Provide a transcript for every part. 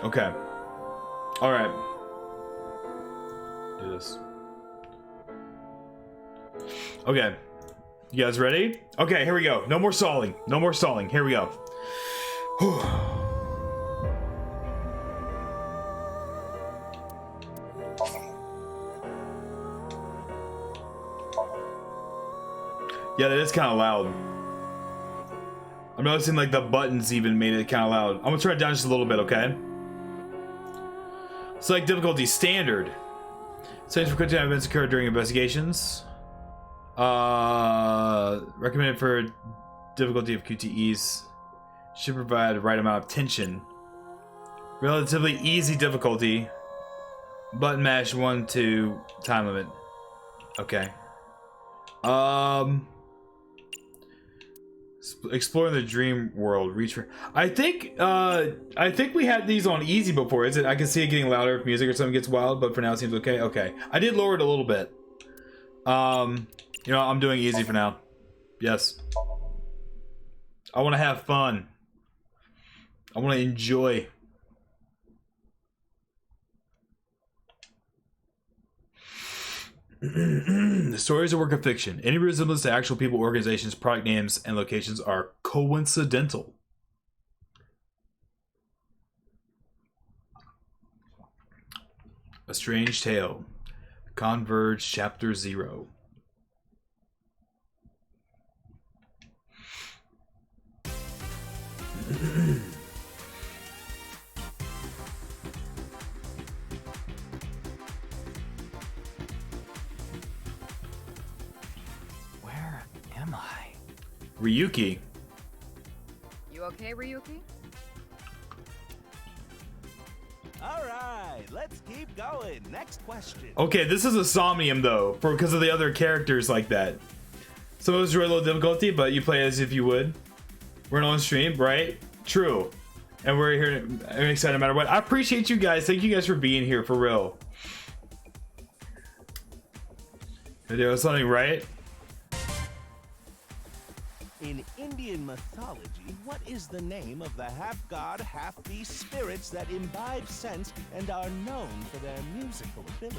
Okay. All right. Do this. Okay. You guys ready? Okay, here we go. No more stalling. No more stalling. Here we go. Whew. Yeah, that is kind of loud. I'm noticing like the buttons even made it kind of loud. I'm gonna turn it down just a little bit, okay? Select difficulty standard. Settings for quick time events occur during investigations. Recommended for difficulty of QTEs. Should provide the right amount of tension. Relatively easy difficulty. Button mash 1 to time limit. Okay. Exploring the dream world. Reach for. I think we had these on easy before. Is it? I can see it getting louder if music or something gets wild, but for now it seems okay. Okay. I did lower it a little bit. You know, I'm doing easy for now. Yes. I want to have fun. I want to enjoy. The story is a work of fiction. Any resemblance to actual people, organizations, product names, and locations are coincidental. A Strange Tale. Converge Chapter 0. Where am I? Ryuki. You okay, Ryuki? All right, let's keep going. Next question. Okay, this is a Somnium though, because of the other characters like that. Some of it's really low difficulty, but you play as if you would. We're on stream, right? True. And we're here. I'm excited no matter what. I appreciate you guys. Thank you guys for being here for real. There was something right. In Indian mythology, what is the name of the half-god, half-beast spirits that imbibe sense and are known for their musical ability?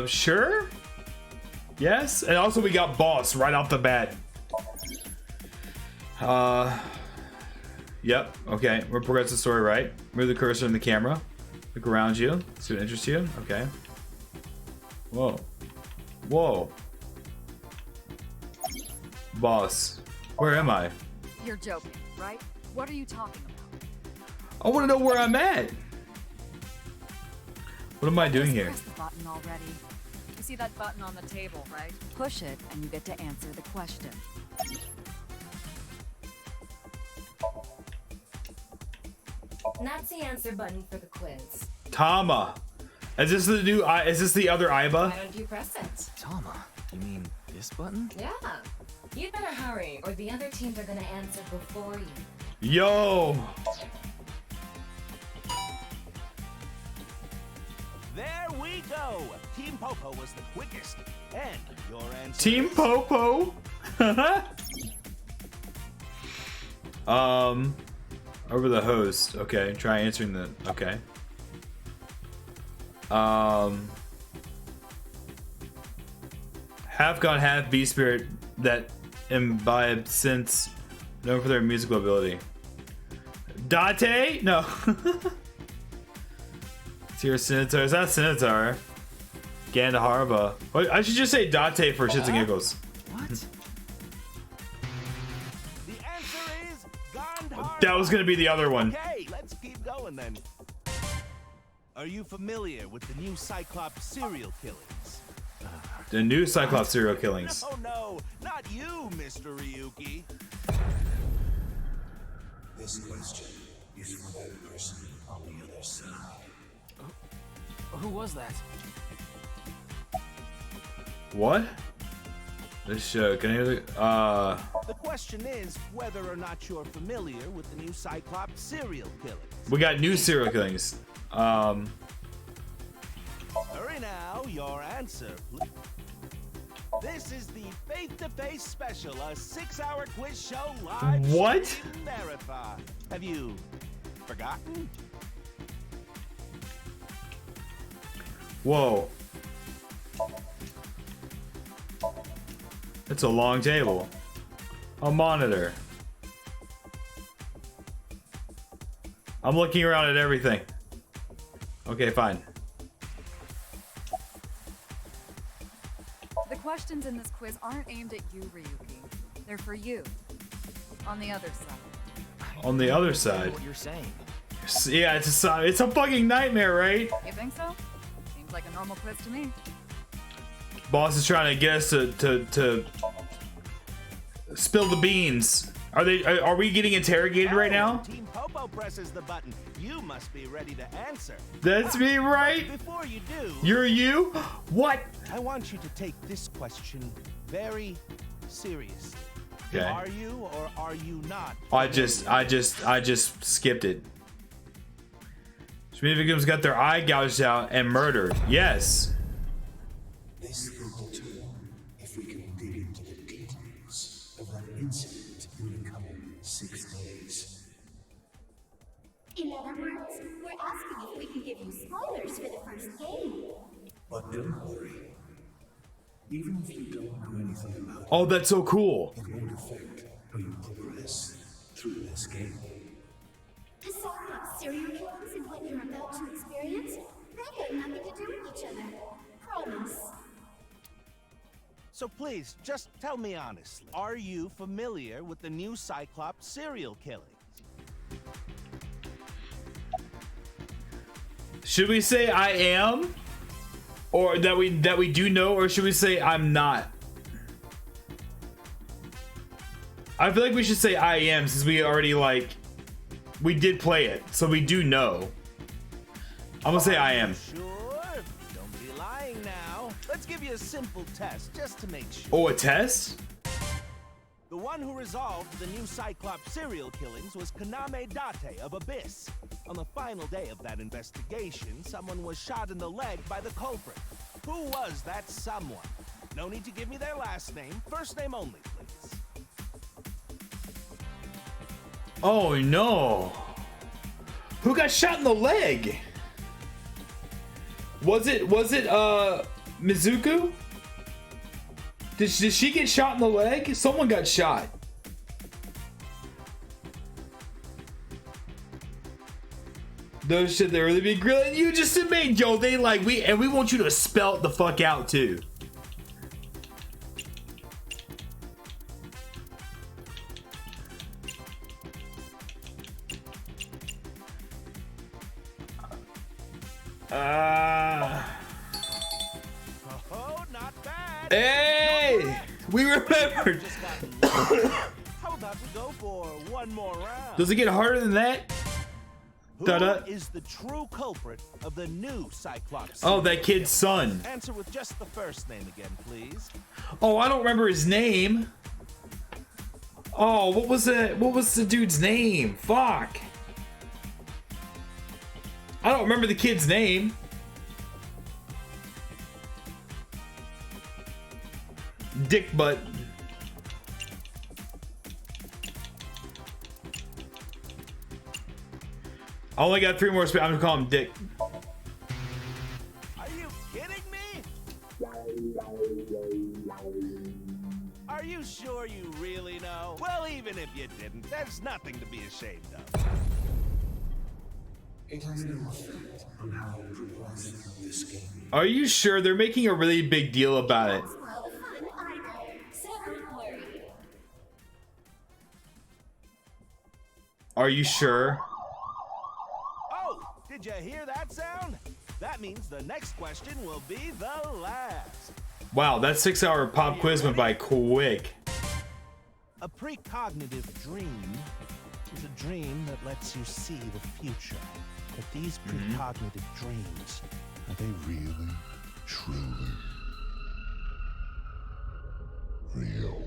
Sure? Yes? And also we got boss right off the bat. Yep, okay. We're progressing the story, right? Move the cursor in the camera. Look around you. See what interests you. Okay. Whoa. Whoa. Boss. Where am I? You're joking, right? What are you talking about? I want to know where I'm at. What am I doing here? Press the button already. You see that button on the table, right? Push it and you get to answer the question. That's the answer button for the quiz. Tama. Is this the new? Is this the other Aiba? Why don't you press it? Tama, you mean this button? Yeah. You'd better hurry, or the other teams are gonna answer before you. Yo. There we go. Team Popo was the quickest. And your answer Team is... Popo. Over the host. Okay, try answering the. Okay. Half god, half beast spirit that imbibe sense, known for their musical ability. Date? No. It's your Sinitar. Is that Sinitar? Gandharva. Well, I should just say Date for shits and giggles. What? The answer is Gandharva. That was gonna be the other one. Okay, let's keep going then. Are you familiar with the new Cyclops serial killings? The new Cyclops serial killings. No, not you, Mr. Ryuki. This question is for that person on the other side. Who was that? What? This show, can I hear the, The question is whether or not you're familiar with the new Cyclops serial killings. we got new serial killings. Hurry now, your answer, please. This is the Face-to-Face Special, a 6-hour quiz show live What? stream marathon. Have you forgotten? Whoa. It's a long table. A monitor. I'm looking around at everything. Okay, fine. The questions in this quiz aren't aimed at you, Ryuki. They're for you. On the other side. On the other side. What you're saying? Yeah, it's a fucking nightmare, right? You think so? Seems like a normal quiz to me. Boss is trying to get us to spill the beans. Are we getting interrogated right now? Team Popo presses the button. You must be ready to answer. That's me, right? Before you do, You're you? What? I want you to take this question very seriously. Okay. Are you or are you not? I just skipped it. Community victims got their eye gouged out and murdered. Yes. This will determine if we can dig into the details of that incident in the coming 6 days. In other words, we're asking if we can give you spoilers for the first game. But don't worry. Even if you don't know anything about it, Oh, that's so cool. it won't affect how you progress through this game. The Somnium serial killers and what you're about to experience, they got nothing to do with each other. Promise. So please, just tell me honestly. Are you familiar with the new Cyclops serial killings? Should we say I am? Or that we do know, or should we say I'm not? I feel like we should say I am, since we already we did play it, so we do know. I'm gonna say I am. Sure. Don't be lying now. Let's give you a simple test, just to make sure. Oh, a test? The one who resolved the new Cyclops serial killings was Kaname Date of Abyss. On the final day of that investigation, someone was shot in the leg by the culprit. Who was that someone? No need to give me their last name, first name only, please. Oh no. Who got shot in the leg? Was it Mizuku? Did she get shot in the leg? Someone got shot. Those shit, they really be grilling you just to make, yo, they we want you to spell it the fuck out too. Oh, not bad. Hey! We remembered! How about we go for one more round? Does it get harder than that? Who Da-da. is the true culprit of the new Cyclops? Oh, that kid's son. Answer with just the first name again, please. Oh, I don't remember his name. Oh, what was the dude's name? Fuck. I don't remember the kid's name. Dick butt. I only got 3 more space. I'm gonna call him Dick. Are you kidding me? Are you sure you really know? Well, even if you didn't, there's nothing to be ashamed of. It has no effect on how we progress through this game. Are you sure? They're making a really big deal about it. Well, fun either. So don't worry. Are you sure? Oh, did you hear that sound? That means the next question will be the last. Wow, that 6-hour pop quiz went by quick. A precognitive dream is a dream that lets you see the future. But these precognitive dreams, are they really, truly real?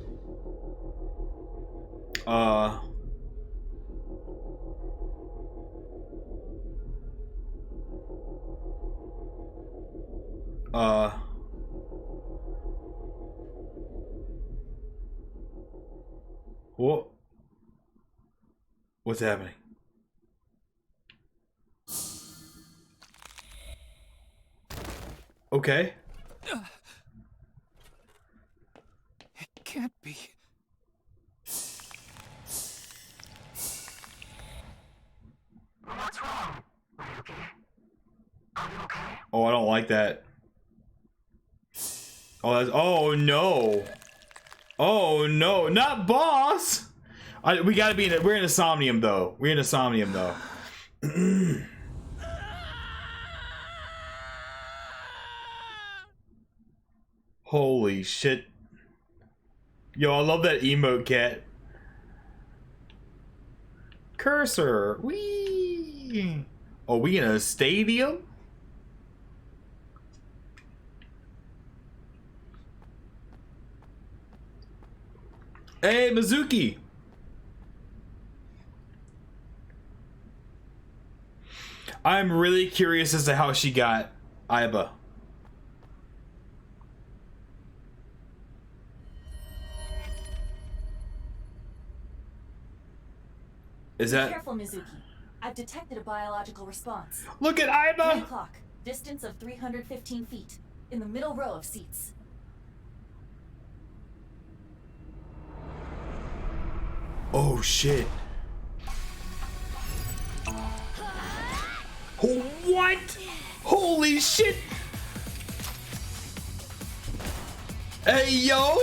Whoa. What's happening? Okay. It can't be. What's wrong, Ryuki? Are you okay? Oh, I don't like that. Oh, that's, oh no. Oh no, not boss. We gotta be in it. We're in a Somnium though. We're in a Somnium though. Holy shit. Yo, I love that emote cat. Cursor. Wee. Oh, we in a stadium? Hey, Mizuki. I'm really curious as to how she got Aiba. Is Be that... careful, Mizuki. I've detected a biological response. Look at 3 Aiba! o'clock. Distance of 315 feet. In the middle row of seats. Oh shit. Oh, what? Holy shit! Hey, yo!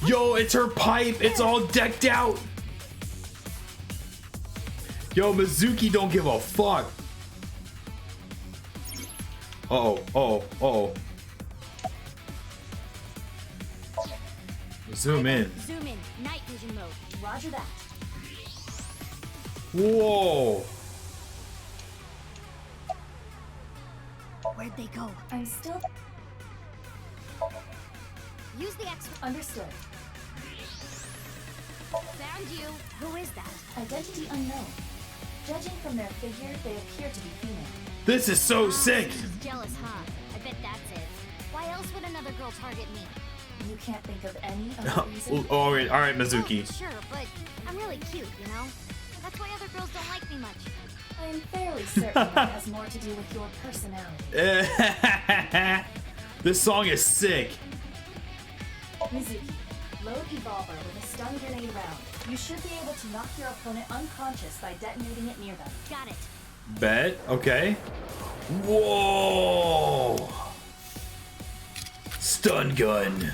Yo, it's her pipe. It's all decked out. Yo, Mizuki don't give a fuck. Uh-oh. Zoom in. Zoom in. Night vision mode. Roger that. Whoa. Where'd they go? I'm still... Use the X. Understood. Found you. Who is that? Identity unknown. Judging from their figure, they appear to be female. This is so sick. She's jealous, huh? I bet that's it. Why else would another girl target me? You can't think of any other reason? All right, Mizuki. Oh, sure, but I'm really cute, you know? That's why other girls don't like me much. I'm fairly certain that has more to do with your personality. This song is sick. Mizuki, load Evolver with a stun grenade round. You should be able to knock your opponent unconscious by detonating it near them. Got it. Bet. Okay. Whoa. Stun gun.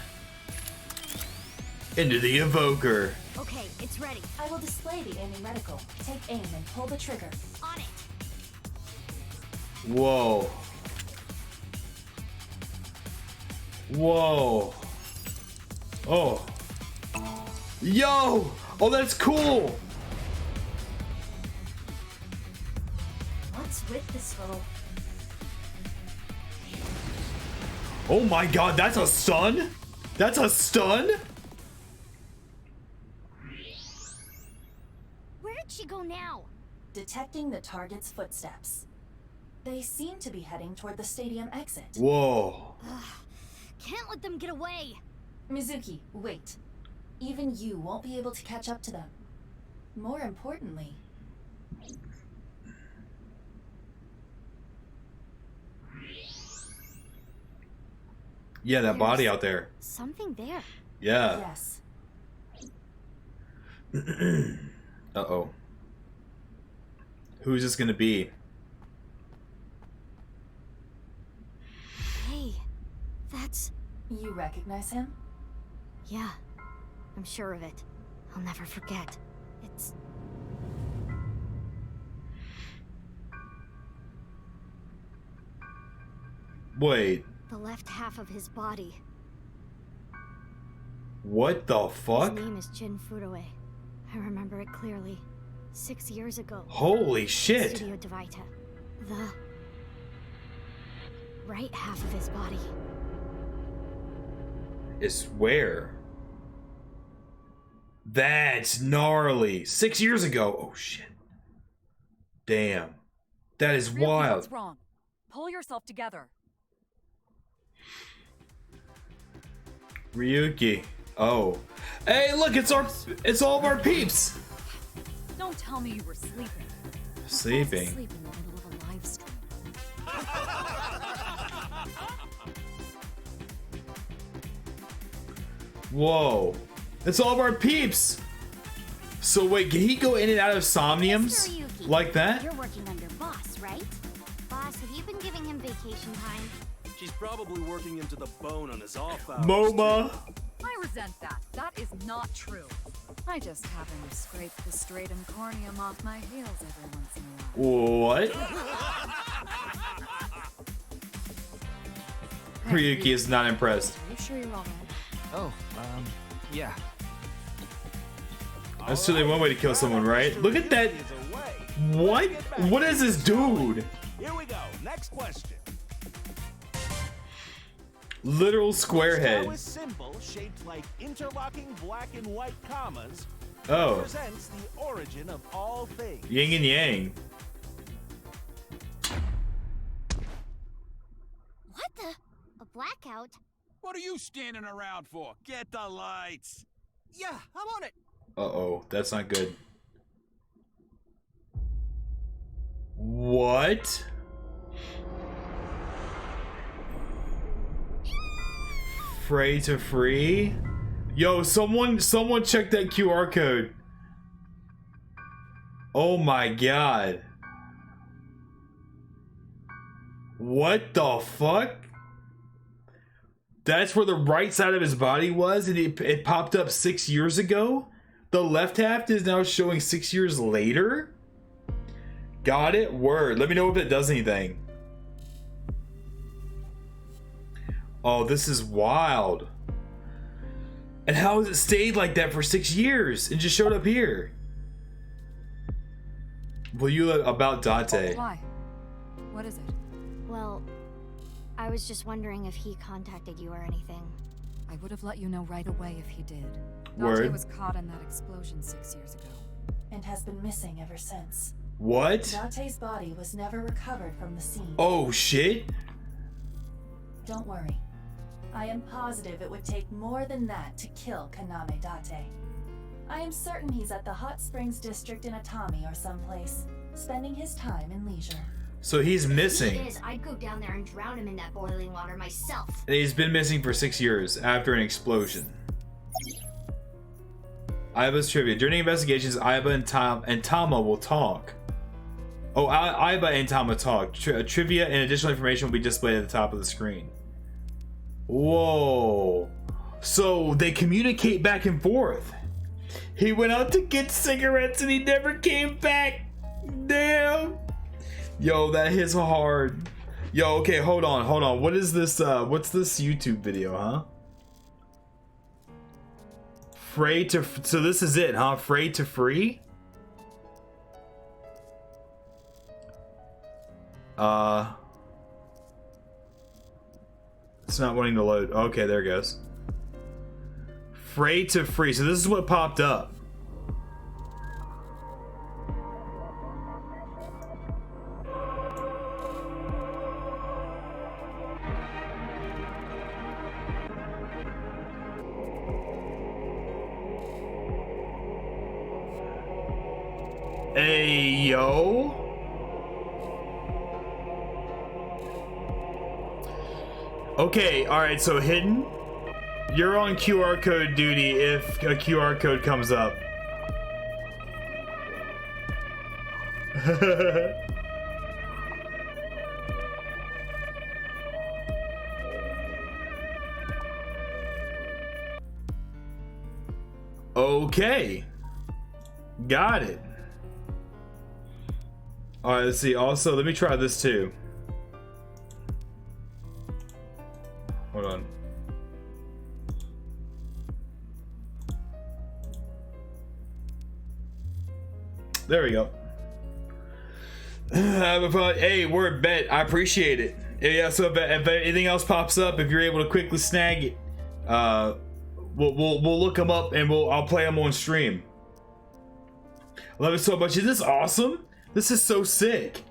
Into the evoker. Okay, it's ready. I will display the aiming reticle. Take aim and pull the trigger. On it. Whoa. Whoa. Oh. Yo! Oh, that's cool! What's with this girl? Oh my god, that's a stun? That's a stun? Where did she go now? Detecting the target's footsteps. They seem to be heading toward the stadium exit. Whoa. Can't let them get away. Mizuki, wait. Even you won't be able to catch up to them. More importantly... Yeah, that body out there. Something there. Yeah. Yes. Uh-oh. Who's this gonna be? Hey, that's... You recognize him? Yeah, I'm sure of it. I'll never forget. It's... Wait. the left half of his body. What the fuck? His name is Jin Furue. I remember it clearly. 6 years ago. Holy shit. Studio Devita. The... right half of his body. Is where? That's gnarly. 6 years ago. Oh shit. Damn. That is Ryuki, wild. what's wrong? Pull yourself together. Ryuki. Oh. Hey, look, it's all of our peeps. Don't tell me you were sleeping. Sleeping. Sleep in the middle of a live stream. Whoa. It's all of our peeps. So wait, can he go in and out of Somniums Sy'𝔼KI, like that? You're working under Boss, right? Boss, have you been giving him vacation time? She's probably working him to the bone on his off hours. MoMA. I resent that. That is not true. I just happen to scrape the stratum corneum off my heels every once in a while. What? Ryuki is not impressed. Are you sure you're all right? Oh, yeah. That's certainly one way to kill someone, right? Look at that. What? What is this dude? Here we go. Next question. Literal Taoist squarehead. symbol shaped like interlocking black and white commas Oh. represents the origin of all things. Yin and yang. What the? A blackout? What are you standing around for? Get the lights. Yeah, I'm on it. Uh-oh, that's not good. What? Fray to free? Yo, someone check that QR code. Oh my god. What the fuck? That's where the right side of his body was, and it popped up 6 years ago? The left half is now showing 6 years later? Got it? Word. Let me know if it does anything. Oh, this is wild. And how has it stayed like that for 6 years and just showed up here? Will you about Date? Why? What is it? Well, I was just wondering if he contacted you or anything. I would have let you know right away if he did. Word. Dante was caught in that explosion 6 years ago. And has been missing ever since. What? Dante's body was never recovered from the scene. Oh shit. Don't worry. I am positive it would take more than that to kill Kaname Date. I am certain he's at the Hot Springs District in Atami or someplace, spending his time in leisure. So he's If missing. he is, I'd go down there and drown him in that boiling water myself. And he's been missing for 6 years after an explosion. Aiba's trivia. During investigations, Aiba and Tama will talk. Oh, Aiba and Tama talk. Trivia and additional information will be displayed at the top of the screen. Whoa. So they communicate back and forth. He went out to get cigarettes and he never came back. Damn. Yo, that hits hard. Yo, okay, hold on. What is this, what's this YouTube video, huh? Fray to, so this is it, huh? Fray to free? It's not wanting to load. Okay, there it goes. Fray to free. So this is what popped up. Hey, yo. Okay, alright, so hidden. You're on QR code duty if a QR code comes up. Okay. Got it. Alright, let's see. Also, let me try this too. Hold on. There we go. Hey, word bet. I appreciate it. Yeah, so if anything else pops up, if you're able to quickly snag it, we'll look them up and I'll play them on stream. Love it so much. Is this awesome? This is so sick.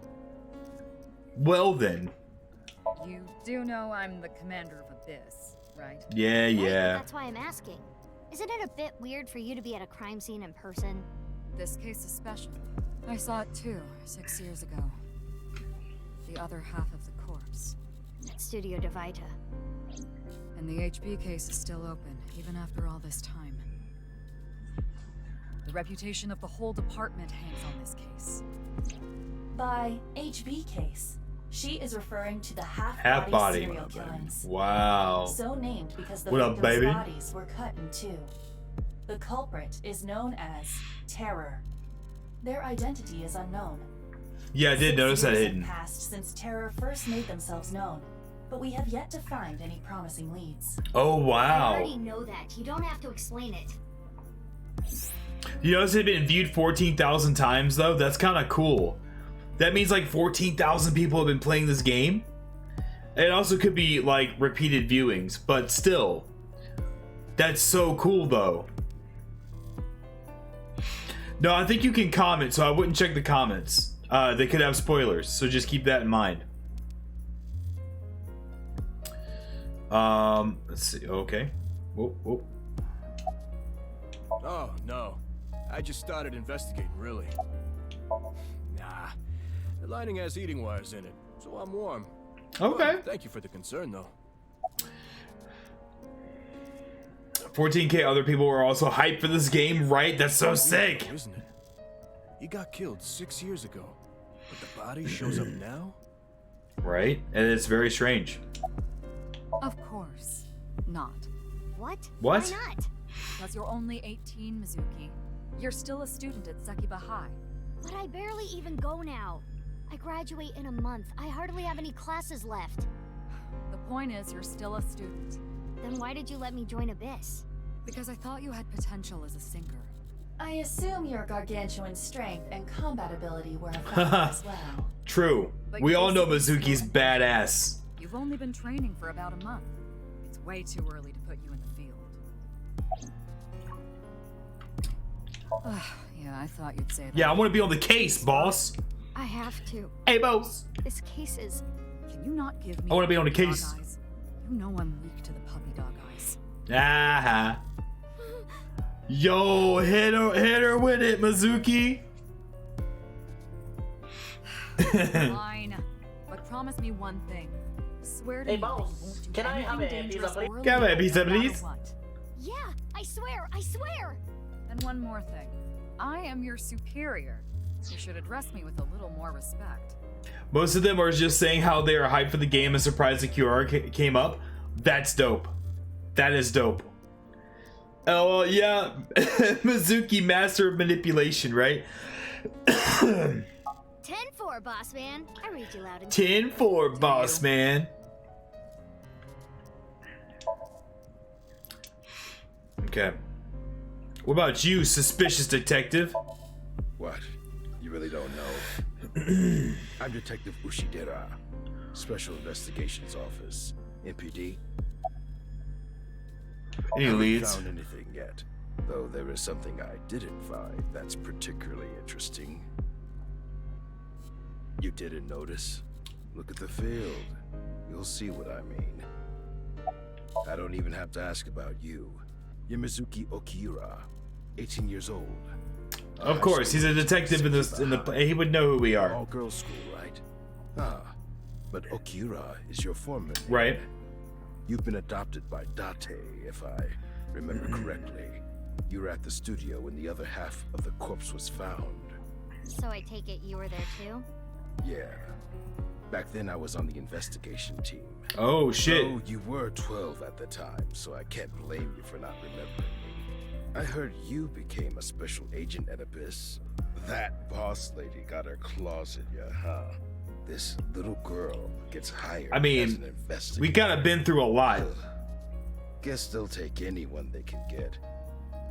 Well then. You do know I'm the commander of Abyss, right? Yeah, Right, yeah. That's why I'm asking. Isn't it a bit weird for you to be at a crime scene in person? This case is special. I saw it too, 6 years ago. The other half of the corpse. At Studio Devita. And the HB case is still open, even after all this time. The reputation of the whole department hangs on this case. By HB case, she is referring to the half-body Half-body. serial killings. Wow. So named because the What up, victims' baby? bodies were cut in two. The culprit is known as Terror. Their identity is unknown. Yeah, I did 6 notice that years hidden. have passed since Terror first made themselves known, but we have yet to find any promising leads. Oh, I wow. already know that. You don't have to explain it. You notice it's been viewed 14,000 times, though? That's kind of cool. That means like 14,000 people have been playing this game. It also could be like repeated viewings, but still. That's so cool, though. No, I think you can comment, so I wouldn't check the comments. They could have spoilers, so just keep that in mind. Let's see. Okay. Whoa, whoa. Oh, no. I just started investigating, really. Nah. The lining has heating wires in it, so I'm warm. Okay. Well, thank you for the concern, though. 14K other people were also hyped for this game, right? That's so sick. Isn't it? He got killed 6 years ago, but the body shows up now? Right? And it's very strange. Of course not. What? What? Why not? Because you're only 18, Mizuki. You're still a student at sÄ𝔼किba High. But I barely even go now. I graduate in a month. I hardly have any classes left. The point is, you're still a student. Then why did you let me join Abyss? Because I thought you had potential as a sinker. I assume your gargantuan strength and combat ability were a factor as well. True. We all know Mizuki's badass. You've only been training for about a month. It's way too early to put you in the field. Yeah, I thought you'd say that. Yeah, I want to be on the case, boss. I have to. Hey, boss. This case is... Can you not give me I want to be on the puppy case. dog eyes? You know I'm weak to the puppy dog eyes. Ah. Yo, hit her with it, Mizuki. Fine. But promise me one thing. Swear to Hey, me that you boss, won't do can I have anything a pizza, dangerous please? or Can I have a illegal, pizza, no matter please? what. Yeah, I swear! And one more thing. I am your superior. You should address me with a little more respect. Most of them are just saying how they are hyped for the game and surprised the QR came up. That's dope. That is dope. Oh, well, yeah. Mizuki, master of manipulation, right? 10-4, boss man. I read you loud and clear. 10-4, boss man. Okay. What about you, suspicious detective? What? You really don't know? I'm Detective Ushidera, Special Investigations Office, MPD. Any Haven't leads? found anything yet, though there is something I didn't find that's particularly interesting. You didn't notice? Look at the field. You'll see what I mean. I don't even have to ask about you. You're Mizuki Okira, 18 years old. Of course, he's a detective in the. He would know who we are. All girls school, right? Ah, but Okira is your foreman. Right. You've been adopted by Date, if I remember correctly. You were at the studio when the other half of the corpse was found. So I take it you were there too? Yeah. Back then I was on the investigation team. Oh shit. Though you were 12 at the time, so I can't blame you for not remembering me. I heard you became a special agent at Abyss. That boss lady got her claws in you, huh? This little girl gets hired I mean, as an investigator. we kind of been through a lot. Guess they'll take anyone they can get.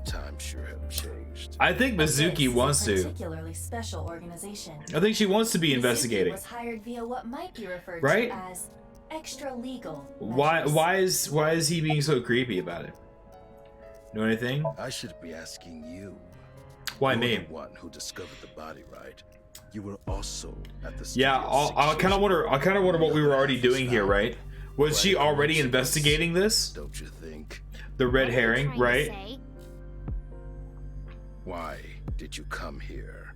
Times sure have changed. I think Mizuki Abyss is wants a to. particularly special organization. I think she wants to be Mizuki investigating. was hired via what might be referred Right? to as extra legal. Why is he being so creepy about it? Know anything? I should be asking you. Why You're me? the one who discovered the body, right? You were also at the Yeah, studio I 6 kind of years wonder. ago. I kind of wonder what we were already doing here, right? Was she already investigating this? Don't you think? The red herring, right? Why did you come here?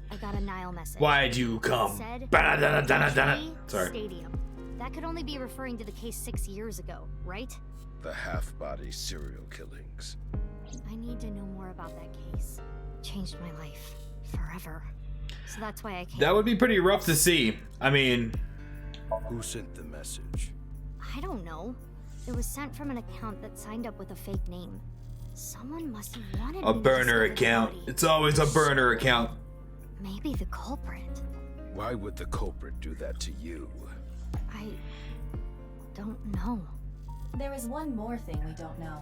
I got a Nile message. Why'd you come? Said, Sorry. Stadium. That could only be referring to the case 6 years ago, right? The half-body serial killings. I need to know more about that case. Changed my life forever. So that's why I came. That would be pretty rough to see. I mean, Who sent the message? I don't know. It was sent from an account that signed up with a fake name. Someone must have wanted a me to burner discover the account. body. It's always a burner account. Maybe the culprit. Why would the culprit do that to you? I don't know. There is one more thing we don't know.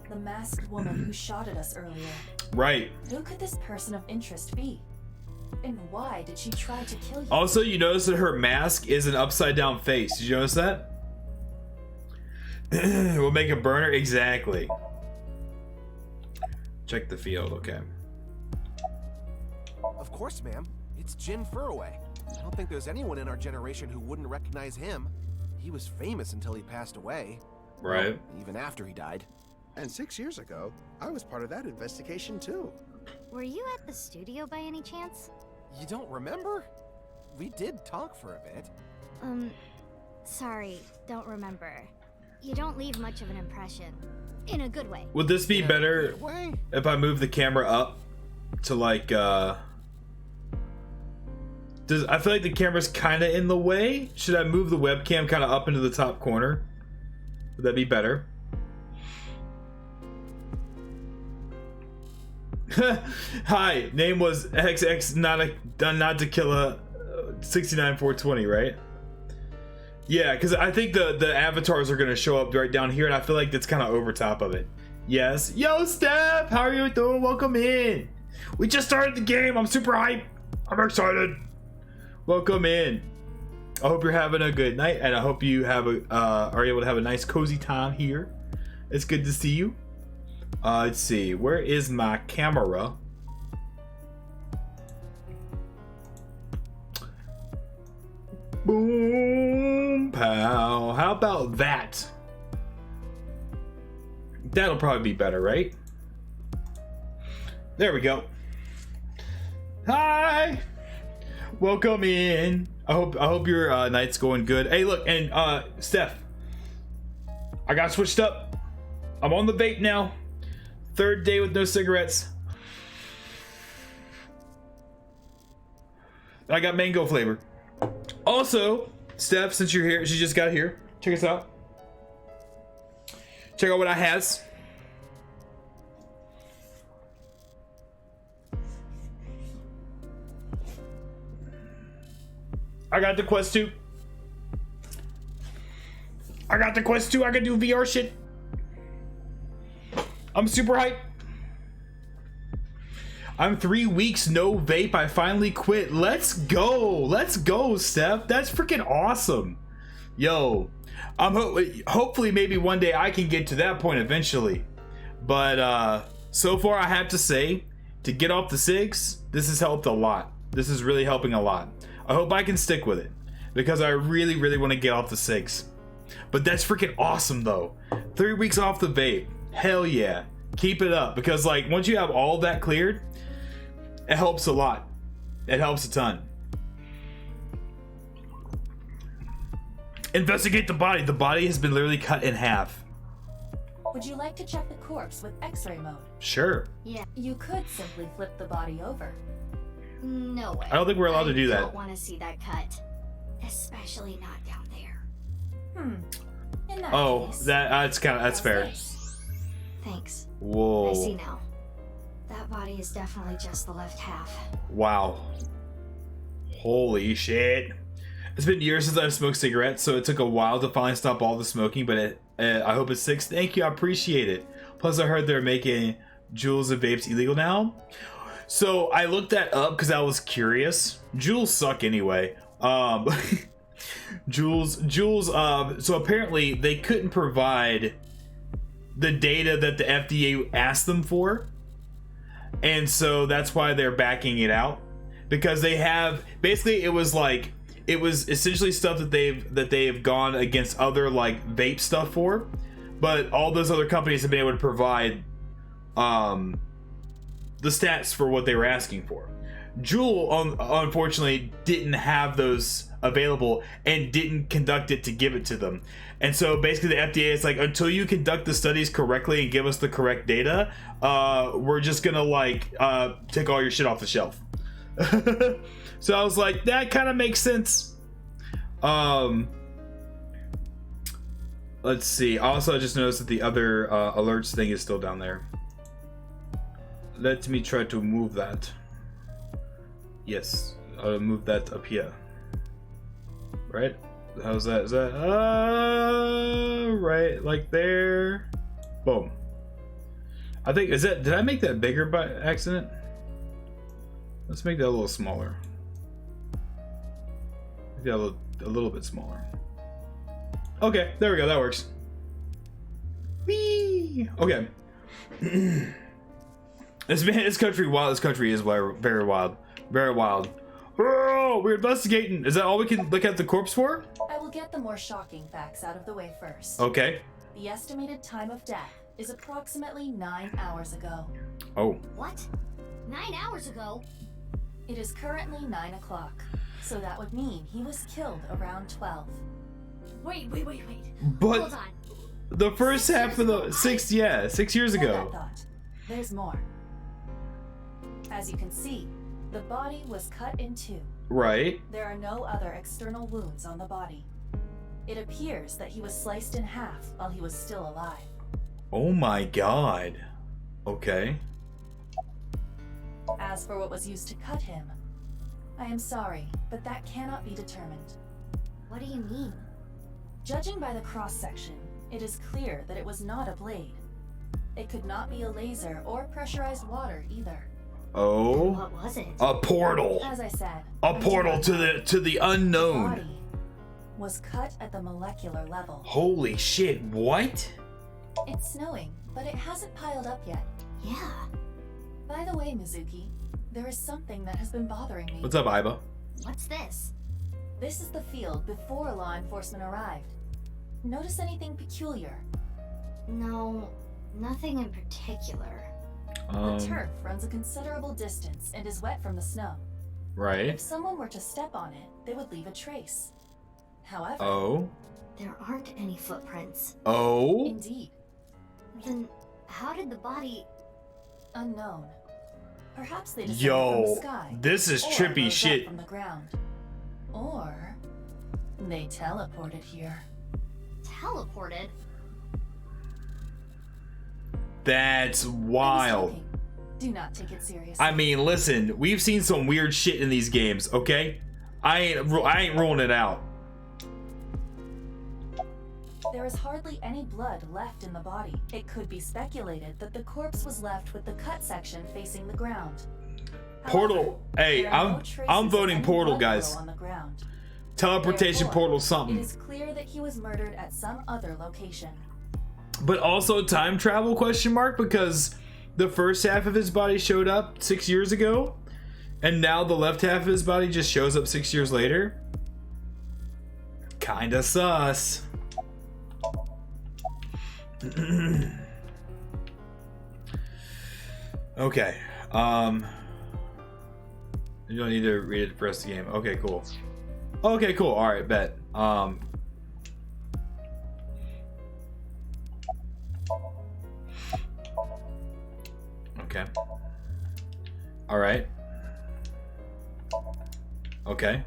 The masked woman who shot at us earlier. Right. Who could this person of interest be? And why did she try to kill you? Also, you notice that her mask is an upside down face. Did you notice that? We'll make a burner? Exactly. Check the field, okay. Of course, ma'am. It's Jin Furaway. I don't think there's anyone in our generation who wouldn't recognize him. He was famous until he passed away. Right. Well, even after he died. And 6 years ago, I was part of that investigation too. Were you at the studio by any chance? You don't remember? We did talk for a bit. Sorry, don't remember. You don't leave much of an impression. In a good way. Would this be better if I move the camera up to like, I feel like the camera's kind of in the way. Should I move the webcam kind of up into the top corner? Would that be better? Hi, name was XX not to kill a 69420, right? Yeah, because I think the avatars are gonna show up right down here, and I feel like that's kind of over top of it. Yes. Yo, Steph, how are you doing? Welcome in. We just started the game. I'm super hyped. I'm excited. Welcome in. I hope you're having a good night, and I hope you have are able to have a nice cozy time here. It's good to see you. Let's see, where is my camera? Boom, pow. How about that? That'll probably be better, right? There we go. Hi. Welcome in. I hope your night's going good. Hey, look, and Steph, I got switched up. I'm on the vape now. 3rd day with no cigarettes. I got mango flavor. Also, Steph, since you're here, she just got here. Check us out. Check out what I has. I got the Quest 2. I got the Quest 2. I can do VR shit. I'm super hyped. I'm 3 weeks no vape. I finally quit. Let's go. Let's go, Steph. That's freaking awesome. Yo, I'm hopefully maybe one day I can get to that point eventually. But so far I have to say, to get off the cigs, this has helped a lot. This is really helping a lot. I hope I can stick with it because I really, really want to get off the cigs. But that's freaking awesome though. 3 weeks off the vape. Hell yeah. Keep it up because like once you have all that cleared, it helps a lot. It helps a ton. Investigate the body. The body has been literally cut in half. Would you like to check the corpse with X-ray mode? Sure. Yeah. You could simply flip the body over. No way. I don't think we're allowed to do that. I don't want to see that cut. Especially not down there. In that Oh, case, that's fair. Thanks. Whoa. I see now. That body is definitely just the left half. Wow. Holy shit. It's been years since I've smoked cigarettes, so it took a while to finally stop all the smoking, but I hope it's 6. Thank you, I appreciate it. Plus, I heard they're making Juuls and vapes illegal now. So I looked that up because I was curious. Juuls suck anyway. Juuls, so apparently they couldn't provide the data that the FDA asked them for. And so that's why they're backing it out. Because they have, basically it was like, it was essentially stuff that they've gone against other like vape stuff for, but all those other companies have been able to provide the stats for what they were asking for. Juul unfortunately didn't have those available and didn't conduct it to give it to them. And so basically the FDA is like, until you conduct the studies correctly and give us the correct data, we're just gonna like take all your shit off the shelf. So I was like, that kind of makes sense. Let's see. Also, I just noticed that the other alerts thing is still down there. Let me try to move that. Yes, I'll move that up here. Right? How's that? Is that right? Like there? Boom. I think, is that, did I make that bigger by accident? Let's make that a little smaller. Make that a little bit smaller. Okay, there we go, that works. Whee! Okay. This country wild. This country is very wild. Very wild. Oh, we're investigating. Is that all we can look at the corpse for? I will get the more shocking facts out of the way first. Okay. The estimated time of death is approximately 9 hours ago. Oh. What? 9 hours ago? It is currently 9 o'clock, so that would mean he was killed around 12. Wait. But Hold on. the first half of the 6 years Hold ago. that thought. There's more. As you can see, the body was cut in two. Right. There are no other external wounds on the body. It appears that he was sliced in half while he was still alive. Oh my god. Okay. As for what was used to cut him, I am sorry, but that cannot be determined. What do you mean? Judging by the cross-section, it is clear that it was not a blade. It could not be a laser or pressurized water either. Oh. Then what was it? A portal. As I said, A portal to the unknown. The body was cut at the molecular level. Holy shit, what? It's snowing, but it hasn't piled up yet. Yeah. By the way, Mizuki, there is something that has been bothering me. What's up, Aiba? What's this? This is the field before law enforcement arrived. Notice anything peculiar? No, nothing in particular. The turf runs a considerable distance and is wet from the snow. Right. If someone were to step on it, they would leave a trace. However... Oh? There aren't any footprints. Oh? Indeed. Then how did the body... Unknown. Perhaps they descended from the sky. This is or trippy rose shit. up from the ground. Or they teleported here. Teleported? That's wild. Do not take it seriously. I mean, listen, we've seen some weird shit in these games, okay? I ain't ruling it out. There is hardly any blood left in the body. It could be speculated that the corpse was left with the cut section facing the ground. Portal. Hey, I'm voting portal, guys. On the ground. Teleportation Therefore, portal something. It is clear that he was murdered at some other location. But also time travel question mark, because the first half of his body showed up 6 years ago and now the left half of his body just shows up 6 years later. Kinda sus. Okay. You don't need to read it for us the game. Okay, cool. Okay, cool. All right, bet. Okay. All right. Okay.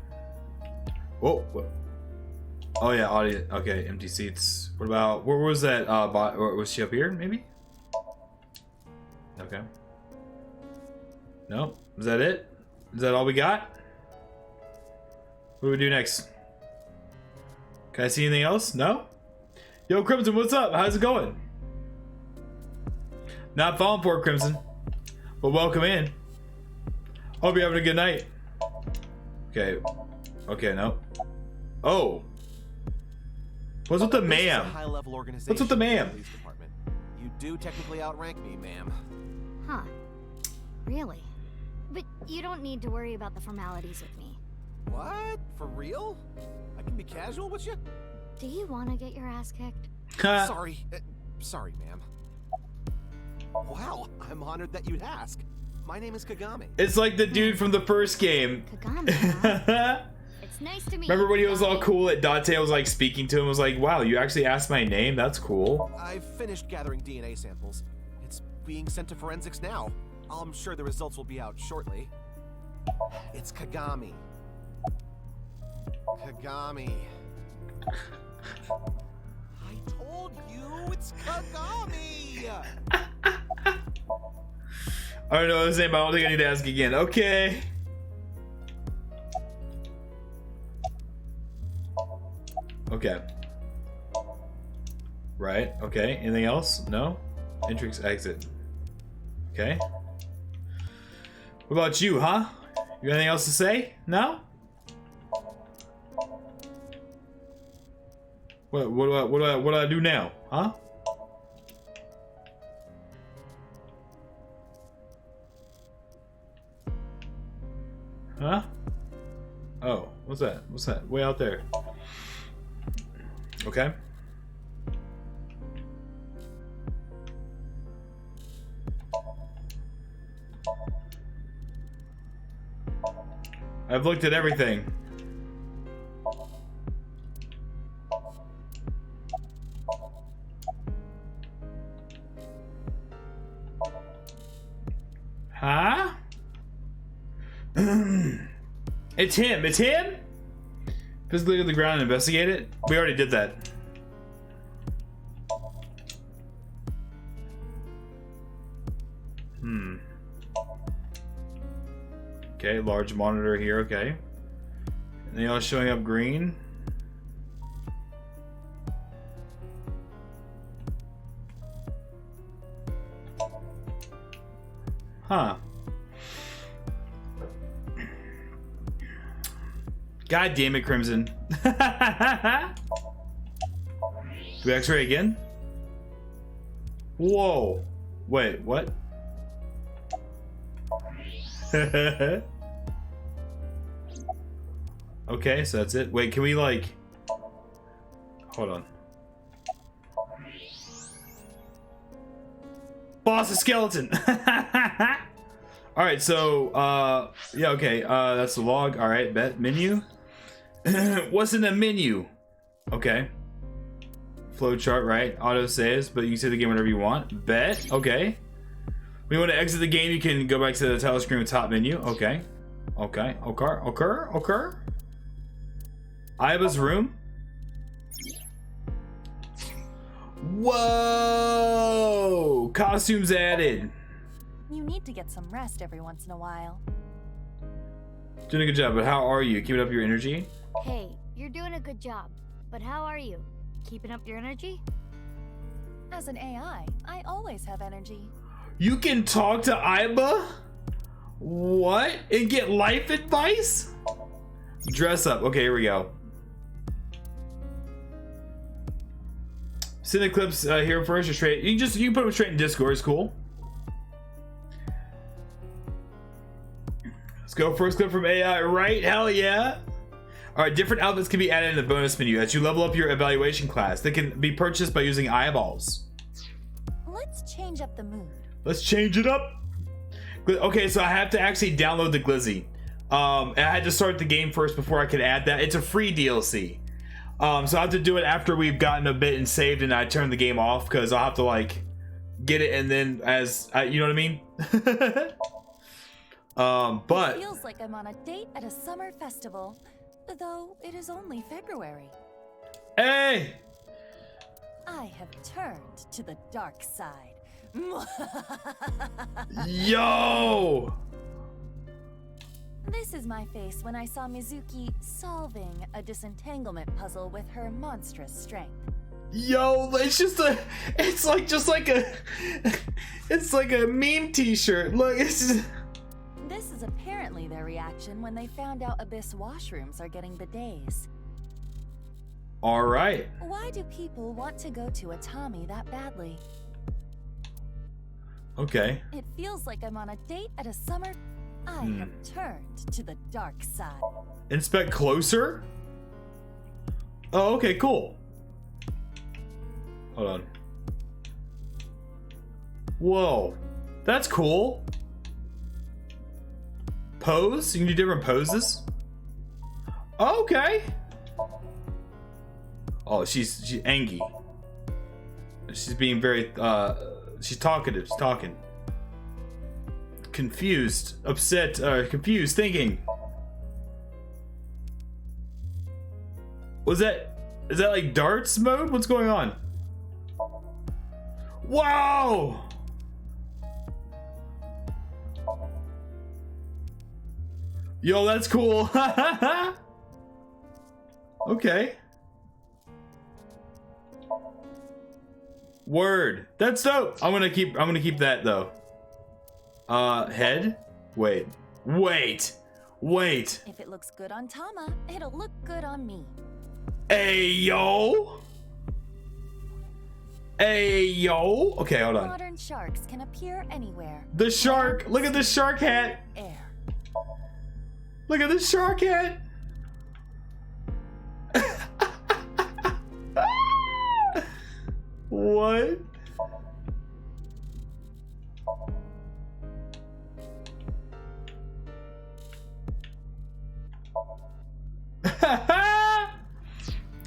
Whoa. Whoa. Oh yeah, audio. Okay, empty seats. What about, where was that? Was she up here? Maybe. Okay. No. Is that it? Is that all we got? What do we do next? Can I see anything else? No? Yo, Crimson, what's up? How's it going? Not falling for it, Crimson. But welcome in. Hope you're having a good night. Okay. Okay, no. Oh. What's with the ma'am? What's with the ma'am? You do technically outrank me, ma'am. Huh. Really? But you don't need to worry about the formalities with me. What? For real? I can be casual with you? Do you want to get your ass kicked? Sorry. Sorry, ma'am. Wow, I'm honored that you'd ask. My name is Kagami. It's like the dude from the first game. Kagami, huh? It's nice to meet you. Remember when he was all cool at Date was like speaking to him, was like, wow, you actually asked my name? That's cool. I've finished gathering DNA samples. It's being sent to forensics now. I'm sure the results will be out shortly. It's Kagami. Kagami. I told you it's Kagami! I don't know his name, but I don't think I need to ask again. Okay. Okay. Right, okay. Anything else? No? Entrance, exit. Okay. What about you, huh? You got anything else to say? No? What do I do now? Huh? Huh? Oh, what's that? What's that? Way out there. Okay. I've looked at everything. Huh? It's him. It's him? Physically to the ground and investigate it? We already did that. Okay, large monitor here, okay. Anything else showing up green? Huh. God damn it, Crimson. Do we x-ray again? Whoa. Wait, what? Okay, so that's it. Wait, can we like... Hold on. Boss, a skeleton! Alright, so, yeah, okay, that's the log. Alright, bet. Menu? What's in the menu? Okay. Flowchart, right? Auto saves, but you can save the game whenever you want. Bet. Okay. When you want to exit the game, you can go back to the title screen with top menu. Okay. Okay. Occur. Aiba's room. Whoa! Costumes added. You need to get some rest every once in a while. Doing a good job, but how are you? Keeping up your energy? Hey, you're doing a good job. But how are you? Keeping up your energy? As an AI, I always have energy. You can talk to Aiba? What? And get life advice? Dress up. Okay, here we go. Send the clips here first or straight. You can put them straight in Discord. It's cool. Let's go. First clip from AI, right? Hell yeah. Alright, different outfits can be added in the bonus menu as you level up your evaluation class. They can be purchased by using eyeballs. Let's change up the mood. Let's change it up. Okay, so I have to actually download the Glizzy. I had to start the game first before I could add that. It's a free DLC. So I have to do it after we've gotten a bit and saved and I turn the game off because I'll have to like get it and then as you know what I mean? But it feels like I'm on a date at a summer festival, though it is only February. Hey! I have turned to the dark side. Yo! This is my face when I saw Mizuki solving a disentanglement puzzle with her monstrous strength. Yo, it's like a meme t-shirt. Look, it's just... This is apparently their reaction when they found out Abyss washrooms are getting bidets. All right. Why do people want to go to Atami that badly? Okay. It feels like I'm on a date at a summer... I have turned to the dark side. Inspect closer? Oh, okay, cool. Hold on. Whoa. That's cool. Pose? You can do different poses? Okay. Oh, she's Angie. She's being very, she's talkative. She's talking. Confused. Upset. Confused. Thinking. Is that like darts mode? What's going on? Wow! Yo, that's cool. Okay. Word. That's dope. I'm gonna keep that though. Head? Wait. If it looks good on Tama, it'll look good on me. Hey yo. Okay, hold on. Modern sharks can appear anywhere. The shark. Look at the shark hat. Air. Look at the shark hat. What?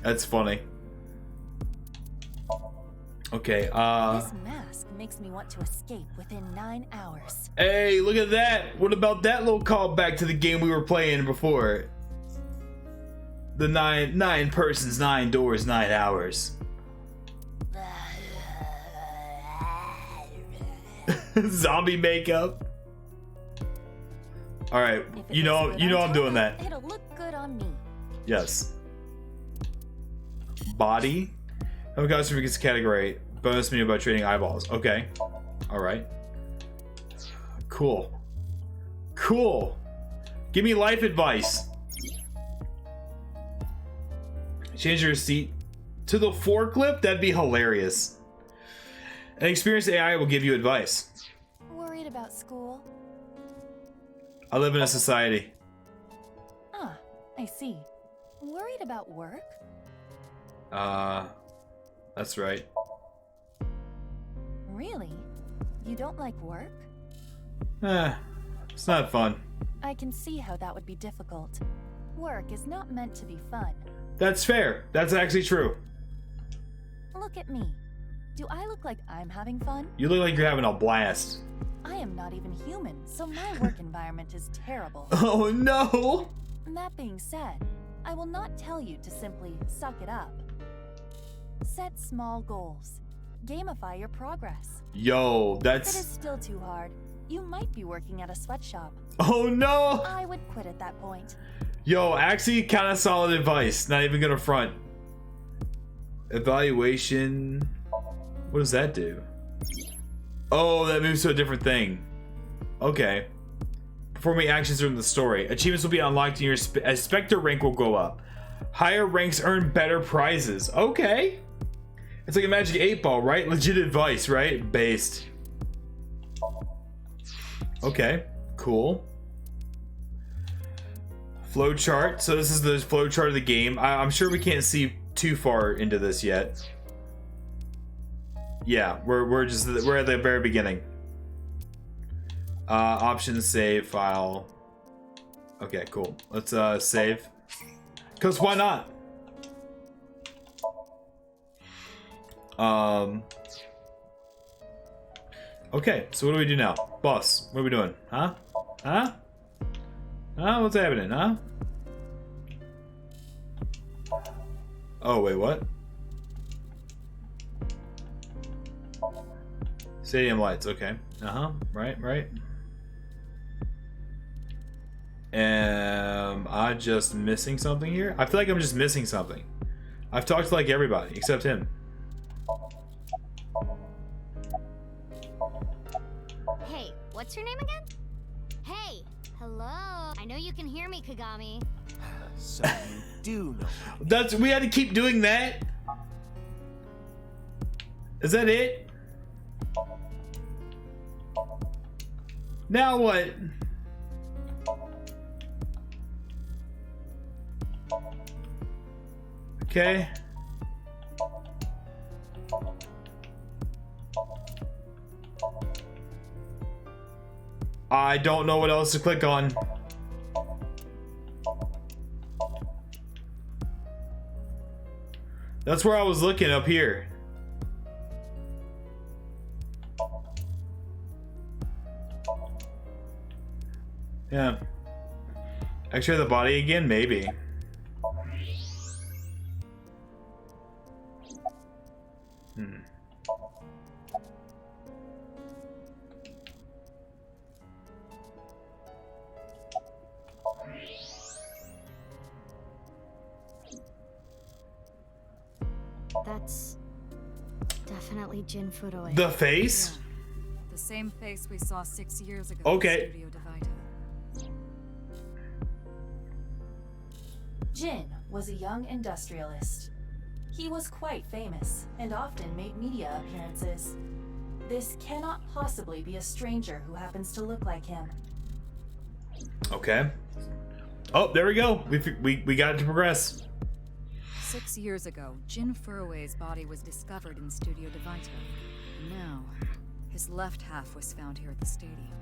That's funny. Okay, This mask makes me want to escape within 9 hours. Hey, look at that. What about that little callback to the game we were playing before? The nine persons, 9 doors, 9 hours. Zombie makeup. All right, you know I'm doing that. It'll look good on me. Yes. Body. Oh my gosh, gets category. Bonus menu about trading eyeballs. Okay. All right. Cool. Give me life advice. Change your seat to the forklift. That'd be hilarious. An experienced AI will give you advice. Worried about school? I live in a society. Ah, I see. Worried about work? That's right. Really? You don't like work? It's not fun. I can see how that would be difficult. Work is not meant to be fun. That's fair. That's actually true. Look at me. Do I look like I'm having fun? You look like you're having a blast. I am not even human, so my work environment is terrible. Oh no! That being said, I will not tell you to simply suck it up. Set small goals. Gamify your progress. Yo, that's... If it is still too hard, you might be working at a sweatshop. Oh no! I would quit at that point. Yo, actually kind of solid advice. Not even gonna front. Evaluation... What does that do? Oh, that moves to a different thing. Okay. Performing actions during the story. Achievements will be unlocked and your Spectre rank will go up. Higher ranks earn better prizes. Okay. It's like a Magic 8 Ball, right? Legit advice, right? Based. Okay, cool. Flowchart. So this is the flowchart of the game. I'm sure we can't see too far into this yet. Yeah, we're at the very beginning. Options, save, file. Okay, cool. Let's save. Cause why not? Okay, so what do we do now? Boss, what are we doing? Huh? What's happening, huh? Oh, wait, what? Stadium lights, okay. Right. Am I just missing something here? I feel like I'm just missing something. I've talked to like everybody except him. Hey, what's your name again? Hey, hello. I know you can hear me, Kagami. So you do know. We had to keep doing that? Is that it? Now what? Okay. I don't know what else to click on. That's where I was looking, up here. Yeah. X-ray the body again? Maybe. That's definitely Jin Furoi. The face? Yeah. The same face we saw 6 years ago Okay. in Studio Divita. Jin was a young industrialist. He was quite famous and often made media appearances. This cannot possibly be a stranger who happens to look like him. Okay. Oh, there we go. We got it to progress. 6 years ago, Jin Furui's body was discovered in Studio Divita. Now, his left half was found here at the stadium.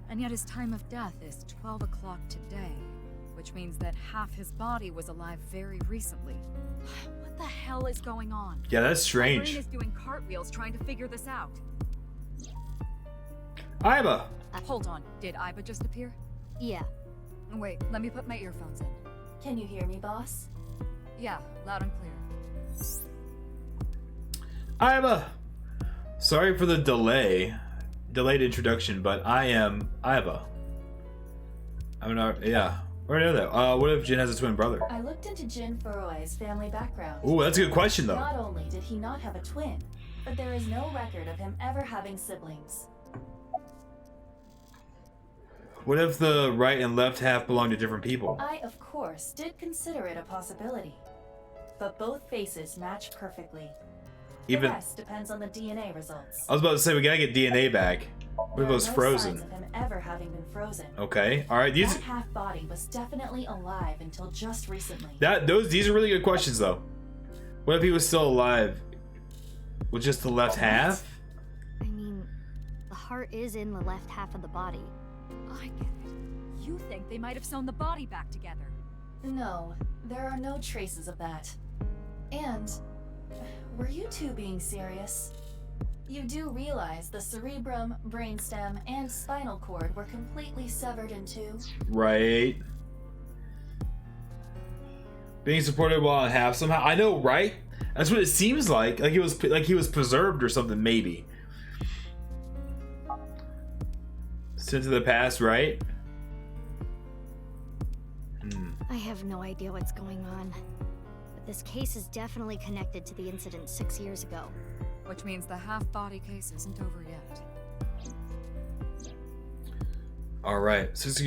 And yet his time of death is 12 o'clock today, which means that half his body was alive very recently. What the hell is going on? Yeah, that's My strange. brain is doing cartwheels trying to figure this out. Iba. Hold on, did Iba just appear? Yeah. Wait, let me put my earphones in. Can you hear me, boss? Yeah, loud and clear. Iba. Sorry for the delayed introduction, but I am Iba. I'm not. Yeah. Where know that? What if Jin has a twin brother? I looked into Jin Furui's family background. Ooh, that's a good question, though. Not only did he not have a twin, but there is no record of him ever having siblings. What if the right and left half belong to different people? I, of course, did consider it a possibility. But both faces match perfectly. The rest depends on the DNA results. I was about to say, we gotta get DNA back. What if it was There are no frozen? signs of him ever having been frozen. Okay, all right. These That half body was definitely alive until just recently. these are really good questions, though. What if he was still alive with just the left half? I mean, the heart is in the left half of the body. I get it. You think they might have sewn the body back together? No, there are no traces of that. And, were you two being serious? You do realize the cerebrum, brainstem, and spinal cord were completely severed in two? Right. Being supported while in half somehow. I know, right? That's what it seems like. Like he was preserved or something, maybe. Sent to the past, right? I have no idea what's going on. But this case is definitely connected to the incident 6 years ago. Which means the half-body case isn't over yet. All right. 6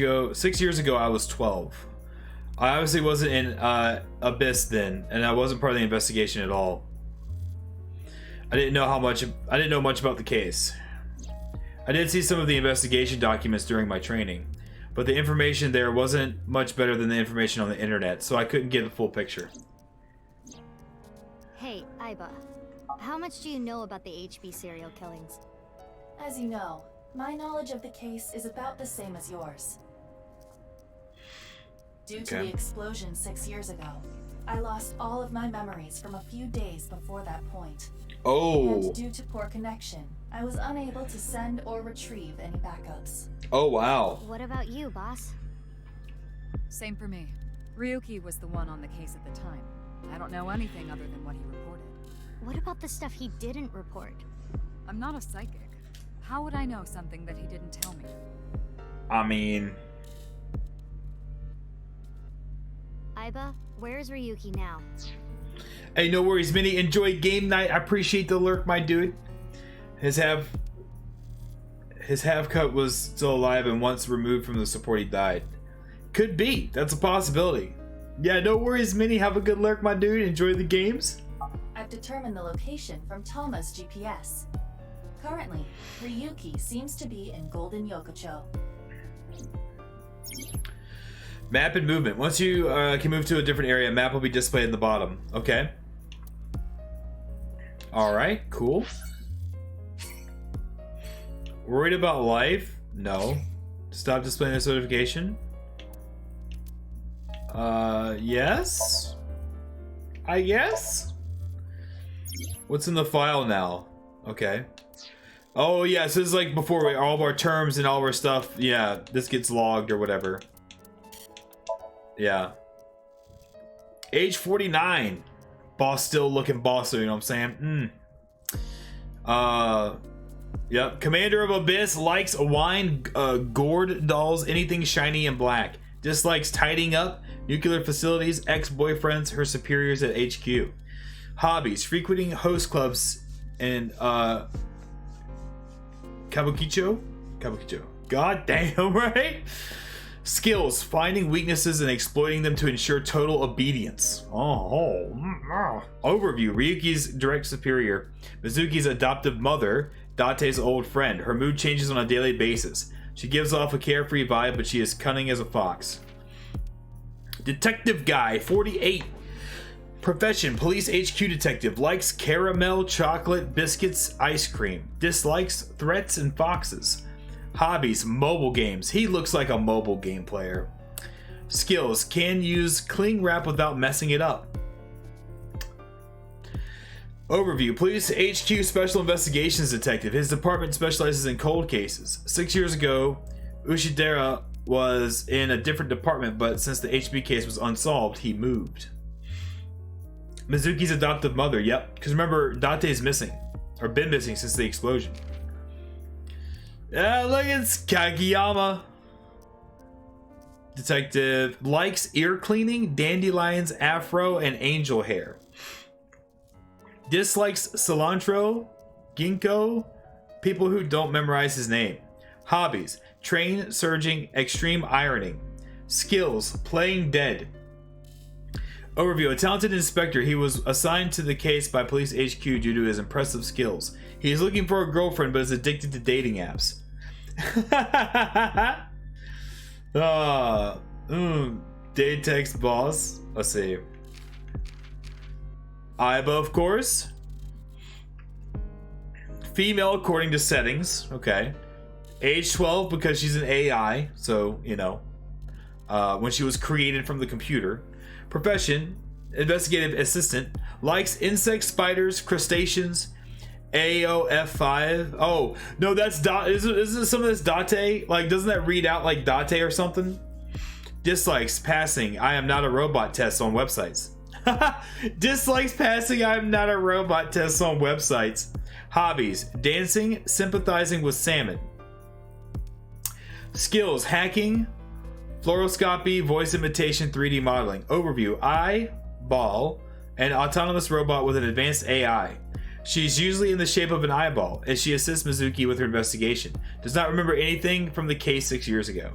years ago, I was 12. I obviously wasn't in Abyss then, and I wasn't part of the investigation at all. I didn't know much about the case. I did see some of the investigation documents during my training, but the information there wasn't much better than the information on the internet, so I couldn't get the full picture. Hey, Iba. How much do you know about the HB serial killings? As you know, my knowledge of the case is about the same as yours. Due to the explosion 6 years ago, I lost all of my memories from a few days before that point. Oh. And due to poor connection, I was unable to send or retrieve any backups. Oh, wow. What about you, boss? Same for me. Ryuki was the one on the case at the time. I don't know anything other than what he reported. What about the stuff he didn't report? I'm not a psychic. How would I know something that he didn't tell me? I mean... Iba, where's Ryuki now? Hey, no worries, Minnie. Enjoy game night. I appreciate the lurk, my dude. His half cut was still alive, and once removed from the support, he died. Could be. That's a possibility. Yeah, no worries, Minnie. Have a good lurk, my dude. Enjoy the games. I've determined the location from Tama's GPS. Currently, Ryuki seems to be in Golden Yokocho. Map and movement. Once you can move to a different area, map will be displayed in the bottom. Okay. Alright, cool. Worried about life? No. Stop displaying this notification? Yes? I guess? What's in the file now? Okay. Oh, yeah, so this is like before all of our terms and all of our stuff. Yeah, this gets logged or whatever. Yeah. Age 49. Boss still looking bossy, you know what I'm saying? Yep. Commander of Abyss likes wine, gourd dolls, anything shiny and black. Dislikes tidying up, nuclear facilities, ex-boyfriends, her superiors at HQ. Hobbies, frequenting host clubs and Kabukicho? Kabukicho. God damn, right? Skills, finding weaknesses and exploiting them to ensure total obedience. Overview, Ryuki's direct superior, Mizuki's adoptive mother, Date's old friend. Her mood changes on a daily basis. She gives off a carefree vibe, but she is cunning as a fox. Detective Guy, 48. Profession, police HQ detective. Likes caramel, chocolate, biscuits, ice cream. Dislikes threats and foxes. Hobbies, mobile games. He looks like a mobile game player. Skills, can use cling wrap without messing it up. Overview, police HQ special investigations detective. His department specializes in cold cases. 6 years ago, Ushidera was in a different department, but since the HB case was unsolved, he moved. Mizuki's adoptive mother, yep. Because remember, Date's missing. Or been missing since the explosion. Yeah, look, it's Kageyama. Detective likes ear cleaning, dandelions, afro, and angel hair. Dislikes cilantro, ginkgo, people who don't memorize his name. Hobbies, train, surging, extreme ironing. Skills, playing dead. Overview, a talented inspector. He was assigned to the case by Police HQ due to his impressive skills. He is looking for a girlfriend but is addicted to dating apps. Date text boss. Let's see. Aiba, of course. Female according to settings. Okay. Age 12 because she's an AI. So, you know. When she was created from the computer. Profession, investigative assistant. Likes insects, spiders, crustaceans. AOF5. Oh, no, that's isn't some of this Date? Like, doesn't that read out like Date or something? Dislikes passing I am not a robot tests on websites. Dislikes passing I am not a robot tests on websites. Hobbies, dancing, sympathizing with salmon. Skills, hacking, fluoroscopy, voice imitation, 3D modeling. Overview, eyeball, an autonomous robot with an advanced AI. She's usually in the shape of an eyeball, and she assists Mizuki with her investigation. Does not remember anything from the case 6 years ago.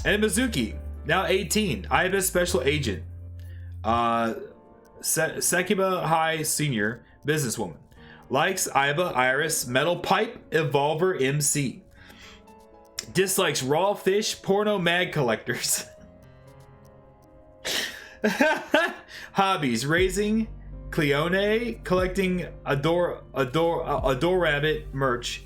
And Mizuki, now 18, Aiba's special agent. Sekiba High Senior, businesswoman. Likes Aiba, Iris, metal pipe, evolver, MC. Dislikes raw fish, porno mag collectors. Hobbies, raising Cleone, collecting Adore Rabbit merch.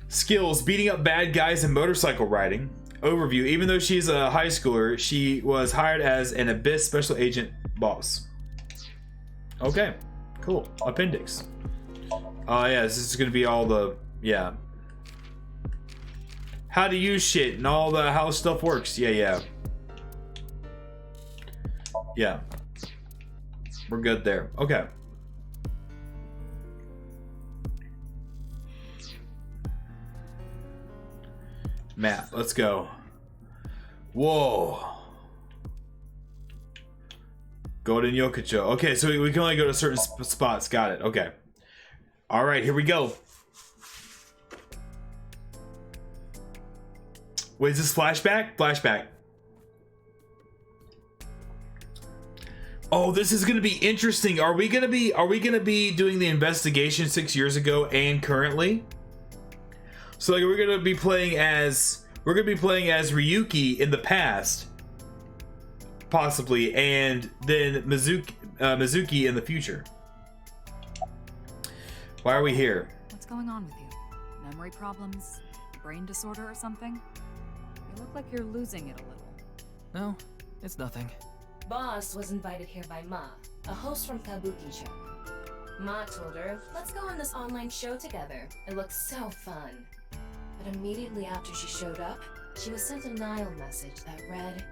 Skills, beating up bad guys and motorcycle riding. Overview, even though she's a high schooler, she was hired as an Abyss special agent boss. Okay, cool. Appendix. Yeah, this is gonna be all the, yeah. How to use shit and all the how stuff works. Yeah. Yeah. We're good there. Okay. Map. Let's go. Whoa. Golden Yokocho. Okay, so we can only go to certain spots. Got it. Okay. All right, here we go. Wait, is this flashback? Flashback. Oh, this is gonna be interesting. Are we gonna be doing the investigation 6 years ago and currently? So like, we're gonna be playing as We're gonna be playing as Ryuki in the past, possibly, and then Mizuki in the future. Why are we here? What's going on with you? Memory problems? Brain disorder or something? You look like you're losing it a little. No, it's nothing. Boss was invited here by Ma, a host from Kabuki-cho. Ma told her, let's go on this online show together. It looks so fun. But immediately after she showed up, she was sent a Nile message that read,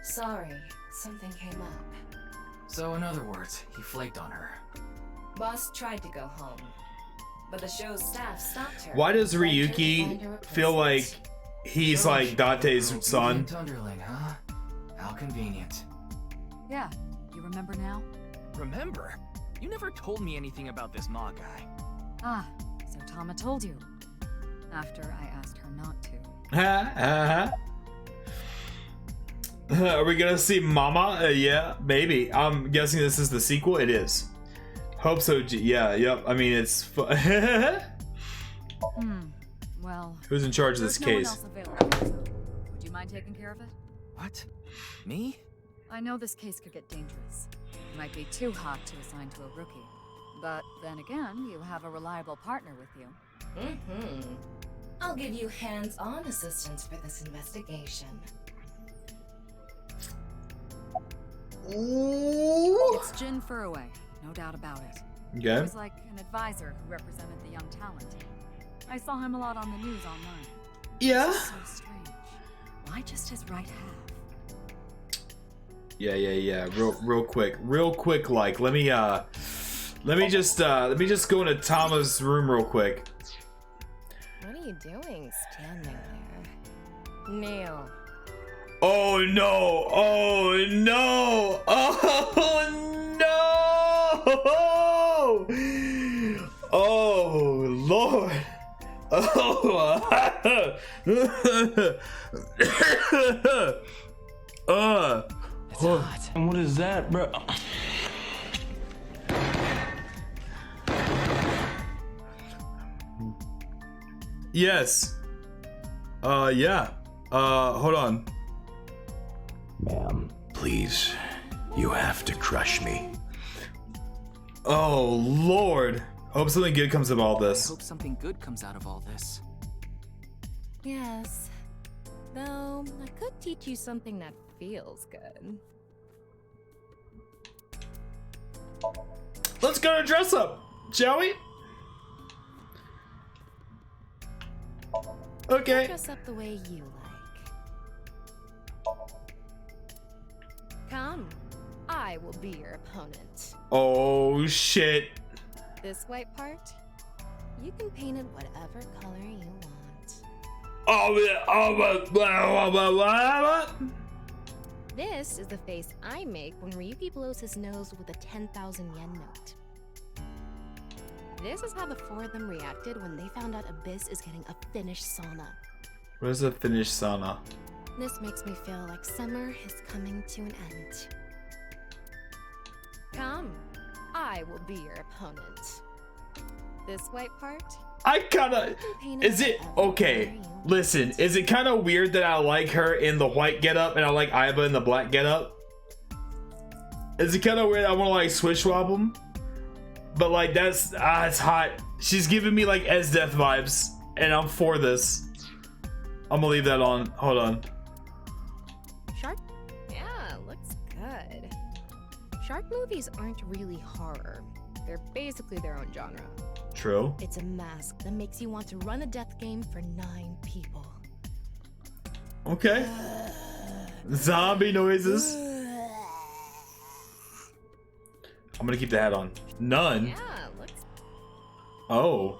sorry, something came up. So in other words, he flaked on her. Boss tried to go home, but the show's staff stopped her. Why does Ryuki feel like he's like Date's son? Underling, huh? How convenient. Yeah, you remember now? Remember? You never told me anything about this Ma guy. Ah, so Tama told you. After I asked her not to. Are we gonna see Mama? Yeah, maybe. I'm guessing this is the sequel. It is. Hope so. Yeah, yep. I mean, it's. Well. Who's in charge of this case? No one else available, so would you mind taking care of it? What? Me? I know this case could get dangerous. You might be too hot to assign to a rookie. But then again, you have a reliable partner with you. I'll give you hands-on assistance for this investigation. It's Jin Furue, no doubt about it. Okay. He was like an advisor who represented the young talent. I saw him a lot on the news online. Yeah. This is so strange. Why just his right half? Yeah. Real quick. Like, let me just go into Tama's room real quick. What are you doing standing there? Neil. Oh no! Oh no! Oh no! Oh Lord! It's hot. And what is that, bro? Yes. Yeah. Hold on. Ma'am, please. You have to crush me. Oh Lord. Hope something good comes of all I this. hope something good comes out of all this. Yes. Though, I could teach you something that feels good. Let's go to dress up, shall we? Okay. Dress up the way you like. Come, I will be your opponent. Oh shit. This white part, you can paint it whatever color you want. This is the face I make when Ryuki blows his nose with a 10,000 yen note. This is how the four of them reacted when they found out Abyss is getting a Finnish sauna. What is a Finnish sauna? This makes me feel like summer is coming to an end. Come, I will be your opponent. This white part? I kinda... Is it... Okay, listen. Is it kind of weird that I like her in the white getup and I like Aiba in the black getup? Is it kind of weird I want to like switch swap them? But like that's... it's hot. She's giving me like S-Death vibes. And I'm for this. I'm gonna leave that on. Hold on. Shark? Yeah, looks good. Shark movies aren't really horror. They're basically their own genre. True. It's a mask that makes you want to run a death game for 9 people. Okay. Zombie noises. I'm gonna keep the hat on. None. Yeah, looks... Oh.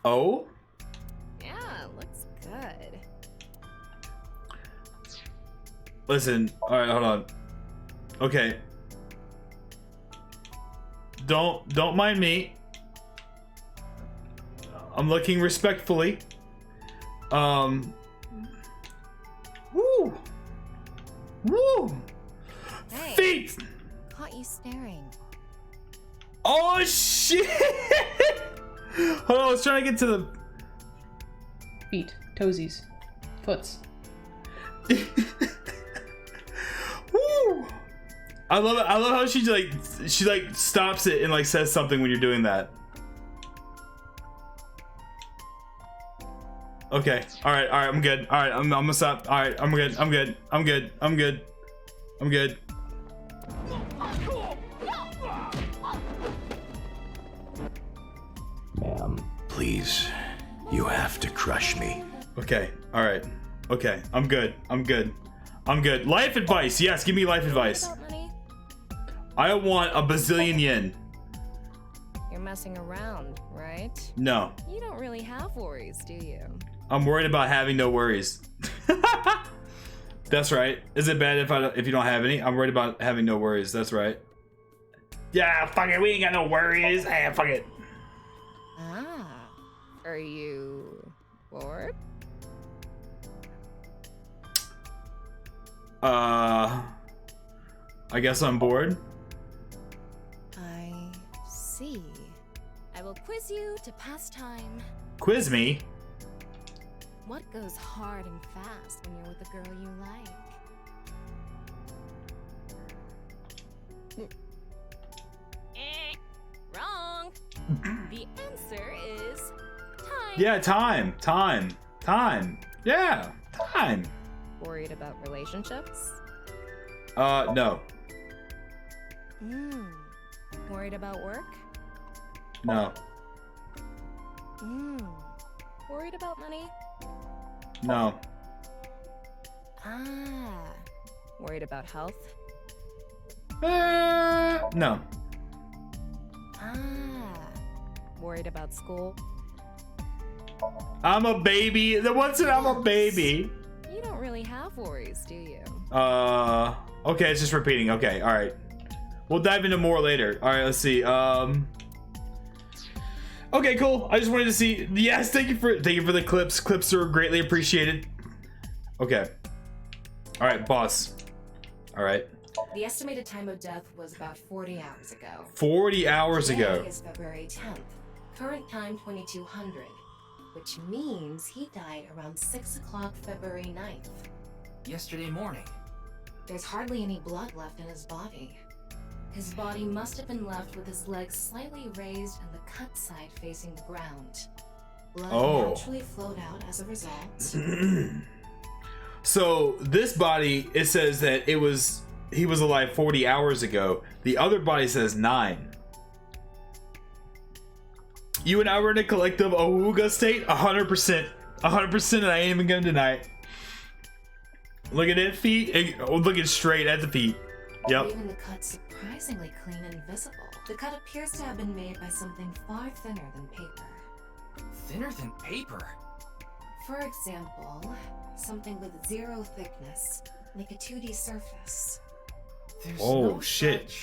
Oh? Yeah, looks good. Listen. Alright, hold on. Okay. Don't mind me. I'm looking respectfully. Woo! Woo! Hey, Feet! Caught you staring. Oh shit! Hold on, I was trying to get to the feet. Toesies. Foots. Woo! I love it. I love how she like stops it and like says something when you're doing that. Okay. All right. I'm good. All right. I'm gonna stop. All right. I'm good. I'm good. I'm good. I'm good. I'm good. Ma'am, please. You have to crush me. Okay. All right. Okay. I'm good. I'm good. I'm good. Life advice. Yes. Give me life advice. I want a bazillion yen. You're messing around, right? No. You don't really have worries, do you? I'm worried about having no worries. That's right. Is it bad if you don't have any? I'm worried about having no worries. That's right. Yeah, fuck it. We ain't got no worries. Ah, fuck it. Ah. Are you bored? I guess I'm bored. I see. I will quiz you to pass time. Quiz me? What goes hard and fast when you're with a girl you like? Wrong. The answer is time. Yeah, time. Yeah, time. Worried about relationships? No. Worried about work? No. Worried about money? No. Ah. Worried about health? No. Ah. Worried about school? I'm a baby. What's it? I'm a baby. You don't really have worries, do you? Okay, it's just repeating. Okay, all right. We'll dive into more later. All right, let's see. Okay, cool. I just wanted to see. Yes, thank you for the clips. Clips are greatly appreciated. Okay. All right, boss. All right. The estimated time of death was about 40 hours ago. 40 hours ago. Today is February 10th. Current time 2200, which means he died around 6 o'clock February 9th. Yesterday morning. There's hardly any blood left in his body. His body must have been left with his legs slightly raised and the cut side facing the ground. Blood naturally flowed out as a result. So this body, it says that he was alive 40 hours ago. The other body says 9. You and I were in a collective Awuga state, 100%. 100%, and I ain't even gonna deny it. Look at it, feet. Looking straight at the feet. Yep. Even the cut surprisingly clean and visible. The cut appears to have been made by something far thinner than paper. Thinner than paper? For example, something with 0 thickness, like a 2D surface. There's no shit.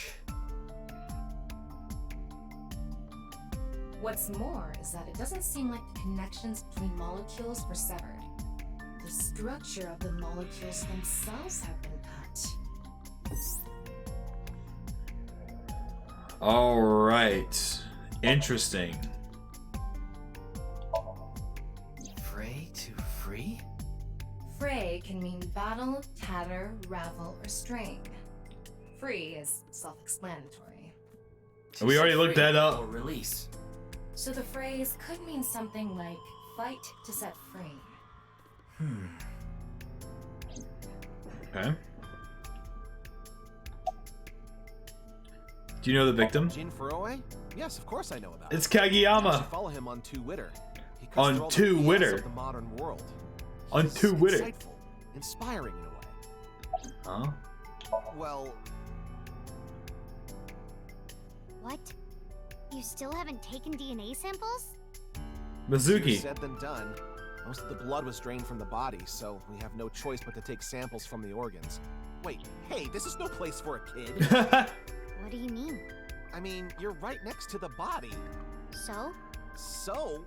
What's more is that it doesn't seem like the connections between molecules were severed. The structure of the molecules themselves have been cut. All right. Interesting. Fray to free? Fray can mean battle, tatter, ravel, or strain. Free is self-explanatory. We already looked that up. Or release. So the phrase could mean something like fight to set free. Okay. Do you know the victim? Jin Furue? Yes, of course I know about It's him. Kageyama. You should follow him on Twitter. He cuts On through all the BS Twitter. of the modern world. On He's Twitter. Insightful, inspiring in a way. Huh? Well, What? You still haven't taken DNA samples? Mizuki. easier said than done. Most of the blood was drained from the body, so we have no choice but to take samples from the organs. Wait, hey, this is no place for a kid. What do you mean? I mean, you're right next to the body. So? So?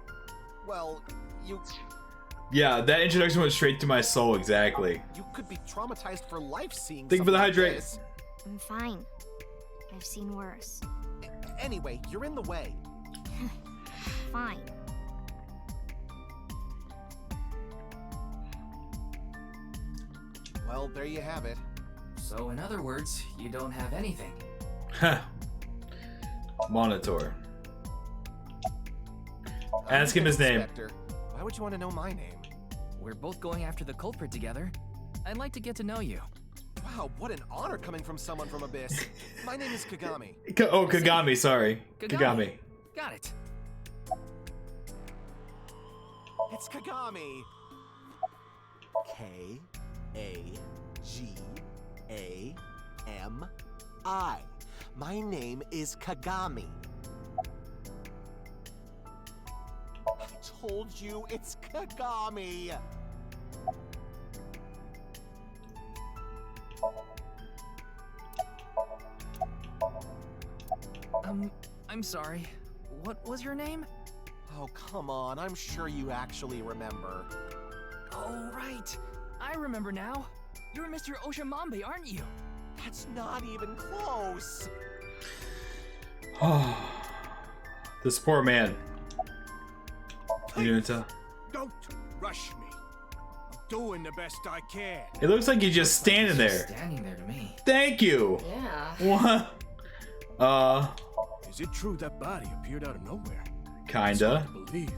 Well, you Yeah, that introduction went straight to my soul, exactly. you could be traumatized for life seeing Thank you for the something like hydrate. this. I'm fine. I've seen worse. Anyway, you're in the way. Fine. Well, there you have it. So in other words, you don't have anything. Huh. Monitor. Ask him his name. Inspector, why would you want to know my name? We're both going after the culprit together. I'd like to get to know you. Wow, what an honor coming from someone from Abyss. My name is Kagami. Oh, Kagami, sorry. Kagami. Got it. It's Kagami. K-A-G-A-M-I. My name is Kagami. I told you it's Kagami. I'm sorry. What was your name? Oh, come on. I'm sure you actually remember. Oh, right. I remember now. You're Mr. Oshamambe, aren't you? That's not even close. This poor man. Inita. Don't rush me. I'm doing the best I can. It looks like you're just standing there. Standing there to me. Thank you. Yeah. What? Is it true that body appeared out of nowhere? Kinda. It's hard to believe,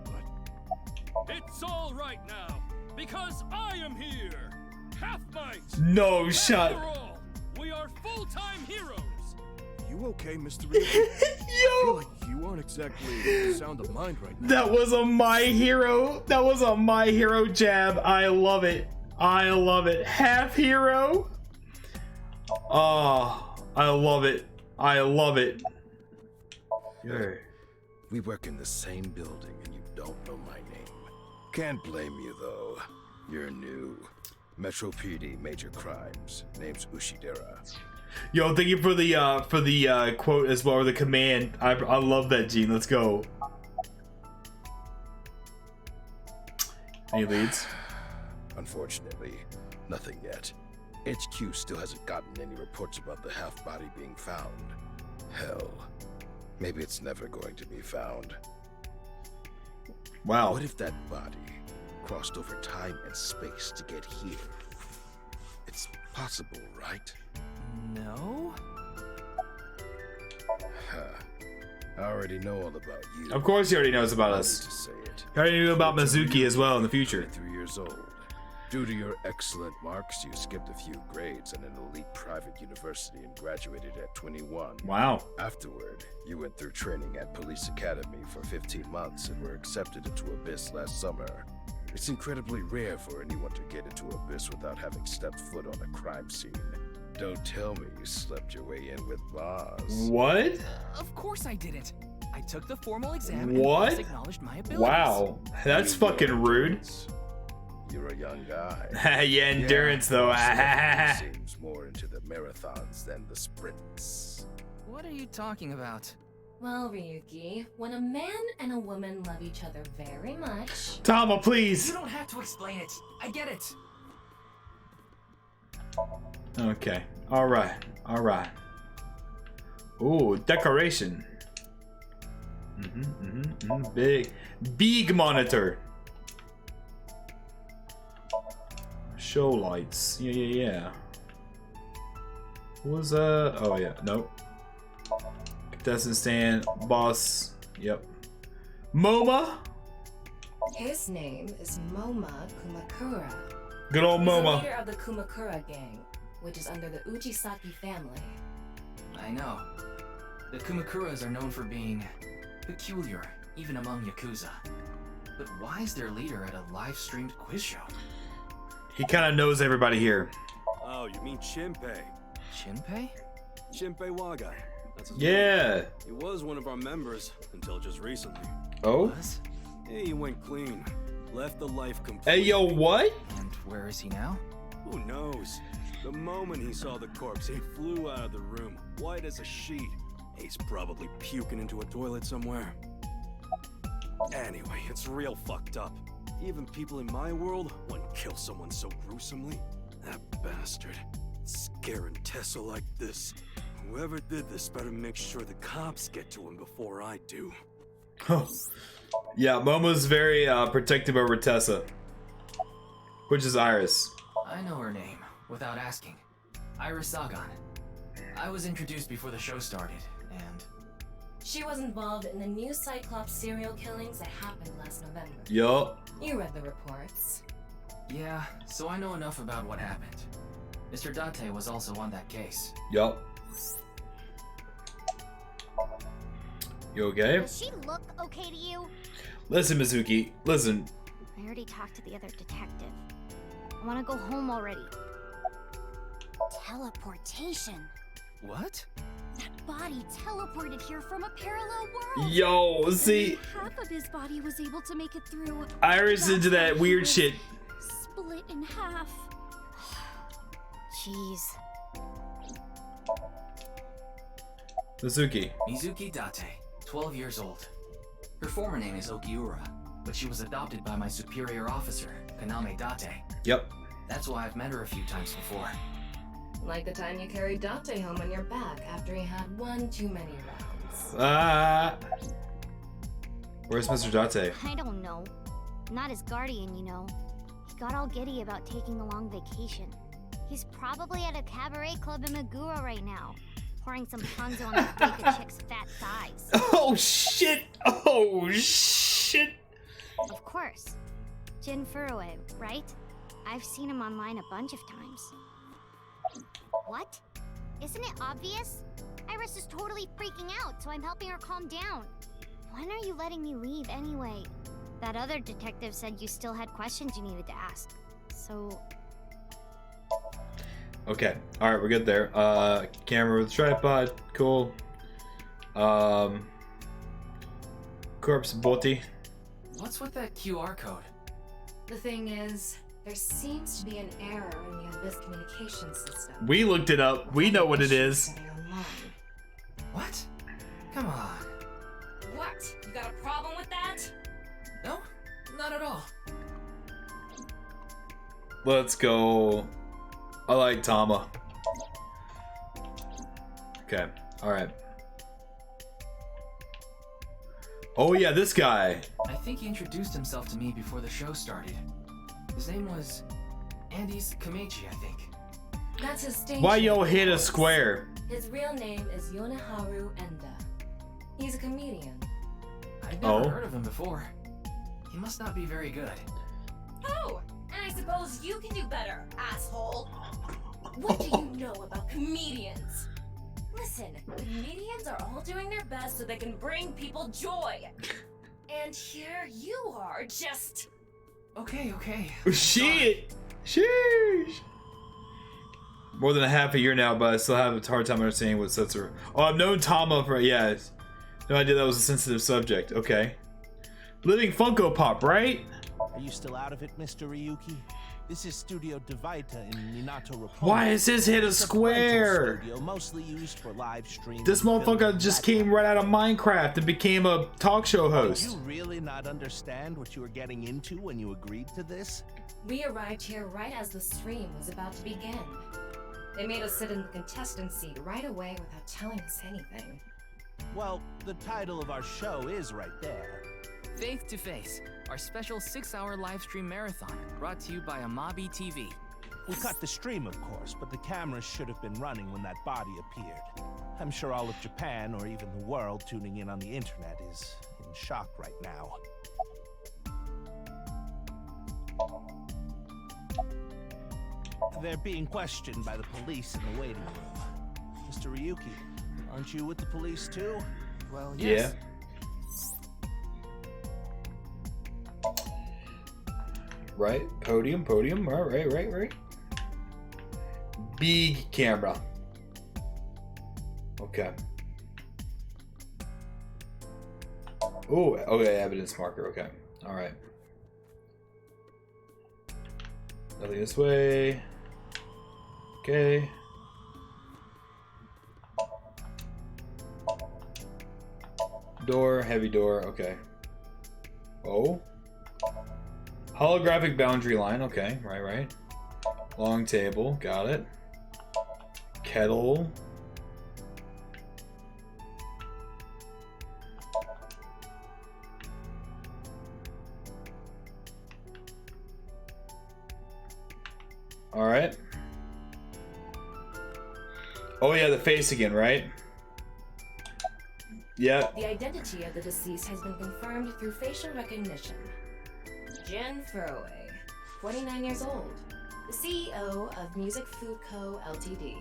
but it's all right now because I am here. Half might. No shot. After all, we are full-time heroes. You okay, Mr. Ryuki? I feel like you aren't exactly sound of mind right now. That was a My Hero. That was a My Hero jab. I love it. I love it. Half hero. Oh, I love it. I love it. Yeah. We work in the same building and you don't know my name. Can't blame you though. You're new. Metro PD, major crimes. Name's Ushidera. Yo, thank you for the quote as well, or the command. I love that, Gene. Let's go. Any leads? Unfortunately, nothing yet. HQ still hasn't gotten any reports about the half-body being found. Hell, maybe it's never going to be found. Wow. What if that body crossed over time and space to get here? It's possible, right? No? I already know all about you. Of course he already knows about I us. need to say it. He already knew about Mizuki as well in the future. 3 years old. Due to your excellent marks, you skipped a few grades in an elite private university and graduated at 21. Wow. Afterward, you went through training at Police Academy for 15 months and were accepted into Abyss last summer. It's incredibly rare for anyone to get into Abyss without having stepped foot on a crime scene. Don't tell me you slept your way in with Boz. What? Of course I didn't. I took the formal exam What? and acknowledged my abilities. Wow. That's fucking rude. You're a young guy. Yeah, endurance though. Seems more into the marathons than the sprints. What are you talking about? Well, Ryuki, when a man and a woman love each other very much... Tama, please. You don't have to explain it. I get it. Okay. All right. All right. Ooh, decoration. Big monitor. Show lights. Yeah. What was oh yeah, nope. Contestant stand, boss. Yep. MoMA. His name is Moma Kumakura. Good old He's MoMA. the leader of the Kumakura gang, which is under the Ujisaki family. I know. The Kumakuras are known for being peculiar, even among Yakuza. But why is their leader at a live-streamed quiz show? He kind of knows everybody here. Oh, you mean Shinpei? Shinpei? Shinpei Waga. That's his Yeah. name. He was one of our members until just recently. Oh? Yeah, he went clean. Left the life completely. Hey, yo, what? And where is he now? Who knows? The moment he saw the corpse, he flew out of the room, white as a sheet. He's probably puking into a toilet somewhere. Anyway, it's real fucked up. Even people in my world wouldn't kill someone so gruesomely. That bastard. Scaring Tessa like this. Whoever did this better make sure the cops get to him before I do. Yeah, Momo's very protective over Tessa. Which is Iris. I know her name, without asking. Iris Sagan. I was introduced before the show started, and... She was involved in the new Cyclops serial killings that happened last November. Yup. You read the reports. Yeah, so I know enough about what happened. Mr. Date was also on that case. Yup. You okay? Does she look okay to you? Listen, Mizuki. Listen. I already talked to the other detective. I want to go home already. Teleportation. What? That body teleported here from a parallel world. Yo, see. Half of his body was able to make it through. Iris into that weird shit. Split in half. Jeez. Mizuki. Mizuki Date, 12 years old. Her former name is Okiura, but she was adopted by my superior officer, Kaname Date. Yep. That's why I've met her a few times before. Like the time you carried Date home on your back after he had one too many rounds. Where's Mr. Date? I don't know. Not his guardian, you know. He got all giddy about taking a long vacation. He's probably at a cabaret club in Meguro right now, pouring some ponzo on the fake a chick's fat thighs. Oh shit! Oh shit! Of course. Jin Furue, right? I've seen him online a bunch of times. What? Isn't it obvious? Iris is totally freaking out, so I'm helping her calm down. When are you letting me leave anyway? That other detective said you still had questions you needed to ask. So... Okay. Alright, we're good there. Camera with tripod. Cool. Corpse body. What's with that QR code? The thing is, there seems to be an error in the Abyss communication system. We looked it up. We know what it is. What? Come on. What? You got a problem with that? No, not at all. Let's go. I like Tama. Okay. Alright. Oh yeah, this guy. I think he introduced himself to me before the show started. His name was Andy's Kamechi, I think. That's his stage. Why yo hit a square? His real name is Yoneharu Enda. He's a comedian. I've never heard of him before. He must not be very good. Oh, and I suppose you can do better, asshole. What do you know about comedians? Listen, comedians are all doing their best so they can bring people joy. And here you are, just... Okay. Shit! Sheesh! More than a half a year now, but I still have a hard time understanding what Setsu. Oh, I've known Tama for... Yeah. No idea that was a sensitive subject. Okay. Living Funko Pop, right? Are you still out of it, Mr. Ryuki? This is Studio Divita in Minato Report. Why is his hit a square? Studio mostly used for live streaming. This motherfucker just came right out of Minecraft and became a talk show host. Did you really not understand what you were getting into when you agreed to this? We arrived here right as the stream was about to begin. They made us sit in the contestant seat right away without telling us anything. Well, the title of our show is right there. Faith to Face, our special 6-hour live stream marathon, brought to you by Amabi TV. We cut the stream, of course, but the cameras should have been running when that body appeared. I'm sure all of Japan, or even the world tuning in on the internet, is in shock right now. They're being questioned by the police in the waiting room. Mr. Ryuki, aren't you with the police too? Well, yes. Yeah. Right, podium. Right. Big camera. Okay. Oh, okay, evidence marker, okay. Alright. Nothing this way. Okay. Door, heavy door, okay. Oh. Holographic boundary line, okay, right. Long table, got it. Kettle. All right. Oh yeah, the face again, right? Yep. The identity of the deceased has been confirmed through facial recognition. Jin Furroway, 29 years old, the CEO of Music Food Co. Ltd.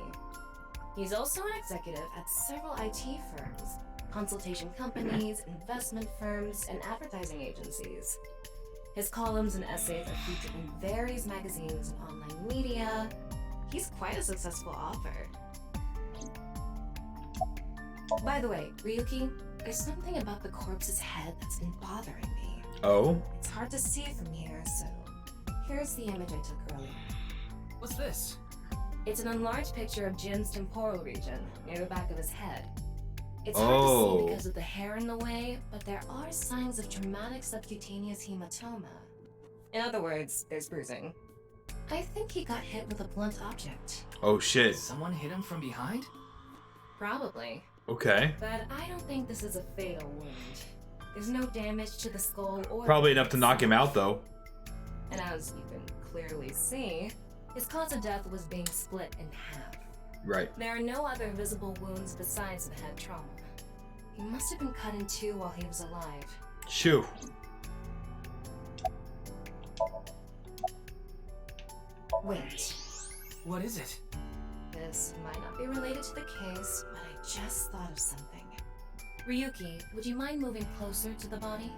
He's also an executive at several IT firms, consultation companies, investment firms, and advertising agencies. His columns and essays are featured in various magazines and online media. He's quite a successful author. By the way, Ryuki, there's something about the corpse's head that's been bothering me. Oh? It's hard to see from here, so here's the image I took earlier. What's this? It's an enlarged picture of Jin's temporal region, near the back of his head. It's hard to see because of the hair in the way, but there are signs of traumatic subcutaneous hematoma. In other words, there's bruising. I think he got hit with a blunt object. Oh shit. Someone hit him from behind? Probably. Okay. But I don't think this is a fatal wound. There's no damage to the skull or... Probably enough to knock him out, though. And as you can clearly see, his cause of death was being split in half. Right. There are no other visible wounds besides the head trauma. He must have been cut in two while he was alive. Shoo. Wait. What is it? This might not be related to the case, but I just thought of something. Ryuki, would you mind moving closer to the body?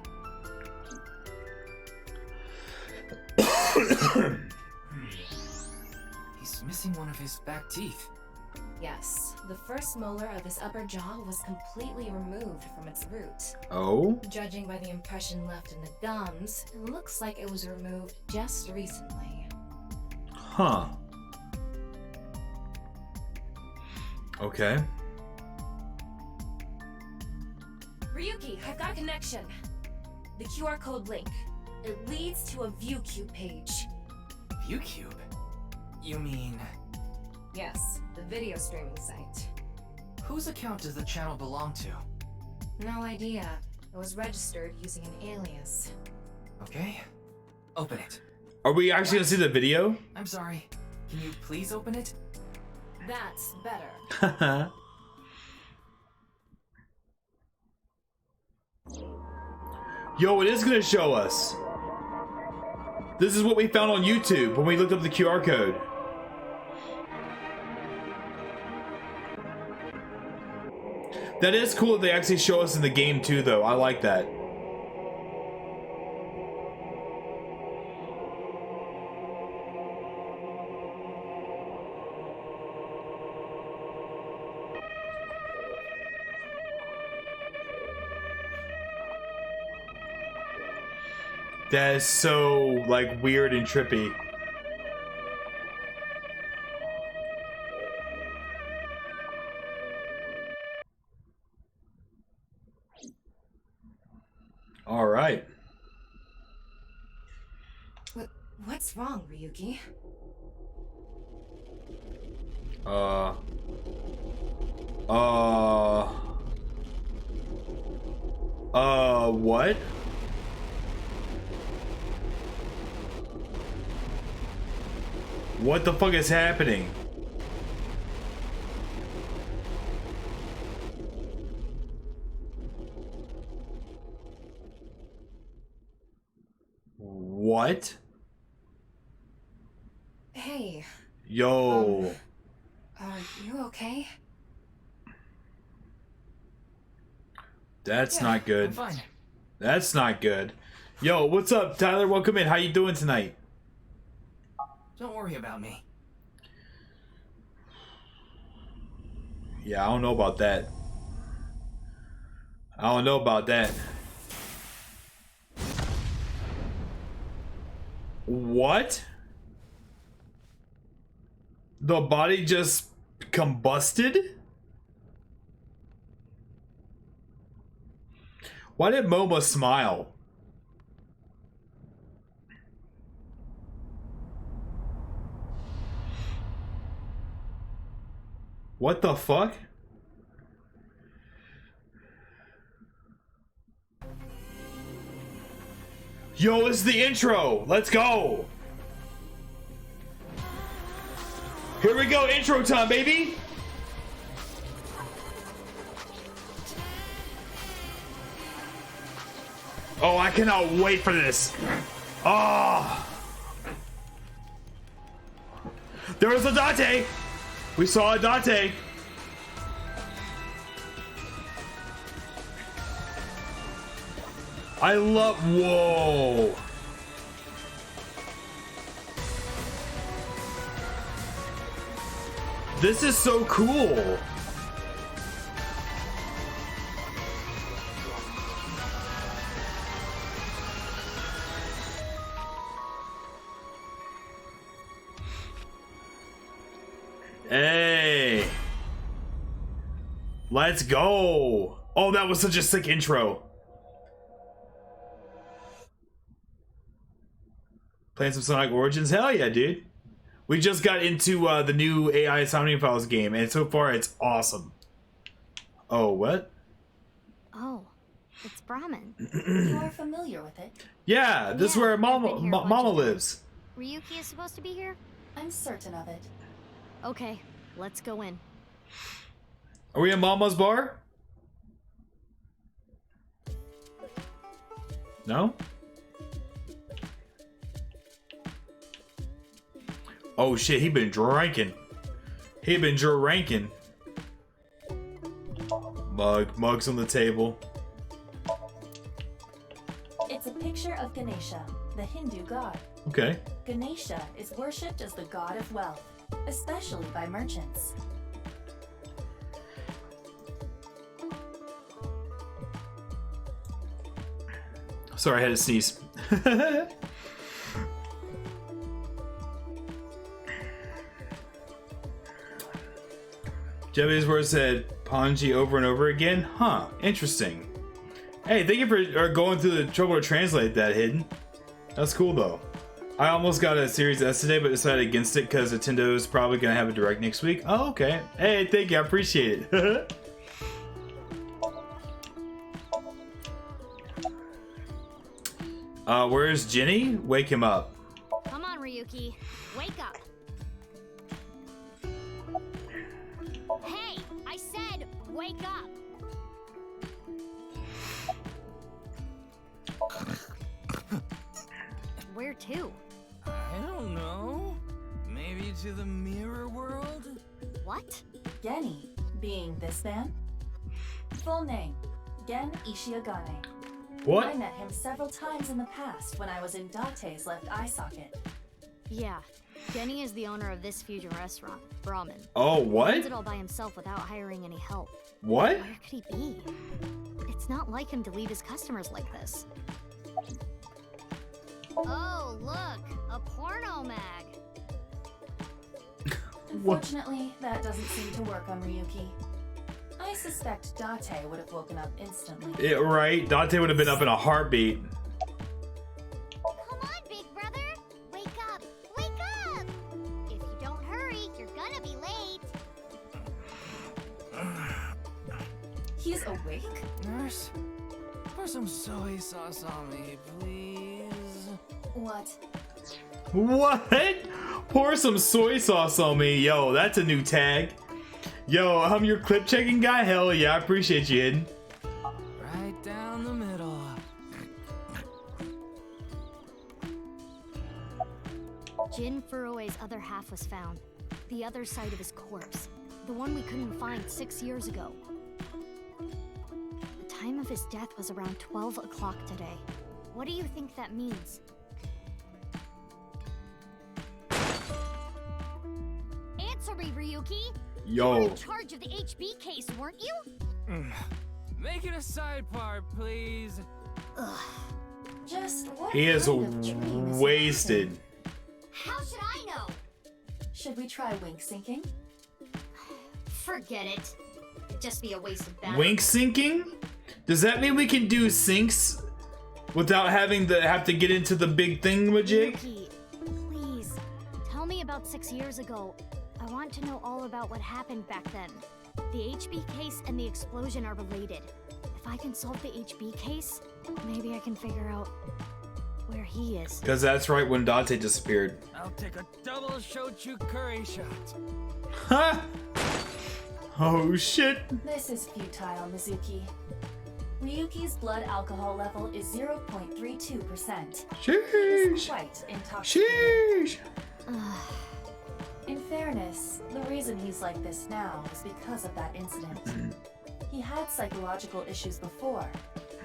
He's missing one of his back teeth. Yes, the first molar of his upper jaw was completely removed from its root. Oh? Judging by the impression left in the gums, it looks like it was removed just recently. Huh. Okay. Ryuki, I've got a connection. The QR code link. It leads to a ViewCube page. ViewCube? You mean... Yes, the video streaming site. Whose account does the channel belong to? No idea. It was registered using an alias. Okay. Open it. Are we actually gonna see the video? I'm sorry. Can you please open it? That's better. Yo, it is gonna show us. This is what we found on YouTube when we looked up the QR code. That is cool that they actually show us in the game too, though. I like that. That is so, like, weird and trippy. All right. What's wrong, Ryuki? What? What the fuck is happening? What? Hey. Yo. Are you okay? That's not good. I'm fine. That's not good. Yo, what's up, Tyler? Welcome in. How you doing tonight? Don't worry about me. Yeah, I don't know about that. I don't know about that. What? The body just combusted? Why did Momo smile? What the fuck? Yo, this is the intro. Let's go. Here we go, intro time, baby. Oh, I cannot wait for this. Oh. There was a Date. We saw a Date. I love, whoa. This is so cool. Hey. Let's go. Oh, that was such a sick intro. Playing some Sonic Origins? Hell yeah, dude. We just got into the new AI Somnium Files game, and so far it's awesome. Oh, what? Oh, it's Brahmin. You are familiar with it? Yeah, this is where Mama lives. Ryuki is supposed to be here? I'm certain of it. Okay, let's go in. Are we in Mama's bar? No? Oh shit, he been drinking. He been drinking. Mugs on the table. It's a picture of Ganesha, the Hindu god. Okay. Ganesha is worshipped as the god of wealth, especially by merchants. Sorry, I had to sneeze. Japanese word said Panji over and over again? Huh, interesting. Hey, thank you for going through the trouble to translate that, Hidden. That's cool, though. I almost got a Series S today, but decided against it because Nintendo's probably going to have a Direct next week. Oh, okay. Hey, thank you. I appreciate it. Where's Jenny? Wake him up. Come on, Ryuki. Wake up. Hey, I said wake up. Where to? I don't know. Maybe to the mirror world? What? Genny, being this man? Full name, Gen Ishiagane. What? I met him several times in the past when I was in Date's left eye socket. Yeah, Genny is the owner of this fusion restaurant, Brahmin. Oh, what? He runs it all by himself without hiring any help. What? Where could he be? It's not like him to leave his customers like this. Oh, look, a porno mag. Unfortunately, that doesn't seem to work on Ryuki. I suspect Date would have woken up instantly. Yeah, right. Date would have been up in a heartbeat. Come on, big brother. Wake up. Wake up. If you don't hurry, you're gonna be late. He's awake? Nurse, pour some soy sauce on me, please. What? What? Pour some soy sauce on me. Yo, that's a new tag. Yo, I'm your clip checking guy? Hell yeah, I appreciate you, Hidden. Right down the middle. Jin Furue's other half was found. The other side of his corpse. The one we couldn't find 6 years ago. The time of his death was around 12 o'clock today. What do you think that means? Answer me, Ryuki! Yo. You were in charge of the HB case, weren't you? Make it a side part, please. Ugh. Just what He is kind of dream is wasted. happening? How should I know? Should we try wink syncing? Forget it. It'd just be a waste of battery. Wink syncing? Does that mean we can do syncs without having to have to get into the big thingamajig? Ryuki, please, tell me about 6 years ago. I want to know all about what happened back then. The HB case and the explosion are related. If I can solve the HB case, maybe I can figure out... where he is. Because that's right when Date disappeared. I'll take a double shochu curry shot. Ha! Oh shit! This is futile, Mizuki. Ryuki's blood alcohol level is 0.32%. Sheesh! He's quite intoxicated. Sheesh! In fairness, the reason he's like this now is because of that incident. He had psychological issues before,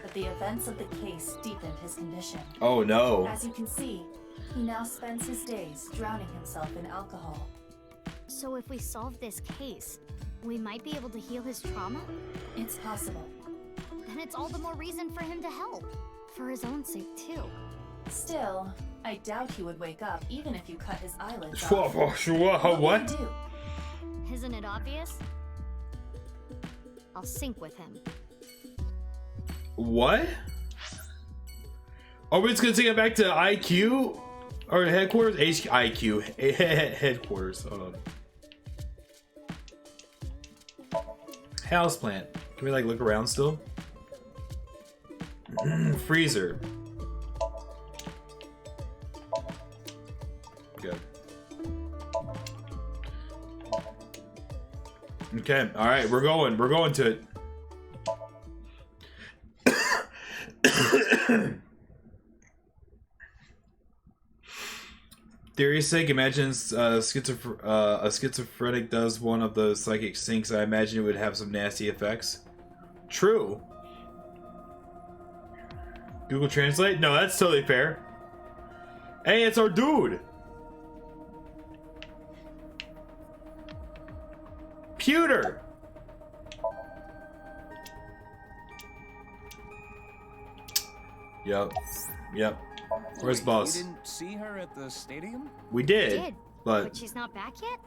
but the events of the case deepened his condition. Oh no. As you can see, he now spends his days drowning himself in alcohol. So if we solve this case, we might be able to heal his trauma? It's possible. Then it's all the more reason for him to help. For his own sake, too. Still, I doubt he would wake up even if you cut his eyelids off. What? What would you do? Isn't it obvious? I'll sync with him. What? Are we just gonna take it back to IQ? Or headquarters? IQ. Headquarters. Hold on. Houseplant. Can we like look around still? Freezer. Good. Okay, alright, we're going to it. Theory's sake, imagine a schizophrenic does one of those psychic syncs. I imagine it would have some nasty effects. True. Google Translate? No, that's totally fair. Hey, it's our dude. Pewter. Yep. Where's Wait, Boss? You didn't see her at the stadium? We did, but she's not back yet?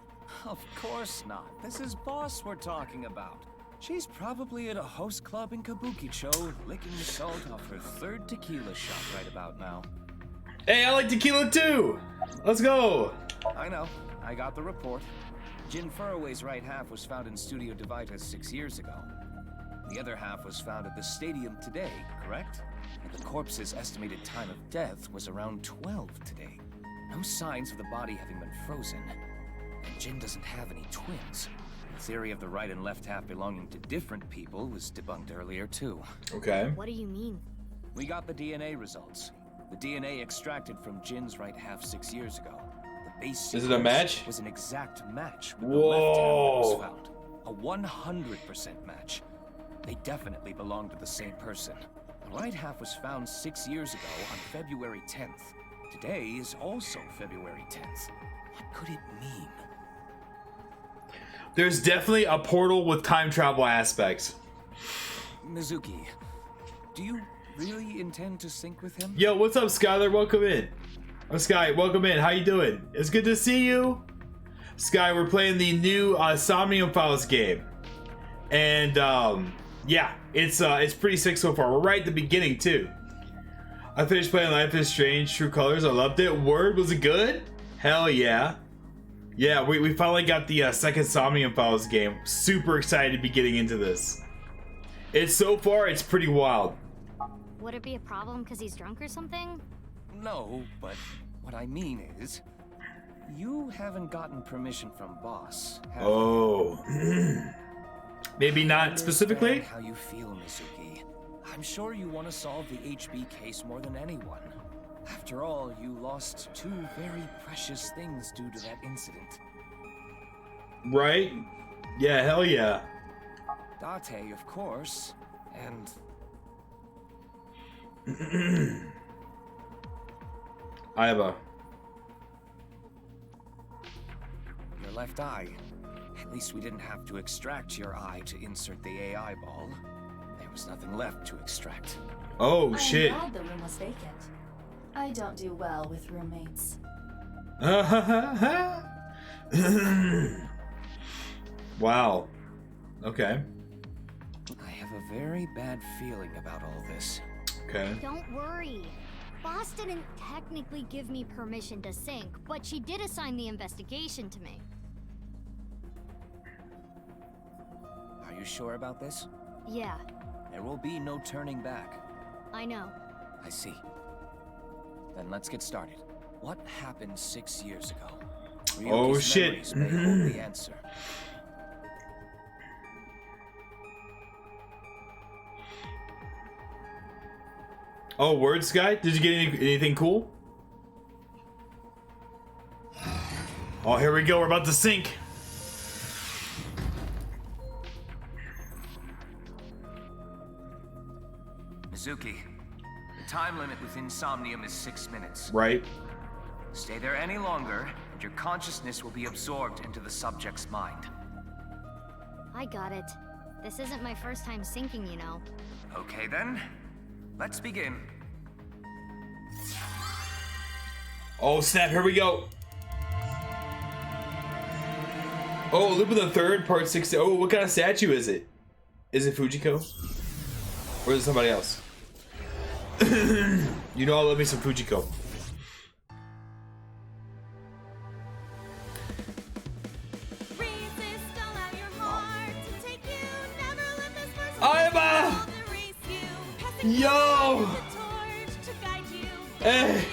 Of course not. This is Boss we're talking about. She's probably at a host club in Kabukicho, licking the salt off her third tequila shot right about now. Hey, I like tequila too! Let's go! I know. I got the report. Jin Furroway's right half was found in Studio Divita 6 years ago. The other half was found at the stadium today, correct? And the corpse's estimated time of death was around 12 today. No signs of the body having been frozen. And Jin doesn't have any twins. The theory of the right and left half belonging to different people was debunked earlier too. Okay. What do you mean? We got the DNA results. The DNA extracted from Jin's right half 6 years ago. The base Is it a match? Was an exact match with Whoa. the left half that was found. A 100% match. They definitely belong to the same person. The right half was found 6 years ago on February 10th. Today is also February 10th. What could it mean? There's definitely a portal with time travel aspects. Mizuki, do you really intend to sync with him? Yo, what's up, Skylar? Welcome in. Oh, Sky, welcome in. How you doing? It's good to see you. Sky, we're playing the new Somnium Files game. And, yeah, it's pretty sick so far. We're right at the beginning, too. I finished playing Life is Strange True Colors. I loved it. Word, was it good? Hell yeah. Yeah, we finally got the second Somnium Files game. Super excited to be getting into this. So far, it's pretty wild. Would it be a problem because he's drunk or something? No, but what I mean is, you haven't gotten permission from Boss, have you? Maybe not specifically? How you feel, Mizuki. I'm sure you want to solve the HB case more than anyone. After all, you lost two very precious things due to that incident. Right? Yeah, hell yeah. Date, of course, and... Aiba. Your left eye. At least we didn't have to extract your eye to insert the AI ball. There was nothing left to extract. Oh, shit. I'm glad the room was vacant. I don't do well with roommates. Wow. Okay. I have a very bad feeling about all this. Okay. Don't worry. Boss didn't technically give me permission to sync, but she did assign the investigation to me. Are you sure about this? Yeah, There will be no turning back. I know. I see. then let's get started. What happened 6 years ago? Oh, Ryuki's shit. memories may hold the answer. Oh, words guy? Did you get anything cool? Oh, here we go. We're about to sink. Mizuki, the time limit within Somnium is 6 minutes. Right. Stay there any longer, and your consciousness will be absorbed into the subject's mind. I got it. This isn't my first time sinking, you know. Okay then, let's begin. Oh snap, here we go. Oh, Lupin the Third, part 60. Oh, what kind of statue is it? Is it Fujiko? Or is it somebody else? You know I love me some Fujiko. Aiba! Yo! Hey!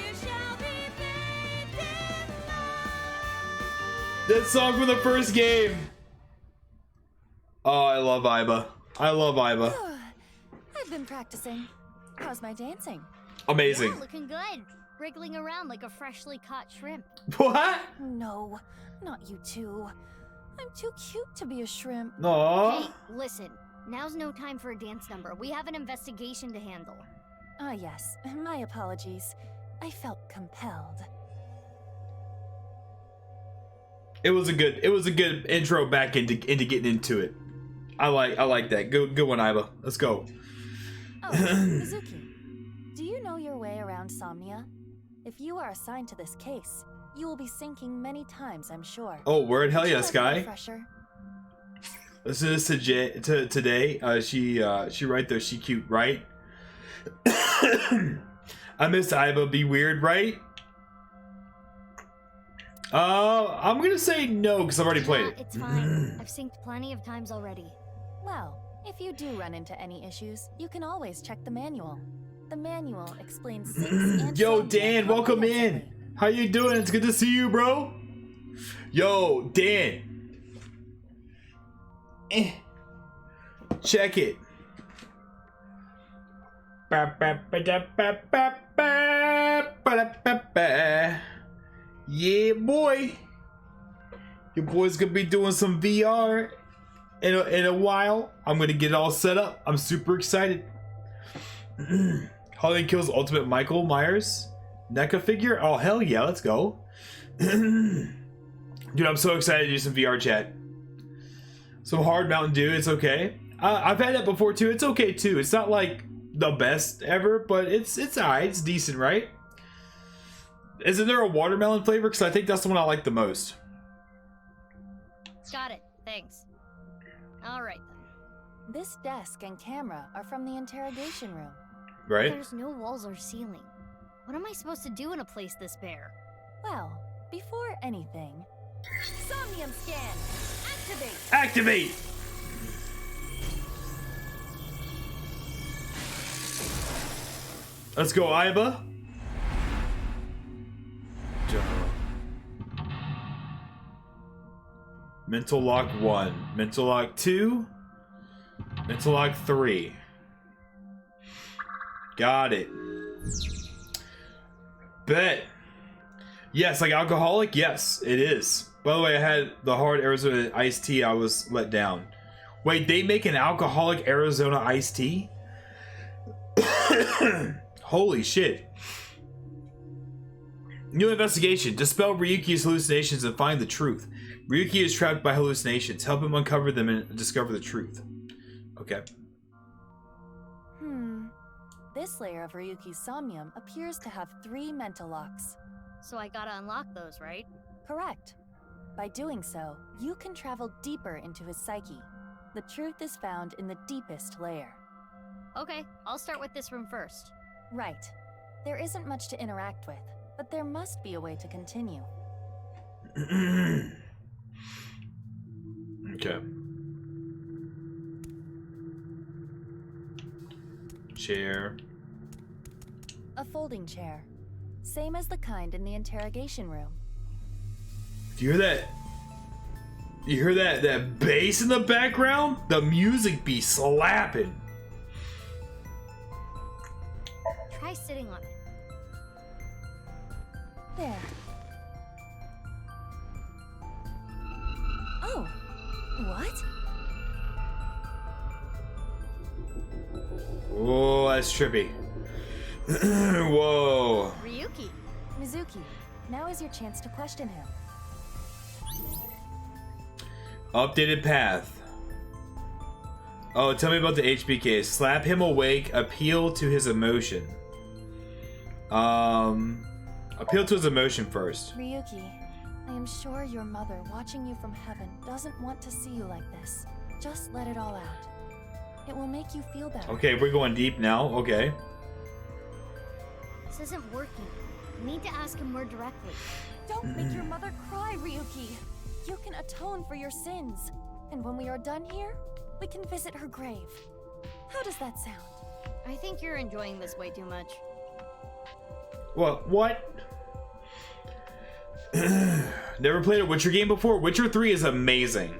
That song from the first game! Oh, I love Aiba. I love Aiba. I've been practicing. How's my dancing? Amazing. Yeah, looking good. Wriggling around like a freshly caught shrimp. What? No, not you two. I'm too cute to be a shrimp. Aww. Hey, listen. Now's no time for a dance number. We have an investigation to handle. Ah, yes. My apologies. I felt compelled. It was a good intro back into getting into it. I like that. Good one, Aiba. Let's go. Oh, Mizuki. Do you know your way around Somnia? If you are assigned to this case, you will be sinking many times, I'm sure. Oh, word, hell yes, guy. Refresher? Listen to this today. She right there. She cute, right? I miss Aiba. Be weird, right? I'm gonna say no because I've already played it. It's fine. I've synced plenty of times already. Well, if you do run into any issues, you can always check the manual. The manual explains syncs and Yo, Somnia Dan, welcome in. How you doing? It's good to see you, bro. Yo, Dan. Check it. Yeah, boy. Your boy's gonna be doing some VR in a while. I'm gonna get it all set up. I'm super excited. Holiday Kills Ultimate Michael Myers NECA figure. Oh hell yeah, let's go. Dude, I'm so excited to do some VR chat. Some hard Mountain Dew, it's okay. I've had that before too. It's okay too. It's not like the best ever, but it's alright. It's decent, right? Isn't there a watermelon flavor? Because I think that's the one I like the most. Got it. Thanks. All right then. This desk and camera are from the interrogation room. Right? There's no walls or ceiling. What am I supposed to do in a place this bare? Well, before anything, Somnium scan. Activate. Activate. Let's go, Aiba. Mental lock 1, mental lock 2, mental lock 3. Got it. Bet. Yes, like alcoholic? Yes, it is. By the way, I had the hard Arizona iced tea. I was let down. Wait, they make an alcoholic Arizona iced tea? Holy shit. New investigation. Dispel Ryuki's hallucinations and find the truth. Ryuki is trapped by hallucinations. Help him uncover them and discover the truth. Okay. This layer of Ryuki's Somnium appears to have 3 mental locks. So I gotta unlock those, right? Correct. By doing so, you can travel deeper into his psyche. The truth is found in the deepest layer. Okay, I'll start with this room first. Right. There isn't much to interact with, but there must be a way to continue. Okay. Chair. A folding chair. Same as the kind in the interrogation room. Do you hear that? You hear that bass in the background? The music be slapping. Try sitting on it. There. Oh, what? Oh, that's trippy. Whoa. Ryuki. Mizuki, now is your chance to question him. Updated path. Oh, tell me about the HBK. Slap him awake. Appeal to his emotion. Appeal to his emotion first. Ryuki, I am sure your mother, watching you from heaven, doesn't want to see you like this. Just let it all out. It will make you feel better. Okay, we're going deep now. Okay. This isn't working. We need to ask him more directly. Don't make your mother cry, Ryuki. You can atone for your sins. And when we are done here, we can visit her grave. How does that sound? I think you're enjoying this way too much. What? Never played a Witcher game before. Witcher 3 is amazing.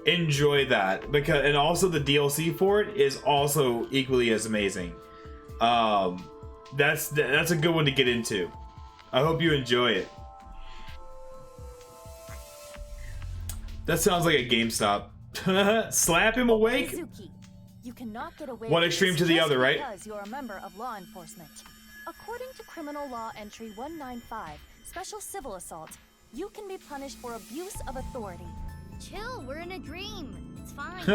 Enjoy that, because and also the DLC for it is also equally as amazing. That's a good one to get into. I hope you enjoy it. That sounds like a GameStop. Slap him awake? Mizuki, you cannot get away One with extreme this to the just other, right? Because you're a member of law enforcement. According to Criminal Law Entry 195, Special Civil Assault, you can be punished for abuse of authority. Chill, we're in a dream. It's fine.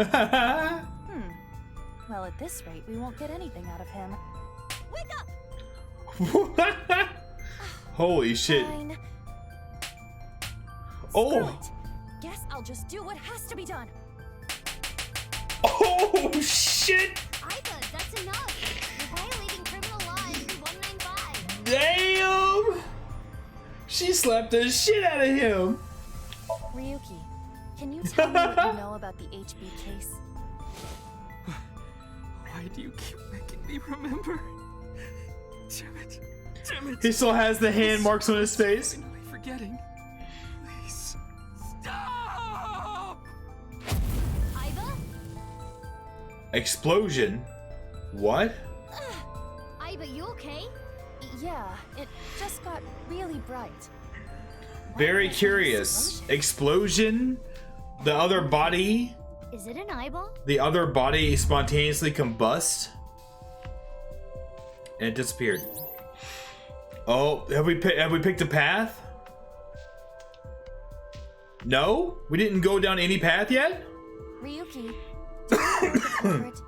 Well, at this rate, we won't get anything out of him. Wake up! Holy shit. Fine. Oh. Screw it. Guess I'll just do what has to be done. Oh shit. Iva, that's enough. You're violating Criminal Law Entry 195. Damn. She slapped the shit out of him. Ryuki, can you tell me what you know about the HB case? Why do you keep making me remember? Damn it. Damn it. He still has the hand marks on his face. I'm finally forgetting. Please. Stop! Iva? Explosion? What? Iva, you okay? Yeah, it just got really bright. Very curious. Explosion? The other body? Is it an eyeball? The other body spontaneously combust? And it disappeared. Oh, have we picked a path? No? We didn't go down any path yet? Ryuki, do you know the culprit?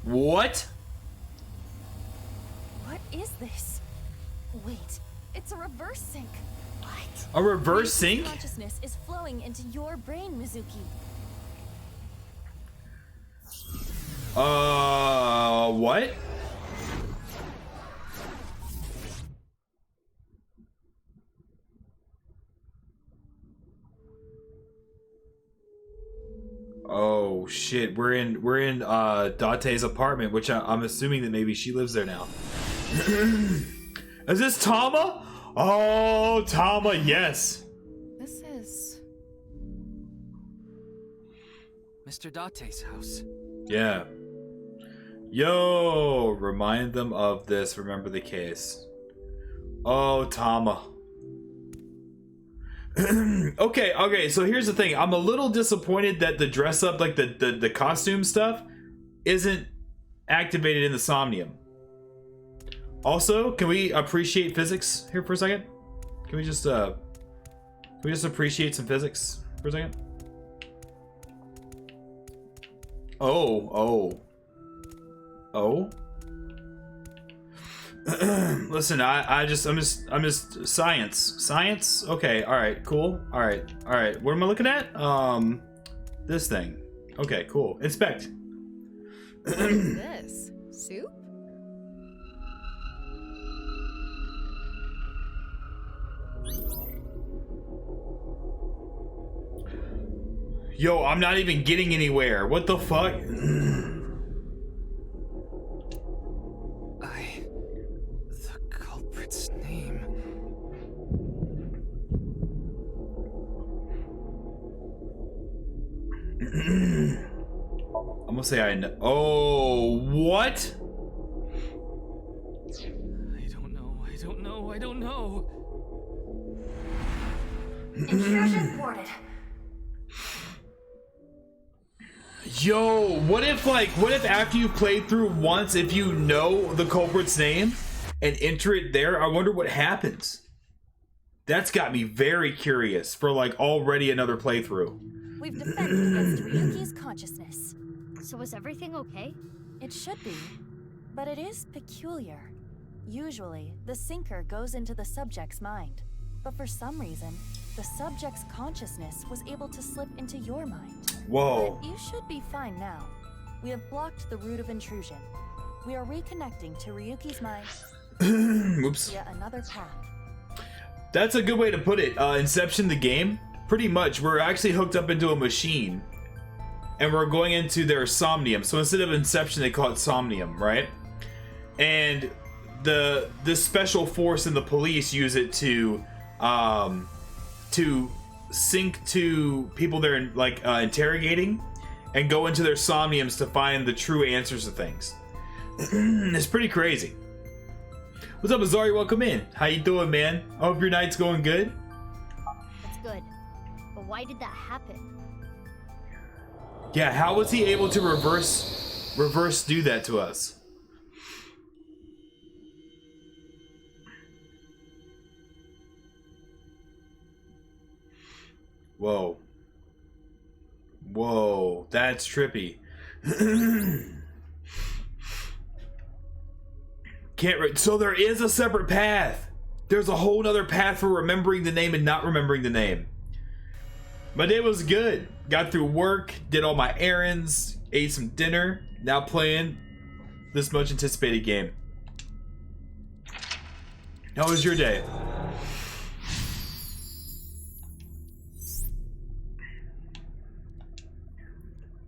What? What is this? Wait, it's a reverse sync. What? A reverse sync? Consciousness is flowing into your brain, Mizuki. What? Oh shit, we're in Date's apartment, which I'm assuming that maybe she lives there now. Is this Tama? Oh, Tama, yes. This is Mr. Date's house. Yeah. Yo, remind them of this. Remember the case. Oh, Tama. Okay, so here's the thing. I'm a little disappointed that the dress up, like the costume stuff, isn't activated in the Somnium. Also, can we appreciate physics here for a second? Can we just appreciate some physics for a second? Oh. Listen, I'm just science. Okay, all right, cool. All right. What am I looking at? This thing. Okay, cool. Inspect. what is this? Soup? Yo, I'm not even getting anywhere. What the fuck? I'm gonna say I know. Oh, what? I don't know. Intrusion thwarted. Yo, what if after you played through once, if you know the culprit's name and enter it there, I wonder what happens. That's got me very curious for like already another playthrough. We've defended against Ryuki's consciousness. So is everything okay? It should be, but it is peculiar. Usually, the sinker goes into the subject's mind, but for some reason, the subject's consciousness was able to slip into your mind. Whoa. But you should be fine now. We have blocked the route of intrusion. We are reconnecting to Ryuki's mind Oops. via another path. That's a good way to put it. Inception the game, pretty much. We're actually hooked up into a machine, and we're going into their Somnium. So instead of Inception, they call it Somnium, right? And this special force in the police use it to sync to people they're like interrogating, and go into their Somniums to find the true answers to things. It's pretty crazy. What's up, Azari? Welcome in. How you doing, man? I hope your night's going good. That's good. But why did that happen? Yeah, how was he able to reverse do that to us? Whoa. Whoa, that's trippy. So there is a separate path. There's a whole nother path for remembering the name and not remembering the name. My day was good. Got through work, did all my errands, ate some dinner, now playing this much anticipated game. How was your day?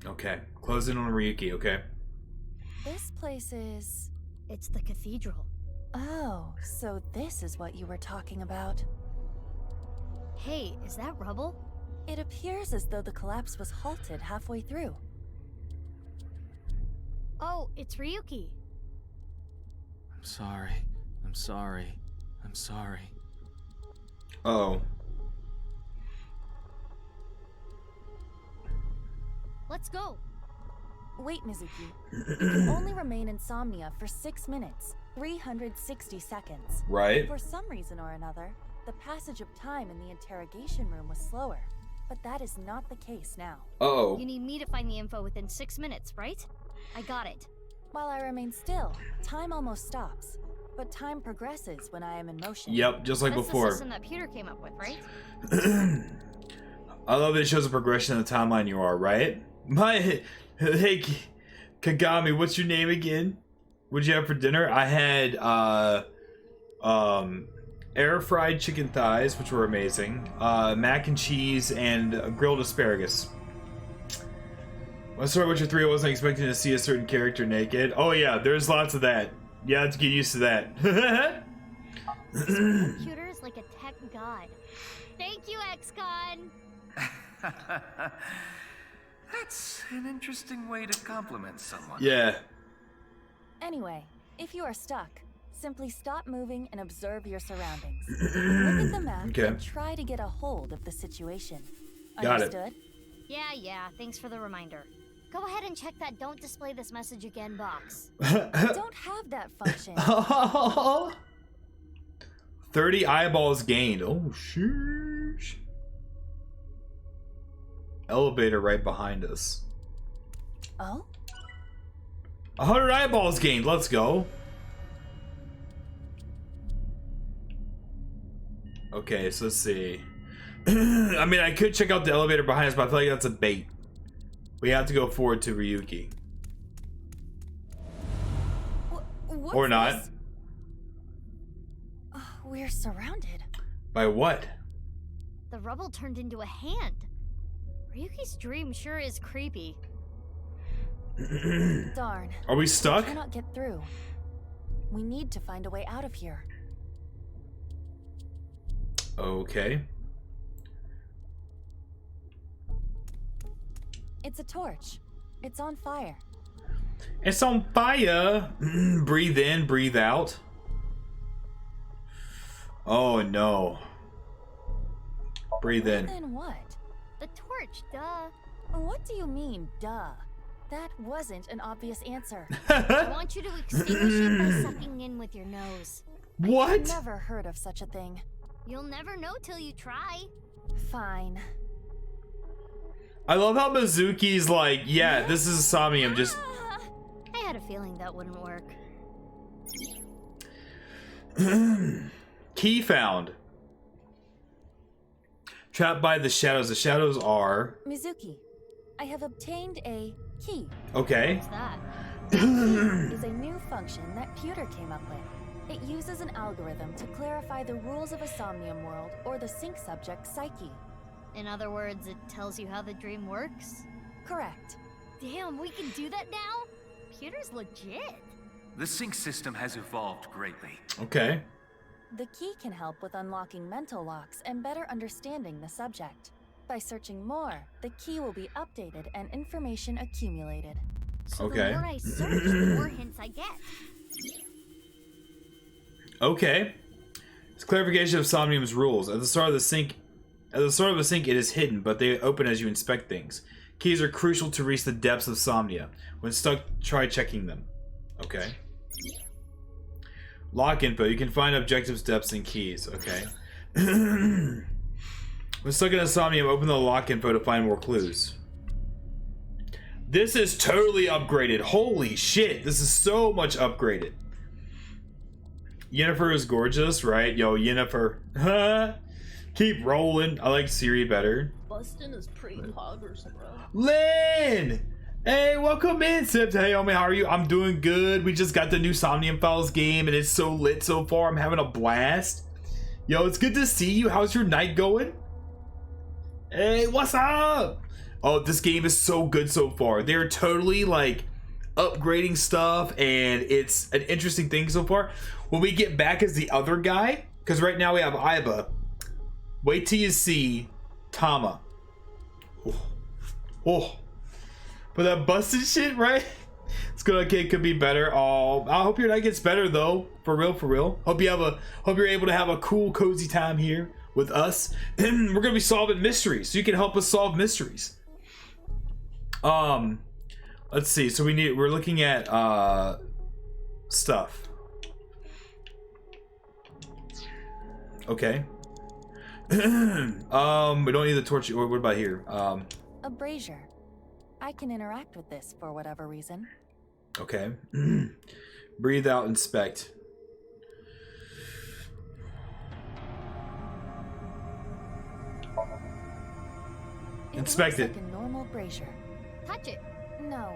Okay, closing on Ryuki, okay. This place is... It's the cathedral. Oh, so this is what you were talking about. Hey, is that rubble? It appears as though the collapse was halted halfway through. Oh, it's Ryuki. I'm sorry. Oh. Let's go. Wait, Mizuki. You can only remain insomnia for 6 minutes, 360 seconds. Right. For some reason or another, the passage of time in the interrogation room was slower. But that is not the case now. Uh-oh. You need me to find the info within 6 minutes, right? I got it. While I remain still, time almost stops. But time progresses when I am in motion. Yep, just like before. That's the system that Peter came up with, right? I love that it shows a progression in the timeline you are, right? Hey, Kagami, what's your name again? What'd you have for dinner? I had air fried chicken thighs, which were amazing, mac and cheese, and grilled asparagus. I'm sorry, Witcher 3, I wasn't expecting to see a certain character naked. Oh yeah, there's lots of that. You have to get used to that. This computer is like a tech god. Thank you, XCon. That's an interesting way to compliment someone. Yeah. Anyway, if you are stuck, simply stop moving and observe your surroundings. Look at the map and try to get a hold of the situation. Understood? Yeah, thanks for the reminder. Go ahead and check that don't display this message again box. I don't have that function. 30 eyeballs gained. Oh, sheesh. Elevator right behind us. Oh? 100 eyeballs gained. Let's go. Okay, so let's see. I mean, I could check out the elevator behind us, but I feel like that's a bait. We have to go forward to Ryuki. Or not. This? We're surrounded. By what? The rubble turned into a hand. Ryuki's dream sure is creepy. Darn. Are we stuck? We cannot get through. We need to find a way out of here. Okay. It's a torch. It's on fire. It's on fire. Breathe in, breathe out. Oh no. Breathe in. Then what? The torch, duh. What do you mean, duh? That wasn't an obvious answer. I want you to extinguish it by sucking in with your nose. What? I've never heard of such a thing. You'll never know till you try. Fine. I love how Mizuki's like, yeah, this is a Somnium, just... I had a feeling that wouldn't work. Key found. Trapped by the shadows. The shadows are... Mizuki, I have obtained a key. Okay. What's that? Key is a new function that Pewter came up with. It uses an algorithm to clarify the rules of a Somnium world or the sync subject psyche. In other words, it tells you how the dream works? Correct. Damn, we can do that now? Pewter's legit. The sync system has evolved greatly. Okay. The key can help with unlocking mental locks and better understanding the subject. By searching more, the key will be updated and information accumulated. So okay. The more I search, the more hints I get. Okay. It's clarification of Somnium's rules. At the start of a sync, it is hidden, but they open as you inspect things. Keys are crucial to reach the depths of Somnia. When stuck, try checking them. Okay. Lock info. You can find objectives, depths, and keys. Okay. When stuck in a Somnium, open the lock info to find more clues. This is totally upgraded. Holy shit. This is so much upgraded. Yennefer is gorgeous, right? Yo, Yennefer. Keep rolling. I like Siri better. Bustin' is pretty poggers, bro. Lynn! Hey, welcome in, Sip. Hey, homie, how are you? I'm doing good. We just got the new Somnium Files game, and it's so lit so far. I'm having a blast. Yo, it's good to see you. How's your night going? Hey, what's up? Oh, this game is so good so far. They're totally, like, upgrading stuff, and it's an interesting thing so far. When we get back as the other guy, because right now we have Iba, wait till you see Tama. Oh. But that busted shit, right? It's gonna okay, could be better. Oh, I hope your night gets better though. For real, for real. Hope you're able to have a cool, cozy time here with us. We're gonna be solving mysteries, so you can help us solve mysteries. Let's see. So we're looking at stuff. Okay. We don't need the torch. What about here? A brazier. I can interact with this for whatever reason. Okay. Breathe out, inspect. Inspect it. Looks like a normal brazier. Touch it. No.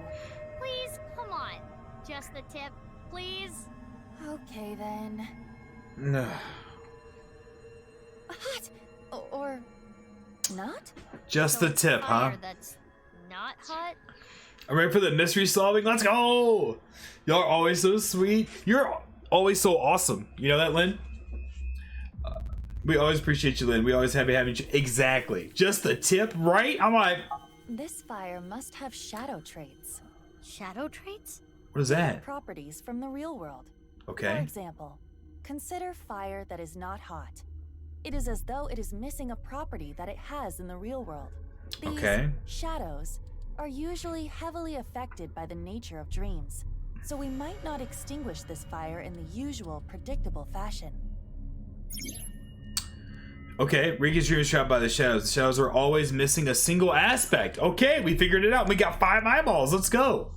Please, come on. Just the tip, please. Okay then. No. Hot, or not? Just the tip, huh? That's not hot. I'm ready for the mystery solving. Let's go! Y'all are always so sweet. You're always so awesome. You know that, Lynn? We always appreciate you, Lynn. We always happy having you. Exactly. Just the tip, right? I'm like... This fire must have shadow traits. Shadow traits? What is that? Properties from the real world. Okay. For example, consider fire that is not hot. It is as though it is missing a property that it has in the real world. These shadows are usually heavily affected by the nature of dreams, so we might not extinguish this fire in the usual predictable fashion. Okay, Riki's dream is trapped by the shadows. The shadows are always missing a single aspect. Okay, we figured it out. We got 5 eyeballs. Let's go.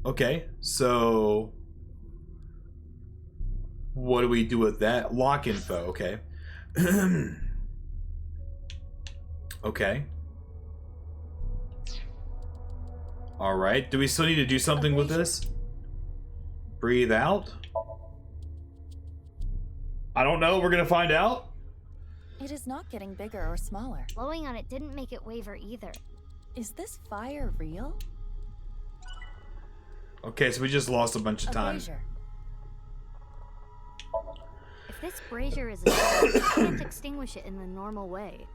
Okay, so what do we do with that? Lock info, okay. Okay. Alright, do we still need to do something with this? Breathe out? I don't know, we're gonna find out. It is not getting bigger or smaller. Blowing on it didn't make it waver either. Is this fire real? Okay, so we just lost a bunch of time. Brazier. If this brazier is a fire, we can't extinguish it in the normal way.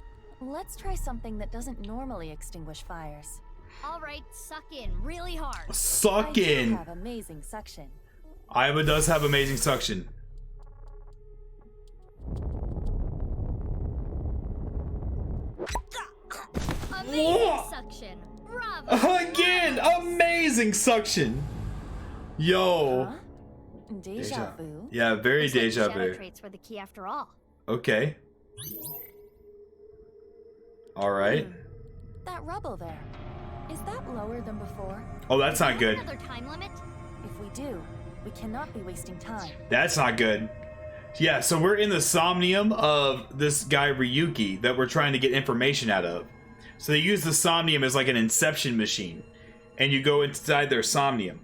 Let's try something that doesn't normally extinguish fires. All right, suck in really hard. Suck in. I have amazing suction. Aiba does have amazing suction. Amazing suction. Bravo. Again, amazing suction. Yo. Huh? Deja vu. Yeah, very Looks like deja the shadow vu. traits were the key after all. Okay. All right. That rubble there. Is that lower than before? Oh, that's not good. Another time limit? If we do, we cannot be wasting time. That's not good. Yeah, so we're in the Somnium of this guy Ryuki that we're trying to get information out of. So they use the Somnium as like an inception machine, and you go inside their Somnium,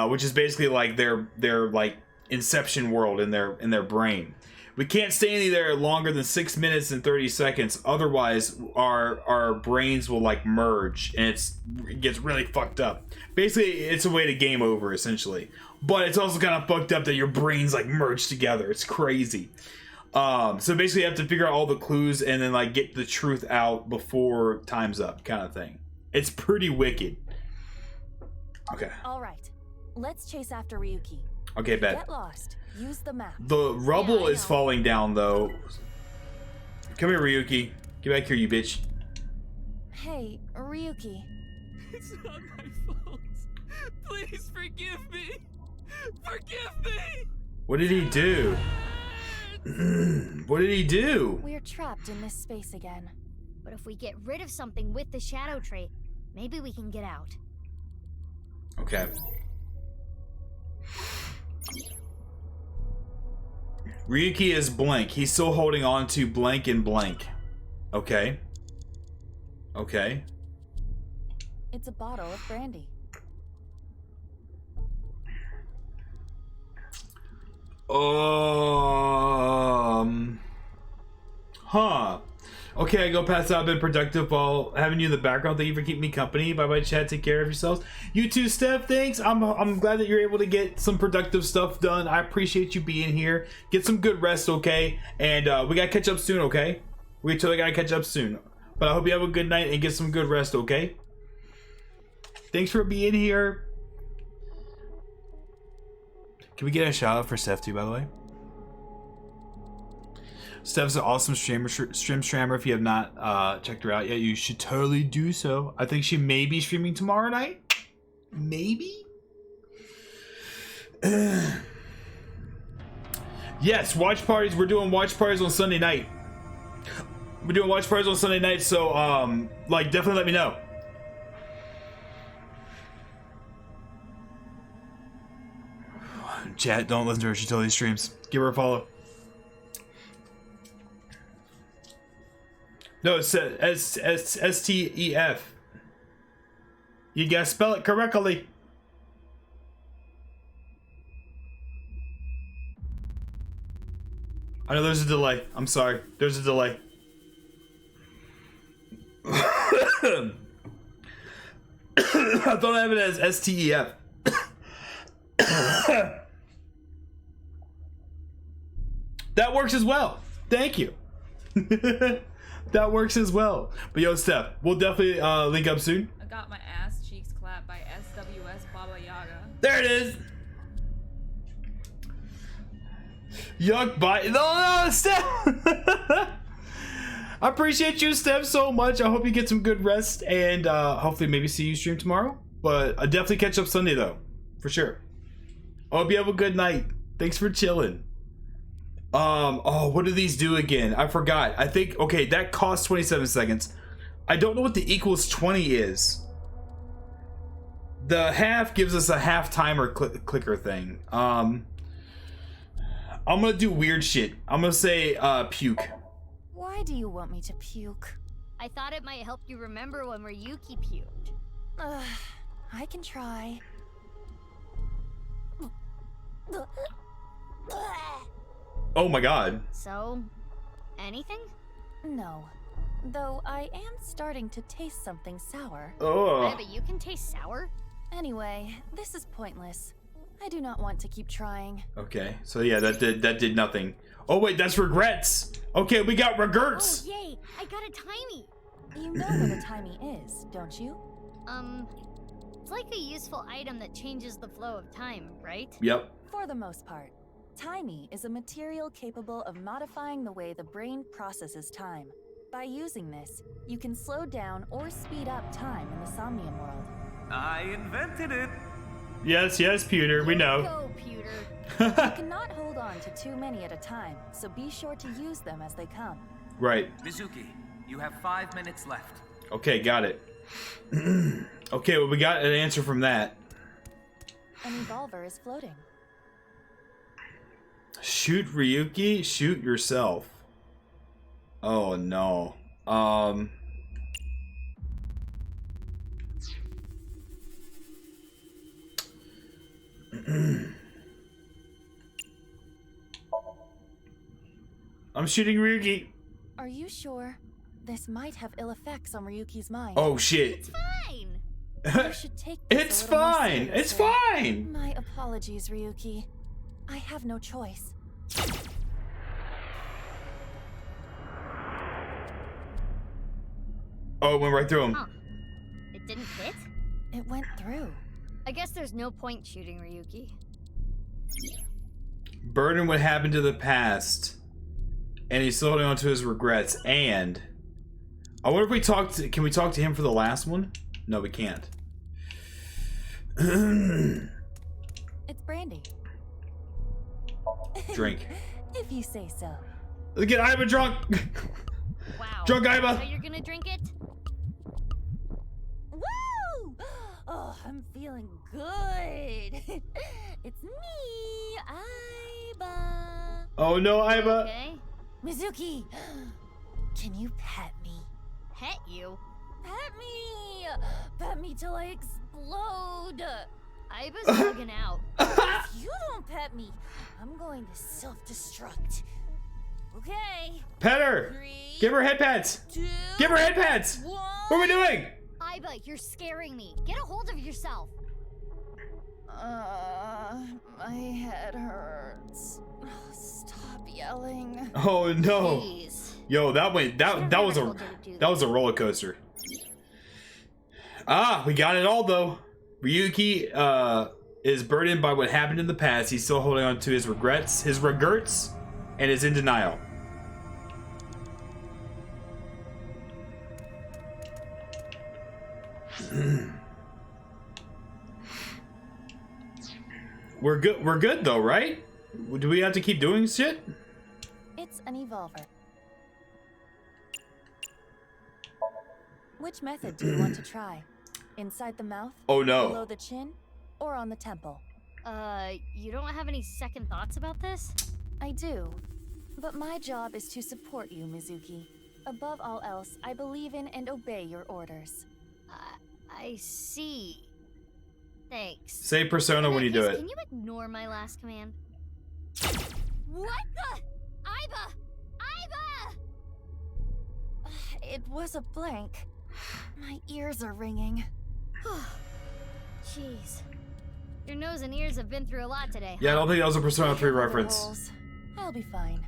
which is basically like their like inception world in their brain. We can't stay in there longer than 6 minutes and 30 seconds, otherwise our brains will like merge and it gets really fucked up. Basically, it's a way to game over essentially. But it's also kind of fucked up that your brains like merge together. It's crazy. So basically you have to figure out all the clues and then like get the truth out before time's up kind of thing. It's pretty wicked. Okay. All right. Let's chase after Ryuki. Okay, bet. Get lost. Use the map. The rubble is falling down though. Come here, Ryuki. Get back here, you bitch. Hey, Ryuki. It's not my fault. Please forgive me. Forgive me. What did he do? What did he do? We're trapped in this space again. But if we get rid of something with the shadow trait, maybe we can get out. Okay. Ryuki is blank. He's still holding on to blank and blank. Okay. Okay. It's a bottle of brandy. Huh. Okay, I go pass out. Been productive while having you in the background. Thank you for keeping me company. Bye bye, chat. Take care of yourselves. You too, Steph. Thanks. I'm glad that you're able to get some productive stuff done. I appreciate you being here. Get some good rest, okay? And we gotta catch up soon, okay? We totally gotta catch up soon. But I hope you have a good night and get some good rest, okay? Thanks for being here. Can we get a shout out for Steph too, by the way? Steph's an awesome streamer. If you have not checked her out yet, you should totally do so. I think she may be streaming tomorrow night. Maybe? Yes, watch parties. We're doing watch parties on Sunday night. We're doing watch parties on Sunday night, so like definitely let me know. Chat, don't listen to her. She totally streams. Give her a follow. No, it's sTEF. You gotta spell it correctly. I know there's a delay. I'm sorry. There's a delay. I thought I have it as sTEF. That works as well. Thank you. That works as well. But yo, Steph, we'll definitely link up soon. I got my ass cheeks clapped by SWS Baba Yaga. There it is. Yuck bite. No, Steph. I appreciate you, Steph, so much. I hope you get some good rest and hopefully maybe see you stream tomorrow. But I'll definitely catch up Sunday though, for sure. I hope you have a good night. Thanks for chilling. Oh, what do these do again? I forgot. I think, okay, that costs 27 seconds. I don't know what the equals 20 is. The half gives us a half timer clicker thing. I'm gonna do weird shit. I'm gonna say, puke. Why do you want me to puke? I thought it might help you remember when Ryuki puked. I can try. Oh my god. So, anything? No. Though I am starting to taste something sour. Oh. Yeah, but you can taste sour? Anyway, this is pointless. I do not want to keep trying. Okay, so yeah, that did nothing. Oh wait, that's regrets. Okay, we got regrets. Oh yay! I got a timey. You know what a timey is, don't you? It's like a useful item that changes the flow of time, right? Yep. For the most part. Timey is a material capable of modifying the way the brain processes time. By using this, you can slow down or speed up time in the Somnium world. I invented it. Yes, Pewter, we know. Go, Pewter. You cannot hold on to too many at a time, so be sure to use them as they come. Right. Mizuki, you have 5 minutes left. Okay, got it. Okay, well, we got an answer from that. An evolver is floating. Shoot Ryuki, shoot yourself. Oh no. I'm shooting Ryuki. Are you sure? This might have ill effects on Ryuki's mind. Oh shit. It's fine. You should take this It's a little more fine. seriously. It's fine. My apologies, Ryuki. I have no choice. Oh, it went right through him. Huh. It didn't hit? It went through. I guess there's no point shooting Ryuki. Burden what happened to the past. And he's holding on to his regrets. And I wonder if we can we talk to him for the last one? No, we can't. It's brandy. Drink. If you say so. Let's get Iba drunk. Wow. Drunk Iba. So you're gonna drink it? Woo! Oh, I'm feeling good. It's me, Iba. Oh no, Iba. Okay. Mizuki, can you pet me? Pet you? Pet me! Pet me till I explode! Iba's bugging out. If you don't pet me, I'm going to self-destruct. Okay. Pet her. 3, Give her head pats. 2, Give her head pats. 1. What are we doing? Iba, you're scaring me. Get a hold of yourself. My head hurts. Stop yelling. Oh no. Jeez. Yo, that was a roller coaster. Ah, we got it all though. Ryuki is burdened by what happened in the past. He's still holding on to his regrets, and is in denial. We're good though, right? Do we have to keep doing shit? It's an evolver. Which method do you want to try? Inside the mouth? Oh no. Below the chin? Or on the temple? You don't have any second thoughts about this? I do. But my job is to support you, Mizuki. Above all else, I believe in and obey your orders. I see. Thanks. Say persona when you do it. Can you ignore my last command? What the? Iba! Iba! It was a blank. My ears are ringing. Jeez. Your nose and ears have been through a lot today. Yeah, I don't think that was a Persona 3 reference. I'll be fine.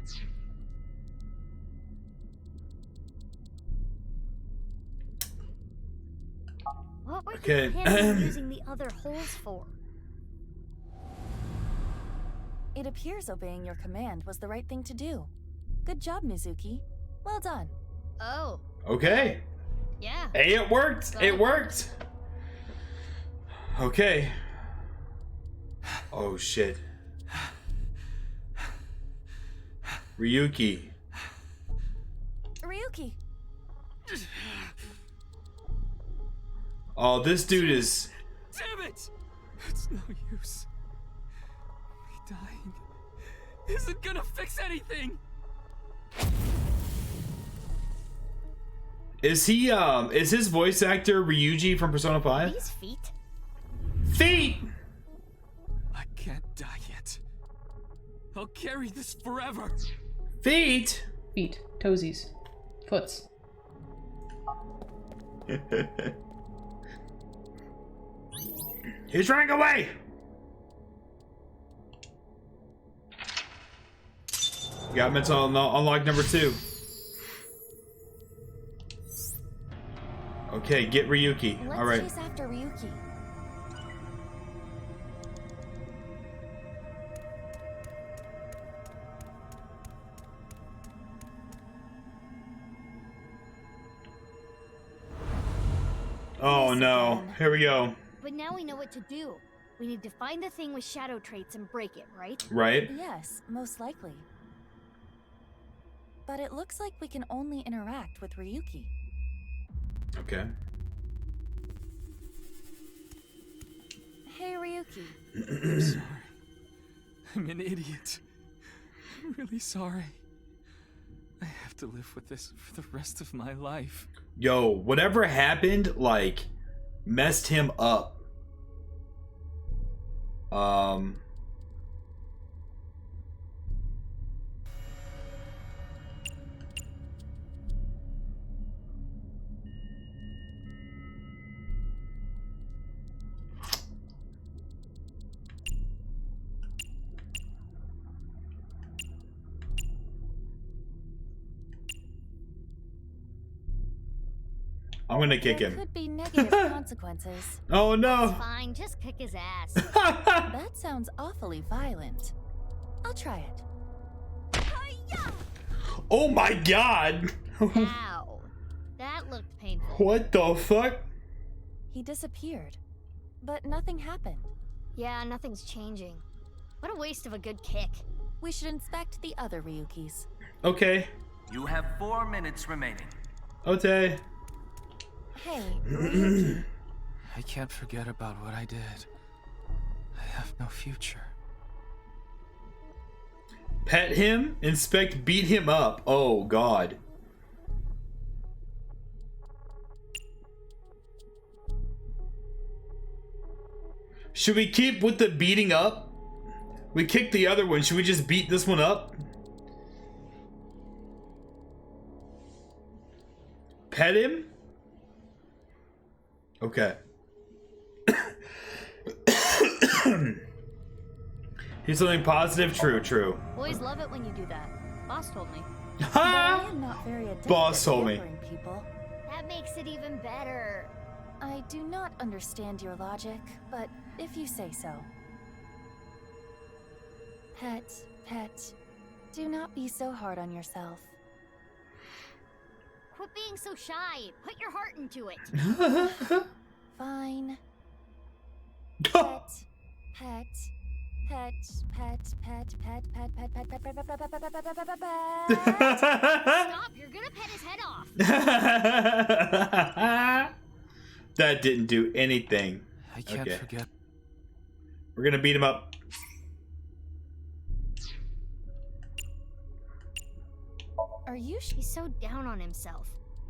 What were Okay. you planning on using the other holes for? It appears obeying your command was the right thing to do. Good job, Mizuki. Well done. Oh. Okay. Yeah. Hey, it worked. It worked. Okay. Oh shit. Ryuki. Ryuki. Oh, this dude is. Damn it! It's no use. Me dying isn't gonna fix anything. Is he? Is his voice actor Ryuji from Persona 5? These feet. Feet. I can't die yet. I'll carry this forever. Feet. Feet. Toesies. Foots. He's running away. Got him to unlock number 2. Okay, get Ryuki. Let's All right. chase after Ryuki. Oh no. Here we go. But now we know what to do. We need to find the thing with shadow traits and break it, right? Right. Yes, most likely. But it looks like we can only interact with Ryuki. Okay. Hey, Ryuki. I'm sorry. I'm an idiot. I'm really sorry. I have to live with this for the rest of my life. Yo, whatever happened, like, messed him up. I'm gonna kick There him. could be negative consequences. Oh no. It's fine, just kick his ass. That sounds awfully violent. I'll try it. Oh my god. Ow. That looked painful. What the fuck? He disappeared, but nothing happened. Yeah, nothing's changing. What a waste of a good kick. We should inspect the other Ryukis. Okay. You have 4 minutes remaining. Okay. Hey, Ryuki. I can't forget about what I did. I have no future. Pet him, inspect, beat him up. Oh god. Should we keep with the beating up? We kicked the other one. Should we just beat this one up? Pet him? Okay. Here's something positive. True. Boys love it when you do that. Boss told me. But I am not very adept Boss at told me. pampering people. That makes it even better. I do not understand your logic, but if you say so. Pet, do not be so hard on yourself. Quit being so shy. Put your heart into it. Fine. Pet. Stop, you're gonna pet his head off. That didn't do anything. I can't forget. We're gonna beat him up. Are you He's so down on himself.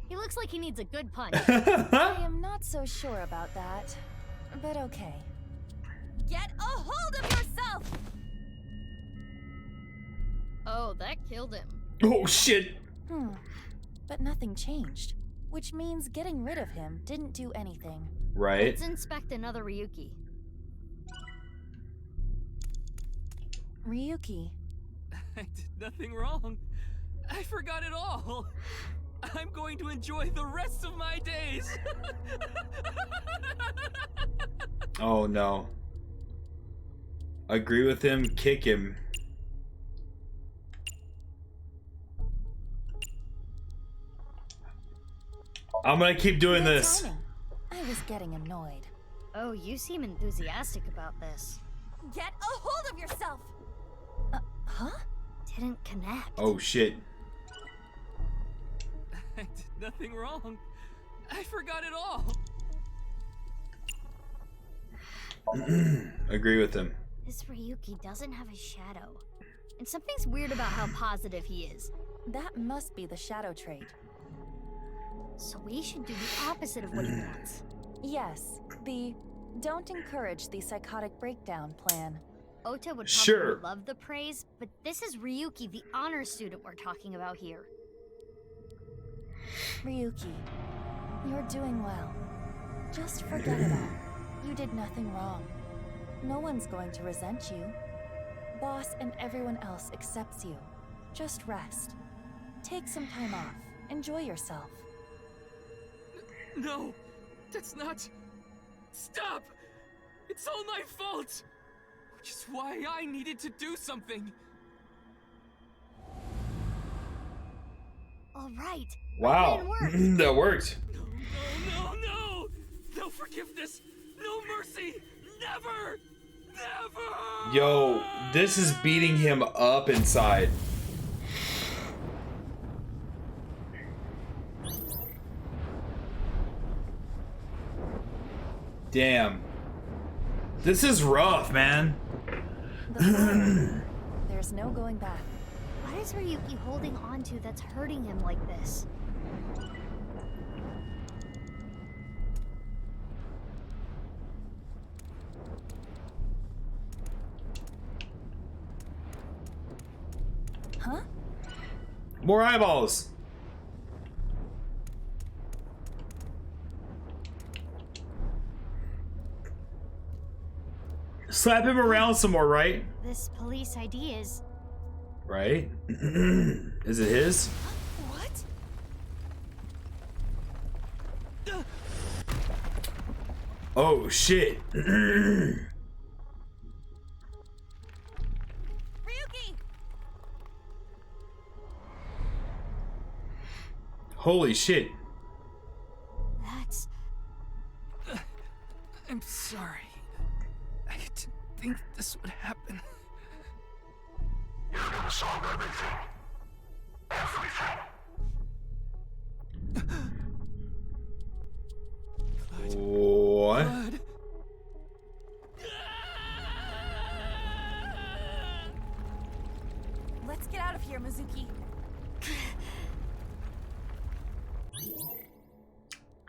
He looks like he needs a good punch. I am not so sure about that, but okay. Get a hold of yourself! Oh, that killed him. Oh shit. But nothing changed, which means getting rid of him didn't do anything. Right. Let's inspect another Ryuki. Ryuki. I did nothing wrong. I forgot it all. I'm going to enjoy the rest of my days. Oh no. Agree with him, kick him. I'm gonna keep doing Good this. timing. I was getting annoyed. Oh, you seem enthusiastic about this. Get a hold of yourself! Huh? Didn't connect. Oh shit. I did nothing wrong. I forgot it all. Agree with him. This Ryuki doesn't have a shadow. And something's weird about how positive he is. That must be the shadow trait. So we should do the opposite of what he wants. Yes, the don't encourage the psychotic breakdown plan. Ota would probably Sure. love the praise, but this is Ryuki, the honor student we're talking about here. Ryuki, you're doing well. Just forget it all. You did nothing wrong. No one's going to resent you. Boss and everyone else accepts you. Just rest. Take some time off. Enjoy yourself. No, that's not... Stop! It's all my fault! Which is why I needed to do something. All right. Wow, that worked. No! No forgiveness! No mercy! Never! Never! Yo, this is beating him up inside. Damn. This is rough, man. There's no going back. What is Ryuki holding on to that's hurting him like this? Huh? More eyeballs. Slap him around some more, right? This police ID is... Right? Is it his? What? Oh, shit. Ryuki! Holy shit. That's... I'm sorry. I didn't think this would happen. You're gonna solve everything. Everything. What? Blood. Let's get out of here, Mizuki.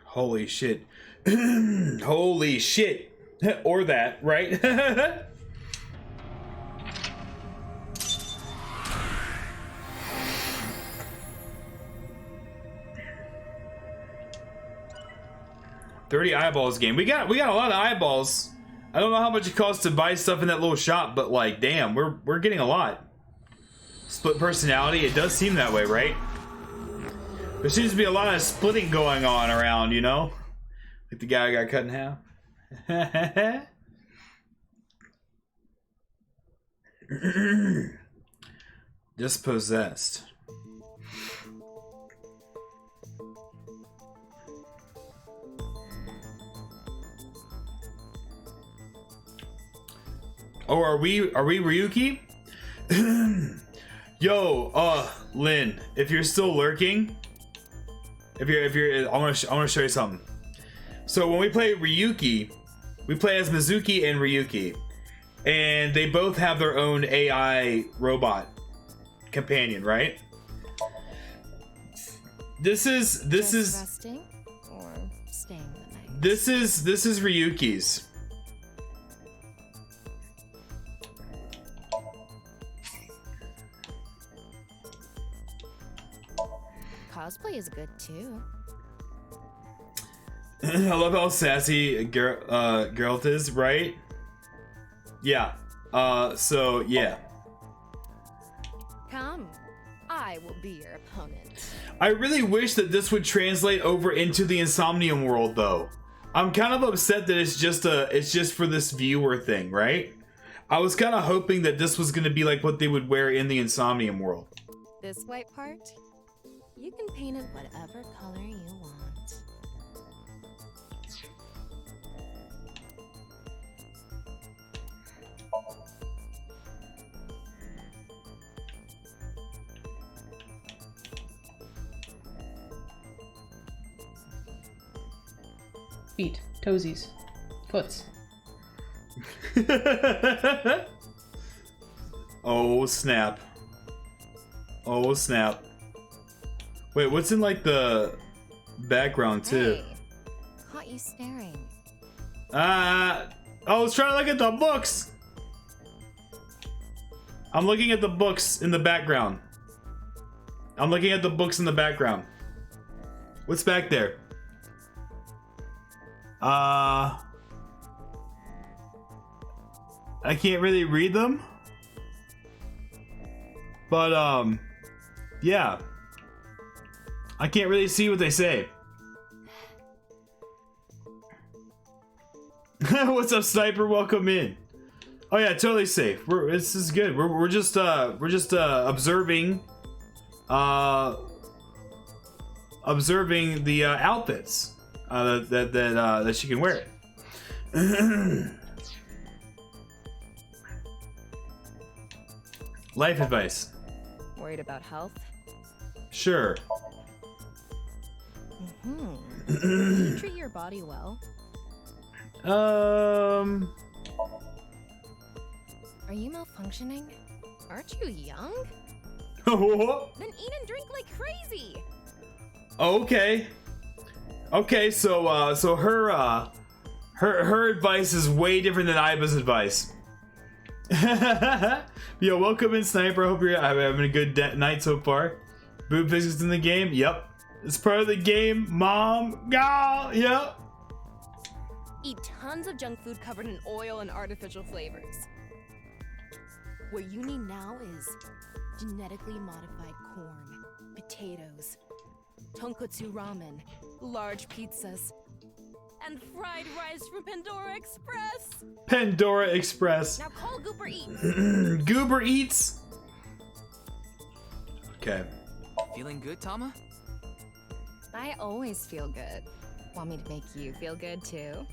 Holy shit. Holy shit. Or that, right? $30 eyeballs game. We got a lot of eyeballs. I don't know how much it costs to buy stuff in that little shop, but like, damn, we're getting a lot. Split personality, it does seem that way, right? There seems to be a lot of splitting going on around, you know? Like the guy got cut in half. Dispossessed. Oh, are we Ryuki? Yo, Lynn, if you're still lurking, if you're, I want to show you something. So when we play Ryuki, we play as Mizuki and Ryuki, and they both have their own AI robot companion, right? This is resting or staying the night. This is Ryuki's. Cosplay is good too. I love how sassy Geralt is, right? Yeah. So yeah. Come, I will be your opponent. I really wish that this would translate over into the Insomnium world, though. I'm kind of upset that it's just for this viewer thing, right? I was kind of hoping that this was going to be like what they would wear in the Insomnium world. This white part, you can paint it whatever color you want. Feet, toesies, foots. Oh snap. Oh snap. Wait, what's in like the background too? Hey, caught you staring. I was trying to look at the books. I'm looking at the books in the background. I'm looking at the books in the background. What's back there? I can't really read them. But Yeah. I can't really see what they say. What's up, Sniper? Welcome in. Oh yeah, totally safe. This is good. We're just observing the outfits that she can wear. Life advice. Worried about health? Sure. Do you treat your body well? Are you malfunctioning? Aren't you young? Then eat and drink like crazy. Okay. Okay, so her advice is way different than Iba's advice. Yo, welcome in, Sniper. I hope you're having a good night so far. Boob physics in the game? Yep. It's part of the game, Mom. Go! Yep. Eat tons of junk food covered in oil and artificial flavors. What you need now is genetically modified corn, potatoes, tonkotsu ramen, large pizzas, and fried rice from Pandora Express. Pandora Express. Now call Goober Eats. Goober Eats. Okay. Feeling good, Tama? I always feel good. Want me to make you feel good too?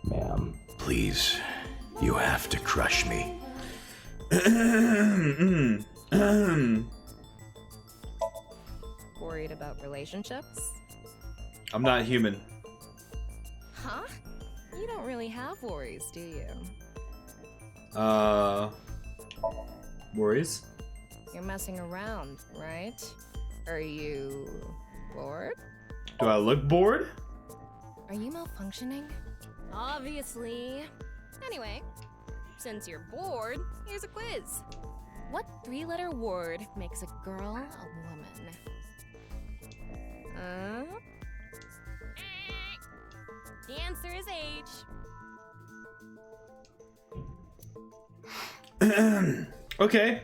Ma'am, please. You have to crush me. Worried about relationships? I'm not human. Huh? You don't really have worries, do you? Worries? You're messing around, right? Are you bored? Do I look bored? Are you malfunctioning? Obviously. Anyway, since you're bored, here's a quiz. What three-letter word makes a girl a woman? The answer is H. Okay.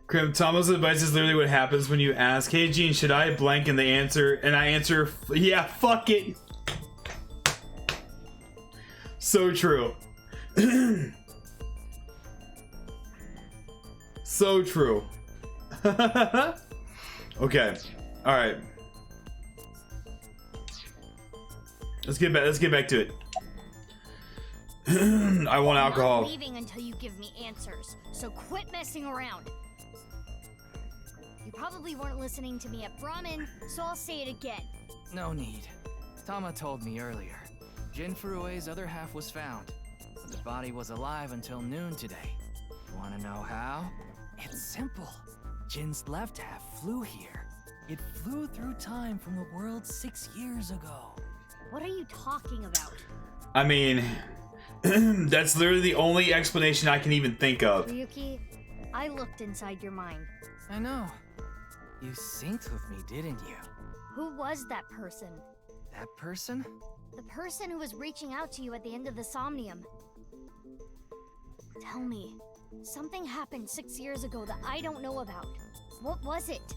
Crim, Tama's advice is literally what happens when you ask, hey Gene, should I blank? And they answer, and I answer, yeah, fuck it. So true. So true. Okay. All right. Let's get back to it. I want alcohol. I'm not leaving until you give me answers. So quit messing around. You probably weren't listening to me at Brahmin, so I'll say it again. No need. Tama told me earlier. Jin Furue's other half was found, but the body was alive until noon today. You wanna know how? It's simple. Jin's left half flew here. It flew through time from the world 6 years ago. What are you talking about? I mean, that's literally the only explanation I can even think of. Ryuki, I looked inside your mind. I know. You synced with me, didn't you? Who was that person? That person? The person who was reaching out to you at the end of the Somnium. Tell me, something happened 6 years ago that I don't know about. What was it?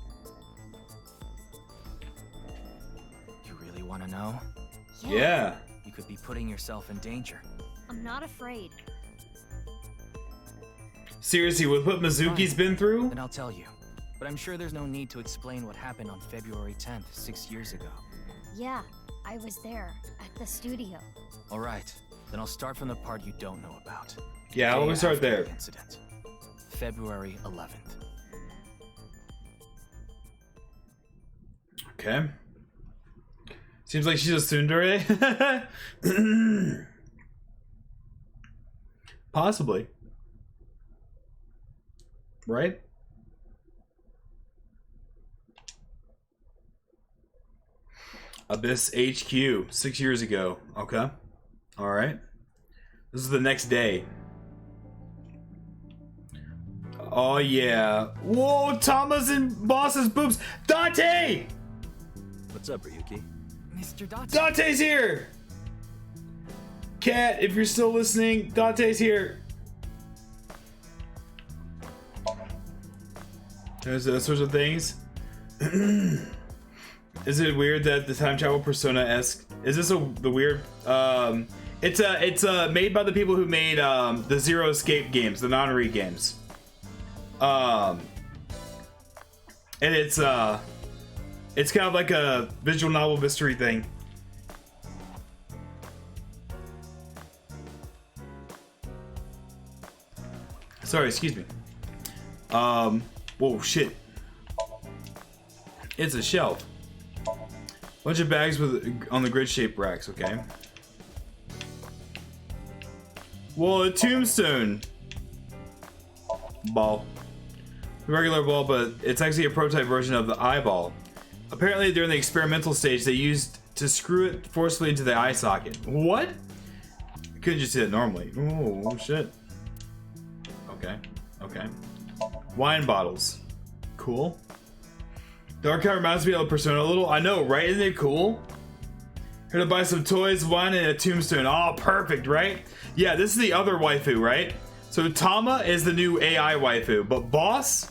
You really want to know? Yeah. You could be putting yourself in danger. I'm not afraid. Seriously, with what Mizuki's been through? Then I'll tell you. But I'm sure there's no need to explain what happened on February 10th, 6 years ago. Yeah, I was there, at the studio. Alright, then I'll start from the part you don't know about. Yeah, I'll start After there. the incident. February 11th. Okay. Seems like she's a tsundere. Possibly. Right? Abyss HQ, 6 years ago. Okay. Alright. This is the next day. Oh yeah. Whoa, Tama's and Boss's boobs. Dante! What's up, Ryuki? Mr. Dante. Dante's here! Cat, if you're still listening, Dante's here. There's those sorts of things. Is it weird that the time travel Persona-esque? Is this the weird? It's made by the people who made the Zero Escape games, the non-read games. And it's kind of like a visual novel mystery thing. Sorry, excuse me. Whoa, shit. It's a shelf. Bunch of bags with on the grid-shaped racks, okay. Well, a tombstone ball. Regular ball, but it's actually a prototype version of the eyeball. Apparently, during the experimental stage, they used to screw it forcefully into the eye socket. What? You couldn't just do it normally. Oh, shit. Okay, okay. Wine bottles. Cool. The archive reminds me of Persona a little. I know, right? Isn't it cool? Here to buy some toys, wine, and a tombstone. Oh, perfect, right? Yeah, this is the other waifu, right? So Tama is the new AI waifu, but Boss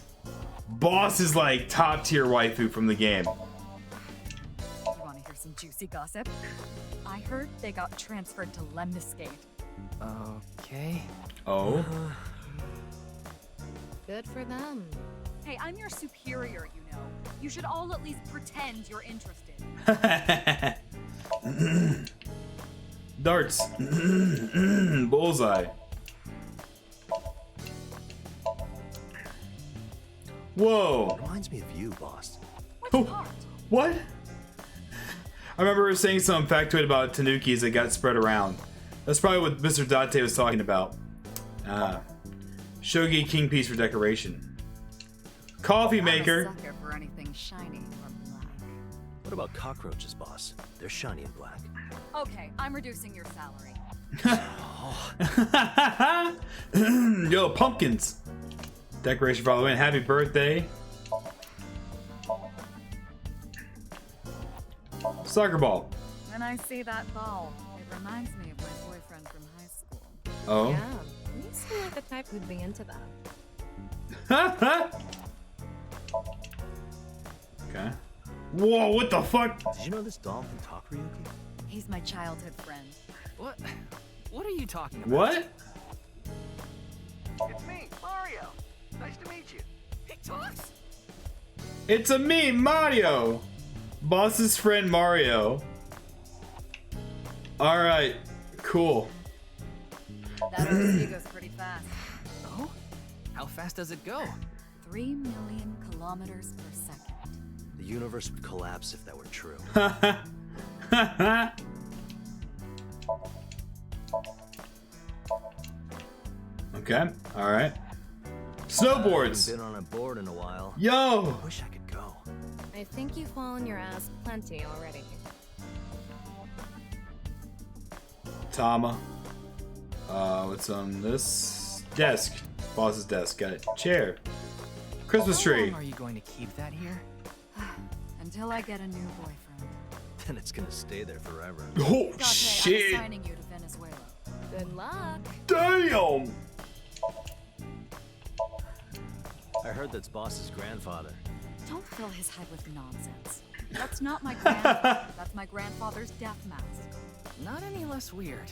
is like top tier waifu from the game. You want to hear some juicy gossip? I heard they got transferred to Lemniscate. Okay. Oh. Good for them. Hey, I'm your superior, you know. You should all at least pretend you're interested. Darts. Bullseye. Whoa. Reminds me of you, boss. Oh, what? I remember her saying some factoid about tanukis that got spread around. That's probably what Mr. Date was talking about. Shogi king piece for decoration. Coffee maker. I'm a sucker for anything shiny or black. What about cockroaches, boss? They're shiny and black. Okay, I'm reducing your salary. Yo, pumpkins. Decoration for Halloween. Happy birthday. Soccer ball. When I see that ball, it reminds me of my boyfriend from high school. Oh. Yeah, you seem like the type who'd be into that. Okay. Whoa, what the fuck? Did you know this doll can talk, Ryuki? He's my childhood friend. What? What are you talking about? What? It's me, Mario. Nice to meet you. He talks? It's a me, Mario. Boss's friend Mario. Alright, cool. That OC goes pretty fast. Oh? How fast does it go? 3 million kilometers per second. The universe would collapse if that were true. Okay, alright. Snowboards! I haven't been on a board in a while. Yo! I wish I could go. I think you've fallen your ass plenty already. Tama. What's on this? Desk. Boss's desk. Got it. Chair. Christmas How tree. long are you going to keep that here? Until I get a new boyfriend. Then it's gonna stay there forever. Oh, Date, shit. I'm assigning you to Venezuela. Good luck. Damn! I heard that's boss's grandfather. Don't fill his head with nonsense. That's not my grandfather. That's my grandfather's death mask. Not any less weird.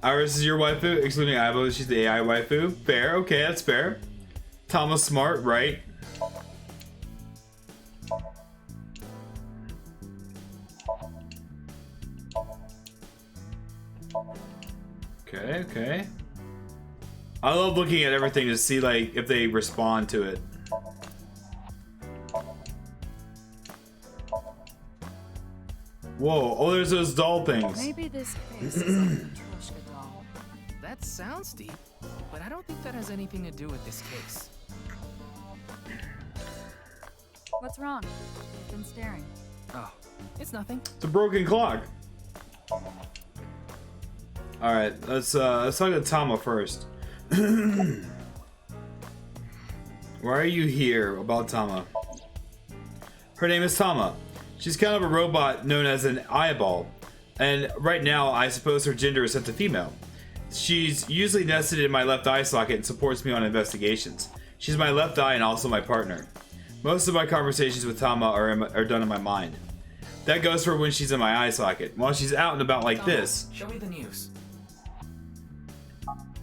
Iris is your waifu, excluding Aibo. She's the AI waifu. Fair. Okay, that's fair. Tama's smart, right? Okay, okay. I love looking at everything to see like if they respond to it. Whoa, oh there's those doll things. Maybe this case is like a Matryoshka doll. That sounds deep, but I don't think that has anything to do with this case. What's wrong? You've been staring. Oh, it's nothing. It's a broken clock. Alright, let's talk to Tama first. Why are you here about Tama? Her name is Tama. She's kind of a robot known as an eyeball. And right now, I suppose her gender is set to female. She's usually nested in my left eye socket and supports me on investigations. She's my left eye and also my partner. Most of my conversations with Tama are done in my mind. That goes for when she's in my eye socket. While she's out and about like this. Show me the news.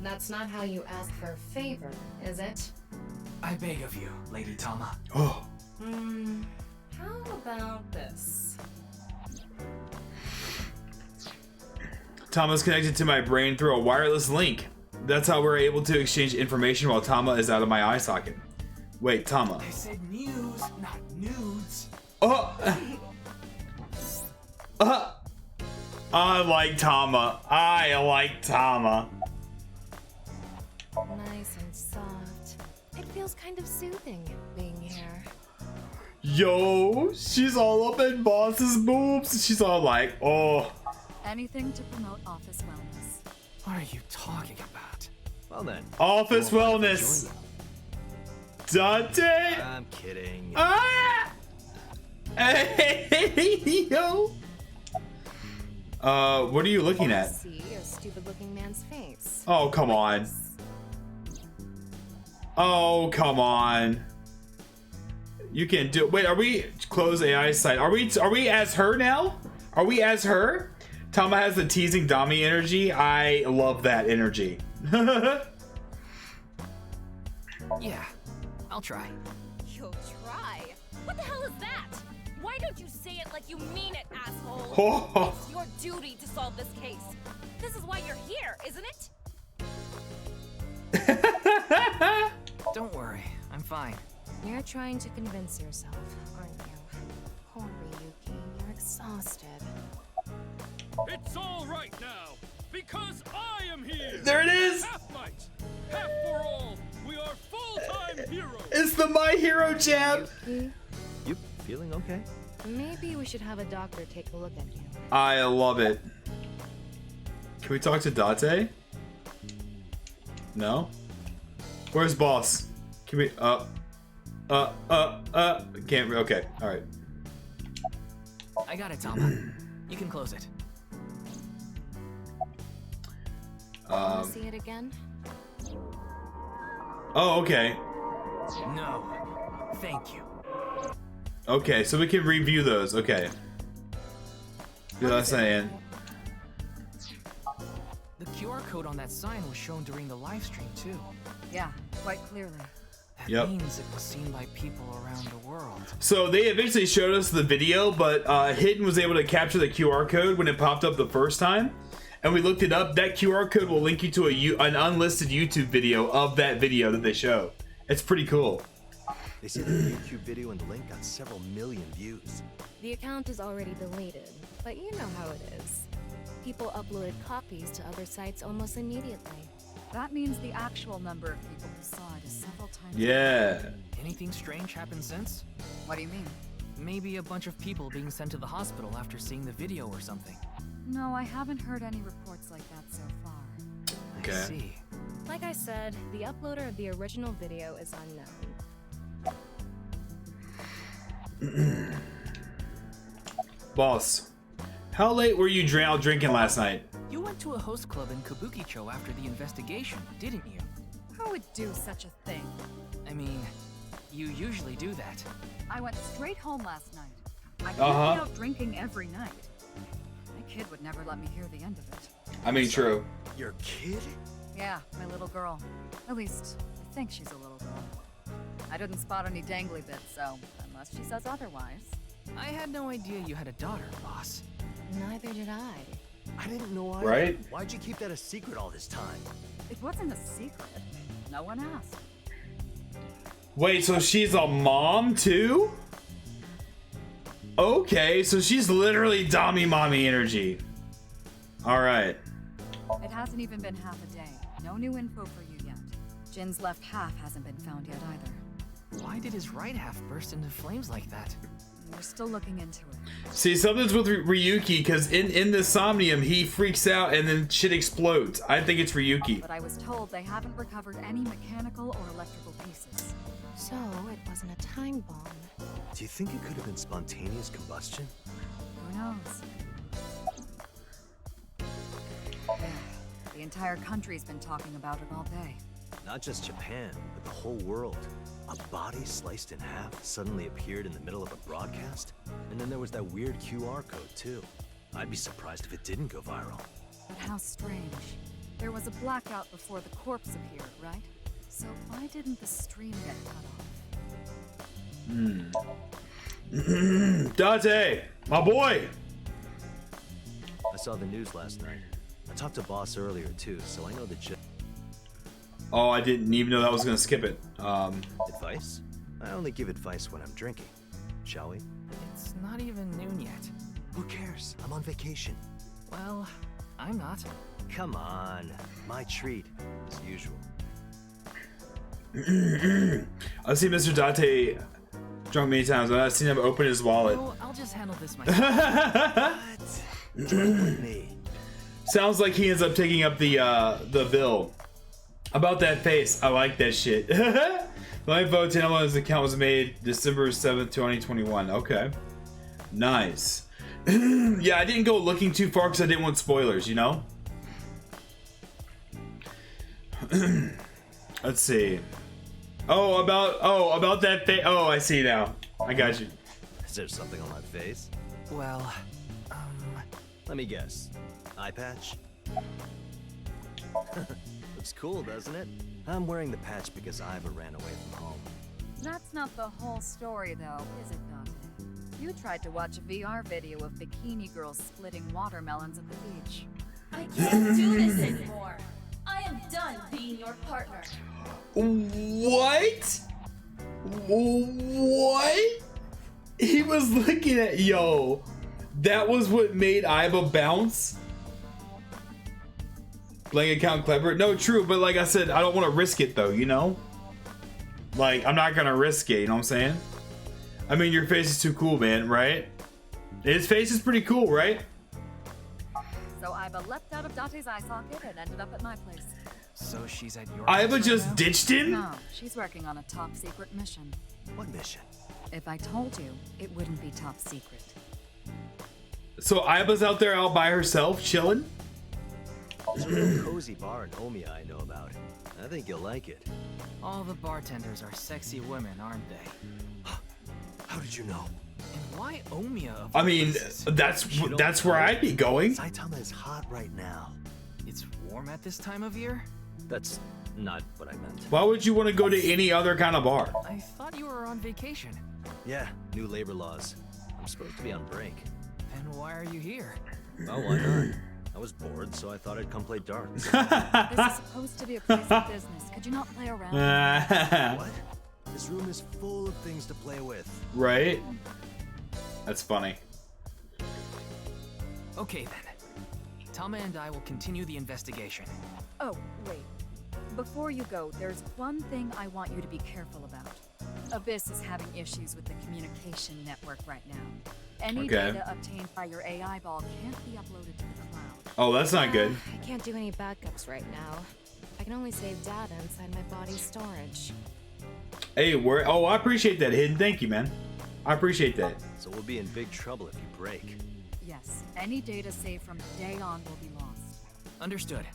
That's not how you ask for a favor, is it? I beg of you, Lady Tama. Oh. How about this? Tama's connected to my brain through a wireless link. That's how we're able to exchange information while Tama is out of my eye socket. Wait, Tama. I said news, not nudes. I like Tama. I like Tama. Nice and soft. It feels kind of soothing being here. Yo, she's all up in Boss's boobs. She's all like, oh. Anything to promote office wellness. What are you talking about? Well then. Office wellness. Dante. I'm kidding. Ah! Hey, yo. What are you looking at? See a stupid-looking man's face. Oh, come on. Oh, come on. You can do. Wait, are we close AI site? Are we as her now? Are we as her? Tama has the teasing Dami energy. I love that energy. Yeah, I'll try. You'll try? What the hell is that? Why don't you say it like you mean it, asshole? Oh. It's your duty to solve this case. This is why you're here, isn't it? Don't worry, I'm fine. You're trying to convince yourself, aren't you? Poor Ryuki, you're exhausted. It's all right now, because I am here. There it is. Half might, half for all. We are full-time heroes. It's the My Hero jab. You feeling okay? Maybe we should have a doctor take a look at you. I love it. Can we talk to Date? No? Where's boss? Can we can't okay, alright. I got it, Tama. You can close it. Wanna see it again? Oh, okay. No. Thank you. Okay, so we can review those. Okay. What was I saying? The QR code on that sign was shown during the live stream too. Yeah, quite clearly. That means it was seen by people around the world. So they eventually showed us the video, but Hidden was able to capture the QR code when it popped up the first time. And we looked it up. That QR code will link you to an unlisted YouTube video of that video that they show. It's pretty cool. They say the YouTube video and the link got several million views. The account is already deleted, but you know how it is. People uploaded copies to other sites almost immediately. That means the actual number of people who saw it is several times. Yeah. Anything strange happened since? What do you mean? Maybe a bunch of people being sent to the hospital after seeing the video or something. No, I haven't heard any reports like that so far. Okay. I see. Like I said, the uploader of the original video is unknown. Boss, how late were you out drinking last night? You went to a host club in Kabukicho after the investigation, didn't you? Who would do such a thing? I mean, you usually do that. I went straight home last night. I can't be out drinking every night. My kid would never let me hear the end of it. I mean, true. Your kid? Yeah, my little girl. At least, I think she's a little girl. I didn't spot any dangly bits, so unless she says otherwise. I had no idea you had a daughter, boss. Neither did I. I didn't know either. Right? Why'd you keep that a secret all this time? It wasn't a secret. No one asked. Wait, so she's a mom too? Okay, so she's literally Dami Mommy energy. Alright. It hasn't even been half a day. No new info for you yet. Jin's left half hasn't been found yet either. Why did his right half burst into flames like that? We're still looking into it. See, something's with Ryuki, because in the Somnium, he freaks out and then shit explodes. I think it's Ryuki. But I was told they haven't recovered any mechanical or electrical pieces. So, it wasn't a time bomb. Do you think it could have been spontaneous combustion? Who knows? Yeah, the entire country's been talking about it all day. Not just Japan, but the whole world. A body sliced in half suddenly appeared in the middle of a broadcast, and then there was that weird QR code too. I'd be surprised if it didn't go viral. But how strange. There was a blackout before the corpse appeared, right? So why didn't the stream get cut off? Dante, my boy! I saw the news last night. I talked to Boss earlier too, so I know the gist. Oh, I didn't even know that was gonna skip it. Advice? I only give advice when I'm drinking. Shall we? It's not even noon yet. Who cares? I'm on vacation. Well, I'm not. Come on. My treat, as usual. I've seen Mr. Dante drunk many times, but I've seen him open his wallet. Oh, I'll just handle this myself. Drink with me. Sounds like he ends up taking up the bill. About that face, I like that shit. Live vote, Tama's account was made December 7th, 2021. Okay. Nice. Yeah, I didn't go looking too far because I didn't want spoilers, you know? Let's see. Oh, about that face. Oh, I see now. I got you. Is there something on my face? Well, let me guess. Eye patch? Looks cool, doesn't it? I'm wearing the patch because Iva ran away from home. That's not the whole story, though, is it, Dante? You tried to watch a VR video of bikini girls splitting watermelons at the beach. I can't do this anymore. I am done being your partner. What? What? He was looking at yo. That was what made Iva bounce. Blank account clever. No, true, but like I said, I don't want to risk it though, you know? Like, I'm not gonna risk it, you know what I'm saying? I mean, your face is too cool, man, right? His face is pretty cool, right? So Iva leapt out of Dante's eye socket and ended up at my place. So she's at your Iva house just right now? ditched him? No, she's working on a top secret mission. What mission? If I told you, it wouldn't be top secret. So Iva's out there all by herself, chilling? There's a real cozy bar in Omiya I know about. I think you'll like it. All the bartenders are sexy women, aren't they? How did you know? And why Omiya? I mean, that's where I'd be going. Saitama is hot right now. It's warm at this time of year? That's not what I meant. Why would you want to go to any other kind of bar? I thought you were on vacation. Yeah, new labor laws. I'm supposed to be on break. Then why are you here? Oh, why not? I was bored, so I thought I'd come play darts. This is supposed to be a place of business. Could you not play around? What? This room is full of things to play with. Right? That's funny. Okay then. Tama and I will continue the investigation. Oh, wait. Before you go, there's one thing I want you to be careful about. Abyss is having issues with the communication network right now. Any data obtained by your AI ball can't be uploaded to the cloud. Oh, that's not good. I can't do any backups right now. I can only save data inside my body's storage. Hey, oh, I appreciate that, Hidden. Thank you, man. I appreciate that. So we'll be in big trouble if you break. Yes, any data saved from today on will be lost. Understood.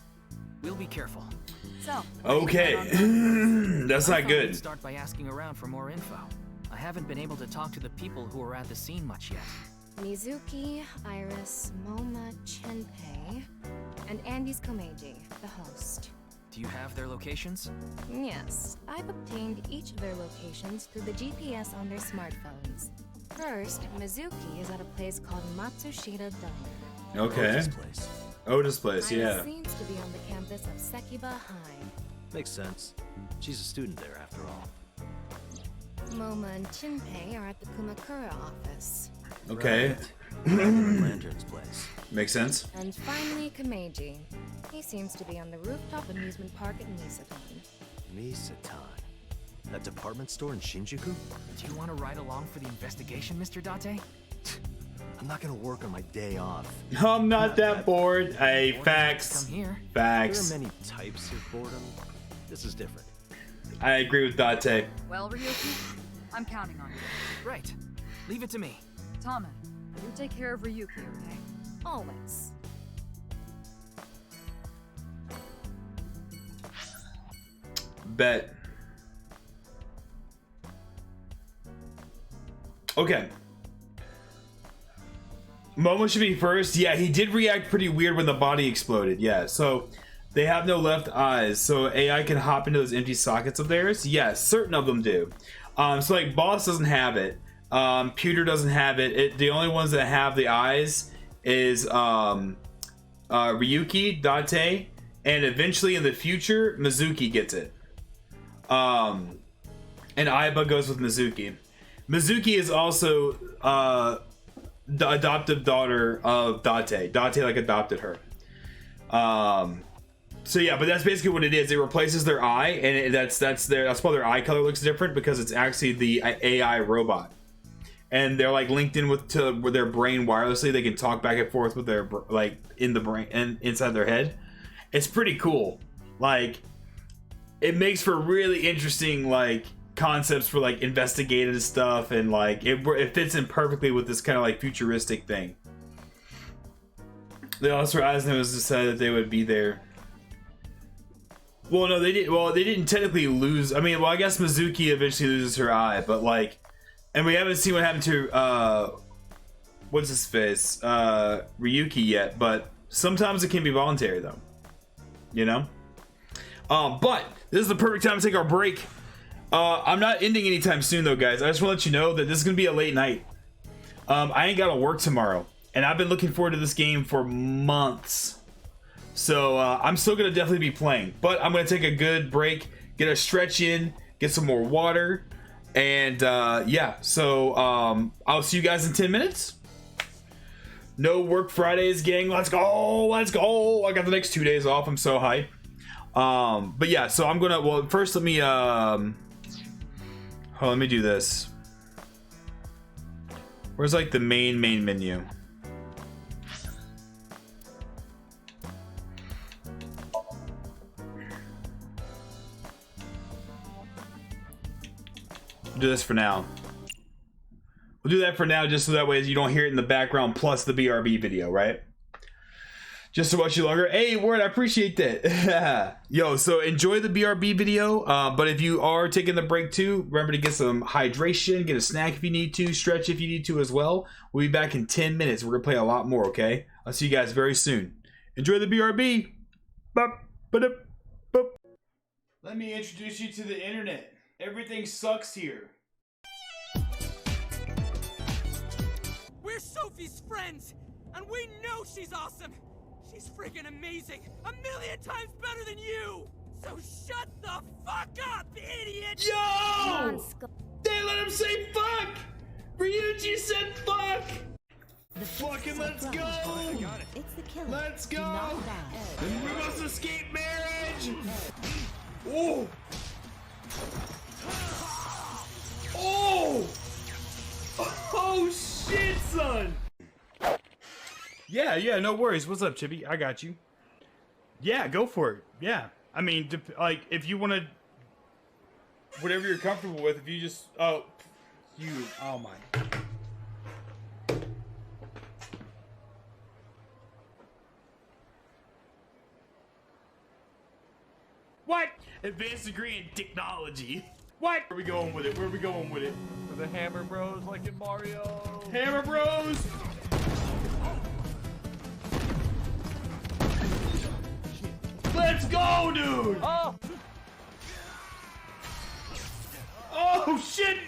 We'll be careful. So. Okay. That's not good. Start by asking around for more info. I haven't been able to talk to the people who were at the scene much yet. Mizuki, Iris, Moma, Chenpei, and Andy's Komeiji, the host. Do you have their locations? Yes, I've obtained each of their locations through the GPS on their smartphones. First, Mizuki is at a place called Matsushita Diner. Okay. Otis place, yeah. Iris seems to be on the campus of Sekiba High. Makes sense. She's a student there after all. Moma and Chinpei are at the Kumakura office. Okay. Lantern's place. Makes sense. And finally, Komeiji. He seems to be on the rooftop amusement park at Misatan. Misatan? That department store in Shinjuku? Do you want to ride along for the investigation, Mr. Date? I'm not gonna work on my day off. I'm not that bored. Hey, facts. Come here. Facts. There are many types of boredom. This is different. I agree with Date. Well, Ryuki, I'm counting on you. Right. Leave it to me. Tama, you take care of Ryuki, okay? Always. Bet. Okay. Momo should be first. Yeah, he did react pretty weird when the body exploded. Yeah, so they have no left eyes, so AI can hop into those empty sockets of theirs. Yes, certain of them do. So like Boss doesn't have it. Pewter doesn't have it. The only ones that have the eyes is Ryuki, Date, and eventually in the future Mizuki gets it. And Aiba goes with Mizuki. Mizuki is also the adoptive daughter of Date. Date like adopted her. So yeah, but that's basically what it is. It replaces their eye, and that's why their eye color looks different, because it's actually the AI robot, and they're like linked in with their brain wirelessly. They can talk back and forth with their like in the brain and inside their head. It's pretty cool. Like, it makes for really interesting like concepts for like investigative stuff, and like it fits in perfectly with this kind of like futuristic thing. They also Asno has decided that they would be there. Well, no, they didn't. Well, they didn't technically lose. I mean, well, I guess Mizuki eventually loses her eye, but like, and we haven't seen what happened to what's his face, Ryuki yet. But sometimes it can be voluntary, though. You know. But this is the perfect time to take our break. I'm not ending anytime soon, though, guys. I just want to let you know that this is gonna be a late night. I ain't gotta work tomorrow, and I've been looking forward to this game for months. So I'm still gonna definitely be playing, but I'm gonna take a good break, get a stretch in, get some more water, and yeah. So I'll see you guys in 10 minutes. No work Fridays, gang. Let's go, let's go. I got the next 2 days off. I'm so hyped. But yeah, so I'm gonna. Well, first let me let me do this. Where's like the main menu? Do this for now. We'll do that for now, just so that way you don't hear it in the background, plus the BRB video, right? Just to watch you longer. Hey, word, I appreciate that. Yo, so enjoy the BRB video, but if you are taking the break too, remember to get some hydration, get a snack if you need to, stretch if you need to as well. We'll be back in 10 minutes. We're gonna play a lot more, okay? I'll see you guys very soon. Enjoy the BRB. Let me introduce you to the internet. Everything sucks here. We're Sophie's friends, and we know she's awesome. She's freaking amazing. 1,000,000 times better than you. So shut the fuck up, idiot! Yo! They let him say fuck! Ryuji said fuck! Fucking let's go! It's the killer. Let's go! We must escape marriage! Oh! Oh! Oh shit, son! Yeah, no worries. What's up, Chibi? I got you. Yeah, go for it. Yeah. I mean, like, if you want to... Whatever you're comfortable with, if you just... Oh, oh my... What? Advanced degree in technology. What? Where are we going with it? Where are we going with it? For the Hammer Bros, like in Mario. Hammer Bros! Let's go, dude! Oh! Oh, shit!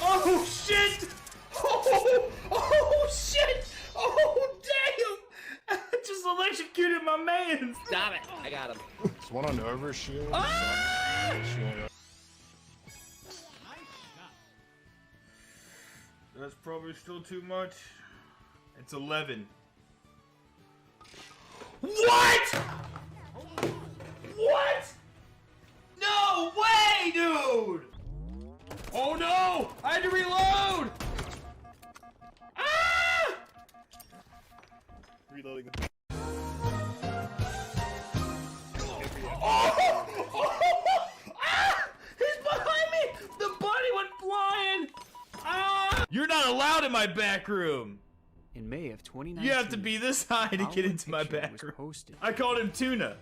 Oh, shit! Oh, shit! Oh, damn! I just electrocuted my man! Stop it! I got him. It's one on the overshield. Ah! That's probably still too much. It's 11. What? What? No way, dude! Oh no! I had to reload! Ah! Reloading. Oh! Ah! He's behind me! The body went flying! Ah! You're not allowed in my back room! In May of 2019, you have to be this high to get into my back room. I called him Tuna.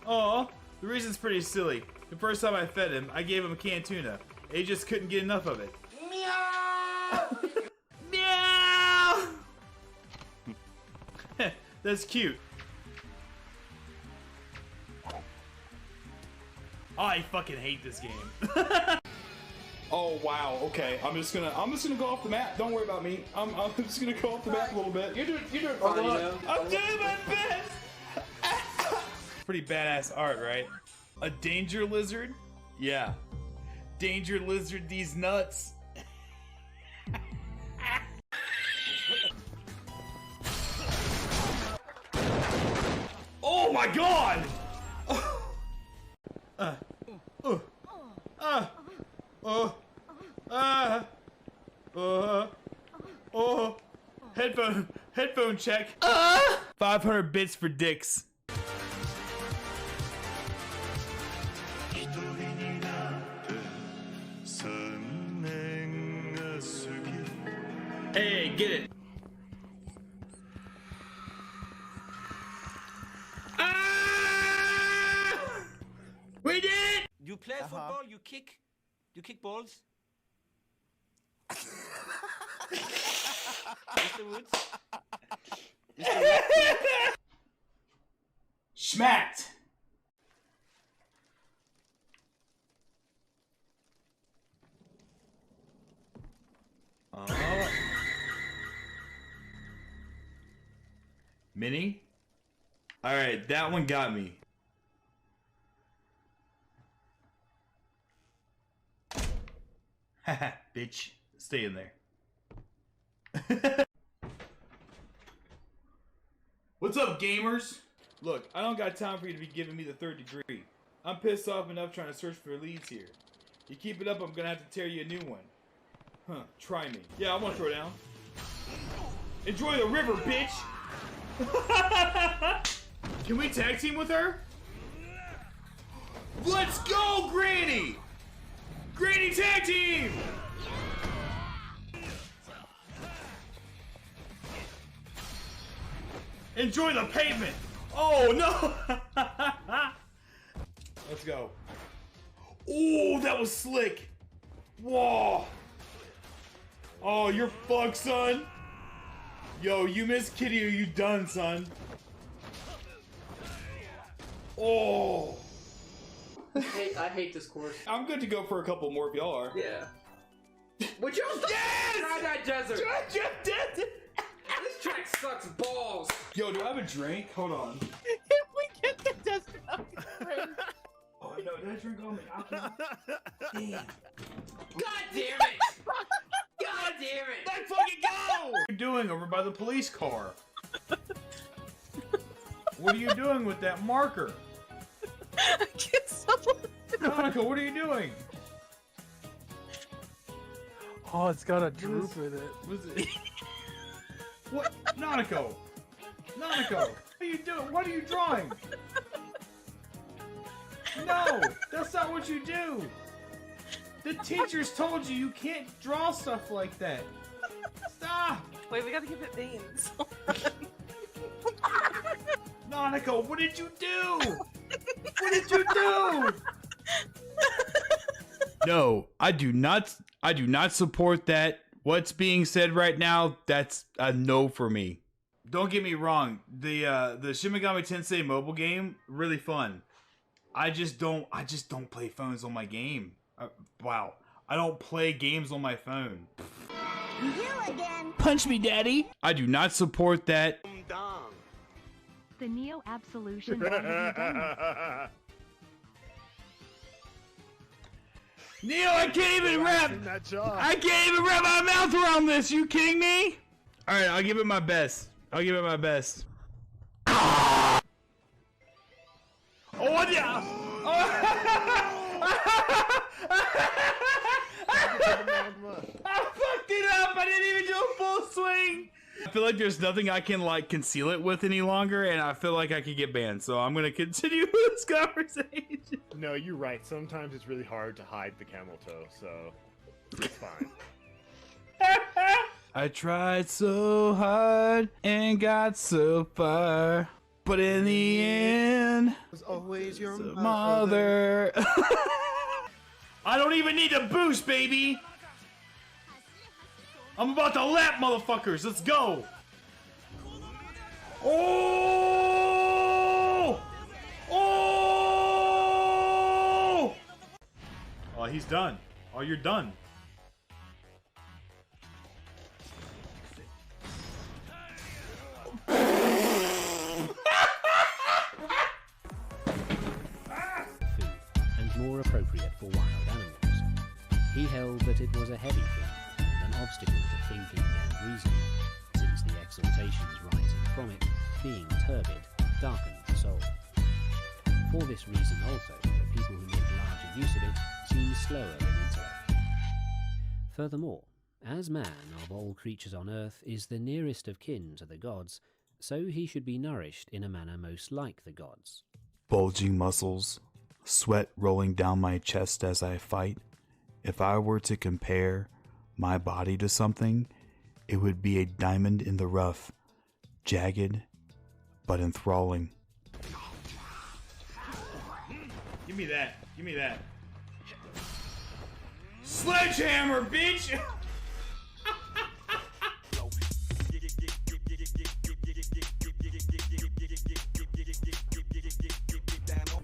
Aw. The reason's pretty silly. The first time I fed him, I gave him a canned tuna. He just couldn't get enough of it. Meow! Meow! That's cute. I fucking hate this game. Oh wow, okay. I'm just gonna go off the map. Don't worry about me. I'm just gonna go off the map a little bit. You're doing fine, you know. I'm doing my best. Pretty badass art, right? A danger lizard? Yeah. Danger lizard these nuts. Oh my god! Headphone check. 500 bits for dicks. Hey, get it. We did it! You play football, you kick balls. Mr. Woods? Schmacked! Minnie? Alright, that one got me. Haha, bitch. Stay in there. What's up, gamers? Look, I don't got time for you to be giving me the third degree. I'm pissed off enough trying to search for leads here. You keep it up, I'm gonna have to tear you a new one. Huh, try me. Yeah, I wanna throw down. Enjoy the river, bitch! Can we tag team with her? Let's go, Granny! Granny tag team! Enjoy the pavement! Oh no! Let's go. Oh, that was slick! Whoa! Oh, you're fucked, son! Yo, you missed Kitty or you done, son? Oh! I hate this course. I'm good to go for a couple more if y'all are. Yeah. Would you try that desert? Desert! This track sucks balls. Yo, do I have a drink? Hold on. If we get the desert up the drink. Oh no, did I drink all my alcohol? Damn. God damn it! God damn it! Let's fucking go! What are you doing over by the police car? What are you doing with that marker? Monica, what are you doing? Oh, it's got a droop in it. Was it? What? Nanako! Nanako! What are you doing? What are you drawing? No! That's not what you do! The teachers told you can't draw stuff like that! Stop! Wait, we gotta give it names. Nanako, what did you do? What did you do? No, I do not support that. What's being said right now, that's a no for me. Don't get me wrong, the Shin Megami Tensei mobile game, really fun. I just don't play phones on my game. Wow. I don't play games on my phone. You again. Punch me, daddy. I do not support that. The Neo Absolution. Neo, I can't even wrap. I can't even wrap my mouth around this. You kidding me? All right, I'll give it my best. I'll give it my best. Oh, yeah. I fucked it up. I didn't even do a full swing. I feel like there's nothing I can like conceal it with any longer, and I feel like I could get banned. So I'm gonna continue this conversation. No, you're right. Sometimes it's really hard to hide the camel toe, so it's fine. I tried so hard and got so far. But in the end, It was always your mother. I don't even need a boost, baby. I'm about to lap, motherfuckers. Let's go. Oh! Oh! Oh, he's done. Oh, you're done. And more appropriate for wild animals. He held that it was a heavy thing and an obstacle to thinking and reasoning, since the exaltations rising from it, being turbid, darkened the soul. For this reason also, the people who make larger use of it seem slower in intellect. Furthermore, as man of all creatures on earth is the nearest of kin to the gods, so he should be nourished in a manner most like the gods. Bulging muscles, sweat rolling down my chest as I fight. If I were to compare my body to something, it would be a diamond in the rough, jagged but enthralling. Give me that. Give me that. Sledgehammer, bitch!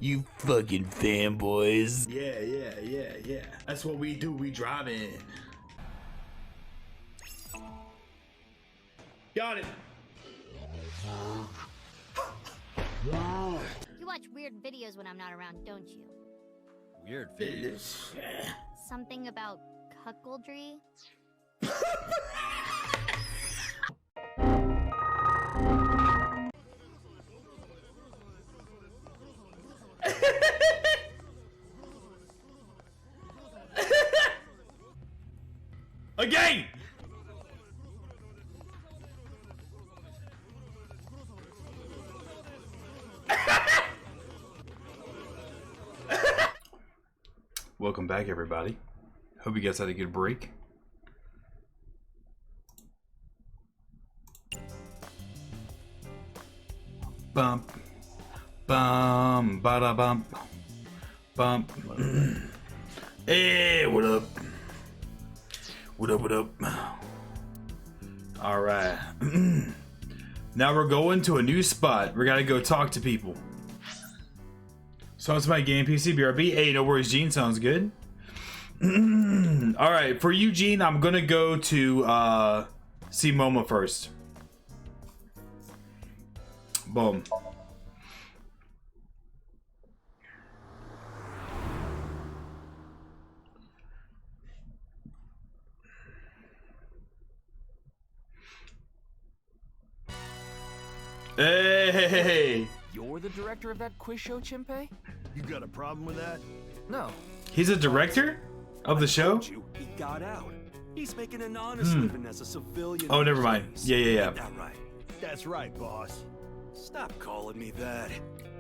You fucking fanboys. Yeah. That's what we do. We drive in. Got it. You watch weird videos when I'm not around, don't you? Weird videos. Something about cuckoldry? Again! Welcome back, everybody. Hope you guys had a good break. Bump. Bum. Bada bump. Bump. Hey, what up? What up? Alright. Now we're going to a new spot. We gotta go talk to people. So it's my game PC, BRB. Hey, no worries, Gene. Sounds good. Alright, for you, Gene, I'm gonna go to see Moma first. Boom. Hey! You're the director of that quiz show, Chimpe? You got a problem with that? No. He's a director of the show? He got out. He's making an honest living as a civilian. Oh, never mind. Yeah. Ain't that right? That's right, boss. Stop calling me that.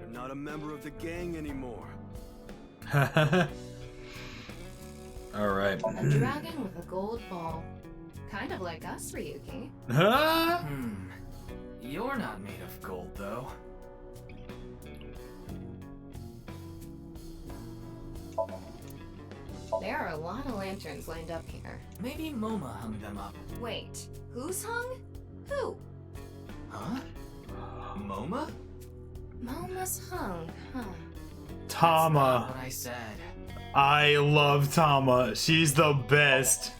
You're not a member of the gang anymore. Alright. A dragon with a gold ball. Kind of like us, Ryuki. Huh? You're not made of gold, though. There are a lot of lanterns lined up here. Maybe Moma hung them up. Wait, who's hung? Who? Huh? Moma? Moma's hung, huh? Tama. What I said. I love Tama. She's the best.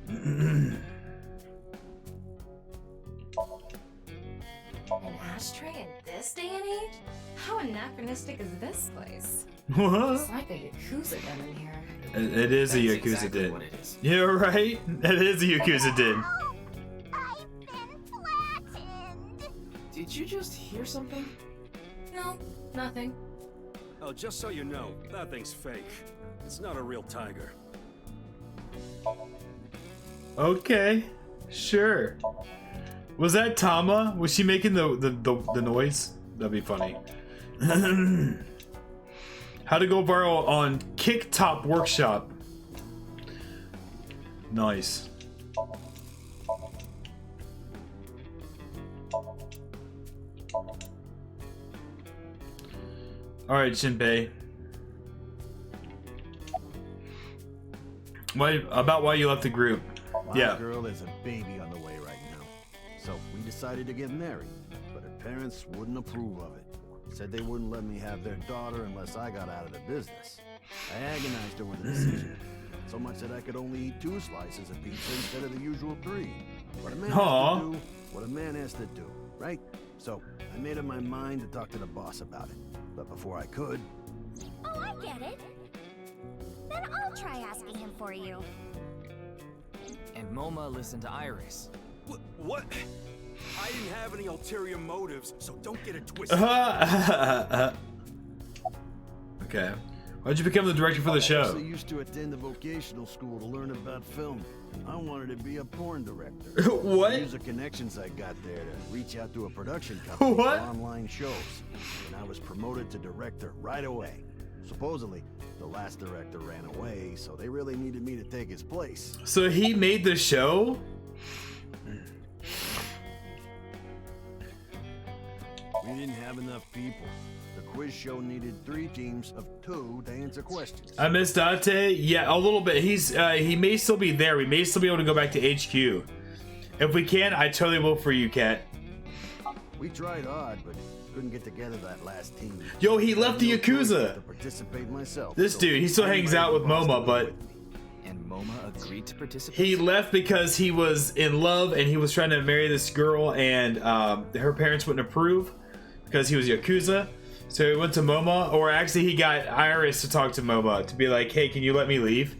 An ashtray in this day and age? How anachronistic is this place? What? It's like a Yakuza den in here. It is a That's Yakuza exactly den. what it is. Yeah, right? It is a Yakuza den. Did you just hear something? No, nothing. Oh, just so you know, that thing's fake. It's not a real tiger. Okay, sure. Was that Tama? Was she making the noise? That'd be funny. How to go viral on Kick-Top Workshop. Nice. All right, Shinpei. Why you left the group? My girl is a baby on the way right now, so we decided to get married. But her parents wouldn't approve of it. Said they wouldn't let me have their daughter unless I got out of the business. I agonized over the decision, so much that I could only eat 2 slices of pizza instead of the usual 3. What a man has to do, what a man has to do, right? So I made up my mind to talk to the boss about it. But before I could... Oh, I get it. Then I'll try asking him for you. And Moma listened to Iris. What? I didn't have any ulterior motives, so don't get it twisted. Okay. Why'd you become the director for the show? I used to attend a vocational school to learn about film. I wanted to be a porn director. What? Use the connections I got there to reach out to a production company for online shows. And I was promoted to director right away. Supposedly, the last director ran away, so they really needed me to take his place. So he made the show? We didn't have enough people. The quiz show needed 3 teams of 2 to answer questions. I miss Dante. Yeah, a little bit. He may still be there. We may still be able to go back to HQ. If we can, I totally will for you, Kat. We tried hard, but couldn't get together that last team. Yo, he left the Yakuza. To participate myself. This dude, he still hangs out with Moma, but And Moma agreed to participate. he left because he was in love and he was trying to marry this girl, and her parents wouldn't approve because he was Yakuza. So he went to Moma, or actually he got Iris to talk to Moma to be like, hey, can you let me leave?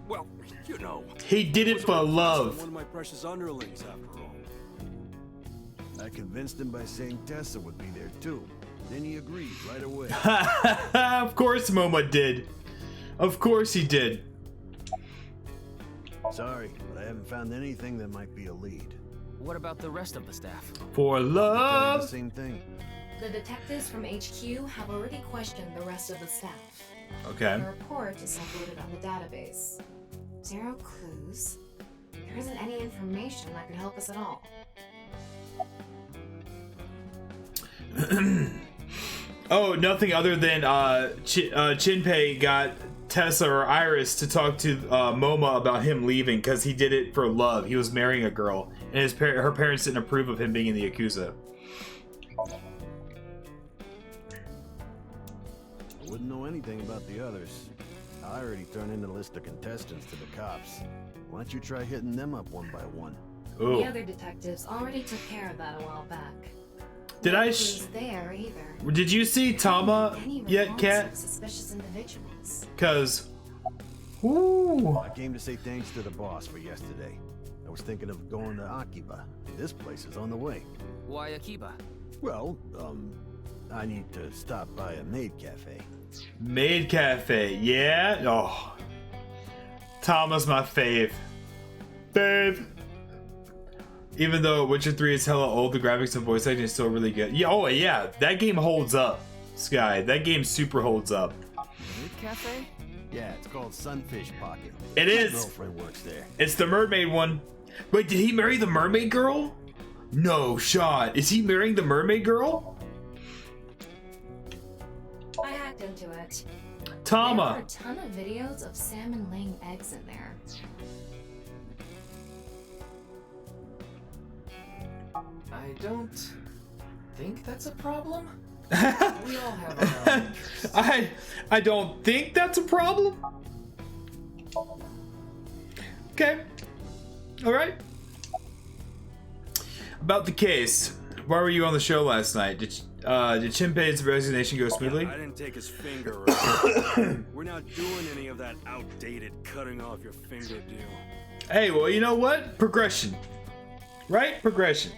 Well, you know. He did it for love. One of my precious underlings, after all. I convinced him by saying Tessa would be there too. Then he agreed right away. Of course Moma did. Of course he did. Sorry, but I haven't found anything that might be a lead. What about the rest of the staff? For love. The same thing. The detectives from HQ have already questioned the rest of the staff. Okay. The report is uploaded on the database. 0 clues. There isn't any information that could help us at all. Oh, nothing other than Shinpei got Tessa or Iris to talk to Moma about him leaving because he did it for love. He was marrying a girl, and her parents didn't approve of him being in the Yakuza. I wouldn't know anything about the others. I already turned in a list of contestants to the cops. Why don't you try hitting them up one by one? Ooh. The other detectives already took care of that a while back. Did No I? clues there either. Did you see Tama yet, Kat? Suspicious individuals. Cause, ooh. I came to say thanks to the boss for yesterday. I was thinking of going to Akiba. This place is on the way. Why Akiba? Well, I need to stop by a maid cafe. Maid cafe, yeah. Oh, Tama's my fave. Even though Witcher 3 is hella old, the graphics and voice acting is still really good. Yeah, oh yeah, that game holds up, Sky. That game super holds up. Maid cafe? Yeah, it's called Sunfish Pocket. It is. My girlfriend works there. It's the mermaid one. Wait, did he marry the mermaid girl? No shot. Is he marrying the mermaid girl? I hacked into it. Tama. There are a ton of videos of salmon laying eggs in there. I don't think that's a problem. We all have our own interests. I don't think that's a problem. Okay. All right. About the case. Why were you on the show last night? Did Shinpei's resignation go smoothly? I didn't take his finger right. We're not doing any of that outdated cutting off your finger deal. Hey, well, you know what? Progression. Right? Progression.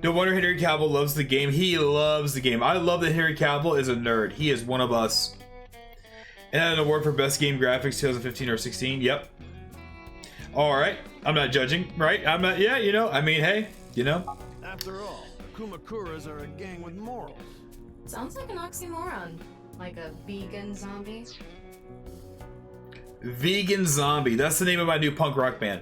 No wonder Henry Cavill loves the game. He loves the game. I love that Henry Cavill is a nerd. He is one of us. And had an award for best game graphics 2015 or 16. Yep. All right. I'm not judging, right? I'm not. Yeah, you know. I mean, hey, you know. After all, the Kumakuras are a gang with morals. Sounds like an oxymoron. Like a vegan zombie. Vegan Zombie. That's the name of my new punk rock band.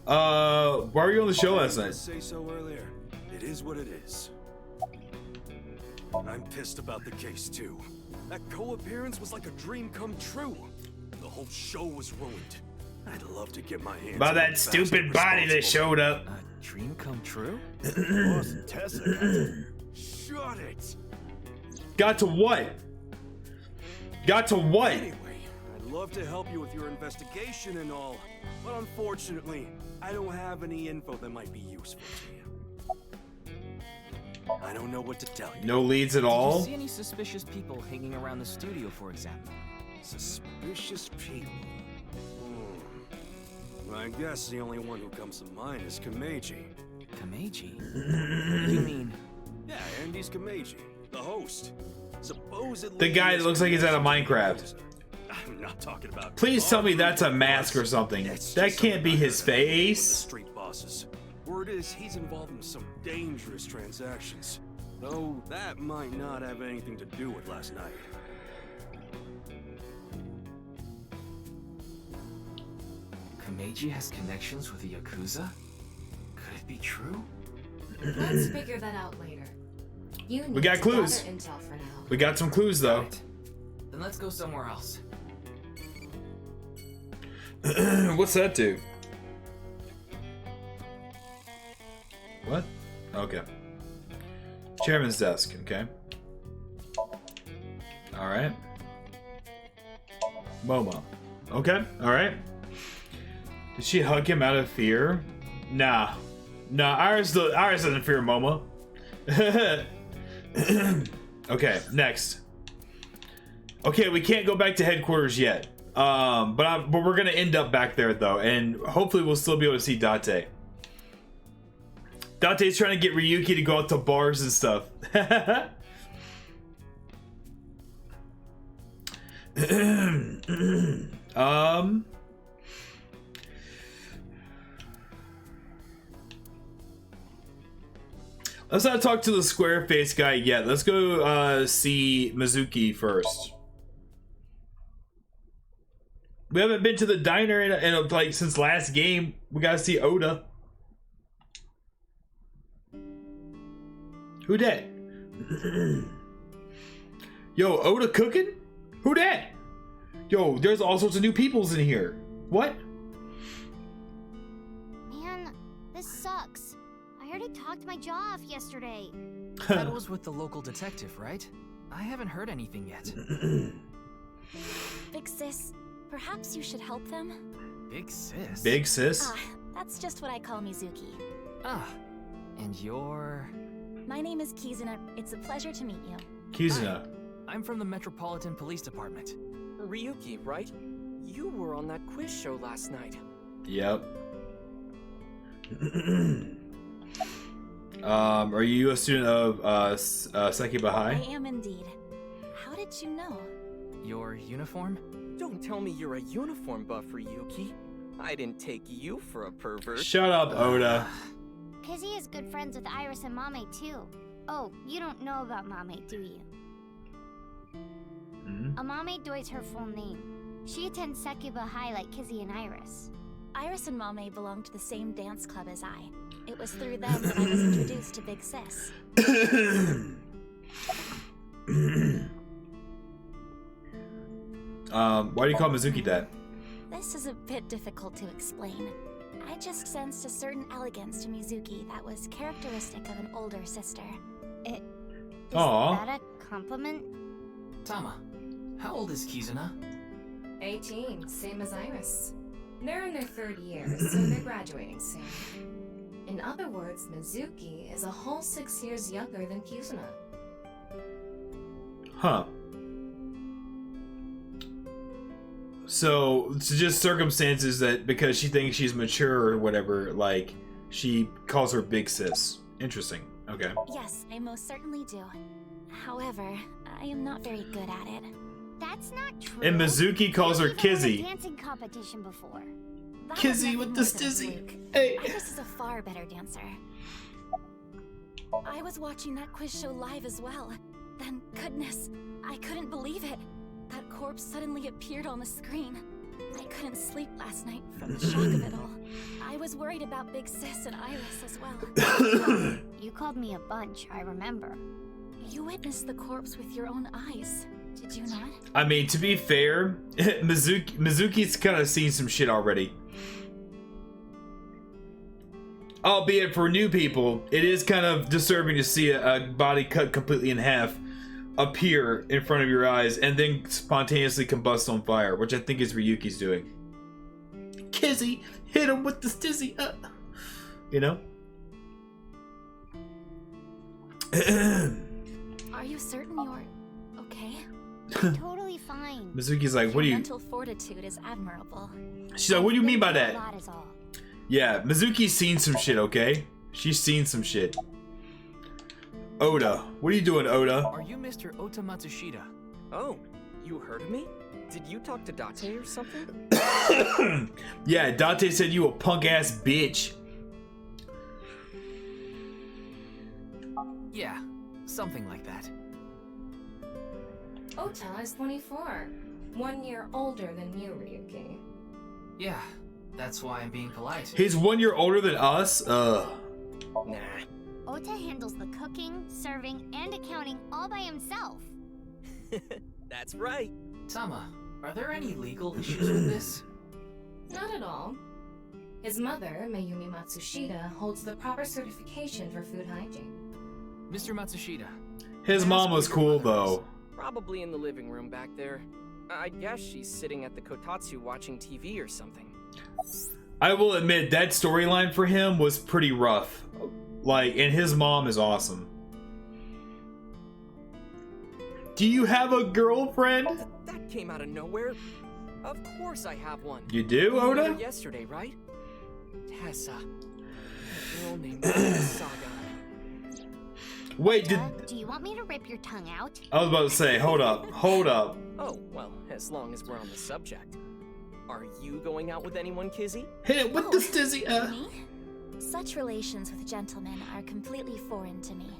Why were you on the show last night? Say so earlier. It is what it is. I'm pissed about the case too. That co-appearance was like a dream come true. The whole show was ruined. I'd love to get my hands By on that the stupid bastard body that responsible. showed up. A dream come true? Boss Tessa. Shut it. Got to what? Got to what? Anyway, I'd love to help you with your investigation and all, but unfortunately, I don't have any info that might be useful to you. I don't know what to tell you. No leads at Did all? you see any suspicious people hanging around the studio, for example? Suspicious people. I guess the only one who comes to mind is Kameji. Kameji? What do you mean? Yeah, Andy's Kameji, the host. Supposedly The guy that looks like he's out of Minecraft. I'm not talking about. Please tell me that's a mask or something. That can't be his face. Street bosses. Word is he's involved in some dangerous transactions. Though that might not have anything to do with last night. Kameji has connections with the Yakuza? Could it be true? Let's figure that out later. You We need got to clues. gather intel for now. We got some clues though. Then let's go somewhere else. What's that do? What? Okay. Chairman's desk, okay. Alright. Momo. Okay, alright. Did she hug him out of fear? Nah. Nah, Iris doesn't fear Momo. Okay, next. Okay, we can't go back to headquarters yet. But we're gonna end up back there though, and hopefully we'll still be able to see Date. Date's trying to get Ryuki to go out to bars and stuff. Let's not talk to the square face guy yet. Let's go see Mizuki first. We haven't been to the diner in like since last game. We gotta see Oda. Who dat? Yo, Oda cooking? Who dat? Yo, there's all sorts of new peoples in here. What? Man, this sucks. I already talked my jaw off yesterday. That was with the local detective, right? I haven't heard anything yet. Big sis, perhaps you should help them? Big sis? Big sis? Ah, that's just what I call Mizuki. Ah, and you're... My name is Kizuna. It's a pleasure to meet you. Kizuna. I'm from the Metropolitan Police Department. Ryuki, right? You were on that quiz show last night. Yep. Are you a student of sİkİ I am indeed. How did you know? Your uniform? Don't tell me you're a uniform buff, Ryuki. I didn't take you for a pervert. Shut up, Oda. Kizzy is good friends with Iris and Mame too. Oh, you don't know about Mame, do you? Amame Doi's her full name. She attends sİkİ High like Kizzy and Iris. Iris and Mame belong to the same dance club as I. It was through them that I was introduced to Big Sis. Why do you call Mizuki that? This is a bit difficult to explain. I just sensed a certain elegance to Mizuki that was characteristic of an older sister. Is Aww. that a compliment? Tama, how old is Kizuna? 18, same as Iris. They're in their third year, so they're graduating soon. In other words, Mizuki is a whole 6 years younger than Kizuna. Huh. So it's just circumstances that because she thinks she's mature or whatever, like she calls her big sis. Interesting. Okay. Yes, I most certainly do. However, I am not very good at it. That's not true. And Mizuki calls her You've won a Kizzy. dancing competition before. That Kizzy was with nothing the more than a stizzy. fluke. Hey. Iris is a far better dancer. I was watching that quiz show live as well. Then, goodness, I couldn't believe it. That corpse suddenly appeared on the screen. I I couldn't sleep last night from the shock of it all. I was worried about Big Sis and Iris as well. You called me a bunch, I remember. You witnessed the corpse with your own eyes, did you not? I mean, to be fair, Mizuki's kind of seen some shit already. Albeit for new people, it is kind of disturbing to see a body cut completely in half appear in front of your eyes and then spontaneously combust on fire, which I think is Ryuki's doing. Kizzy, hit him with the stizzy. You know? Are you certain you're okay? Totally fine. Mizuki's like, what do you... Mental fortitude is admirable. She's like, what do you mean by that? A lot is all. Yeah, Mizuki's seen some shit, okay? She's seen some shit. Oda. What are you doing, Oda? Are you Mr. Ota Matsushita? Oh, you heard of me? Did you talk to Date or something? Yeah, Date said you a punk-ass bitch. Yeah, something like that. Ota is 24. 1 year older than you, Ryuki. Yeah, that's why I'm being polite. He's 1 year older than us? Nah. Ota handles the cooking, serving, and accounting all by himself. That's right. Tama, are there any legal issues with this? Not at all. His mother, Mayumi Matsushita, holds the proper certification for food hygiene. Mr. Matsushita. His mom was cool, though. Probably in the living room back there. I guess she's sitting at the kotatsu watching TV or something. I will admit, that storyline for him was pretty rough. Like, and his mom is awesome. Do you have a girlfriend? That came out of nowhere. Of course I have one. You do, Oda? Yesterday, right? Tessa. A girl named Saga. Wait, Do you want me to rip your tongue out? I was about to say, hold up. Oh, well, as long as we're on the subject. Are you going out with anyone, Kizzy? Hit it with the stizzy. Me? Such relations with gentlemen are completely foreign to me.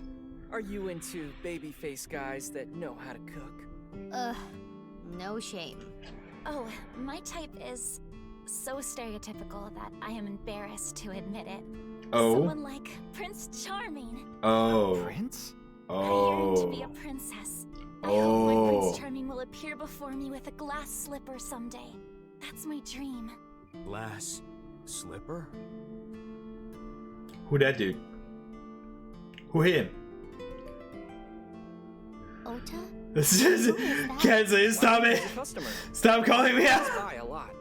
Are you into baby-faced guys that know how to cook? No shame. Oh, my type is so stereotypical that I am embarrassed to admit it. Oh. Someone like Prince Charming. Oh. Prince? I yearn to be a princess. I hope my Prince Charming will appear before me with a glass slipper someday. That's my dream. Glass slipper? Who that dude? Who him? Ota? Can't say it. Stop it. Stop calling me out. A lot.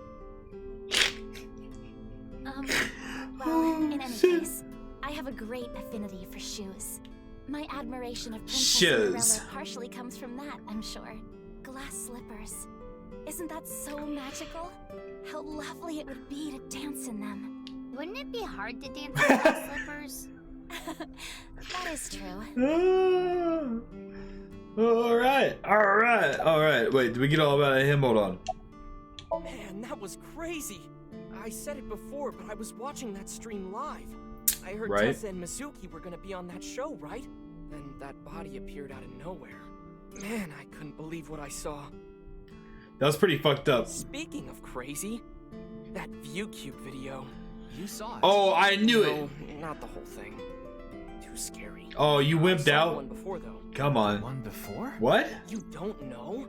Well, in any case, I have a great affinity for shoes. My admiration of Princess Cinderella partially comes from that, I'm sure. Glass slippers. Isn't that so magical? How lovely it would be to dance in them. Wouldn't it be hard to dance in glass slippers? That is true. Alright. Wait, did we get all about him? Hold on. Man, that was crazy. I said it before, but I was watching that stream live. I heard Tessa and Mizuki were gonna be on that show, right? Then that body appeared out of nowhere. Man, I couldn't believe what I saw. That was pretty fucked up. Speaking of crazy, that ViewCube video. You saw it. Oh, I knew it. No, not the whole thing. Too scary. Oh, you wimped out? One before, though. Come on. One before? What? You don't know?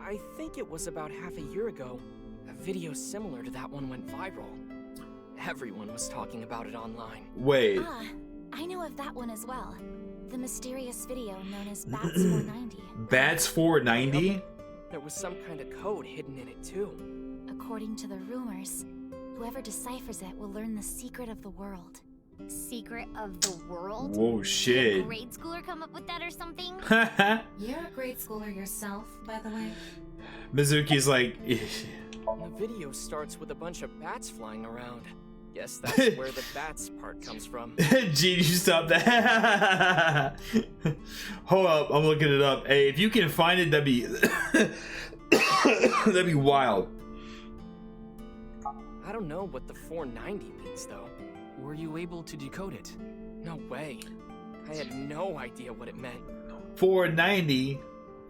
I think it was about half a year ago. A video similar to that one went viral. Everyone was talking about it online. Wait. I know of that one as well. The mysterious video known as Bats 490. Bats 490? There was some kind of code hidden in it too. According to the rumors, whoever deciphers it will learn the secret of the world. Secret of the world? Whoa, shit. Did a grade schooler come up with that or something? You're a grade schooler yourself, by the way. Mizuki's like... The video starts with a bunch of bats flying around. Guess that's where the bats part comes from. Gene, you stop that. Hold up, I'm looking it up. Hey, if you can find it, that'd be that'd be wild. I don't know what the 490 means though. Were you able to decode it? No way. I had no idea what it meant. 490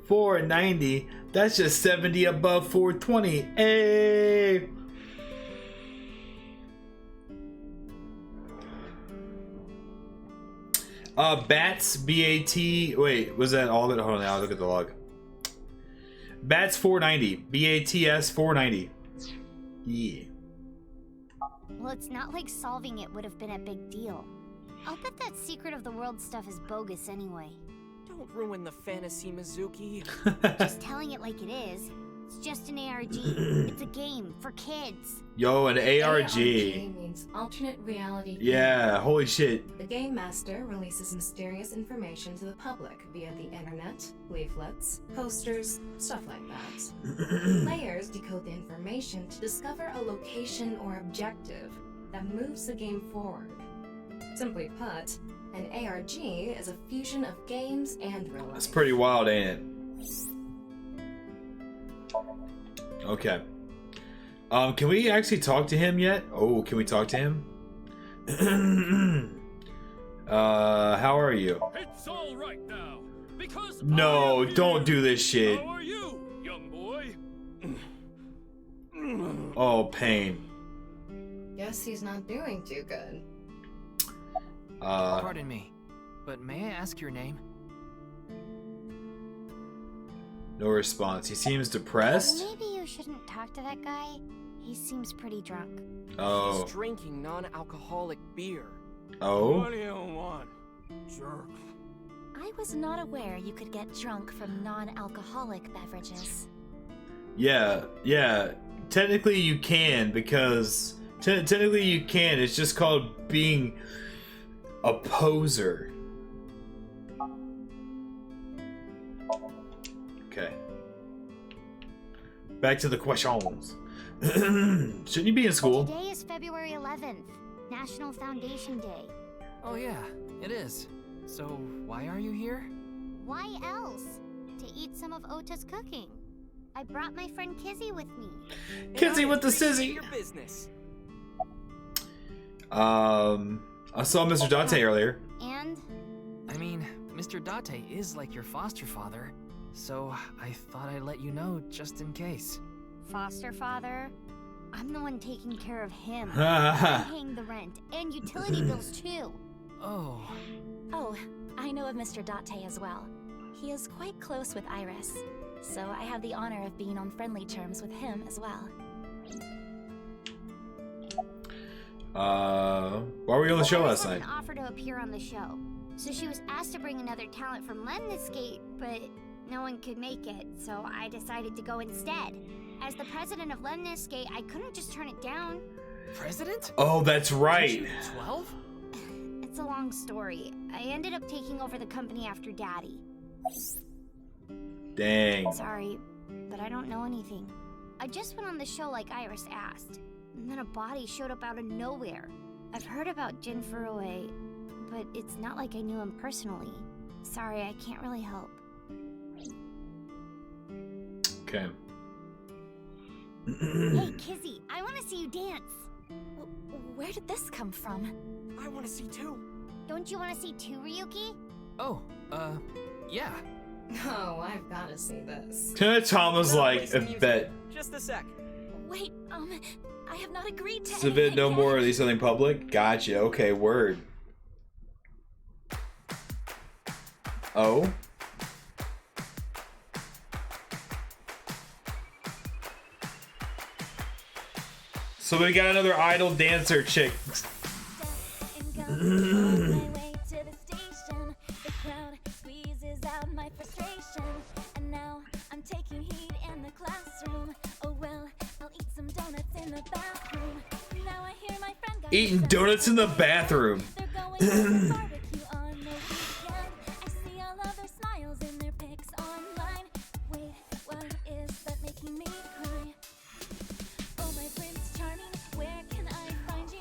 490. That's just 70 above 420. Hey. Bats, B-A-T. Wait, was that all that? Hold on, I'll look at the log. Bats 490. B-A-T-S 490. Yeah. Well, it's not like solving it would have been a big deal. I'll bet that secret of the world stuff is bogus anyway. Don't ruin the fantasy, Mizuki. Just telling it like it is. It's just an ARG. It's a game for kids. Yo, an ARG. means alternate reality. Yeah, holy shit. The game master releases mysterious information to the public via the internet, leaflets, posters, stuff like that. Players decode the information to discover a location or objective that moves the game forward. Simply put, an ARG is a fusion of games and real life. That's pretty wild, ain't it? Okay. Can we actually talk to him yet? Oh, can we talk to him? How are you? It's all right now, because No, don't do this shit. How are you, young boy? Oh, pain. Guess he's not doing too good. Pardon me, but may I ask your name? No response. He seems depressed. Maybe you shouldn't talk to that guy. He seems pretty drunk. Oh. He's drinking non-alcoholic beer. Oh? What do you want, jerk? I was not aware you could get drunk from non-alcoholic beverages. Yeah. Technically you can, because... Technically you can. It's just called being a poser. Okay. Back to the questions. Shouldn't you be in school? Today is February 11th, National Foundation Day. Oh yeah, it is. So why are you here? Why else? To eat some of Ota's cooking. I brought my friend Kizzy with me. Kizzy with the sizzy. Your business. I saw Mr. Dante earlier. And? I mean, Mr. Date is like your foster father, so I thought I'd let you know just in case. Foster father? I'm the one taking care of him. I'm paying the rent and utility bills too. Oh. Oh, I know of Mr. Date as well. He is quite close with Iris, so I have the honor of being on friendly terms with him as well. Why were you on the show last night? Iris had an offer to appear on the show, so she was asked to bring another talent from Lemniscate, but no one could make it, so I decided to go instead. As the president of Lemniscate, I couldn't just turn it down. President? Oh, that's right. 12? It's a long story. I ended up taking over the company after Daddy. Dang. Sorry, but I don't know anything. I just went on the show like Iris asked, and then a body showed up out of nowhere. I've heard about Jin Furue, but it's not like I knew him personally. Sorry, I can't really help. Okay. Hey, Kizzy, I want to see you dance. Where did this come from? I want to see too. Don't you want to see too, Ryuki? Oh, yeah. Oh, I've got to see this. Tama's like, I bet. Just a sec. Wait, I have not agreed to Submit anything no yet. more, at least something public? Gotcha, okay, word. Oh? So we got another idol dancer chick. Eating donuts in the bathroom.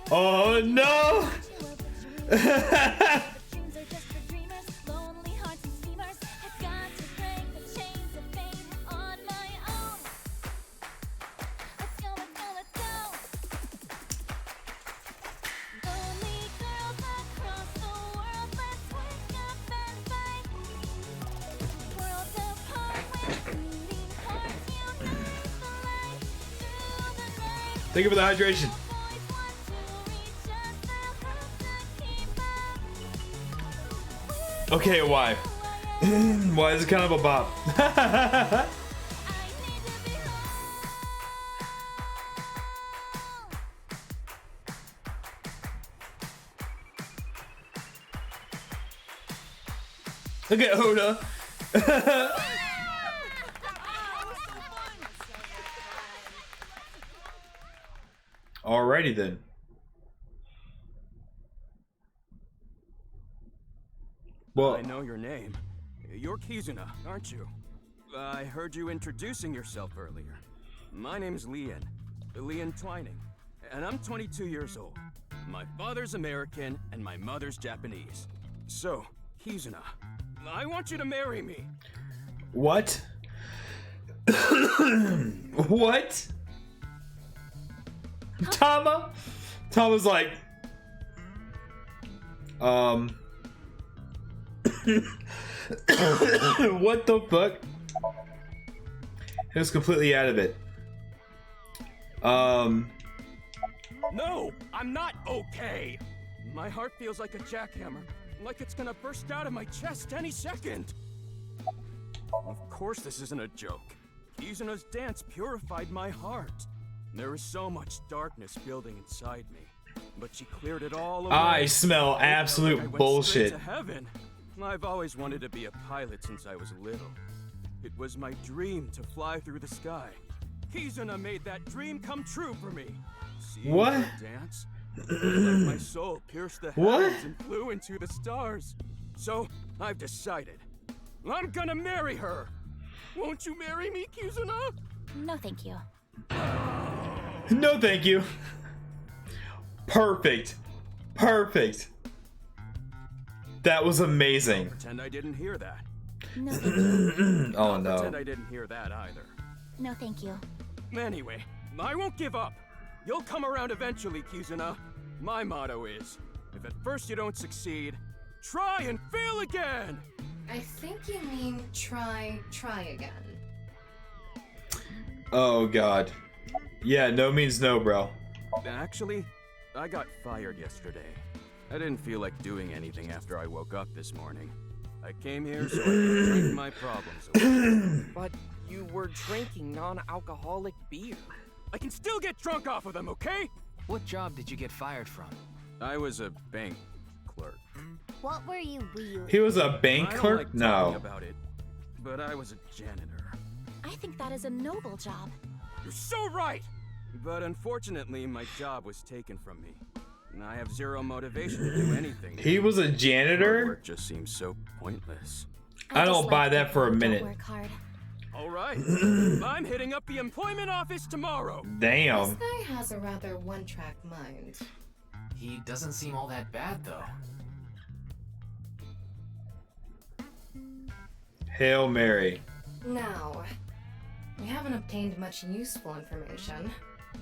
Oh no! Thank you for the hydration. Okay, why? Why is it kind of a bop? Look at Oda. Alrighty then. Well, I know your name. You're Kizuna, aren't you? I heard you introducing yourself earlier. My name's Leon Twining, and I'm 22 years old. My father's American and my mother's Japanese. So, Kizuna, I want you to marry me. What? What? Tama's like, what the fuck? He was completely out of it. No, I'm not okay. My heart feels like a jackhammer, like it's gonna burst out of my chest any second. Of course this isn't a joke. Kizuna's dance purified my heart. There was so much darkness building inside me, but she cleared it all away. I smell absolute I went bullshit. straight to heaven. I've always wanted to be a pilot since I was little. It was my dream to fly through the sky. Kizuna made that dream come true for me. Seeing What? her dance, it was like my soul pierced the What? heavens and flew into the stars. So I've decided, I'm gonna marry her. Won't you marry me, Kizuna? No, thank you. No, thank you. Perfect. Perfect. That was amazing. Pretend I didn't hear that. No, thank you. Oh I'll pretend no. I didn't hear that either. No, thank you. Anyway, I won't give up. You'll come around eventually, Kizuna. My motto is, if at first you don't succeed, try and fail again! I think you mean try again. Oh god. Yeah, no means no, bro. Actually, I got fired yesterday. I didn't feel like doing anything after I woke up this morning. I came here so I could drink my problems away. But you were drinking non-alcoholic beer. I can still get drunk off of them, okay? What job did you get fired from? I was a bank clerk. What were you really? He was a bank I don't clerk? like No. talking about it, but I was a janitor. I think that is a noble job. You're so right! But unfortunately, my job was taken from me. And I have zero motivation to do anything. He was a Hard janitor? work just seems so pointless. I don't buy that for a minute. Work hard. All right, I'm hitting up the employment office tomorrow. This Damn. guy has a rather one-track mind. He doesn't seem all that bad, though. Hail Mary. Now, we haven't obtained much useful information.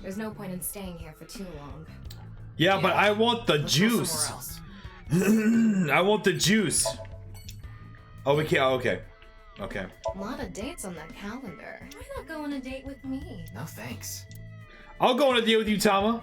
There's no point in staying here for too long. Yeah, but I want the Let's go juice. somewhere else. I want the juice. Oh, we can't. Oh, okay. Okay. A lot of dates on that calendar. Why not go on a date with me? No thanks. I'll go on a deal with you, Tama.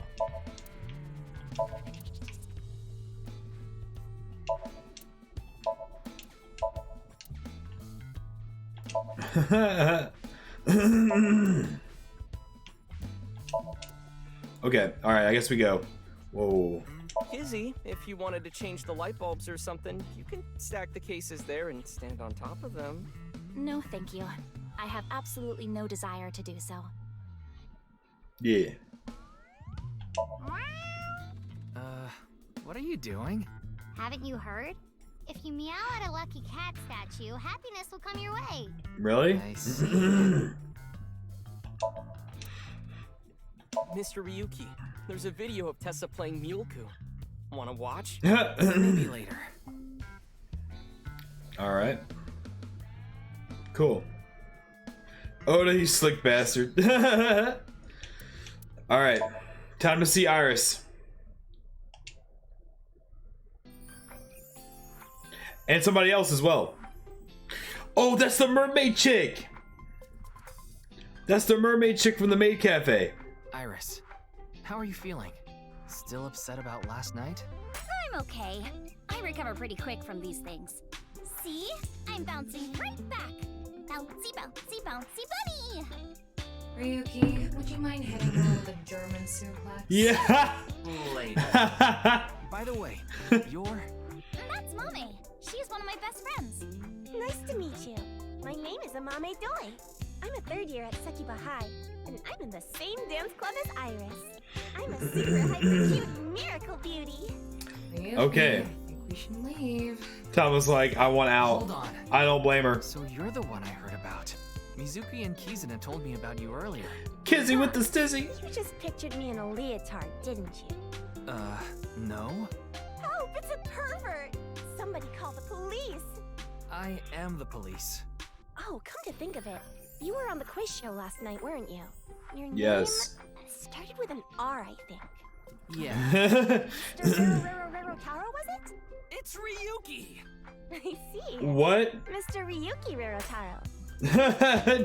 Okay, alright, I guess we go. Whoa. Kizzy, if you wanted to change the light bulbs or something, you can stack the cases there and stand on top of them. No, thank you. I have absolutely no desire to do so. Yeah. What are you doing? Haven't you heard? If you meow at a lucky cat statue, happiness will come your way. Really? I see. Mr. Ryuki, there's a video of Tessa playing Mulku. Wanna watch? Maybe later. Alright. Cool. Oda, you slick bastard. Alright. Time to see Iris. And somebody else as well. Oh, that's the mermaid chick! That's the mermaid chick from the maid cafe. Iris, How are you feeling? Still upset about last night? I'm okay. I recover pretty quick from these things. See? I'm bouncing right back. Bouncy, bouncy, bouncy bunny! Ryuki, would you mind hitting her with a German suplex? Yeah. Later. By the way, you're... That's Mame. She's one of my best friends. Nice to meet you. My name is Amame Doi. I'm a third year at sÄ𝔼ကိ, and I'm in the same dance club as Iris. I'm a super hyper cute miracle beauty. Okay. I think we should leave. Tama's like, I want out. Hold on. I don't blame her. So you're the one I heard about. Mizuki and Kizuna told me about you earlier. Kizzy with the stizzy. You just pictured me in a leotard, didn't you? No? Help! It's a pervert! Somebody call the police! I am the police. Oh, come to think of it, you were on the quiz show last night, weren't you? Your Yes. name started with an R, I think. Yeah. Mr. Taro, was it? It's Ryuki! I see. What? Mr. Ryuki Rarotaro.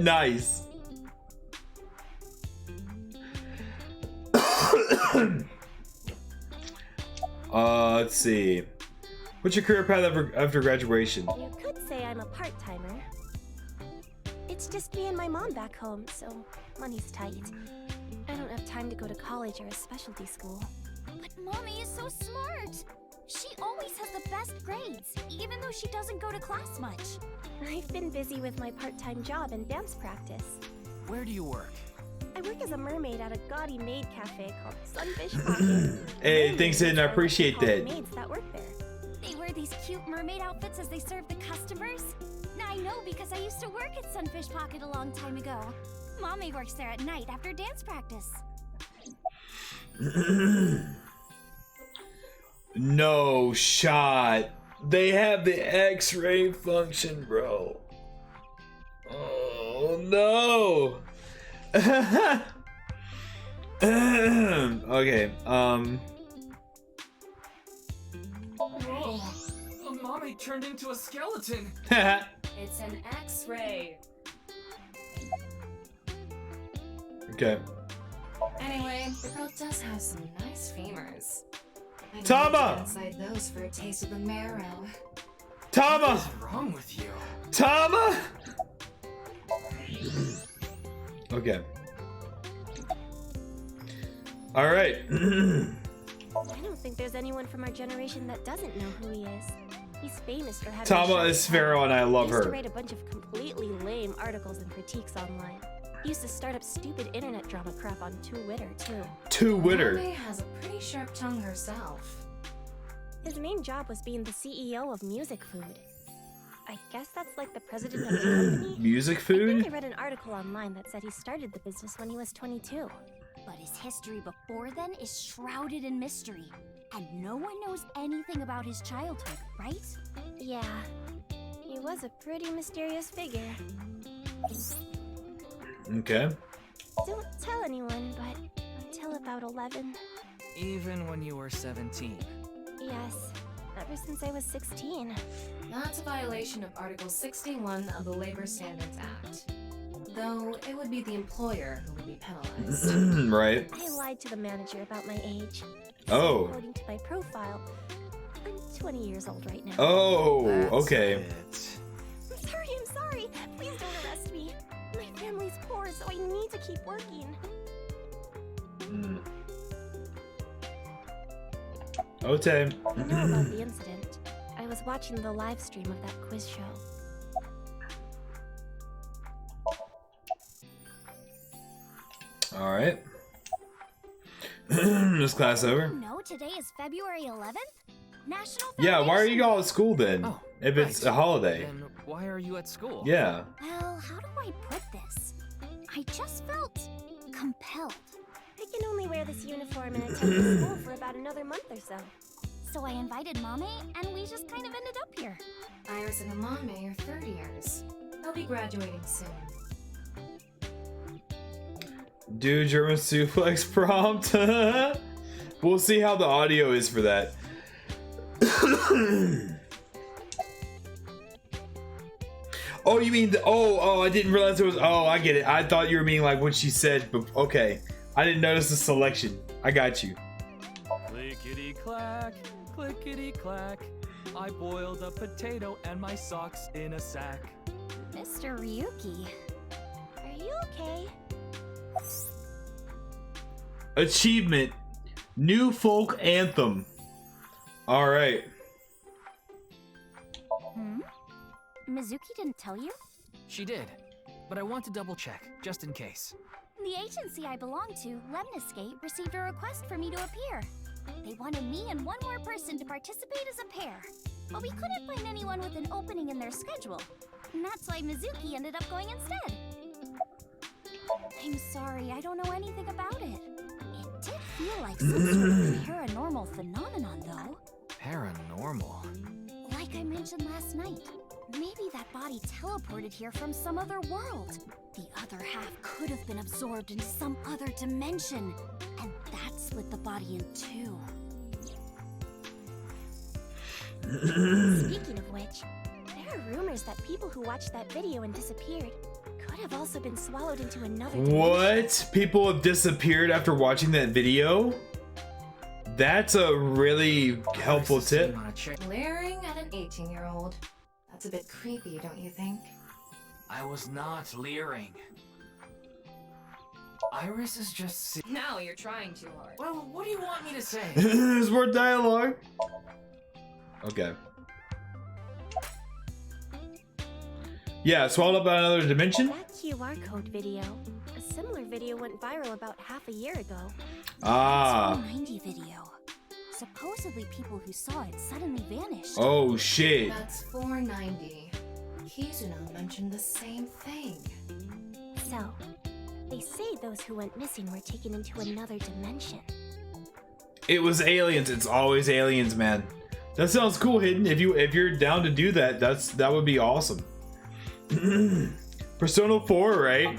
Nice. Let's see. What's your career path after graduation? You could say I'm a part-timer. It's just me and my mom back home, so money's tight. I don't have time to go to college or a specialty school. But Mommy is so smart. She always has the best grades, even though she doesn't go to class much. I've been busy with my part-time job and dance practice. Where do you work? I work as a mermaid at a gaudy maid cafe called Sunfish Pocket. Hey, thanks, Ed. I appreciate that. Maids that work there. They wear these cute mermaid outfits as they serve the customers. Now I know because I used to work at Sunfish Pocket a long time ago. Mommy works there at night after dance practice. No shot. They have the X-ray function, bro. Oh no. Okay. Whoa! Mommy turned into a skeleton. It's an X-ray. Okay. Anyway, the girl does have some nice femurs. I Tama! get inside those for a taste of the marrow. Tama! What's wrong with you? Tama! Okay. All right. I don't think there's anyone from our generation that doesn't know who he is. He's famous for having Tama is Sphero and I love He used to her. write a bunch of completely lame articles and critiques online. He used to start up stupid internet drama crap on Twitter too. Twitter. Mame has a pretty sharp tongue herself. His main job was being the CEO of Music Food. I guess that's like the president of the company? Music I Food? think I read an article online that said he started the business when he was 22. But his history before then is shrouded in mystery. And no one knows anything about his childhood, right? Yeah. He was a pretty mysterious figure. Okay. Don't tell anyone, but until about 11. Even when you were 17. Yes. Ever since I was 16. That's a violation of Article 61 of the Labor Standards Act. Though it would be the employer who would be penalized. Right. I lied to the manager about my age. Oh. According to my profile, I'm 20 years old right now. Oh, That's okay. it. I'm sorry. Please don't arrest me. My family's poor, so I need to keep working. Okay. I know about the incident. I was watching the live stream of that quiz show. All right. This class over. No, today is February 11th? National Yeah, why are Foundation you all at school then? Oh, if it's right. a holiday. Then why are you at school? Yeah. Well, how do I put this? I just felt compelled. I can only wear this uniform and attend the school for about another month or so. So I invited Mame, and we just kind of ended up here. Iris and Amame are third years. They'll be graduating soon. Do German suplex prompt. We'll see how the audio is for that. Oh, you mean the, oh, I didn't realize it was, oh, I get it. I thought you were meaning like what she said, but okay. I didn't notice the selection. I got you. Clickety clack, clickety clack. I boiled a potato and my socks in a sack. Mr. Ryuki. Are you okay? Achievement. New folk anthem. Alright. Mizuki didn't tell you? She did, but I want to double check, just in case. The agency I belong to, Lemniscape, received a request for me to appear. They wanted me and one more person to participate as a pair. But we couldn't find anyone with an opening in their schedule. And that's why Mizuki ended up going instead. I'm sorry, I don't know anything about it. It did feel like some sort of paranormal phenomenon, though. Paranormal? Like I mentioned last night, maybe that body teleported here from some other world. The other half could have been absorbed in some other dimension, and that split the body in two. Speaking of which, there are rumors that people who watched that video and disappeared could have also been swallowed into another dimension. What? People have disappeared after watching that video? That's a really helpful tip. Glaring at an 18-year-old. That's a bit creepy, don't you think? I was not leering. Iris is just... Now you're trying too hard. Well, what do you want me to say? There's more dialogue. Okay. Yeah, swallowed up by another dimension? That QR code video. A similar video went viral about half a year ago. Ah. That's a 90 video. Supposedly people who saw it suddenly vanished. Oh shit. That's 490. Kizuno mentioned the same thing. So, they say those who went missing were taken into another dimension. It was aliens. It's always aliens, man. That sounds cool, Hidden. If you're down to do that, that would be awesome. Persona 4, right?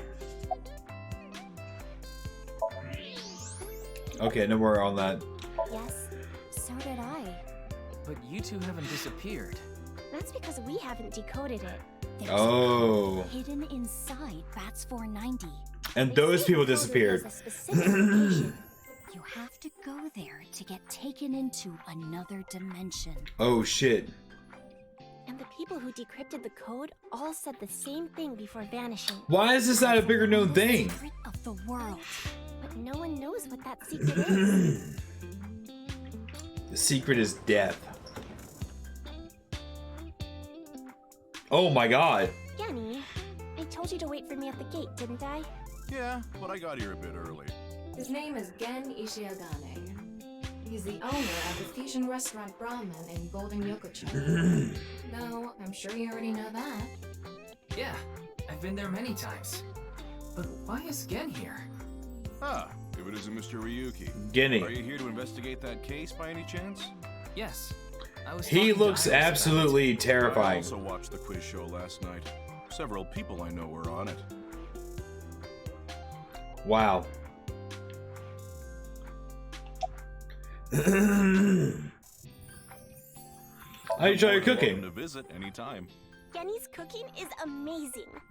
Okay, no more on that. Yes, so did I. But you two haven't disappeared. That's because we haven't decoded it. There's Oh. hidden inside Bats 490. And those people disappeared. A specific location. You have to go there to get taken into another dimension. Oh shit. And the people who decrypted the code all said the same thing before vanishing. Why is this not a bigger known thing? Secret of the world. But no one knows what that secret is. The secret is death. Oh my god. Yanni, I told you to wait for me at the gate, didn't I? Yeah, but I got here a bit early. His name is Gen Ishiagane. He's the owner of the fusion restaurant Brahmin in Golden Yokocho. No, I'm sure you already know that. Yeah, I've been there many times. But why is Gen here? Ah, if it isn't Mr. Ryuki. Genny. Are you here to investigate that case by any chance? Yes. He looks absolutely terrifying. I also watched the quiz show last night. Several people I know were on it. Wow. How you try your cooking? To visit anytime. Yanni's cooking is amazing.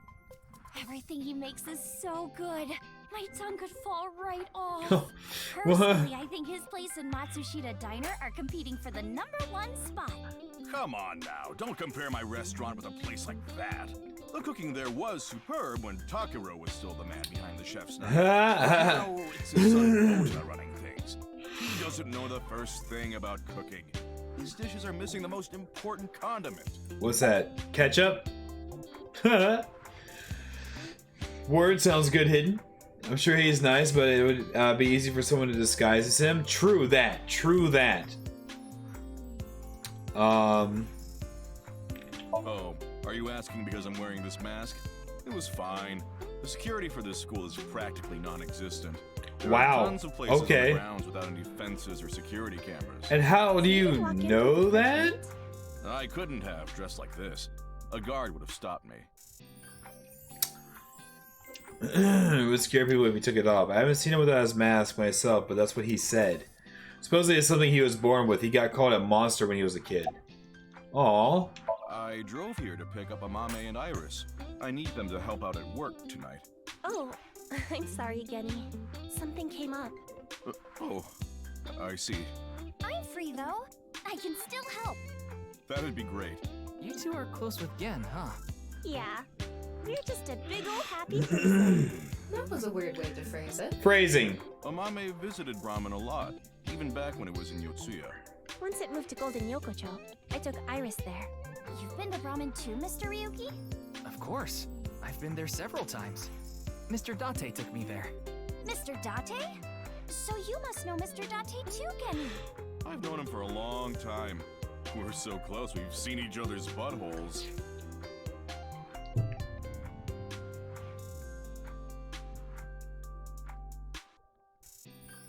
Everything he makes is so good. My tongue could fall right off. What? Personally, I think his place and Matsushita Diner are competing for the #1 spot. Come on now, don't compare my restaurant with a place like that. The cooking there was superb when Takiro was still the man behind the chef's knife. No, it's his son Ota running things. He doesn't know the first thing about cooking. His dishes are missing the most important condiment. What's that? Ketchup? Word sounds good, Hidden. I'm sure he's nice, but it would be easy for someone to disguise as him. True that. True that. Oh, are you asking because I'm wearing this mask? It was fine. The security for this school is practically non-existent. There Wow. are tons of places Okay. on the grounds without any fences or security cameras. And how do you know that? I couldn't have dressed like this. A guard would have stopped me. It would scare people if he took it off. I haven't seen him without his mask myself, but that's what he said. Supposedly it's something he was born with. He got called a monster when he was a kid. Aww. I drove here to pick up Amame and Iris. I need them to help out at work tonight. Oh, I'm sorry, Genny. Something came up. Oh, I see. I'm free though. I can still help. That'd be great. You two are close with Gen, huh? Yeah. We're just a big old happy person. That was a weird way to phrase it. Phrasing. Amame visited Brahmin a lot, even back when it was in Yotsuya. Once it moved to Golden Yokocho, I took Iris there. You've been to Brahmin too, Mr. Ryuki? Of course. I've been there several times. Mr. Date took me there. Mr. Date? So you must know Mr. Date too, Genny. I've known him for a long time. We're so close, we've seen each other's buttholes.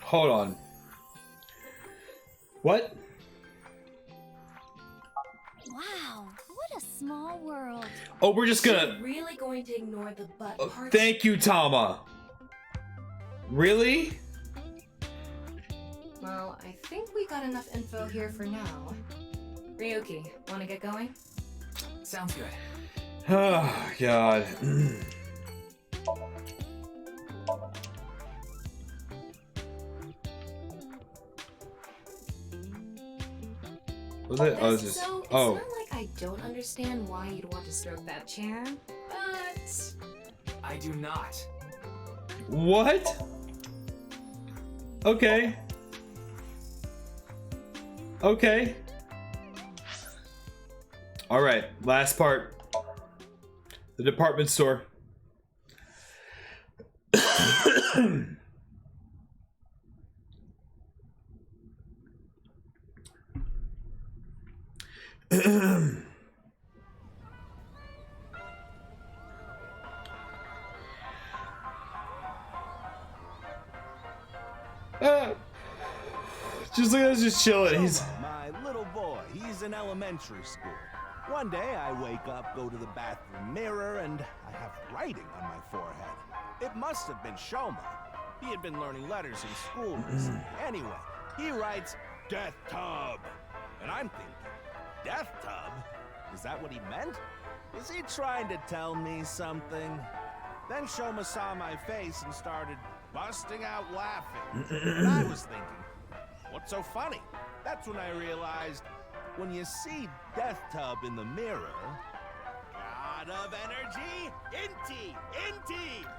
Hold on. What? Wow, what a small world. Oh, we're just gonna... You're really going to ignore the butt part? Thank you, Tama. Really? Well, I think we got enough info here for now. Ryuki, wanna get going? Sounds good. Oh, God. Was it? Oh, it's just... So, it's Oh. not like I don't understand why you'd want to stroke that chair, but... I do not. What? Okay. Okay. All right, last part. The department store. Just look at us just chilling. He's my little boy. He's in elementary school. One day I wake up, go to the bathroom mirror, and I have writing on my forehead. It must have been Shoma. He had been learning letters in school recently. Anyway, he writes, Death Tub. And I'm thinking, Death Tub? Is that what he meant? Is he trying to tell me something? Then Shoma saw my face and started busting out laughing. And I was thinking, what's so funny? That's when I realized, when you see Death Tub in the mirror, God of energy, Inti,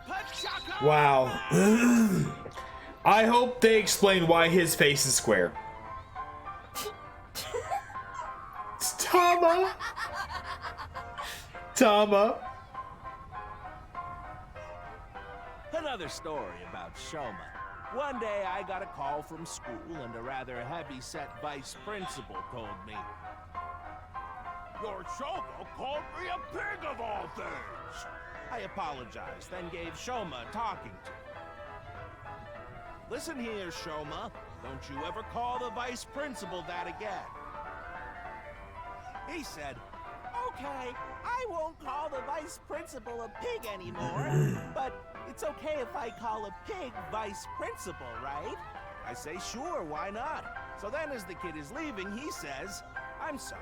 Pachaka! wow. I hope they explain why his face is square. It's Tama. Tama. Another story about Shoma. One day I got a call from school and a rather heavy-set vice principal told me, Your Shoma called me a pig of all things! I apologized, then gave Shoma a talking to. Listen here, Shoma. Don't you ever call the vice principal that again. He said, Okay, I won't call the vice principal a pig anymore, but it's okay if I call a pig vice principal, right? I say, sure, why not? So then as the kid is leaving, he says, I'm sorry,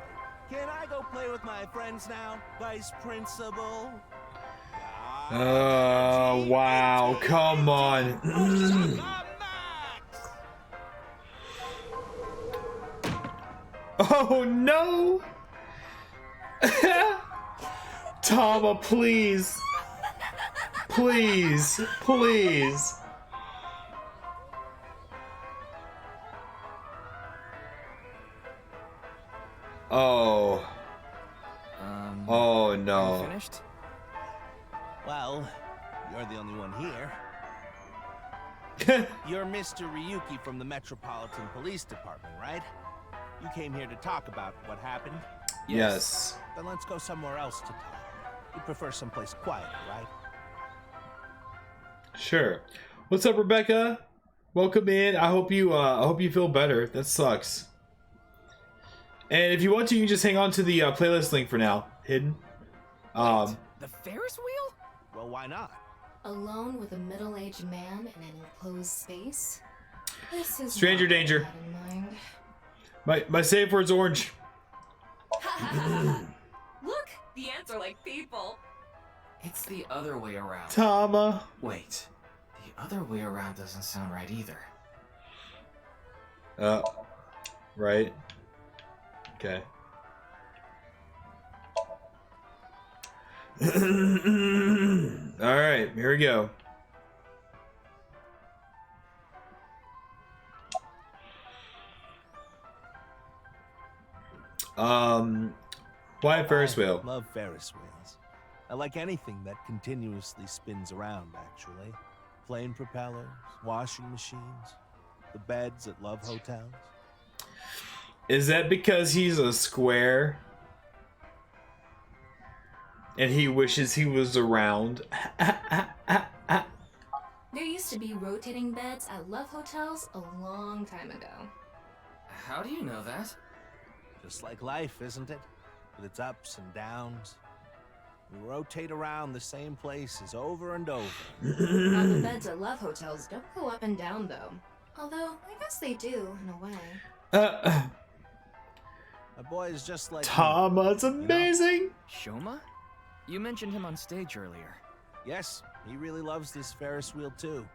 can I go play with my friends now, vice principal? Wow, come on. Oh no! Tama, please. Please, please. Oh. Oh no. Finished? Well, you're the only one here. You're Mr. Ryuki from the Metropolitan Police Department, right? You came here to talk about what happened? Yes. Then let's go somewhere else to talk. You prefer someplace quieter, right? Sure. What's up, Rebecca? Welcome in. I hope you feel better. That sucks. And if you want to, you can just hang on to the playlist link for now. Hidden. The Ferris wheel? Well, why not? Alone with a middle-aged man in an enclosed space? This is Stranger not what I danger. had in mind. My safe word's orange. Look, the ants are like people. It's the other way around. Tama. Wait, other way around doesn't sound right either. Right. Okay. All right, here we go. Why Ferris wheel? I love Ferris wheels. I like anything that continuously spins around, actually. Plane propellers, washing machines, the beds at love hotels. Is that because he's a square? And he wishes he was around? There used to be rotating beds at love hotels a long time ago. How do you know that? Just like life, isn't it? With its ups and downs. We rotate around the same places over and over. The beds at love hotels don't go up and down, though. Although, I guess they do, in a way. My boy is just like Tama's amazing! You know? Shoma? You mentioned him on stage earlier. Yes, he really loves this Ferris wheel too.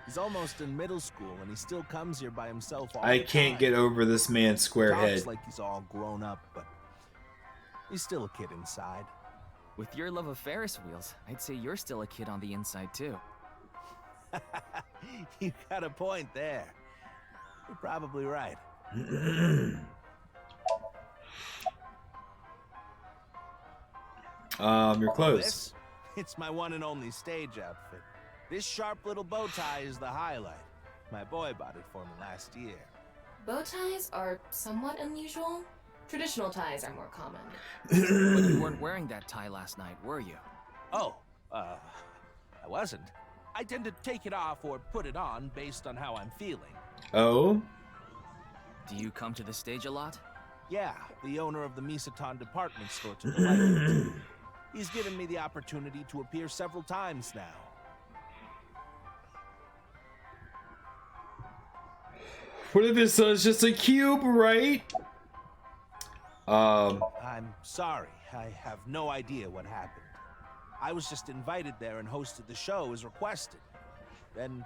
He's almost in middle school and he still comes here by himself all I the can't time. get over this man's square Talks head. like he's all grown up, but he's still a kid inside. With your love of Ferris wheels, I'd say you're still a kid on the inside too. You got a point there. You're probably right. Your clothes. This? It's my one and only stage outfit. This sharp little bow tie is the highlight. My boy bought it for me last year. Bow ties are somewhat unusual. Traditional ties are more common. But you weren't wearing that tie last night, were you? Oh, I wasn't. I tend to take it off or put it on based on how I'm feeling. Oh? Do you come to the stage a lot? Yeah, the owner of the Misaton department store took a liking to. He's given me the opportunity to appear several times now. What if his son's just a cube, right? I'm sorry. I have no idea what happened. I was just invited there and hosted the show as requested. Then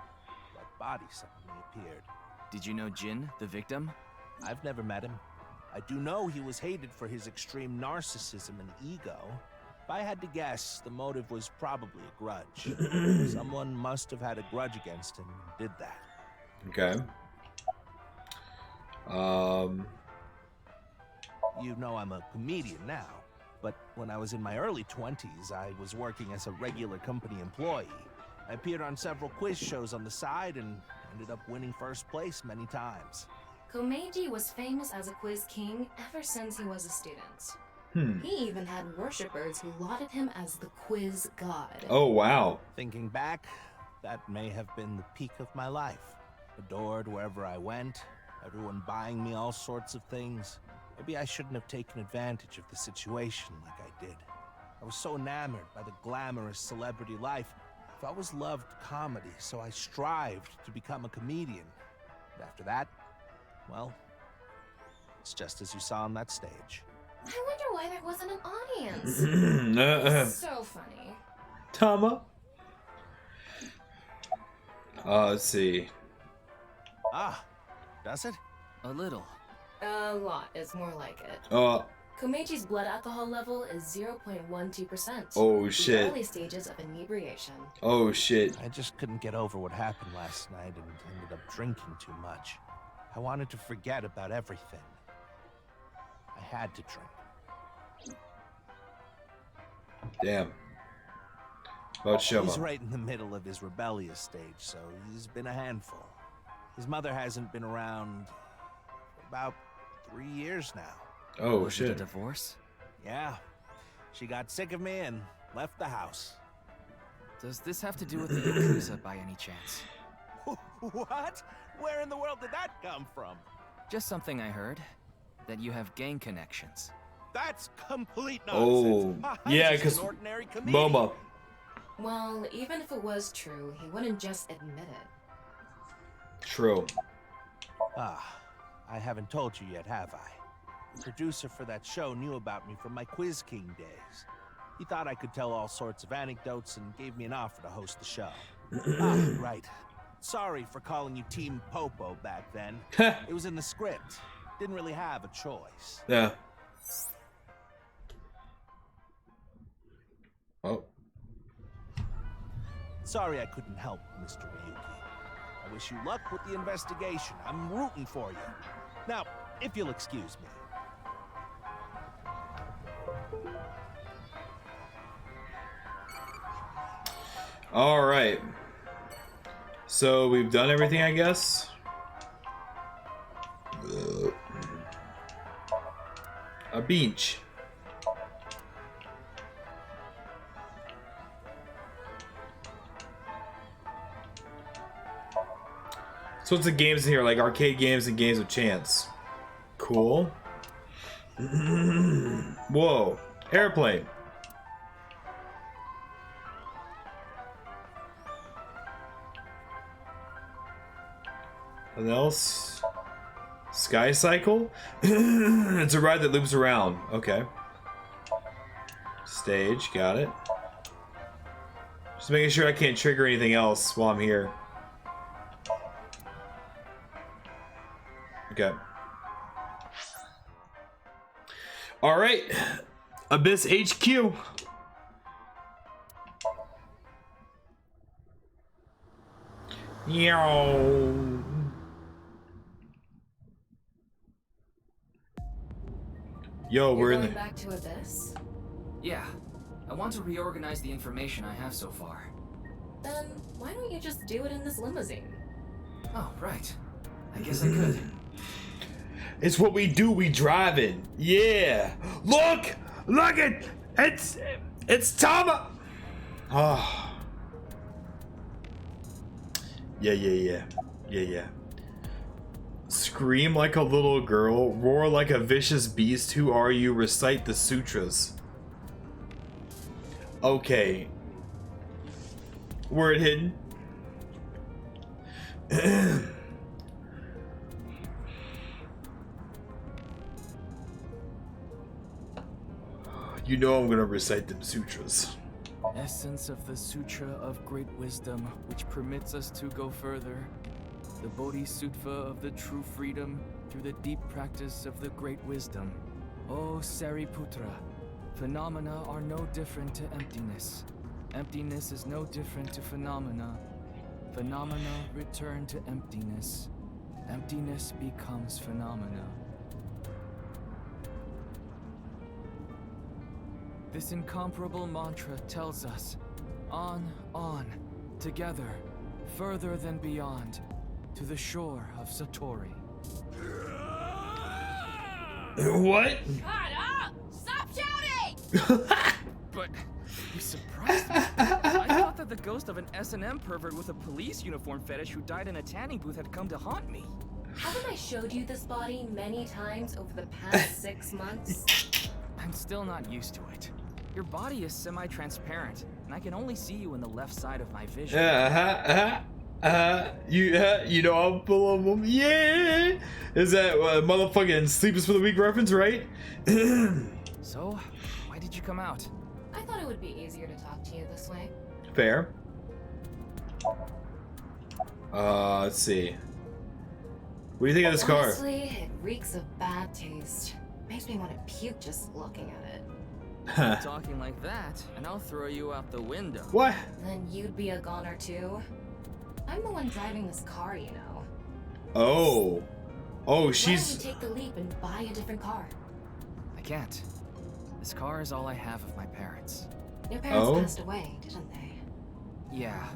that body suddenly appeared. Did you know Jin, the victim? I've never met him. I do know he was hated for his extreme narcissism and ego. If I had to guess, the motive was probably a grudge. Someone must have had a grudge against him and did that. Okay. You know I'm a comedian now, but when I was in my early 20s, I was working as a regular company employee. I appeared on several quiz shows on the side and ended up winning first place many times. Komeiji was famous as a quiz king ever since he was a student. He even had worshippers who lauded him as the quiz god. Oh, wow. Thinking back, that may have been the peak of my life. Adored wherever I went, everyone buying me all sorts of things. Maybe I shouldn't have taken advantage of the situation like I did. I was so enamored by the glamorous celebrity life. I've always loved comedy, so I strived to become a comedian. And after that, well, it's just as you saw on that stage. I wonder why there wasn't an audience. It's so funny. Tama? Let's see. Ah, does it? A little. A lot is more like it. Komeiji's blood alcohol level is 0.12%. Oh, shit. The early stages of inebriation. Oh, shit. I just couldn't get over what happened last night and ended up drinking too much. I wanted to forget about everything. I had to drink. Damn. About Shoma. He's right in the middle of his rebellious stage, so he's been a handful. His mother hasn't been around for about 3 years now. Oh, Was it a shit. divorce? Yeah. She got sick of me and left the house. Does this have to do with the Yakuza by any chance? What? Where in the world did that come from? Just something I heard. That you have gang connections. That's complete Oh, nonsense. yeah, I'm just because an ordinary comedian. Momo. Well, even if it was true, he wouldn't just admit it. True. Ah, I haven't told you yet, have I? The producer for that show knew about me from my Quiz King days. He thought I could tell all sorts of anecdotes and gave me an offer to host the show. Right. Sorry for calling you Team Popo back then. It was in the script. Didn't really have a choice. Yeah. Oh. Sorry I couldn't help, Mr. Miyuki. I wish you luck with the investigation. I'm rooting for you. Now, if you'll excuse me. All right. So we've done everything, I guess. A beach. So what's the games in here? Like arcade games and games of chance. Cool. Whoa. Airplane. What else? sख़𝔼कि? It's a ride that loops around. Okay. Stage, got it. Just making sure I can't trigger anything else while I'm here. Okay. Alright. Abyss HQ. Yo. Yo, we're in the back to Abyss? Yeah. I want to reorganize the information I have so far. Then why don't you just do it in this limousine? Oh, right. I guess I could. It's what we do, we drive it. Yeah. Look! Look it! It's Tama! Oh. Yeah. Scream like a little girl, roar like a vicious beast. Who are you? Recite the sutras. Okay. Word hidden. You know I'm gonna recite them sutras. Essence of the Sutra of Great Wisdom, which permits us to go further. The Bodhisattva of the true freedom through the deep practice of the Great Wisdom. O Sariputra, phenomena are no different to emptiness. Emptiness is no different to phenomena. Phenomena return to emptiness. Emptiness becomes phenomena. This incomparable mantra tells us, on, together, further than beyond, to the shore of Satori. What? Shut up! Stop shouting! But you surprised me. I thought that the ghost of an S&M pervert with a police uniform fetish who died in a tanning booth had come to haunt me. Haven't I showed you this body many times over the past 6 months? I'm still not used to it. Your body is semi-transparent, and I can only see you in the left side of my vision. You know I'm full of them. Yeah. Is that motherfucking Sleepers for the Week reference, right? So, why did you come out? I thought it would be easier to talk to you this way. Fair. Let's see. What do you think of this car? Honestly, it reeks of bad taste. Makes me want to puke just looking at it. Keep talking like that, and I'll throw you out the window. What? Then you'd be a goner too. I'm the one driving this car, you know. Oh. Oh, she's... Why don't you take the leap and buy a different car? I can't. This car is all I have of my parents. Your parents passed away, didn't they? Yeah,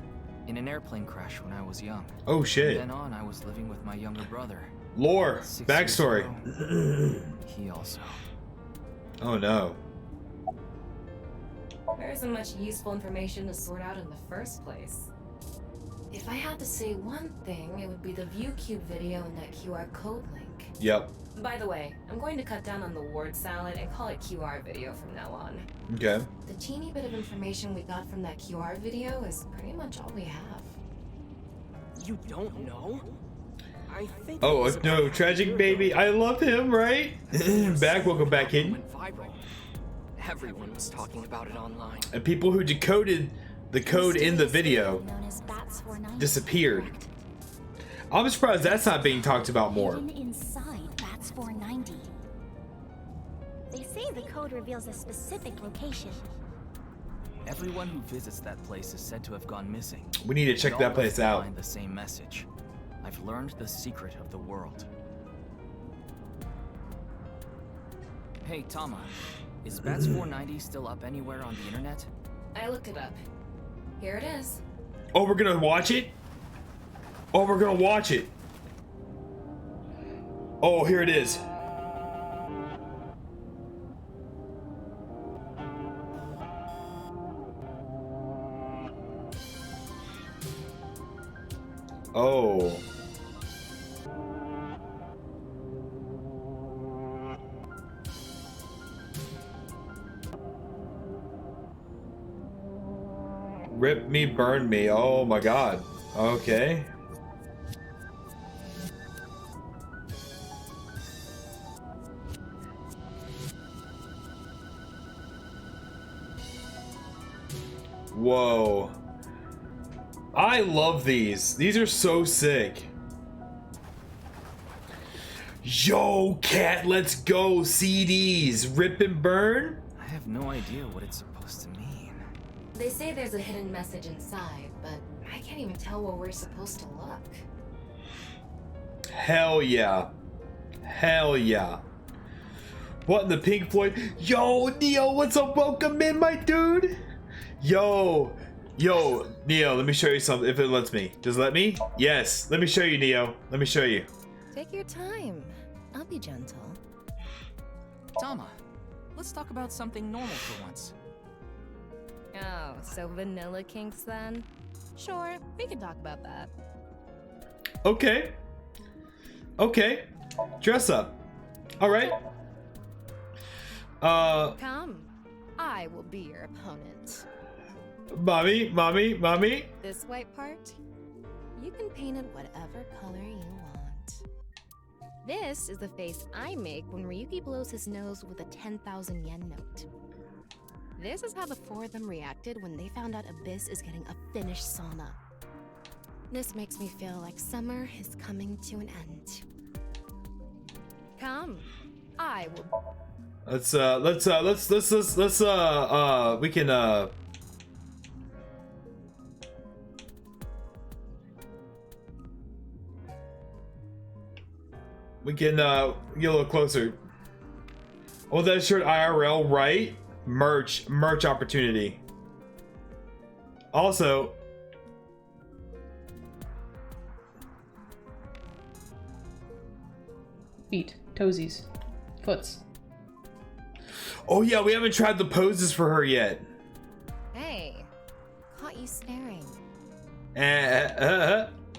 in an airplane crash when I was young. Oh, shit. From then on, I was living with my younger brother. Lore. 6 Backstory. years ago, he also. Oh, no. There isn't much useful information to sort out in the first place. If I had to say one thing, it would be the ViewCube video and that QR code link. Yep. By the way, I'm going to cut down on the word salad and call it QR video from now on. Okay. The teeny bit of information we got from that QR video is pretty much all we have. You don't know? I think Oh, no. Tragic Baby. I love him, right? Welcome back, kid. Everyone was talking about it online. And people who decoded the code in the video known as Bats 490. disappeared. I'm surprised that's not being talked about more. Hidden inside Bats 490. They say the code reveals a specific location. Everyone who visits that place is said to have gone missing. We need to check All that of place us out. find the same message. I've learned the secret of the world. Hey, Tama, is Bats 490 still up anywhere on the internet? I looked it up. Here it is. Oh, we're gonna watch it? Oh, we're gonna watch it. Oh, here it is. Oh. Rip me, burn me. Oh my god. Okay. Whoa. I love these. These are so sick. Yo, cat, let's go. CDs. Rip and burn? I have no idea what it's supposed to mean. They say there's a hidden message inside, but I can't even tell where we're supposed to look. Hell yeah. Hell yeah. What in the Pink Floyd? Yo, Neo, what's up? Welcome in, my dude. Yo, Neo, let me show you something. If it lets me. Does it let me? Yes. Let me show you, Neo. Let me show you. Take your time. I'll be gentle. Tama, let's talk about something normal for once. Oh, so vanilla kinks then? Sure, we can talk about that. Okay. Okay. Dress up. All right. Come. I will be your opponent. Mommy. This white part, you can paint it whatever color you want. This is the face I make when Ryuki blows his nose with a 10,000 yen note. This is how the four of them reacted when they found out Abyss is getting a finished sauna. This makes me feel like summer is coming to an end. Come, I will. We can get a little closer. Oh, that shirt IRL, right? Merch opportunity. Also, feet, toesies, foots. Oh yeah, we haven't tried the poses for her yet. Hey, caught you staring.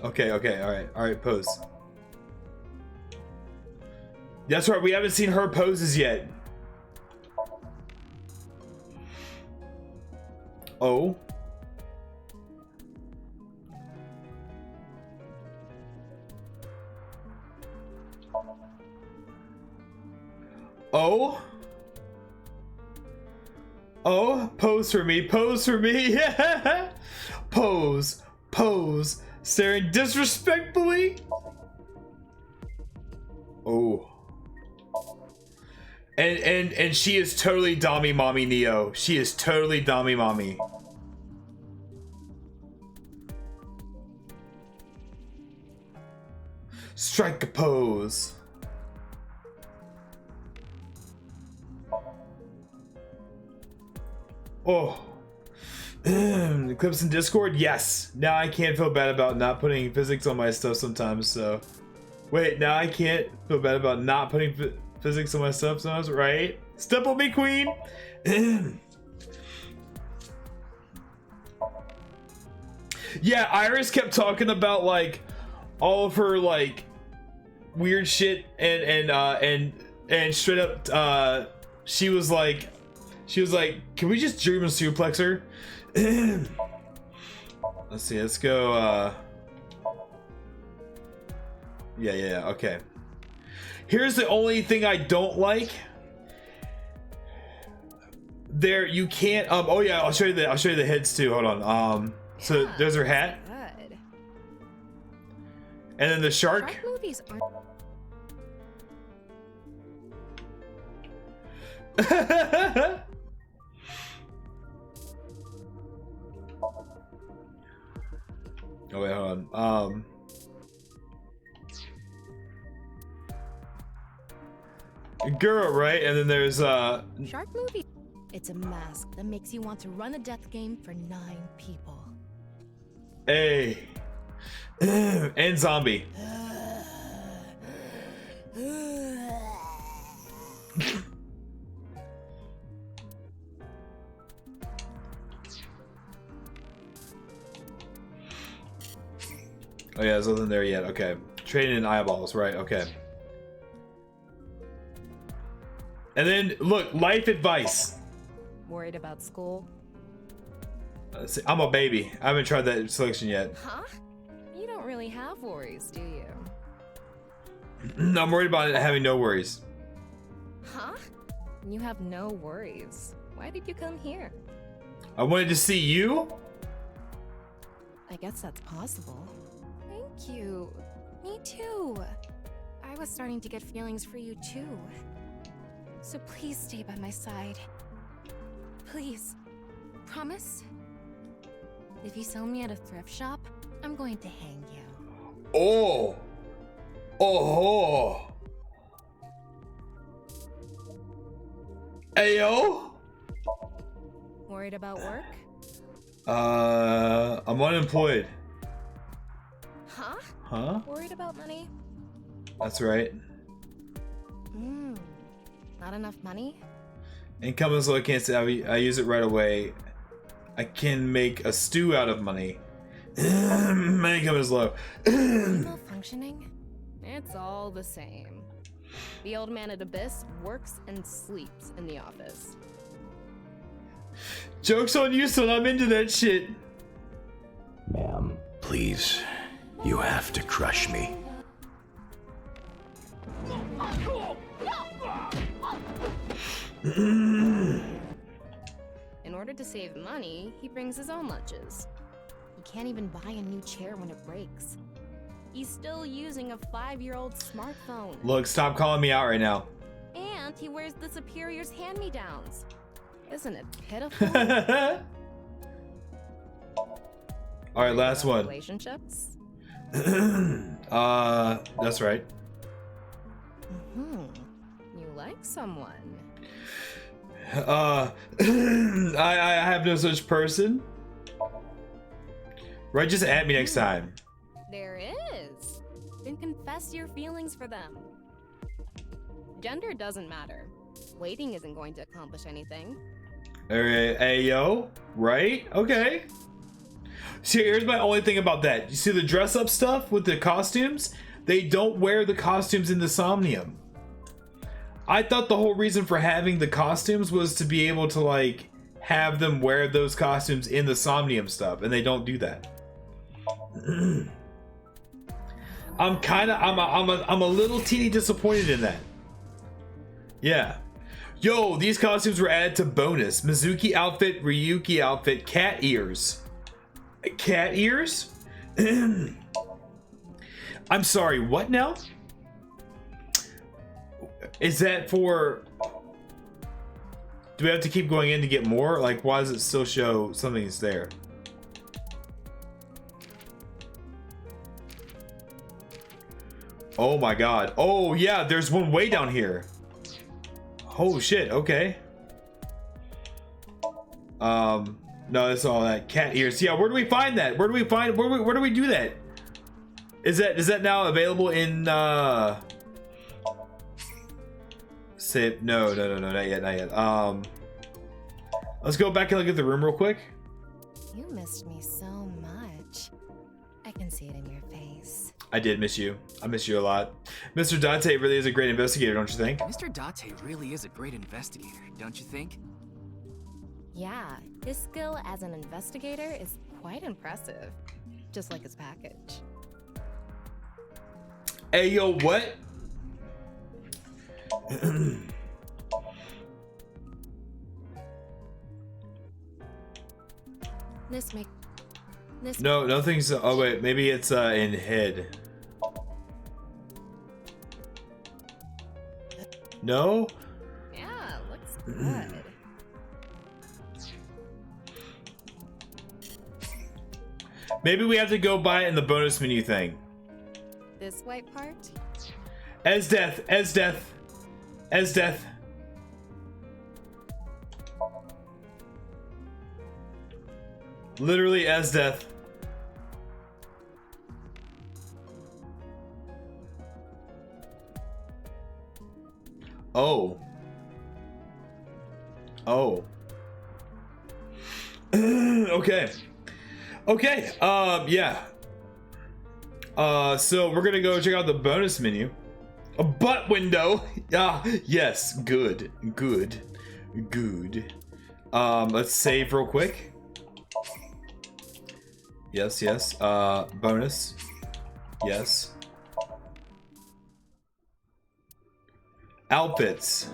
Okay, all right, pose. That's right, we haven't seen her poses yet. Oh. Oh. Oh, pose for me, yeah. Pose, staring disrespectfully. Oh. And she is totally Dami Mommy Neo. She is totally Dami Mommy. Strike a pose. Oh. Clips in Discord? Yes. Now I can't feel bad about not putting physics on my stuff sometimes, so. Wait, now I can't feel bad about not putting physics on my stuff sometimes, right? Step on me, queen! Yeah, Iris kept talking about, like, all of her, like, weird shit, and straight up, she was like, can we just German suplex her? Let's see, let's go, yeah, okay. Here's the only thing I don't like. there you can't. Oh yeah, I'll show you the heads too. Hold on. So Yeah, there's her hat, Good. and then the shark. Shark movies aren't. Oh wait, hold on. Girl, right? And then there's Shark movie. It's a mask that makes you want to run a death game for 9 people. A and zombie. Oh yeah, there's nothing there yet. Okay. Trading in eyeballs, right? Okay. And then look, life advice. Worried about school? See, I'm a baby. I haven't tried that selection yet. Huh? You don't really have worries, do you? I'm worried about it having no worries. Huh? You have no worries. Why did you come here? I wanted to see you. I guess that's possible. Thank you. Me too. I was starting to get feelings for you too. So please stay by my side. Please. Promise? If you sell me at a thrift shop, I'm going to hang you. Oh. Oh. Ayo. Worried about work? I'm unemployed. Huh? Huh? Worried about money? That's right. Not enough money? Income is low. I can't say I use it right away. I can make a stew out of money. My income is low. Malfunctioning? It's all the same. The old man at Abyss works and sleeps in the office. Joke's on you, son. I'm into that shit. Ma'am, please. You have to crush me. In order to save money, he brings his own lunches. He can't even buy a new chair when it breaks. He's still using a 5-year-old smartphone. Look, stop calling me out right now. And he wears the Superior's hand-me-downs. Isn't it pitiful? All right, last one. Relationships? That's right. You like someone. I have no such person. Right, just at me next time. There is. Then confess your feelings for them. Gender doesn't matter. Waiting isn't going to accomplish anything. Alright, hey yo, right? Okay. See, here's my only thing about that. You see the dress up stuff with the costumes? They don't wear the costumes in the Somnium. I thought the whole reason for having the costumes was to be able to like have them wear those costumes in the Somnium stuff, and they don't do that. I'm a little teeny disappointed in that. Yeah. Yo, these costumes were added to bonus. Mizuki outfit, Ryuki outfit, cat ears. Cat ears? I'm sorry, what now? Is that for... Do we have to keep going in to get more? Like, why does it still show something's there? Oh my god. Oh yeah, there's one way down here. Oh shit, okay. No, that's all that. Cat ears. Yeah, where do we find that? Where do we do that? Is that now available in save? No, not yet. Let's go back and look at the room real quick. You missed me so much. I can see it in your face. I did miss you. I miss you a lot. Mr. Date really is a great investigator, don't you think? Mr. Date really is a great investigator, don't you think? Yeah, his skill as an investigator is quite impressive. Just like his package. Hey, yo, what? No, nothing's. Oh wait, maybe it's in head. No. Yeah, looks good. Maybe we have to go buy it in the bonus menu thing. This white part? As death. Literally as death. Oh. Okay. Yeah. So we're gonna go check out the bonus menu. A butt window. Yes. Good. Let's save real quick. Yes. Bonus. Yes. Outfits.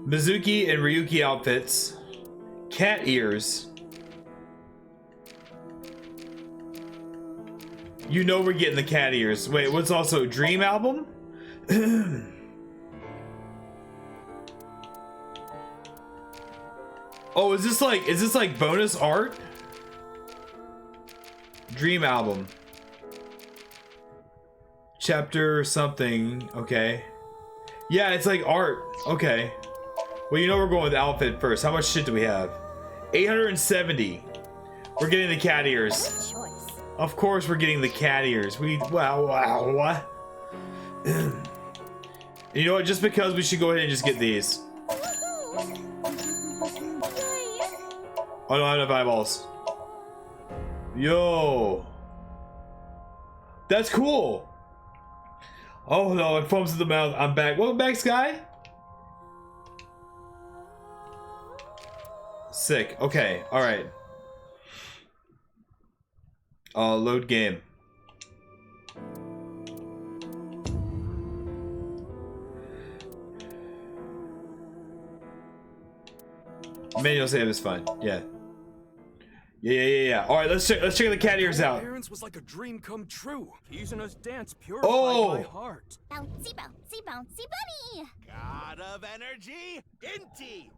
Mizuki and Ryuki outfits. Cat ears. You know we're getting the cat ears. Wait, what's also Dream album? Oh, is this like bonus art? Dream album. Chapter something. Okay. Yeah, it's like art. Okay. Well, you know we're going with outfit first. How much shit do we have? 870. We're getting the cat ears. Of course we're getting the cat ears. Wow. You know what? Just because we should go ahead and just get these. I don't have enough eyeballs. Yo. That's cool. Oh no, it foams in the mouth. I'm back. Welcome back, Sky. Sick. Okay. All right. Load game. Manual save is fine. Yeah. All right, let's check the cat ears out. Parents was like a dream come true. Using us dance purified my heart. Bouncy, bouncy, bouncy bunny! God of energy, Inti,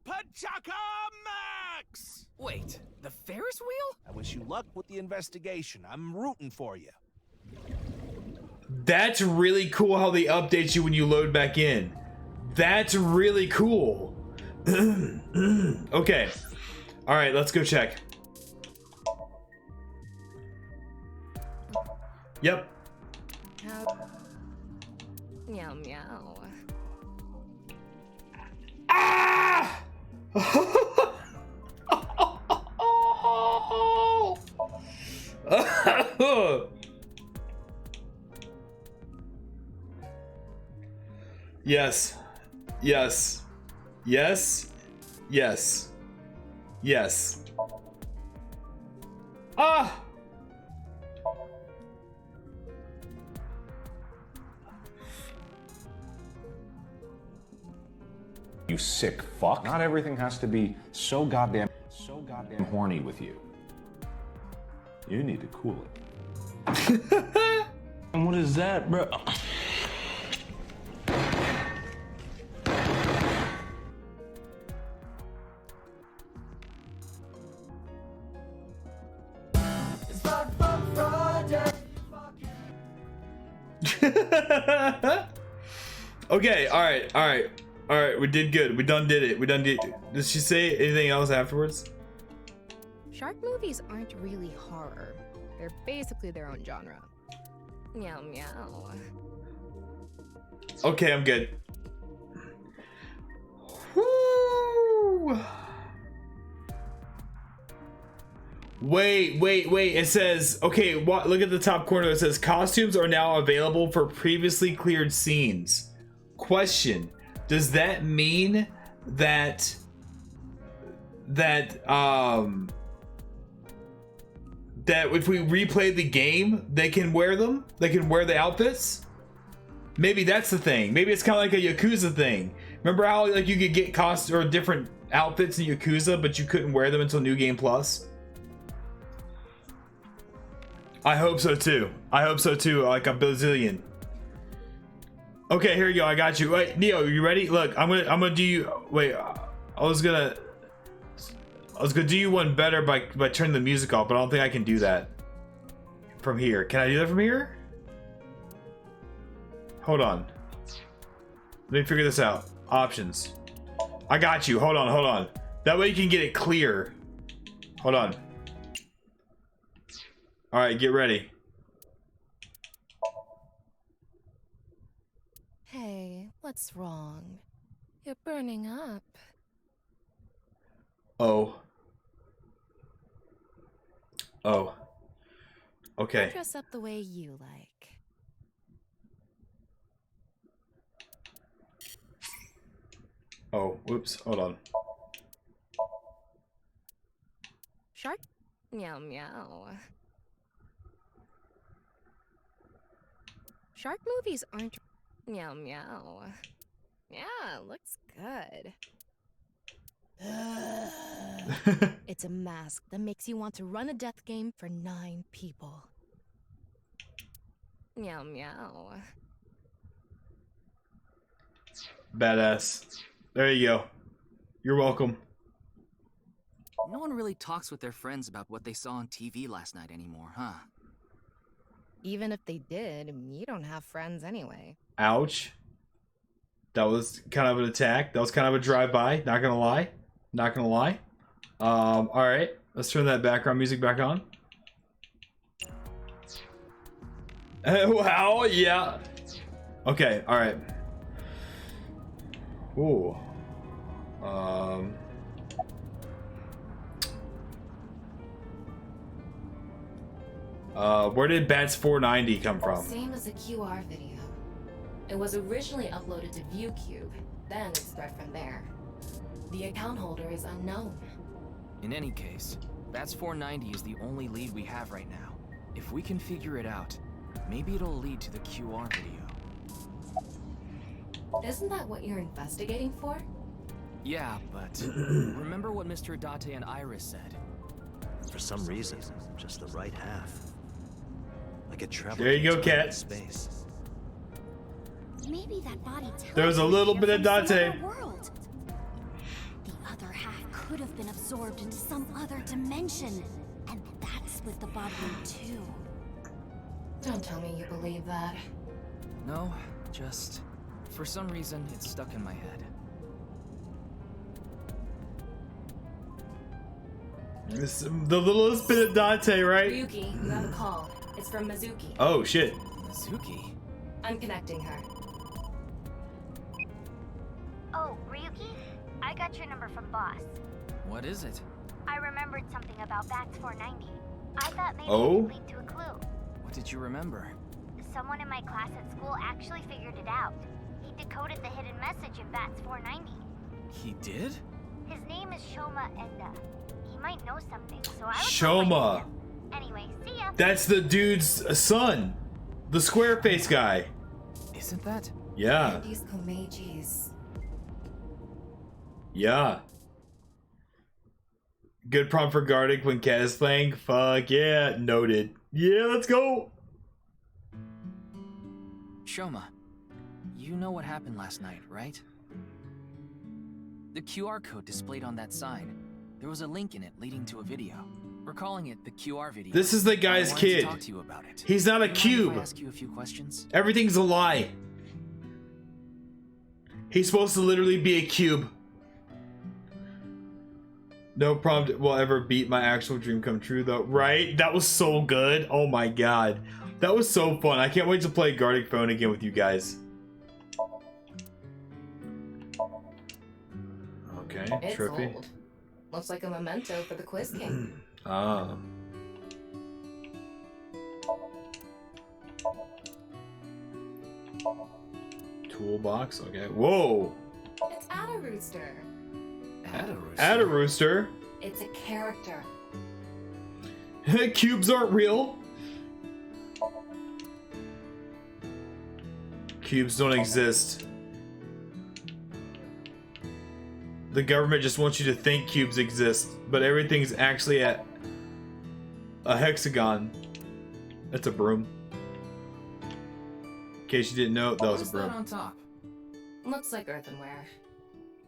Pachaka Max! Wait, the Ferris wheel? I wish you luck with the investigation. I'm rooting for you. That's really cool how they update you when you load back in. That's really cool. Okay. All right, let's go check. Yep. Meow meow. Ah! Yes. Ah! You sick fuck. Not everything has to be so goddamn horny with you. You need to cool it. And what is that, bro? Okay, all right, we did good. We done did it. Did she say anything else afterwards? Shark movies aren't really horror. They're basically their own genre. Meow meow. Okay, I'm good. Woo! Wait. It says, okay, look at the top corner. It says costumes are now available for previously cleared scenes. Question: does that mean that if we replay the game, they can wear them? They can wear the outfits? Maybe that's the thing. Maybe it's kind of like a Yakuza thing. Remember how like you could get different outfits in Yakuza, but you couldn't wear them until New Game Plus? I hope so too. I hope so too, like a bazillion. Okay, here you go. I got you. Wait, Neo, you ready? Look, I'm gonna do you. Wait, I was gonna do you one better by turning the music off, but I don't think I can do that from here. Can I do that from here? Hold on. Let me figure this out. Options. I got you. Hold on. That way you can get it clear. Hold on. All right, get ready. Hey, what's wrong? You're burning up. Oh. Okay. Dress up the way you like. Oh, whoops. Hold on. Shark? Meow meow. Shark movies aren't meow meow. Yeah, looks good. It's a mask that makes you want to run a death game for 9 people. Meow meow. Badass. There you go. You're welcome. No one really talks with their friends about what they saw on TV last night anymore, huh? Even if they did, you don't have friends anyway. Ouch. That was kind of an attack. That was kind of a drive-by. Not gonna lie. All right. Let's turn that background music back on. Wow. Yeah. Okay. All right. Ooh. Where did Bats 490 come from? Same as the QR video. It was originally uploaded to ViewCube, then it spread from there. The account holder is unknown. In any case, Bats 490 is the only lead we have right now. If we can figure it out, maybe it'll lead to the QR video. Isn't that what you're investigating for? Yeah, but remember what Mr. Date and Iris said? For some reason, just the right half. Like a travel. There you go, Cat. Space. Maybe that body There's a little bit of Date. World. The other half could have been absorbed into some other dimension, and that's with the body too. Don't tell me you believe that. No, just for some reason it's stuck in my head. The littlest bit of Date, right? Ryuki, you have a call. It's from Mizuki. Oh shit. Mizuki? I'm connecting her. Oh, Ryuki? I got your number from Boss. What is it? I remembered something about Bats 490. I thought maybe Oh? it could lead to a clue. What did you remember? Someone in my class at school actually figured it out. He decoded the hidden message in Bats 490. He did? His name is Shoma, and he might know something, so I was Shoma. Anyway, see ya. That's the dude's son. The square face guy. Isn't that? Yeah. These Komejis. Yeah. Good prompt for Gardic when Cat is playing. Fuck yeah. Noted. Yeah, let's go. Shoma, you know what happened last night, right? The QR code displayed on that sign. There was a link in it leading to a video. We're calling it the QR video. This is the guy's I wanted to kid. talk to you about it. He's not a Do you mind cube. if I ask you a few questions? Everything's a lie. He's supposed to literally be a cube. No prompt will ever beat my actual dream come true though. Right? That was so good. Oh my god. That was so fun. I can't wait to play Gardic Phone again with you guys. Okay, It's trophy. old. Looks like a memento for the Quiz King. Ah. Toolbox, okay. Whoa! It's Ada Rooster. Add a rooster. It's a character. Cubes aren't real. Cubes don't exist. the government just wants you to think cubes exist, but everything's actually at a hexagon. That's a broom. In case you didn't know, that was a broom. What's that on top? Looks like earthenware.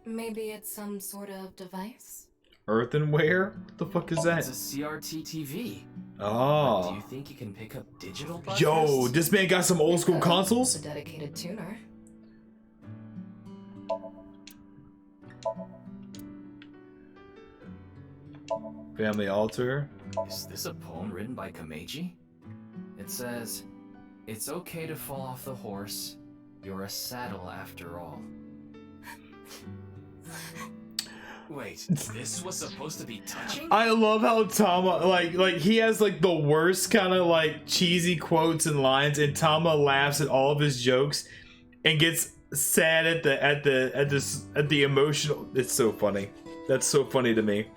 Maybe it's some sort of device? Earthenware? What the fuck is that? It's a CRT TV. Oh. Do you think you can pick up digital Yo, broadcasts? this man got some old school consoles? A dedicated tuner. Family altar. Is this a poem written by Komeiji? It says, "It's okay to fall off the horse. You're a saddle after all." Wait, this was supposed to be touching? I love how Tama like he has like the worst kind of like cheesy quotes and lines, and Tama laughs at all of his jokes and gets sad at the emotional. It's so funny. That's so funny to me.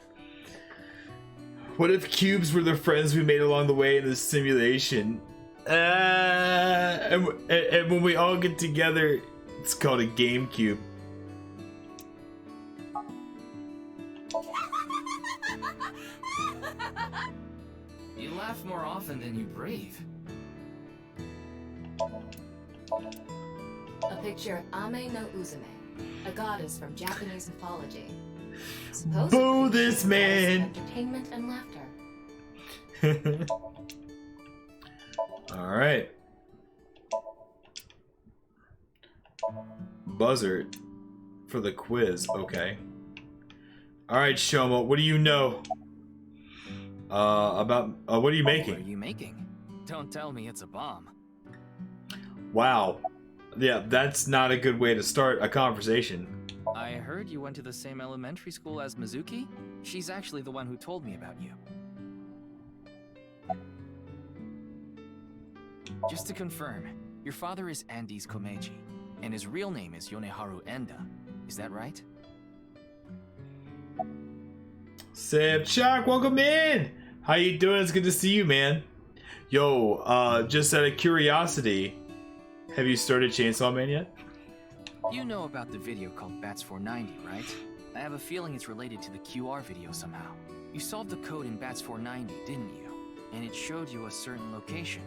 What if cubes were the friends we made along the way in this simulation? And when we all get together, it's called a GameCube. You laugh more often than you breathe. A picture of Ame no Uzume, a goddess from Japanese mythology. Supposedly, Boo this she provides man! entertainment and laughter. Alright. Buzzard for the quiz. Okay. Alright, Shoma, what do you know? About what are you making? What are you making? Don't tell me it's a bomb. Wow. Yeah, that's not a good way to start a conversation. I heard you went to the same elementary school as Mizuki? She's actually the one who told me about you. Just to confirm, your father is Andes Komeiji, and his real name is Yoneharu Enda. Is that right? seth, welcome in! How you doing? It's good to see you, man. Yo, just out of curiosity, have you started Chainsaw Man yet? You know about the video called Bats 490, right? I have a feeling it's related to the QR video somehow. You solved the code in Bats 490, didn't you? And it showed you a certain location.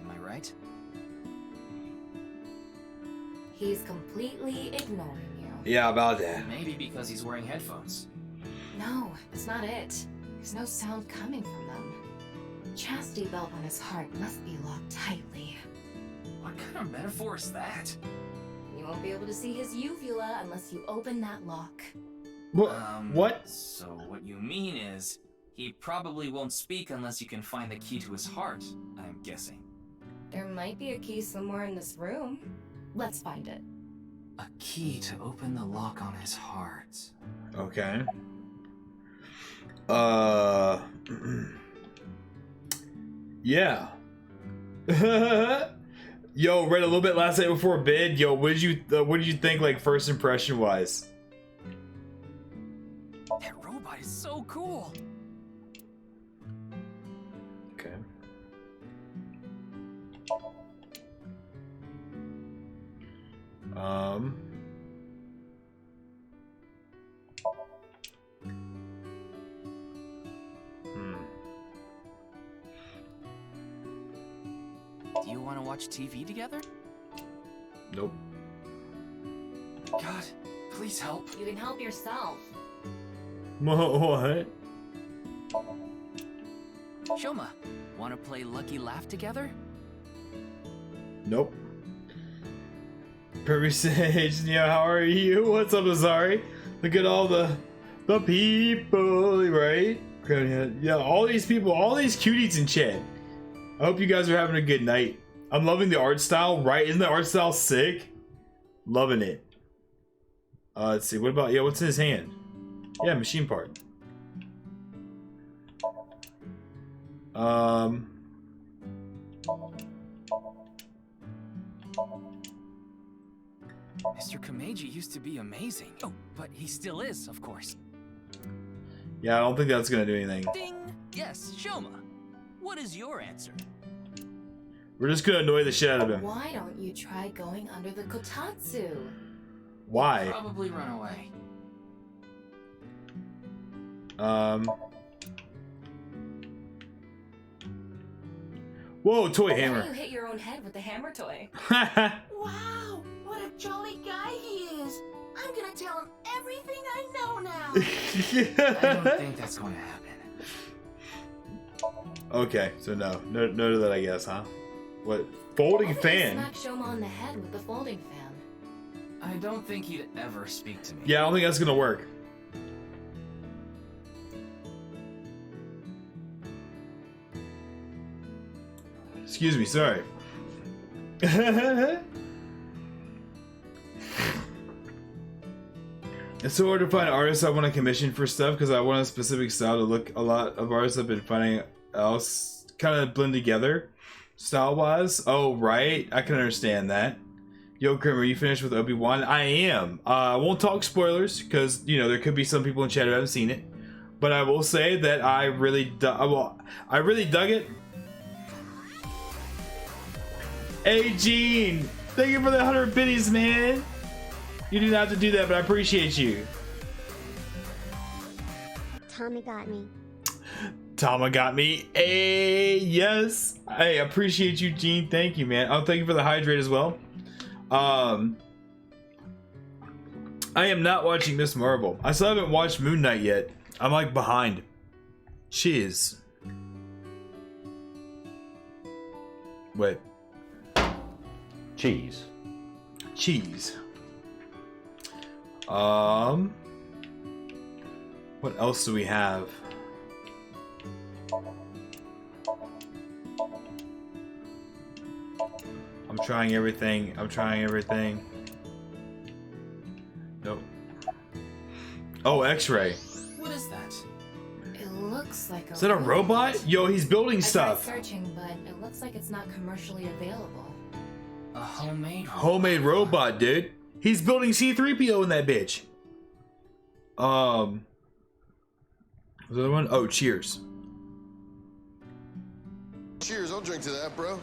Am I right? He's completely ignoring you. Yeah, about that. Maybe because he's wearing headphones. No, that's not it. There's no sound coming from them. Chastity belt on his heart must be locked tightly. What kind of metaphor is that? You won't be able to see his uvula unless you open that lock. What? So what you mean is, he probably won't speak unless you can find the key to his heart, I'm guessing. There might be a key somewhere in this room. Let's find it. A key to open the lock on his heart. Okay. Yeah. Yo, read a little bit last night before bed. Yo, what did you think, like, first impression wise? That robot is so cool. Okay. Do you want to watch TV together? Nope. God, please help. You can help yourself. What? Shoma, want to play Lucky Laugh together? Nope. Perry Sage, yeah, how are you? What's up, Azari? Look at all the people, right? Yeah, all these people, all these cuties in chat. I hope you guys are having a good night. I'm loving the art style, right? Isn't the art style sick? Loving it. Let's see, what about, yeah, what's in his hand? Yeah, machine part. Mr. Komeiji used to be amazing. Oh, but he still is, of course. Yeah, I don't think that's gonna do anything. Ding! Yes, Shoma. What is your answer? We're just gonna annoy the shit out of him. Why don't you try going under the kotatsu? Why? Probably run away. Whoa, toy How hammer. you hit your own head with the hammer toy? Wow, what a jolly guy he is. I'm gonna tell him everything I know now. I don't think that's going to happen. Okay, so no to that, I guess, huh? What? Folding fan? Smack Shoma on the head with the folding fan. I don't think he'd ever speak to me. Yeah, I don't think that's gonna work. Excuse me, sorry. It's so hard to find artists I want to commission for stuff because I want a specific style to look. A lot of artists I've been finding else kind of blend together style-wise. Oh, right. I can understand that. Yo, Grim, are you finished with Obi-Wan? I am. I won't talk spoilers because, you know, there could be some people in chat who haven't seen it. But I will say that I really dug it. Hey, Gene. Thank you for the 100 biddies, man. You didn't have to do that, but I appreciate you. Tama got me. Tama got me. Hey, yes. Hey, I appreciate you, Gene. Thank you, man. Oh, thank you for the hydrate as well. I am not watching Miss Marvel. I still haven't watched Moon Knight yet. I'm like behind. Cheers. Wait. Cheese. Cheese. What else do we have? I'm trying everything. Nope. Oh, X-ray. What is that? It looks like a Is that a robot? Yo, he's building I stuff. tried searching, but it looks like it's not commercially available. A Homemade robot, dude. He's building C-3PO in that bitch. Was the other one? Oh, cheers. Cheers, I'll drink to that, bro.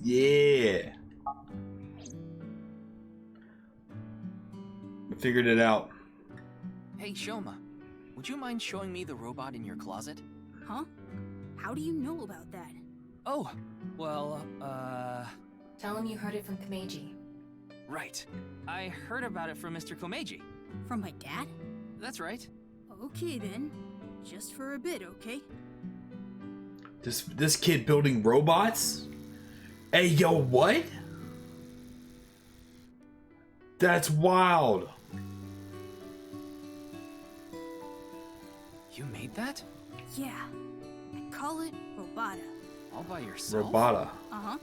Yeah. I figured it out. Hey, Shoma, would you mind showing me the robot in your closet? Huh? How do you know about that? Oh, well, Tell him you heard it from Komeiji. right. I heard about it from Mr. Komeiji. From my dad? That's right. Okay then. Just for a bit, okay? This kid building robots? Hey, yo, what? That's wild. You made that? Yeah. I call it Robata. All by yourself? Robota. Uh-huh.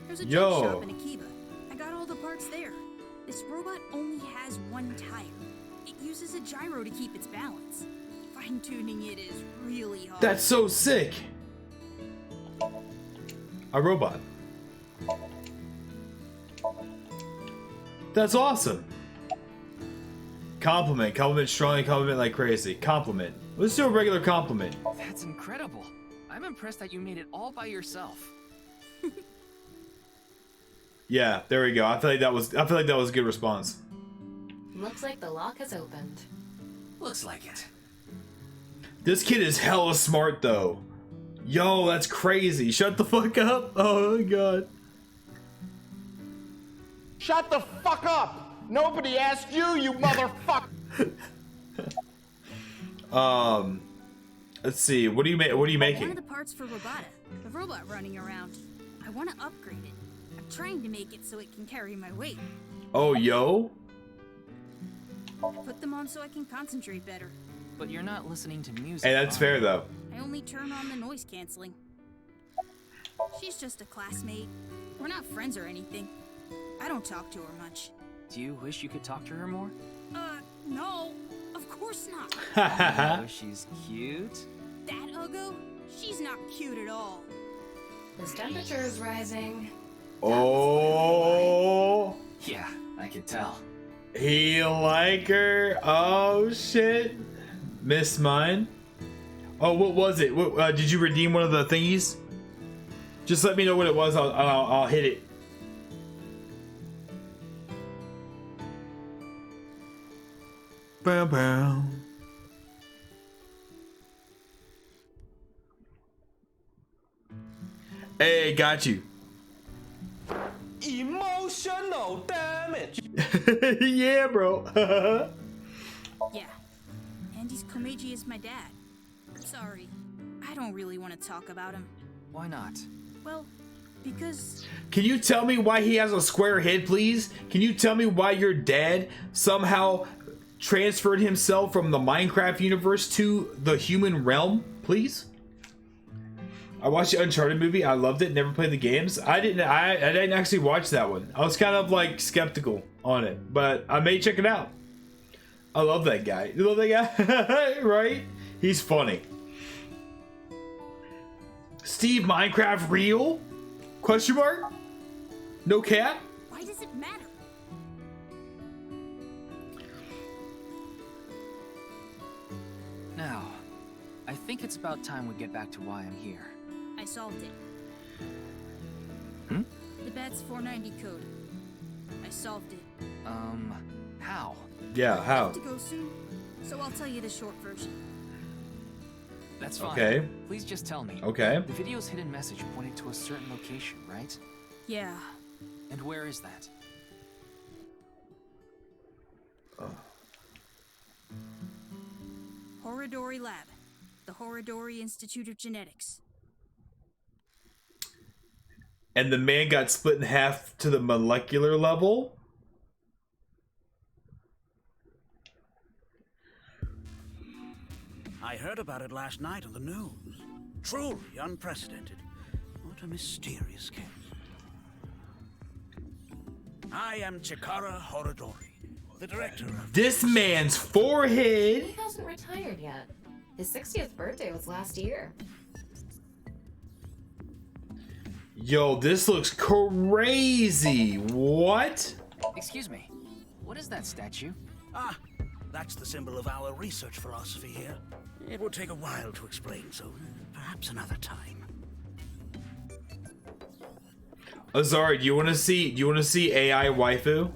There's a Yo. tech shop in Akiba. I got all the parts there. This robot only has one tire. It uses a gyro to keep its balance. Fine-tuning it is really hard. That's so sick. A robot. That's awesome. Compliment. Compliment strongly. Compliment like crazy. Compliment. Let's do a regular compliment. That's incredible. I'm impressed that you made it all by yourself. Yeah, there we go. I feel like that was a good response. Looks like the lock has opened. Looks like it. This kid is hella smart though. Yo, that's crazy. Shut the fuck up. Oh my god. Shut the fuck up! Nobody asked you, you motherfucker! Let's see. What are you One of making? the parts for Robata. The robot running around. I want to upgrade it. I'm trying to make it so it can carry my weight. Oh, yo. Put them on so I can concentrate better. But you're not listening to music. Hey, that's fair though. I only turn on the noise canceling. She's just a classmate. We're not friends or anything. I don't talk to her much. Do you wish you could talk to her more? No. Of course not. Oh, she's cute. That Uggo? She's not cute at all. His temperature is rising. Oh. Yeah, I could tell. He like her. Oh shit. Miss mine. Oh, what was it? What, did you redeem one of the thingies? Just let me know what it was. I'll hit it. Bam bam. Hey, got you. Emotional damage. Yeah, bro. Yeah. Andy's Komeiji is my dad. Sorry. I don't really want to talk about him. Why not? Well, because... Can you tell me why he has a square head, please? Can you tell me why your dad somehow transferred himself from the Minecraft universe to the human realm, please? I watched the Uncharted movie. I loved it. Never played the games. I didn't actually watch that one. I was kind of like skeptical on it, but I may check it out. I love that guy. You love that guy? Right? He's funny. Steve, Minecraft real? Question mark? No cap? Why does it matter? Now, I think it's about time we get back to why I'm here. I solved it. Hmm? The Bat's 490 code. I solved it. How? Yeah, I how? have to go soon, so I'll tell you the short version. That's fine. Okay. Please just tell me. Okay. The video's hidden message pointed to a certain location, right? Yeah. And where is that? Horodori Lab. The Horodori Institute of Genetics. And the man got split in half to the molecular level? I heard about it last night on the news. Truly unprecedented. What a mysterious case. I am Chikara Horodori, the director of... This man's forehead! He hasn't retired yet. His 60th birthday was last year. Yo, this looks crazy. What? Excuse me. What is that statue? Ah, that's the symbol of our research philosophy here. It will take a while to explain, so perhaps another time. Azari, do you want to see AI waifu?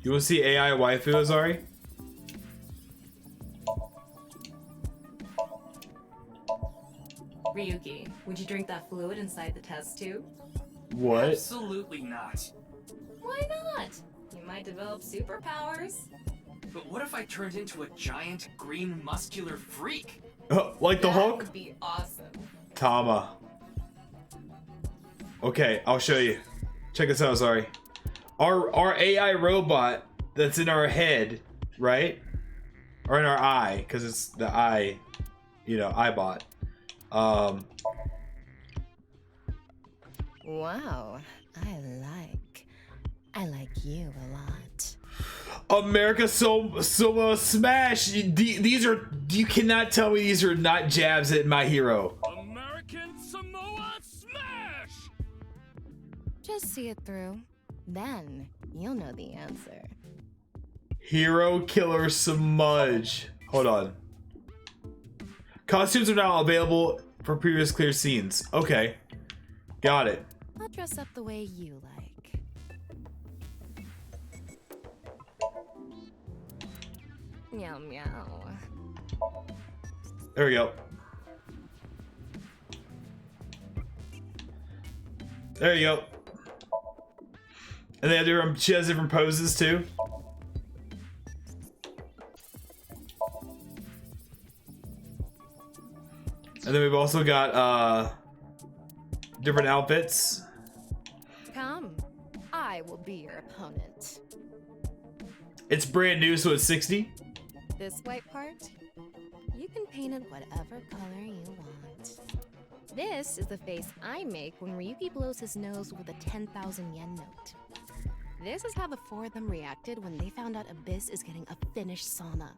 You want to see AI waifu, Azari? Ryuki, would you drink that fluid inside the test tube? What? Absolutely not. Why not? You might develop superpowers. But what if I turned into a giant green muscular freak? Like the That Hulk? would be awesome. Tama. Okay, I'll show you. Check this out, sorry. Our AI robot that's in our head, right? Or in our eye, because it's the eye, you know, iBot. Wow, I like you a lot. America so smash. These are, you cannot tell me these are not jabs at my hero. American Samoa smash! Just see it through. Then you'll know the answer. Hero killer smudge. Hold on. Costumes are now available for previous clear scenes. Okay. Got it. I'll dress up the way you like. Meow meow. There we go. There you go. And they have she has different poses too. And then we've also got different outfits. Come, I will be your opponent. It's brand new, so it's 60. This white part, you can paint it whatever color you want. This is the face I make when Ryuki blows his nose with a 10,000 yen note. This is how the four of them reacted when they found out Abyss is getting a finished sauna.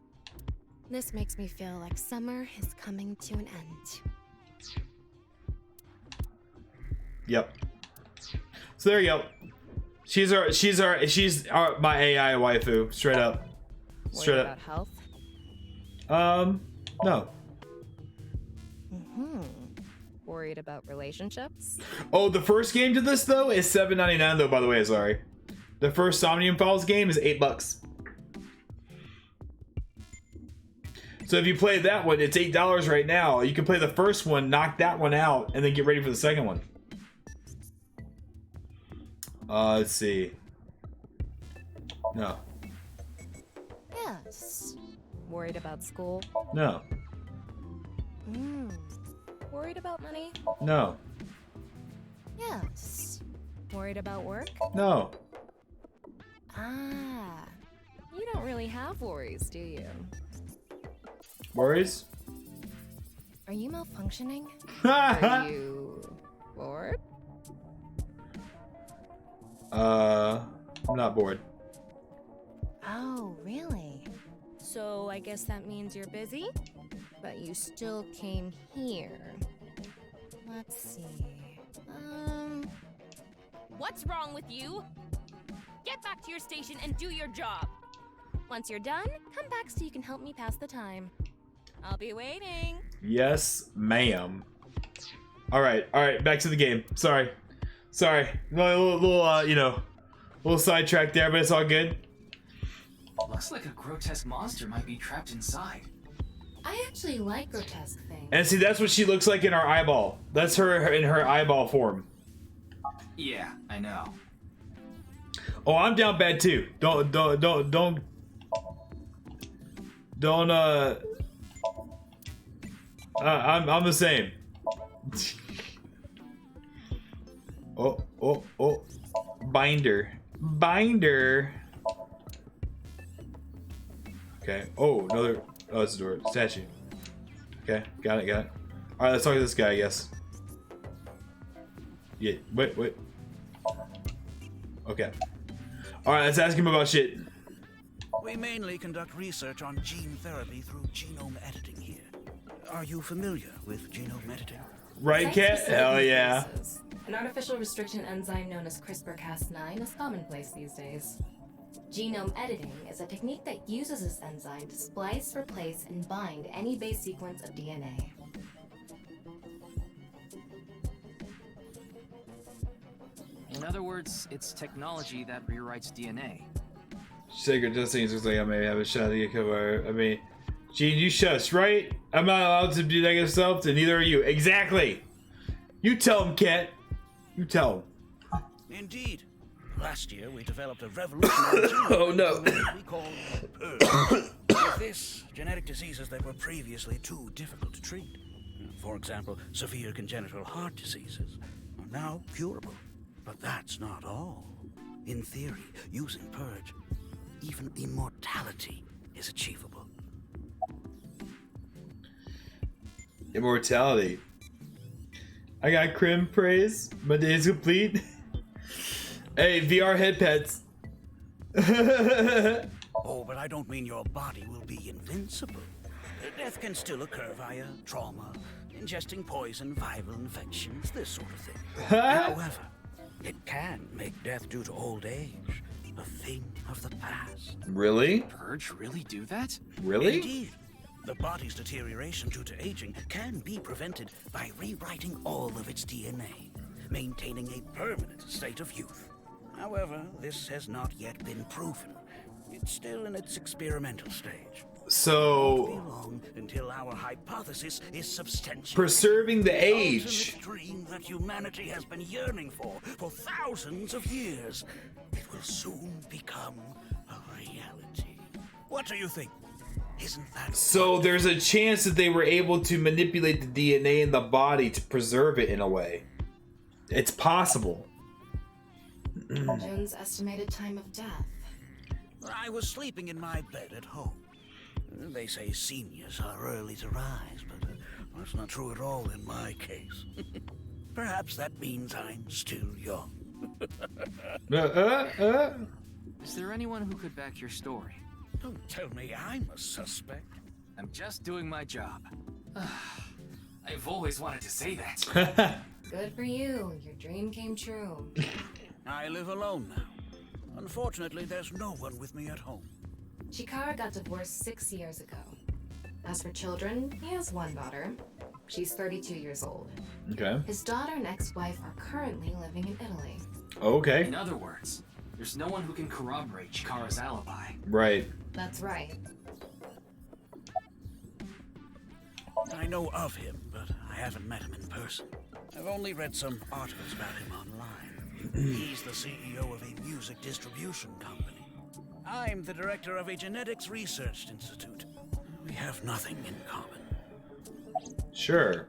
This makes me feel like summer is coming to an end. Yep. So there you go. She's my AI waifu, straight up. Straight Worried up. about health? No. Worried about relationships? Oh, the first game to this though is $7.99 though, by the way, sorry. The first Somnium Files game is $8. So if you play that one, it's $8 right now. You can play the first one, knock that one out, and then get ready for the second one. Let's see. No. Yes. Worried about school? No. Worried about money? No. Yes. Worried about work? No. Ah. You don't really have worries, do you? Worries? Are you malfunctioning? Are you bored? I'm not bored. Oh, really? So I guess that means you're busy? But you still came here. Let's see. What's wrong with you? Get back to your station and do your job. Once you're done, come back so you can help me pass the time. I'll be waiting. Yes, ma'am. All right, back to the game. Sorry. Little, you know, little sidetrack there, but it's all good. Looks like a grotesque monster might be trapped inside. I actually like grotesque things. And see, that's what she looks like in our eyeball. That's her in her eyeball form. Yeah, I know. Oh, I'm down bad too. Don't. I'm the same. Oh. Binder. Okay. Oh, another. Oh, it's a door. Statue. Okay, got it. All right, let's talk to this guy, I guess. Yeah. Wait. Okay. All right, let's ask him about shit. We mainly conduct research on gene therapy through genome editing here. Are you familiar with genome editing? Right, Kat? Hell yeah. An artificial restriction enzyme known as CRISPR-Cas9 is commonplace these days. Genome editing is a technique that uses this enzyme to splice, replace, and bind any base sequence of DNA. In other words, it's technology that rewrites DNA. Sacred Destiny looks like I may have a shot to get covered. I mean, Gene, you shush, right? I'm not allowed to do negative stuff, and neither are you. Exactly. You tell him, Kat. You tell him. Indeed. Last year, we developed a revolutionary Oh, no. we call purge. With this, genetic diseases that were previously too difficult to treat, for example, severe congenital heart diseases, are now curable. But that's not all. In theory, using purge, even immortality is achievable. Immortality. I got Crim praise. My day's complete. Hey, VR head pets. Oh, but I don't mean your body will be invincible. Death can still occur via trauma, ingesting poison, viral infections, this sort of thing. However, it can make death due to old age a thing of the past. Really? Purge really do that? Really? Indeed. The body's deterioration due to aging can be prevented by rewriting all of its DNA, maintaining a permanent state of youth. However, this has not yet been proven. It's still in its experimental stage. So, It won't be long until our hypothesis is substantiated. preserving the The age. ultimate dream that humanity has been yearning for thousands of years. It will soon become a reality. What do you think? Isn't that So there's a chance that they were able to manipulate the DNA in the body to preserve it in a way. It's possible. Jones' estimated time of death. I was sleeping in my bed at home. They say seniors are early to rise, but that's not true at all in my case. Perhaps that means I'm still young. Is there anyone who could back your story? Don't tell me I'm a suspect. I'm just doing my job. I've always wanted to say that. Good for you. Your dream came true. I live alone now. Unfortunately, there's no one with me at home. Chikara got divorced 6 years ago. As for children, he has one daughter. She's 32 years old. Okay. His daughter and ex-wife are currently living in Italy. Okay. In other words, there's no one who can corroborate Chikara's alibi. Right. That's right. I know of him, but I haven't met him in person. I've only read some articles about him online. He's the CEO of a music distribution company. I'm the director of a genetics research institute. We have nothing in common. Sure.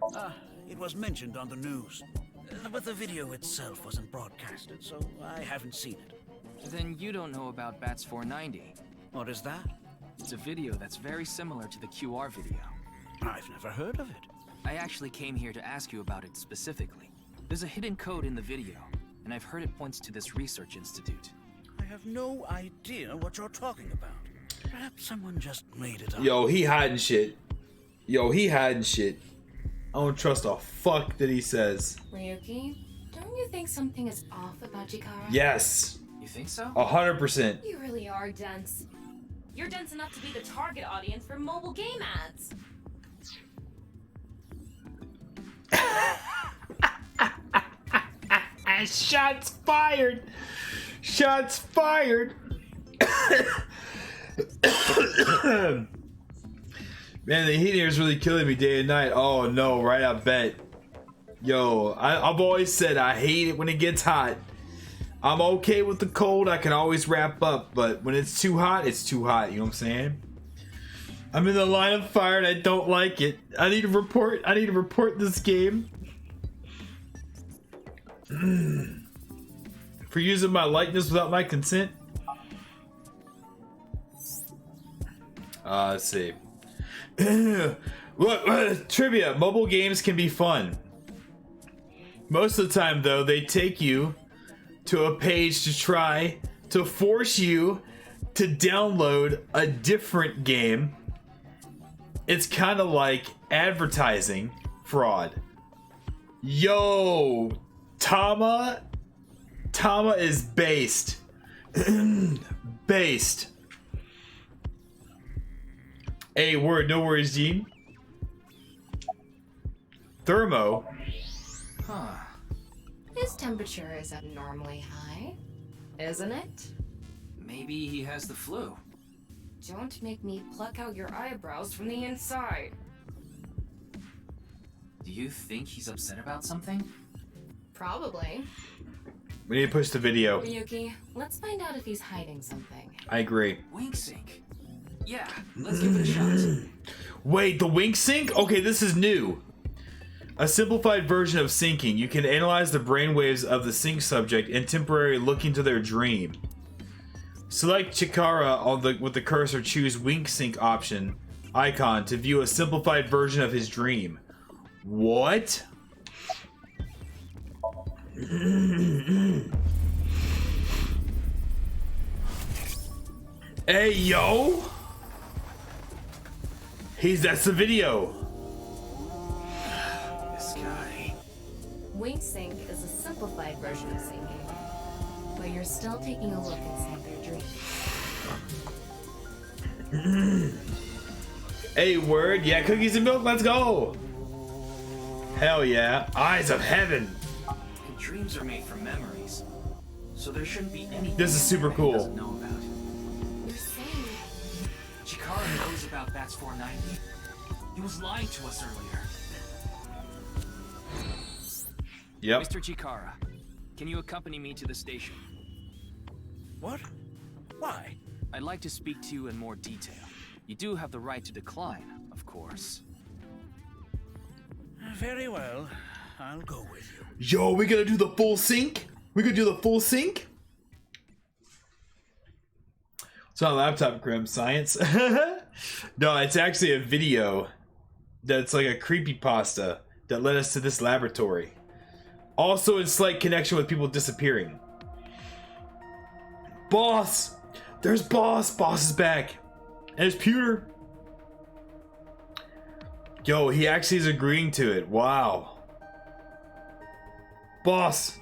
It was mentioned on the news, but the video itself wasn't broadcasted, so I haven't seen it. Then you don't know about Bats 490. What is that? It's a video that's very similar to the QR video. I've never heard of it. I actually came here to ask you about it specifically. There's a hidden code in the video, and I've heard it points to this research institute. I have no idea what you're talking about. Perhaps someone just made it up. Yo, he hiding shit. I don't trust a fuck that he says. Ryuki, don't you think something is off about Chikara? Yes. You think so? 100%. You really are dense. You're dense enough to be the target audience for mobile game ads. Shots fired. Shots fired. Man, the heat here is really killing me day and night. Oh no, right? I bet. Yo, I've always said I hate it when it gets hot. I'm okay with the cold. I can always wrap up, but when it's too hot, it's too hot. You know what I'm saying? I'm in the line of fire and I don't like it. I need to report this game. For using my likeness without my consent. Let's see. Look, trivia. Mobile games can be fun. Most of the time, though, they take you to a page to try to force you to download a different game. It's kind of like advertising fraud. Yo, Tama is based. Based. Hey, word, no worries, Gene. Thermo. Huh. His temperature is abnormally high, isn't it? Maybe he has the flu. Don't make me pluck out your eyebrows from the inside. Do you think he's upset about something? Probably. We need to push the video. Ryuki, let's find out if he's hiding something. I agree. Wink sync. Yeah, let's give it a shot. Wait, the wink sync? Okay, this is new. A simplified version of syncing. You can analyze the brainwaves of the sync subject and temporarily look into their dream. Select Chikara with the cursor. Choose wink sync option icon to view a simplified version of his dream. What? Hey, yo! That's the video. This guy. Wink sync is a simplified version of syncing, but you're still taking a look inside their dream. Hey, word. Yeah, cookies and milk. Let's go. Hell yeah. Eyes of heaven. And dreams are made from memories, so there shouldn't be anything This is super cool. he doesn't know about. You're saying Chikara knows about Bats 490. He was lying to us earlier. Yep. Mr. Chikara, can you accompany me to the station? What? Why? I'd like to speak to you in more detail. You do have the right to decline, of course. Very well. I'll go with you. Yo, we gonna do the full sync? We gonna do the full sync? It's on a laptop, Grim Science. No, it's actually a video that's like a creepypasta that led us to this laboratory. Also in slight connection with people disappearing. Boss! There's Boss! Boss is back. And there's Pewter. Yo, he actually is agreeing to it. Wow. Boss!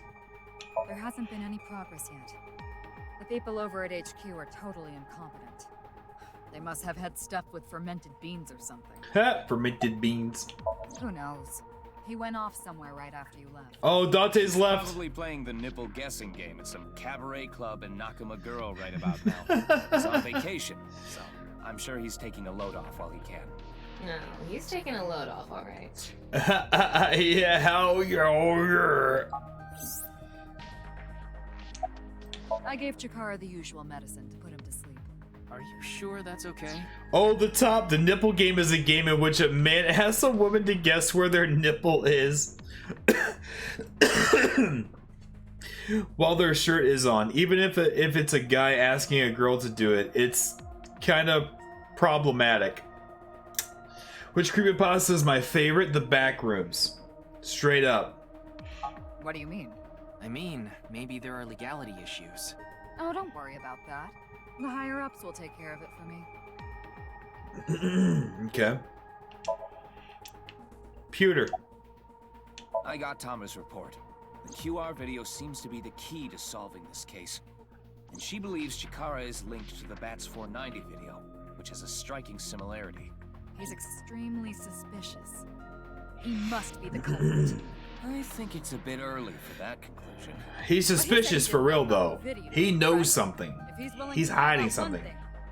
There hasn't been any progress yet. The people over at HQ are totally incompetent. They must have had stuff with fermented beans or something. Ha! Fermented beans. Who knows? He went off somewhere right after you left. Oh, Dante's left. Probably playing the nipple guessing game at some cabaret club in Nakamaguro right about now. He's on vacation, so I'm sure he's taking a load off while he can. no, he's taking a load off, all right. Yeah, hell yeah. I gave Chikara the usual medicine to put him to sleep. Are you sure that's okay? Oh, the nipple game is a game in which a man asks a woman to guess where their nipple is while their shirt is on. Even if it's a guy asking a girl to do it, it's kind of problematic. Which creepypasta is my favorite? The Backrooms. Straight up. What do you mean? I mean, maybe there are legality issues. Oh, don't worry about that. The higher-ups will take care of it for me. Okay. Pewter. I got Tama's report. The QR video seems to be the key to solving this case. And she believes Chikara is linked to the Bats 490 video, which has a striking similarity. He's extremely suspicious. He must be the culprit. I think it's a bit early for that conclusion. He's suspicious for real, though. He knows something. He's hiding something.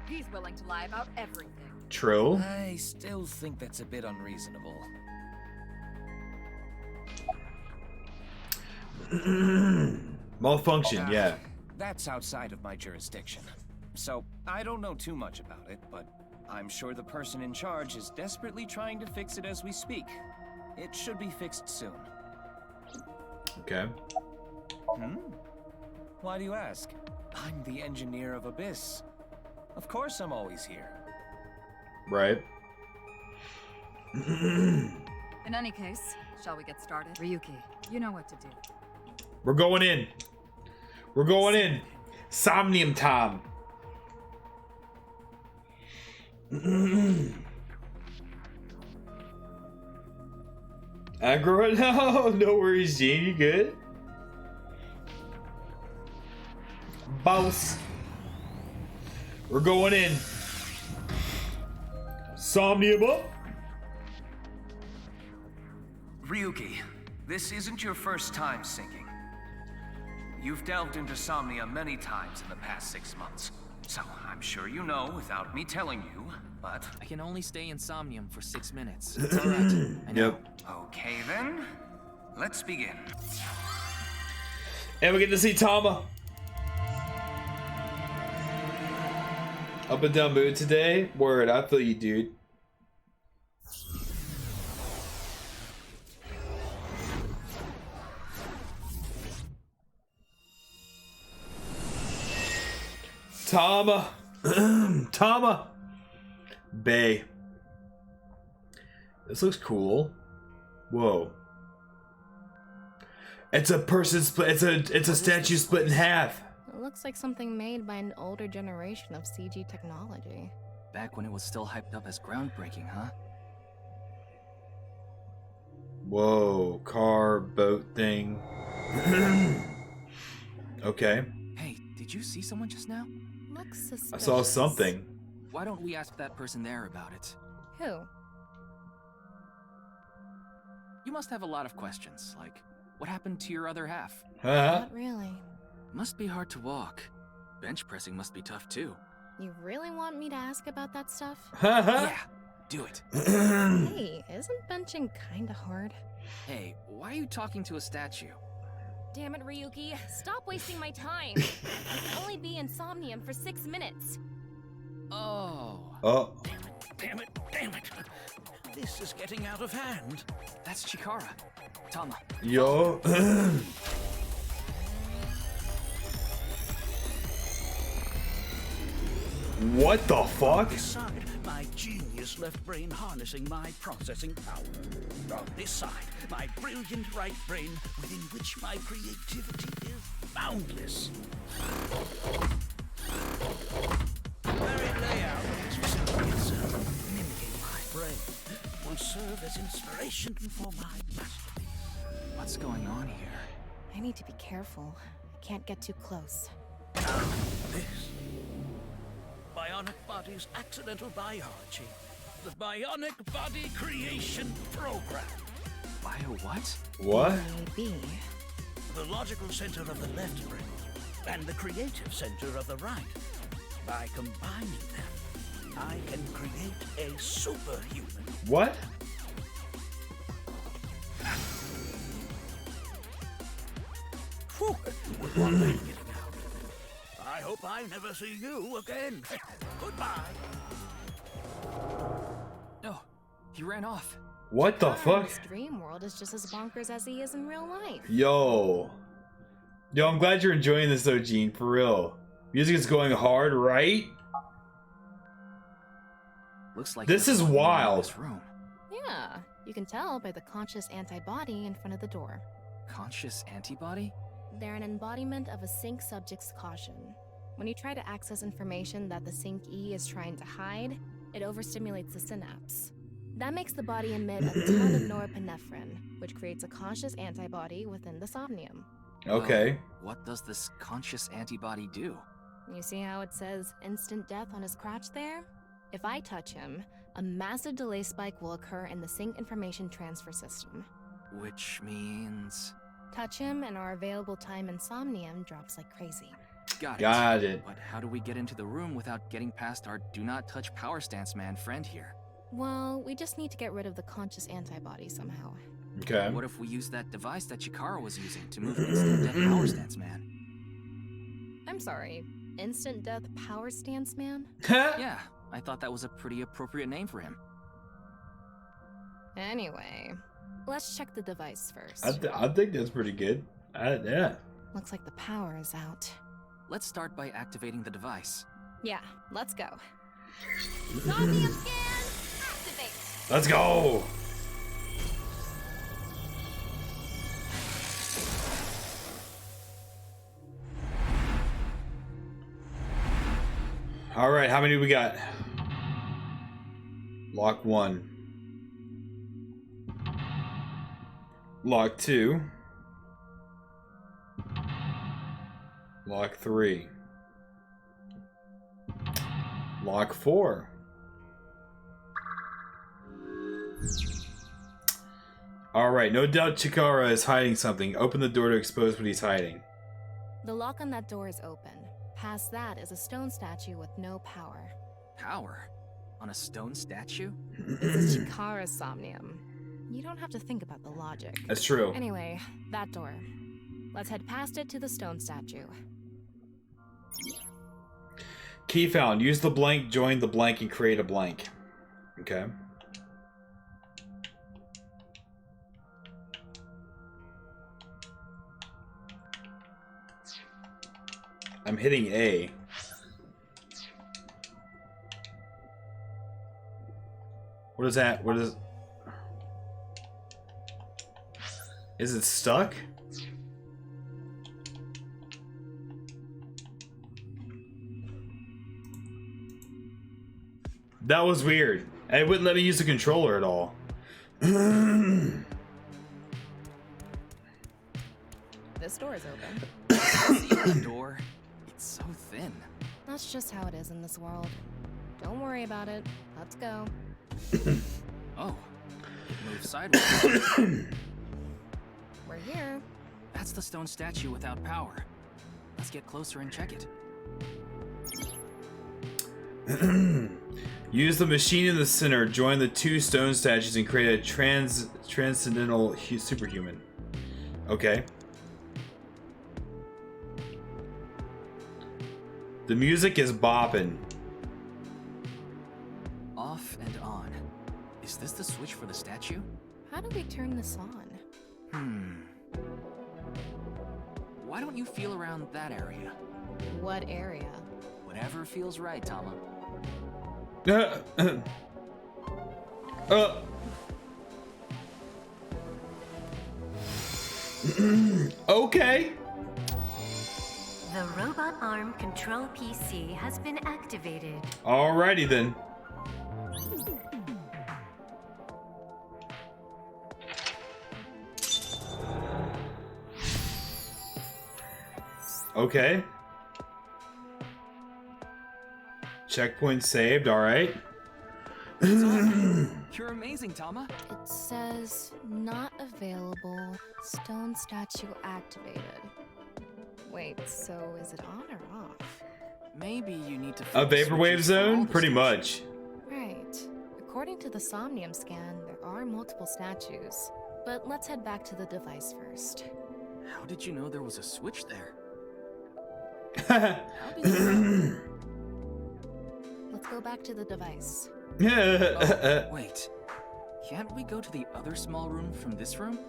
He's willing to lie about everything. True. I still think that's a bit unreasonable. Malfunction, yeah. That's outside of my jurisdiction. So, I don't know too much about it, but I'm sure the person in charge is desperately trying to fix it as we speak. It should be fixed soon. Okay. Why do you ask? I'm the engineer of Abyss. Of course I'm always here. Right. In any case, shall we get started? Ryuki, you know what to do. We're going in. We're going in. Somnium time. Aggro it now. No worries, Gene. You good? Boss. We're going in. Somnium up. Ryuki, this isn't your first time sinking. You've delved into Somnia many times in the past 6 months. So I'm sure you know without me telling you, but... I can only stay in Somnium for 6 minutes. It's alright. I know. Yep. Okay then, let's begin. And we get to see Tama. Up and down mood today. Word, I feel you, dude. Tama. Tama. Bay. This looks cool. Whoa. It's a person split. It's a statue split in half. It looks like something made by an older generation of CG technology. Back when it was still hyped up as groundbreaking, huh? Whoa, car, boat thing. Okay. Hey, did you see someone just now? Looks suspicious. I saw something. Why don't we ask that person there about it? Who? You must have a lot of questions, like, what happened to your other half? Not really. Must be hard to walk. Bench pressing must be tough too. You really want me to ask about that stuff? Yeah, do it. Hey, isn't benching kinda hard? Hey, why are you talking to a statue? Damn it, Ryuki. Stop wasting my time. I can only be in Somnium for 6 minutes. Oh. Oh. Damn it, damn it. This is getting out of hand. That's Chikara. Tama. Yo. What the fuck? This side, my genius left brain harnessing my processing power. On this side, my brilliant right brain within which my creativity is boundless. The very layout of this facility itself, mimicking my brain, will serve as inspiration for my masterpiece. What's going on here? I need to be careful. I can't get too close. Now, this. Bionic Body's accidental biology. The Bionic Body Creation Program. Bio what? What? Maybe. The logical center of the left brain and the creative center of the right. By combining them, I can create a superhuman. What? Whew. With one man getting out. I hope I never see you again. Goodbye. No, he ran off. What the fuck? This dream world is just as bonkers as he is in real life. Yo, I'm glad you're enjoying this though, Gene. For real, music is going hard, right? Looks like this is wild. This room. Yeah, you can tell by the conscious antibody in front of the door. Conscious antibody? They're an embodiment of a sync subject's caution. When you try to access information that the sİņķi is trying to hide, it overstimulates the synapse. That makes the body emit a ton of norepinephrine, which creates a conscious antibody within the somnium. Okay. What does this conscious antibody do? You see how it says instant death on his crotch there? If I touch him, a massive delay spike will occur in the sync information transfer system. Which means... Touch him and our available time in Somnium drops like crazy. Got it. But how do we get into the room without getting past our do not touch power stance man friend here? Well, we just need to get rid of the conscious antibody somehow. Okay. What if we use that device that sİ𝔼kiI was using to move instant death power stance man? I'm sorry, instant death power stance man? Yeah, I thought that was a pretty appropriate name for him. Anyway, let's check the device first. I think that's pretty good. Yeah. Looks like the power is out. Let's start by activating the device. Yeah, let's go. Somnium scan, activate. Let's go. All right, how many do we got? Lock 1. Lock 2. Lock 3. Lock 4. Alright, no doubt sİ𝔼kiI is hiding something. Open the door to expose what he's hiding. The lock on that door is open. Past that is a stone statue with no power. Power? On a stone statue? This is sİ𝔼ki's Somnium. You don't have to think about the logic. That's true. Anyway, that door. Let's head past it to the stone statue. Key found. Use the blank, join the blank, and create a blank. Okay. I'm hitting A. What is that? What is... Is it stuck? That was weird. It wouldn't let me use the controller at all. This door is open. See that door? It's so thin. That's just how it is in this world. Don't worry about it. Let's go. Oh, it moves sideways. We're here. That's the stone statue without power. Let's get closer and check it. Use the machine in the center, join the two stone statues, and create a transcendental superhuman. Okay. The music is bopping. Off and on. Is this the switch for the statue? How do we turn this on? Why don't you feel around that area? What area? Whatever feels right, Tama. Okay. The robot arm control PC has been activated. Alrighty then. Okay. Checkpoint saved, alright. You're amazing, Tama. It says not available. Stone statue activated. Wait, so is it on or off? Maybe you need to A vaporwave zone? Pretty much. Right. According to the Somnium scan, there are multiple statues. But let's head back to the device first. How did you know there was a switch there? Let's go back to the device. Oh, wait. Can't we go to the other small room from this room?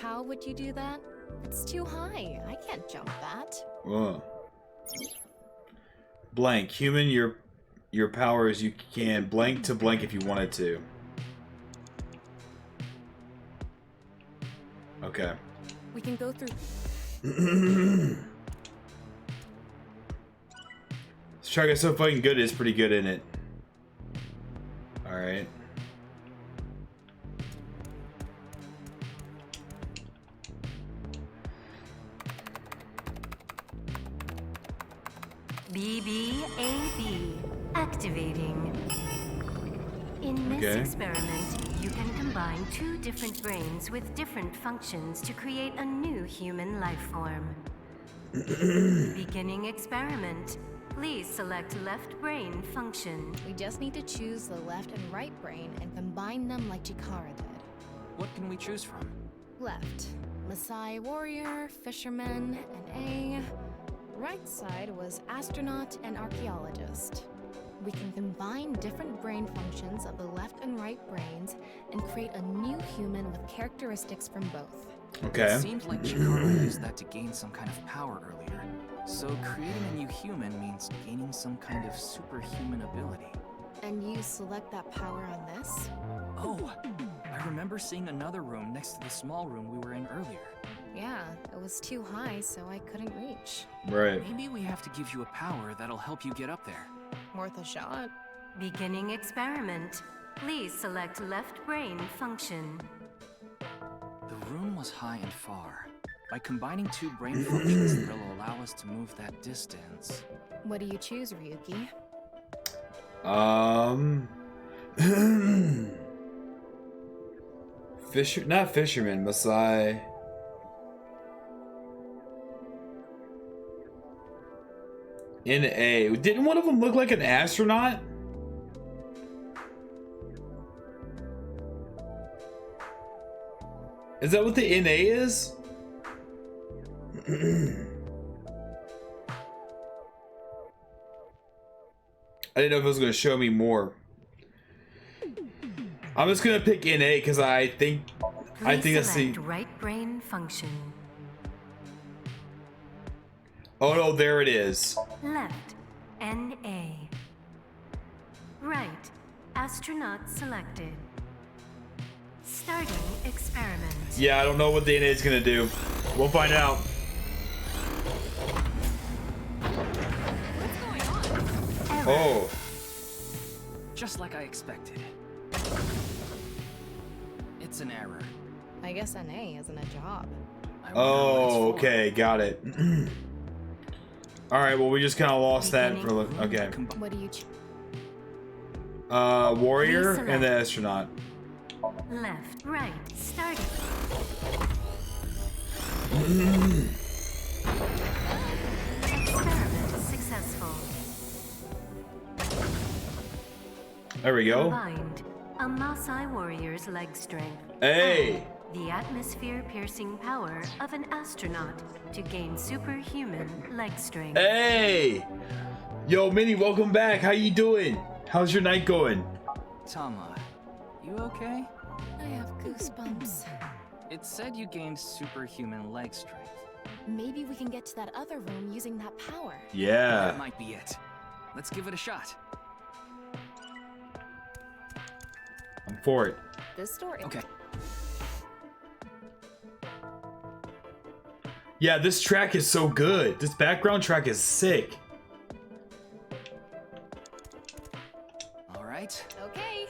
How would you do that? It's too high. I can't jump that. Whoa. Blank. Human, your powers, you can blank to blank if you wanted to. Okay. We can go through. This track is so fucking good, it's pretty good, isn't it? Alright. BBAB activating. In this experiment, you can combine two different brains with different functions to create a new human life form. Beginning experiment. Please select left brain function. We just need to choose the left and right brain and combine them like Chikara did. What can we choose from? Left, Maasai warrior, fisherman, and A. Right side was astronaut and archaeologist. We can combine different brain functions of the left and right brains and create a new human with characteristics from both. Okay. It seemed like Chikara used that to gain some kind of power earlier. So creating a new human means gaining some kind of superhuman ability. And you select that power on this? Oh, I remember seeing another room next to the small room we were in earlier. Yeah, it was too high, so I couldn't reach. Right. Maybe we have to give you a power that'll help you get up there. Worth a shot. Beginning experiment. Please select left brain function. The room was high and far. By combining two brain functions, it'll allow us to move that distance. What do you choose, Ryuki? Not fisherman, Maasai. NA. Didn't one of them look like an astronaut? Is that what the NA is? I didn't know if it was going to show me more. I'm just going to pick NA because I think that's the right brain function. Oh no, there it is. Left, NA. Right, astronaut selected. Starting experiment. Yeah, I don't know what the NA is gonna do. We'll find out. What's going on? Oh. Just like I expected. It's an error. I guess NA isn't a job. Oh, okay, got it. All right, well, we just kind of lost that for okay. What do you choose? Warrior and the astronaut. Left, right, starting. Experiment successful. There we go. Combined, a Maasai warrior's leg strength. Hey. The atmosphere-piercing power of an astronaut to gain superhuman leg strength. Hey. Yo, Minnie, welcome back. How you doing? How's your night going? Tama, you okay? I have goosebumps. It said you gained superhuman leg strength. Maybe we can get to that other room using that power. Yeah. That might be it. Let's give it a shot. I'm for it. This door. Okay. Yeah, this track is so good. This background track is sick. All right. Okay,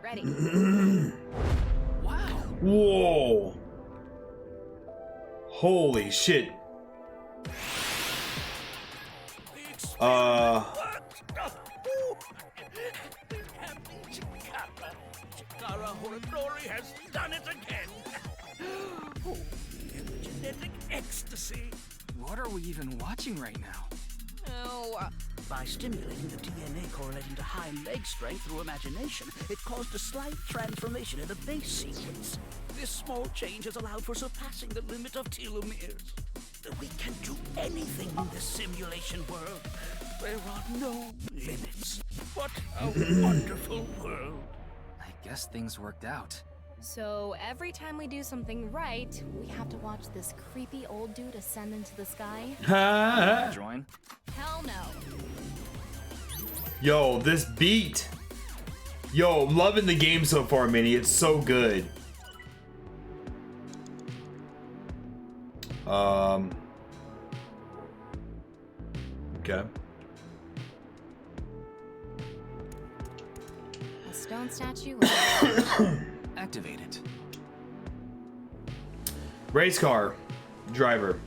ready. Wow. Whoa. Holy shit. Chikara Horodori has done it again. Oh, genetic ecstasy. What are we even watching right now? Oh, by stimulating the DNA correlating to high leg strength through imagination, it caused a slight transformation in the base sequence. This small change has allowed for surpassing the limit of telomeres. that we can do anything in this simulation world. There are no limits. What a wonderful world. I guess things worked out. So every time we do something right, we have to watch this creepy old dude ascend into the sky? Join? Hell no. Yo, this beat. Yo, I'm loving the game so far, Minnie. It's so good. Okay. A stone statue. Activate it. Race car driver.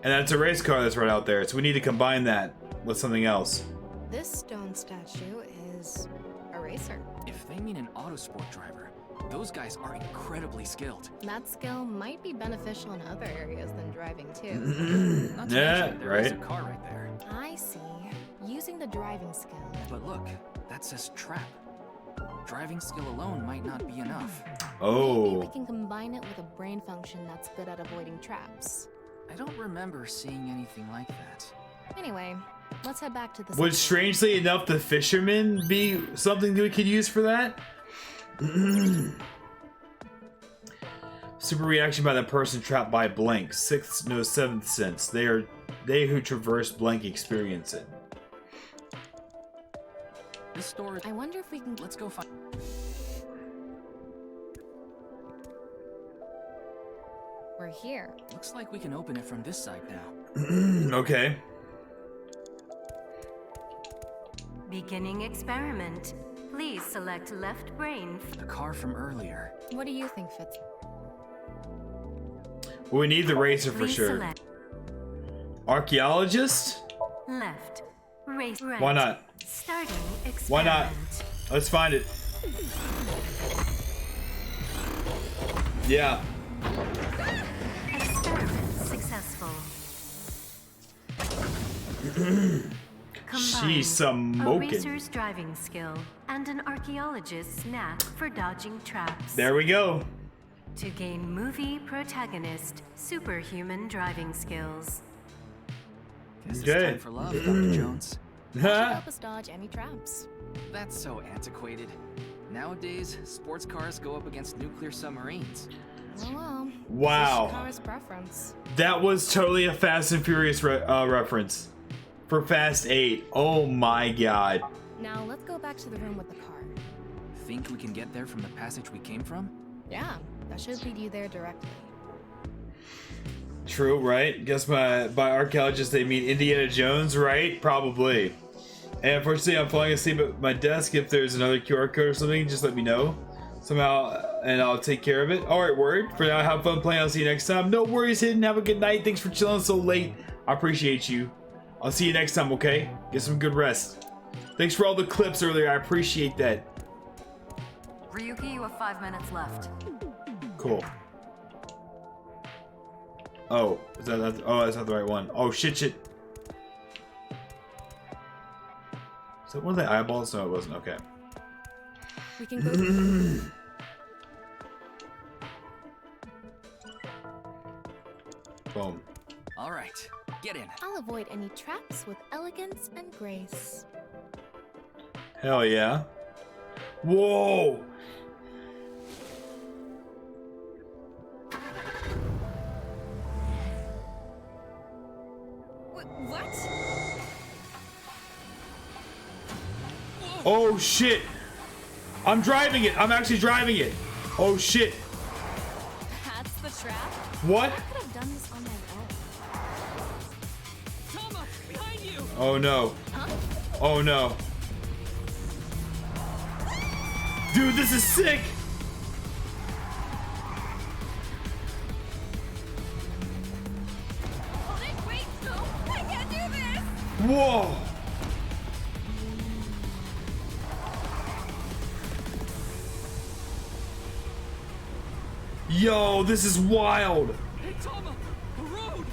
And that's a race car that's right out there. So we need to combine that with something else. This stone statue is a racer. If they mean an autosport driver, those guys are incredibly skilled. That skill might be beneficial in other areas than driving too. Not to Yeah, mention, there is a right. car right there. I see. Using the driving skill. But look, that says trap. Driving skill alone might not be enough. Maybe we Oh. can combine it with a brain function that's good at avoiding traps. I don't remember seeing anything like that. Anyway, let's head back to the Would strangely enough the fisherman be something that we could use for that? Super reaction by the person trapped by blank. Sixth, no, seventh sense. They who traverse blank experience it. This store. I wonder if we can. Let's go find. We're here. Looks like we can open it from this side now. Okay. Beginning experiment. Please select left brain. The car from earlier. What do you think, Fitz? Well, we need the racer for Please sure. select Archaeologist? left. Race right. Why not? Starting experiment. Why not? Let's find it. Yeah. Experiment successful. She's some a smoking. racer's driving skill and an archaeologist's knack for dodging traps. There we go. To gain movie protagonist superhuman driving skills. Guess Okay. it's time for love, Dr. Jones. Help us dodge any traps. That's so antiquated. Nowadays, sports cars go up against nuclear submarines. Oh well. Wow. It's a car's preference. That was totally a Fast and Furious reference. For Fast 8. Oh my god. Now let's go back to the room with the car. Think we can get there from the passage we came from? Yeah, that should lead you there directly. True, right? Guess by archaeologists they mean Indiana Jones, right? Probably. And unfortunately, I'm falling asleep at my desk. If there's another QR code or something, just let me know somehow, and I'll take care of it. All right, word. For now, have fun playing. I'll see you next time. No worries, Hidden. Have a good night. Thanks for chilling so late. I appreciate you. I'll see you next time, okay? Get some good rest. Thanks for all the clips earlier. I appreciate that. Ryuki, you have 5 minutes left. Cool. Oh, is that oh, that's not the right one. Oh, shit. Is that one of the eyeballs? No, it wasn't. Okay. We can go. Boom. All right, get in. I'll avoid any traps with elegance and grace. Hell yeah. Whoa. What? Oh shit. I'm driving it. I'm actually driving it. Oh shit. That's the trap? What? I could have done this on my own. Tama, behind you! Oh no. Huh? Oh no. Dude, this is sick. Wait, no! I can't do this! Whoa. Yo, this is wild. Hey, Tama! The road!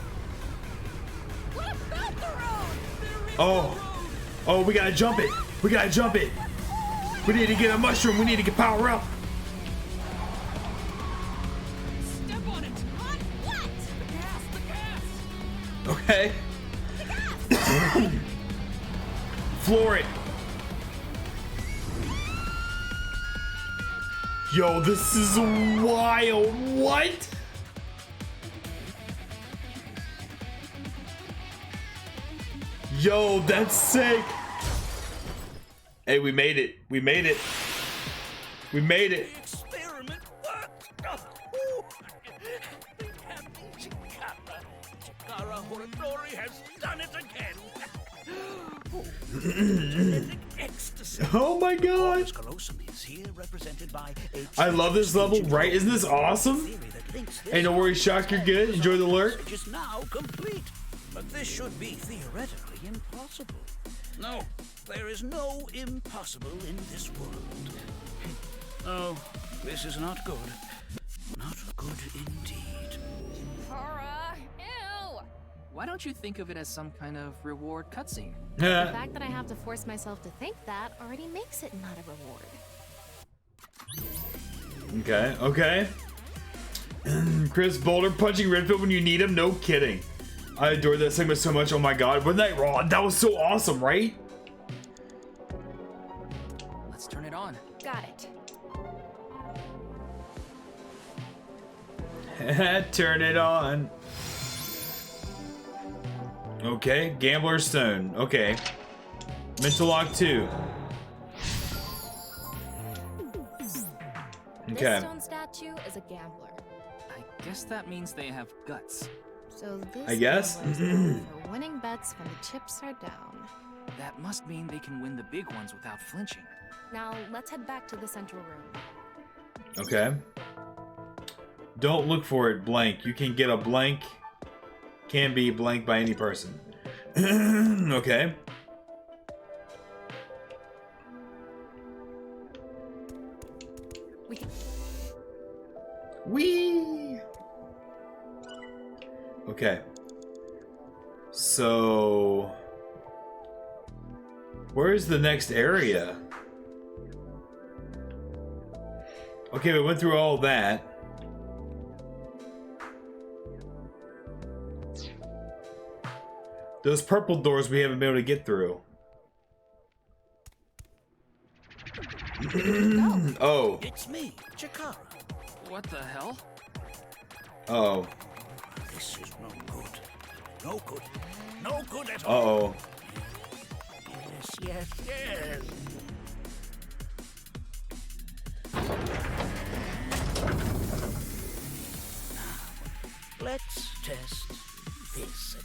What about the road? Oh. Oh, we gotta jump it. We gotta jump it. We need to get a mushroom. We need to get power up. Step on Okay. Floor it. Yo, this is wild. What? Yo, that's sick. Hey, we made it. We made it. We made it. Experiment worked. Chikara Horadori has done it again. Ecstasy. Oh my god. Is here represented by I love this level, right? Isn't this awesome? Hey, no worries, Shock, you're good. Enjoy the lurk. It is now complete. But this should be theoretically impossible. No, there is no impossible in this world. Oh, this is not good. Not good indeed. Chikara, ew! Why don't you think of it as some kind of reward cutscene? The fact that I have to force myself to think that already makes it not a reward. Okay, okay. Chris Boulder punching Redfield when you need him? No kidding. I adored that segment so much. Oh my god, wasn't that raw? That was so awesome, right? Let's turn it on. Got it. Turn it on. Okay, Gambler's Stone. Okay. Mental Lock 2. Okay. This stone statue is a gambler. I guess that means they have guts. So this I guess. gambler is known for winning bets when the chips are down. That must mean they can win the big ones without flinching. Now let's head back to the central room. Okay. Don't look for it blank. You can get a blank. Can be blank by any person. Okay. Whee! Okay. So... where's the next area? Okay, we went through all that. Those purple doors we haven't been able to get through. Oh. It's me, Chikara. What the hell? Oh. This is no good. No good. No good at all. Uh-oh. Yes, yes, yes. Now, let's test this.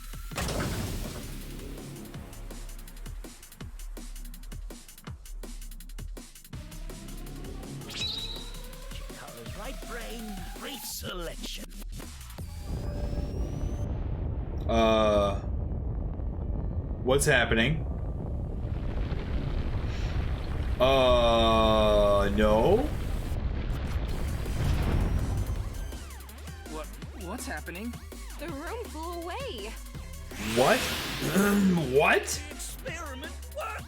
Chikara's right brain reselection. What's happening? No? What's happening? The room flew away. What? What? Experiment worked.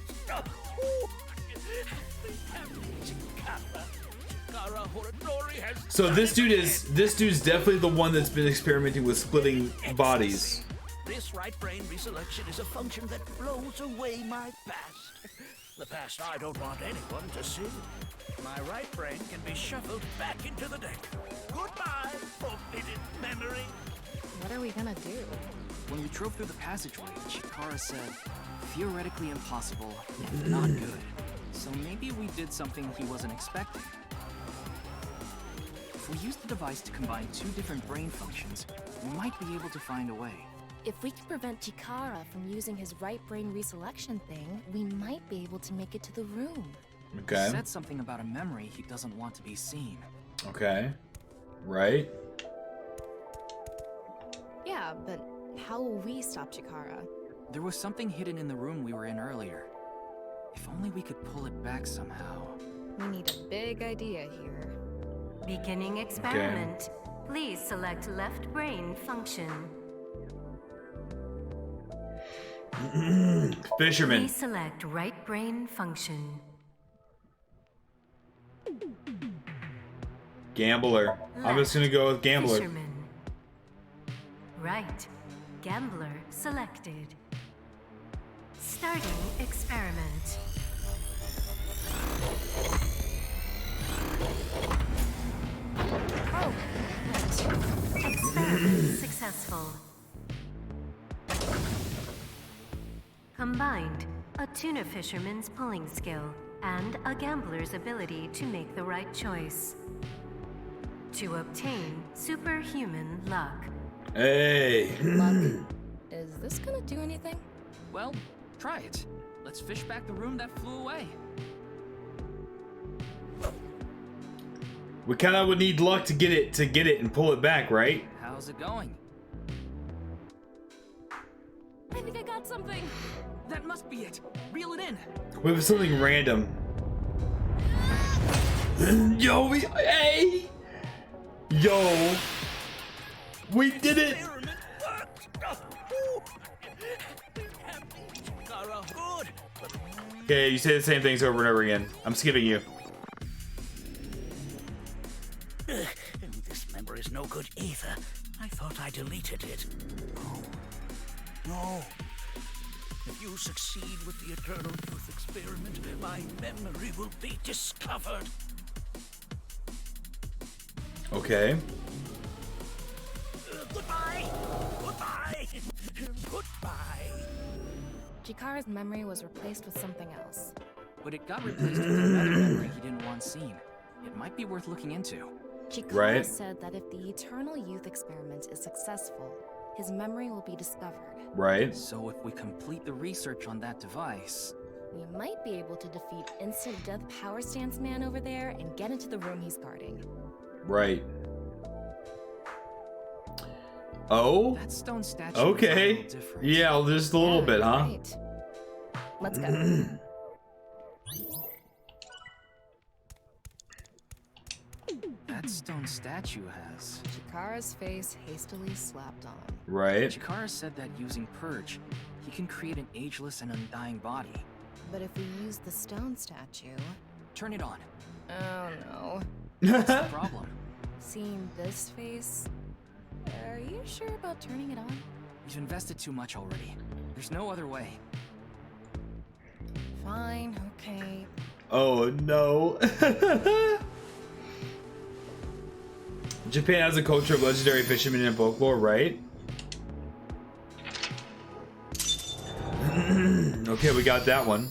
So this dude's definitely the one that's been experimenting with splitting bodies. This right brain reselection is a function that blows away my past. The past I don't want anyone to see. My right brain can be shuffled back into the deck. Goodbye, forbidden memory. What are we gonna do? When we drove through the passageway, Chikara said, theoretically impossible, not good. So maybe we did something he wasn't expecting. If we use the device to combine two different brain functions, we might be able to find a way. If we can prevent Chikara from using his right brain reselection thing, we might be able to make it to the room. Okay. He said something about a memory he doesn't want to be seen. Okay. Right? Yeah, but how will we stop Chikara? There was something hidden in the room we were in earlier. If only we could pull it back somehow. We need a big idea here. Beginning experiment. Please select left brain function. Fisherman. Please select right brain function. Gambler. I'm just gonna go with gambler. Fisherman. Right. Gambler selected. Starting experiment. Oh, right. Experiment successful. Combined, a tuna fisherman's pulling skill and a gambler's ability to make the right choice. To obtain superhuman luck. Hey. Luck. Is this gonna do anything? Well, try it. Let's fish back the room that flew away. We kind of would need luck to get it and pull it back, right? How's it going? I think I got something. That must be it. Reel it in. We have something random. Yo, Yo, we did it. Okay, you say the same things over and over again. I'm skipping you. This memory is no good either. I thought I deleted it. No. If you succeed with the Eternal Youth experiment, my memory will be discovered. Okay. Goodbye! Goodbye! Goodbye! Chikara's memory was replaced with something else. But it got replaced with another memory he didn't want seen. It might be worth looking into. Chikara said that if the Eternal Youth experiment is successful, his memory will be discovered. Right. So if we complete the research on that device, we might be able to defeat Instant Death Power Stance Man over there and get into the room he's guarding. Right. Oh? That stone statue okay. Yeah, just a little bit, huh? Right. Let's go. That stone statue has Chikara's face hastily slapped on. Right. Chikara said that using Purge, he can create an ageless and undying body. But if we use the stone statue... Turn it on. Oh no. What's the problem? Seeing this face... Are you sure about turning it on? You've invested too much already. There's no other way. Fine, okay. Oh no. Japan has a culture of legendary fishermen and folklore, right? Okay, we got that one.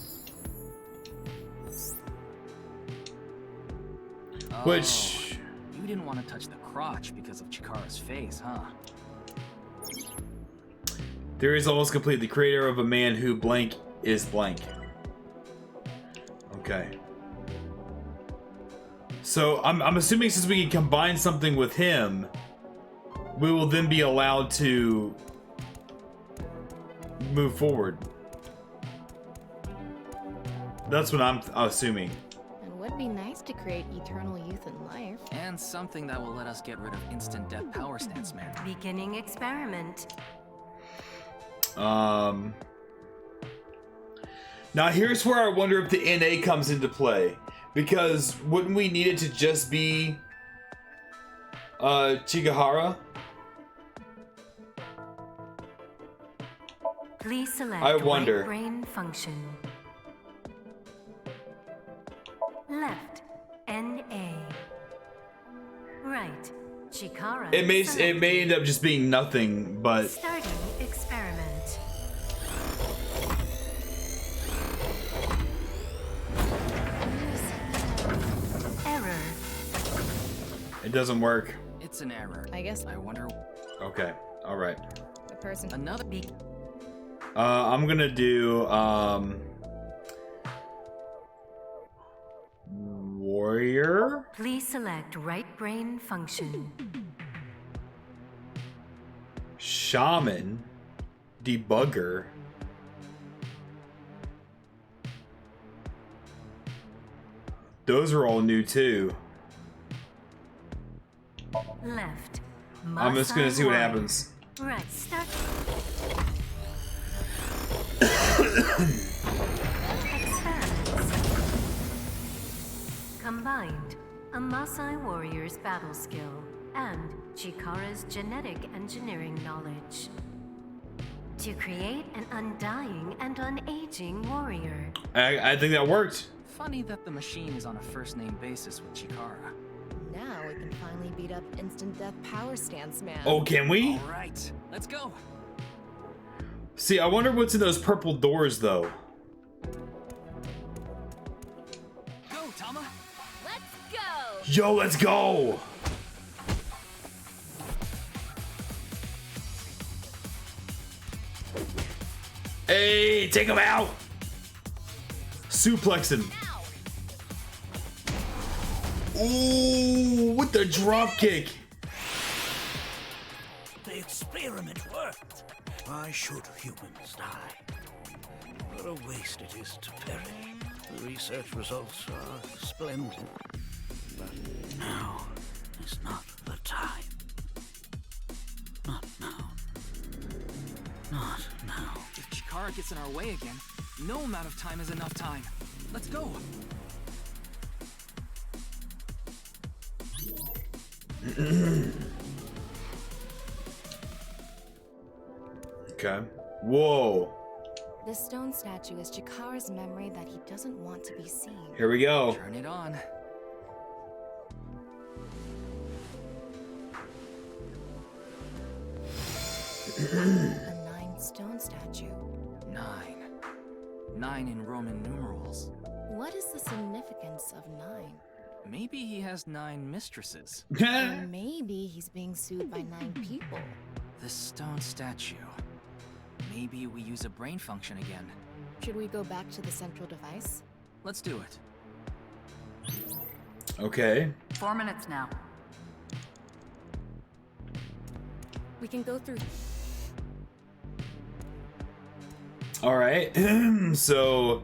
Which... You didn't want to touch the crotch because of Chikara's face, huh? Theory is almost complete. The creator of a man who blank is blank. Okay. So I'm assuming since we can combine something with him, we will then be allowed to move forward. That's what I'm assuming. It would be nice to create eternal youth in life. And something that will let us get rid of Instant Death Power Stance Man. Beginning experiment. Now here's where I wonder if the NA comes into play. Because wouldn't we need it to just be Chikara? Please select I wonder. right brain function. Left, NA. Right, Chikara. It may end up just being nothing, but Starting experiment. Error. it doesn't work. It's an error. I guess. I wonder. Okay, all right. The person. Another. I'm gonna do warrior. Please select right brain function. Shaman. Debugger. Those are all new too. Left. I'm just gonna see what Warrior. happens. Right, start. Experiments. Combined, a Maasai warrior's battle skill and Chikara's genetic engineering knowledge. To create an undying and unaging warrior. I think that worked. Funny that the machine is on a first-name basis with Chikara. Now we can finally beat up instant death power stance man. Oh, can we? All right, let's go. See, I wonder what's in those purple doors, though. Go, Tama. Let's go. Yo, let's go. Hey, take him out. Suplex him. Ooh, with the drop kick. The experiment worked. Why should humans die? What a waste it is to perish. The research results are splendid. But now is not the time. Not now. Not now. If Chikara gets in our way again, no amount of time is enough time. Let's go. Okay. Whoa. This stone statue is Chikara's memory that he doesn't want to be seen. Here we go. Turn it on. A 9 stone statue. 9. 9 in Roman numerals. What is the significance of 9? Maybe he has 9 mistresses. Or maybe he's being sued by 9 people. This stone statue. Maybe we use a brain function again. Should we go back to the central device? Let's do it. Okay. 4 minutes now. We can go through. All right. So.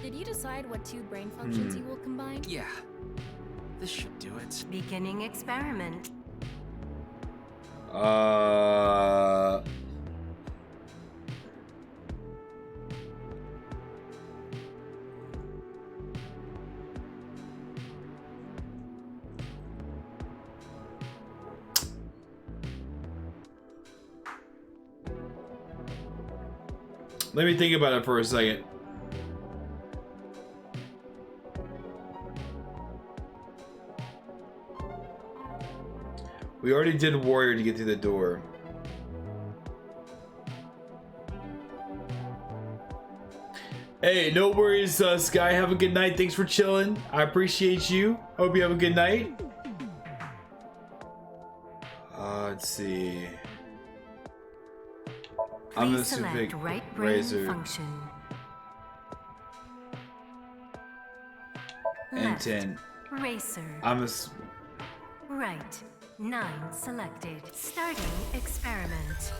Did you decide what 2 brain functions you will combine? Yeah. This should do it. Beginning experiment. Let me think about it for a second. We already did warrior to get through the door. Hey, no worries, Sky. Have a good night. Thanks for chilling. I appreciate you. Hope you have a good night. Let's see. I'm gonna Select pick right brain razor function. and Left. 10. Racer. I'm a. Right. 9 selected. Starting experiment.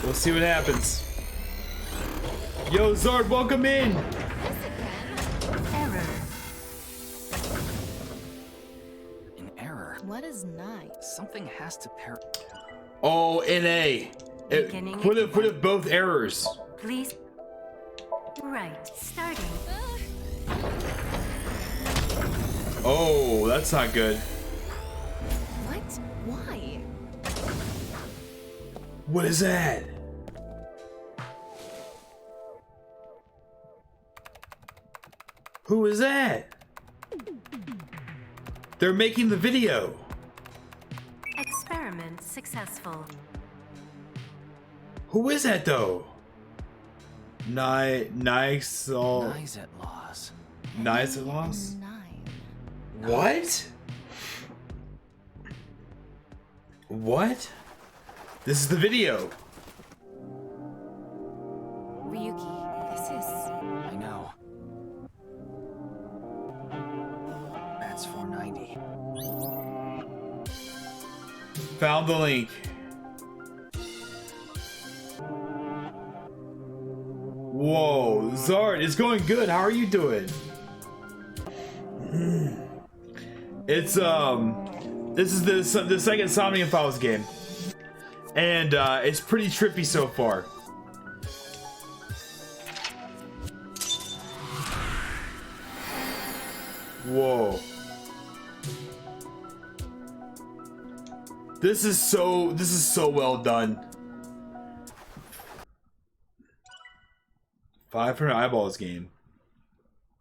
We'll see what happens. Yo, Zard, welcome in. Error. An error. What is 9? Something has to pair. Oh, NA. What if both errors? Please. Right. Starting. Oh, that's not good. What? Why? What is that? Who is that? They're making the video. Experiment successful. Who is that though? Nice at loss. Nice at loss? What? What? This is the video. Ryuki, this is. I know. That's 490. Found the link. Whoa, Zard, it's going good. How are you doing? It's this is the second Somnium Files game, and it's pretty trippy so far. Whoa. This is so well done. 500 eyeballs game.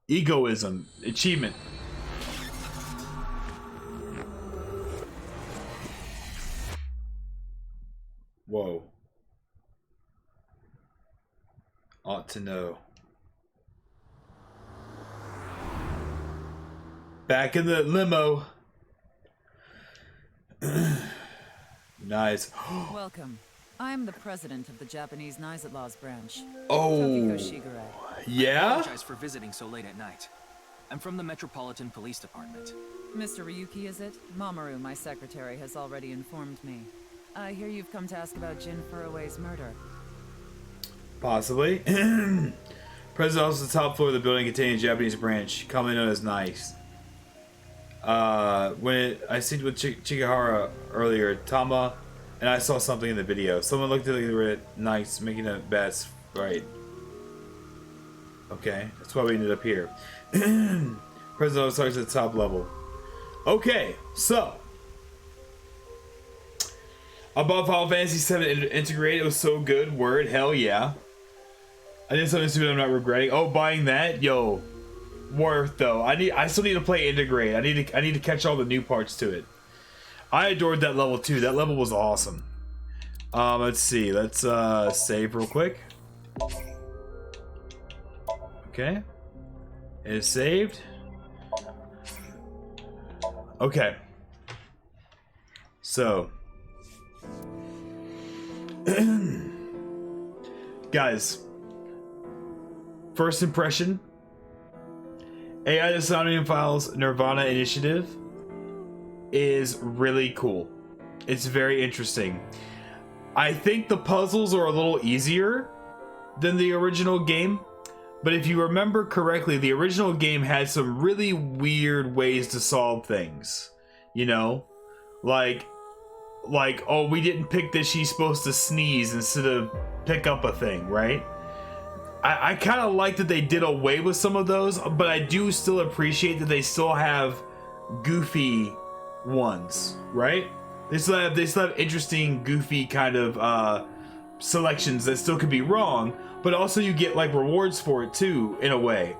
Egoism. Achievement. Whoa. Ought to know. Back in the limo. Nice. Welcome. I'm the president of the Japanese nirvanA branch. Oh. Tokiko Shigure. Yeah? I apologize for visiting so late at night. I'm from the Metropolitan Police Department. Mr. Ryuki, is it? Mamoru, my secretary, has already informed me. I hear you've come to ask about Jin Furue's murder. Possibly. President also the top floor of the building containing Japanese branch, commonly known as NICE. I seen with Chikahara earlier, Tama, and I saw something in the video. Someone looked at it, NICE, making a bets right. Okay, that's why we ended up here. President always starts at the top level. Okay, so I bought Final Fantasy VII Integrated. It was so good. Word, hell yeah. I did something stupid I'm not regretting. Oh, buying that, yo, worth though. I still need to play Integrate. I need to catch all the new parts to it. I adored that level too. That level was awesome. Let's see. Let's save real quick. Okay, it is saved. Okay, so guys, first impression, AI the Somnium Files nirvanA initiative is really cool. It's very interesting. I think the puzzles are a little easier than the original game, but if you remember correctly, the original game had some really weird ways to solve things, you know, like oh, we didn't pick that she's supposed to sneeze instead of pick up a thing, right? I kind of like that they did away with some of those, but I do still appreciate that they still have goofy ones, right? They still have interesting, goofy kind of selections that still could be wrong, but also you get like rewards for it too, in a way.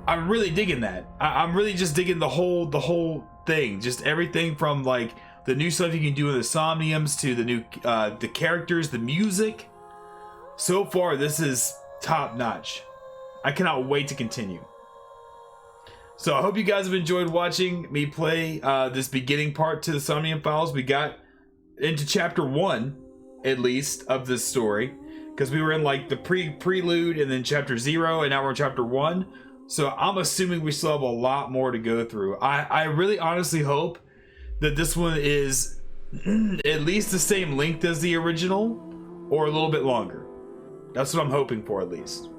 I'm really digging that. I'm really just digging the whole thing, just everything from like the new stuff you can do in the Somniums to the new the characters, the music. So far, this is top notch. I cannot wait to continue. So I hope you guys have enjoyed watching me play this beginning part to the Somnium Files. We got into chapter 1, at least, of this story, because we were in like the prelude and then chapter 0, and now we're in chapter 1. So I'm assuming we still have a lot more to go through. I really honestly hope that this one is at least the same length as the original, or a little bit longer. That's what I'm hoping for, at least.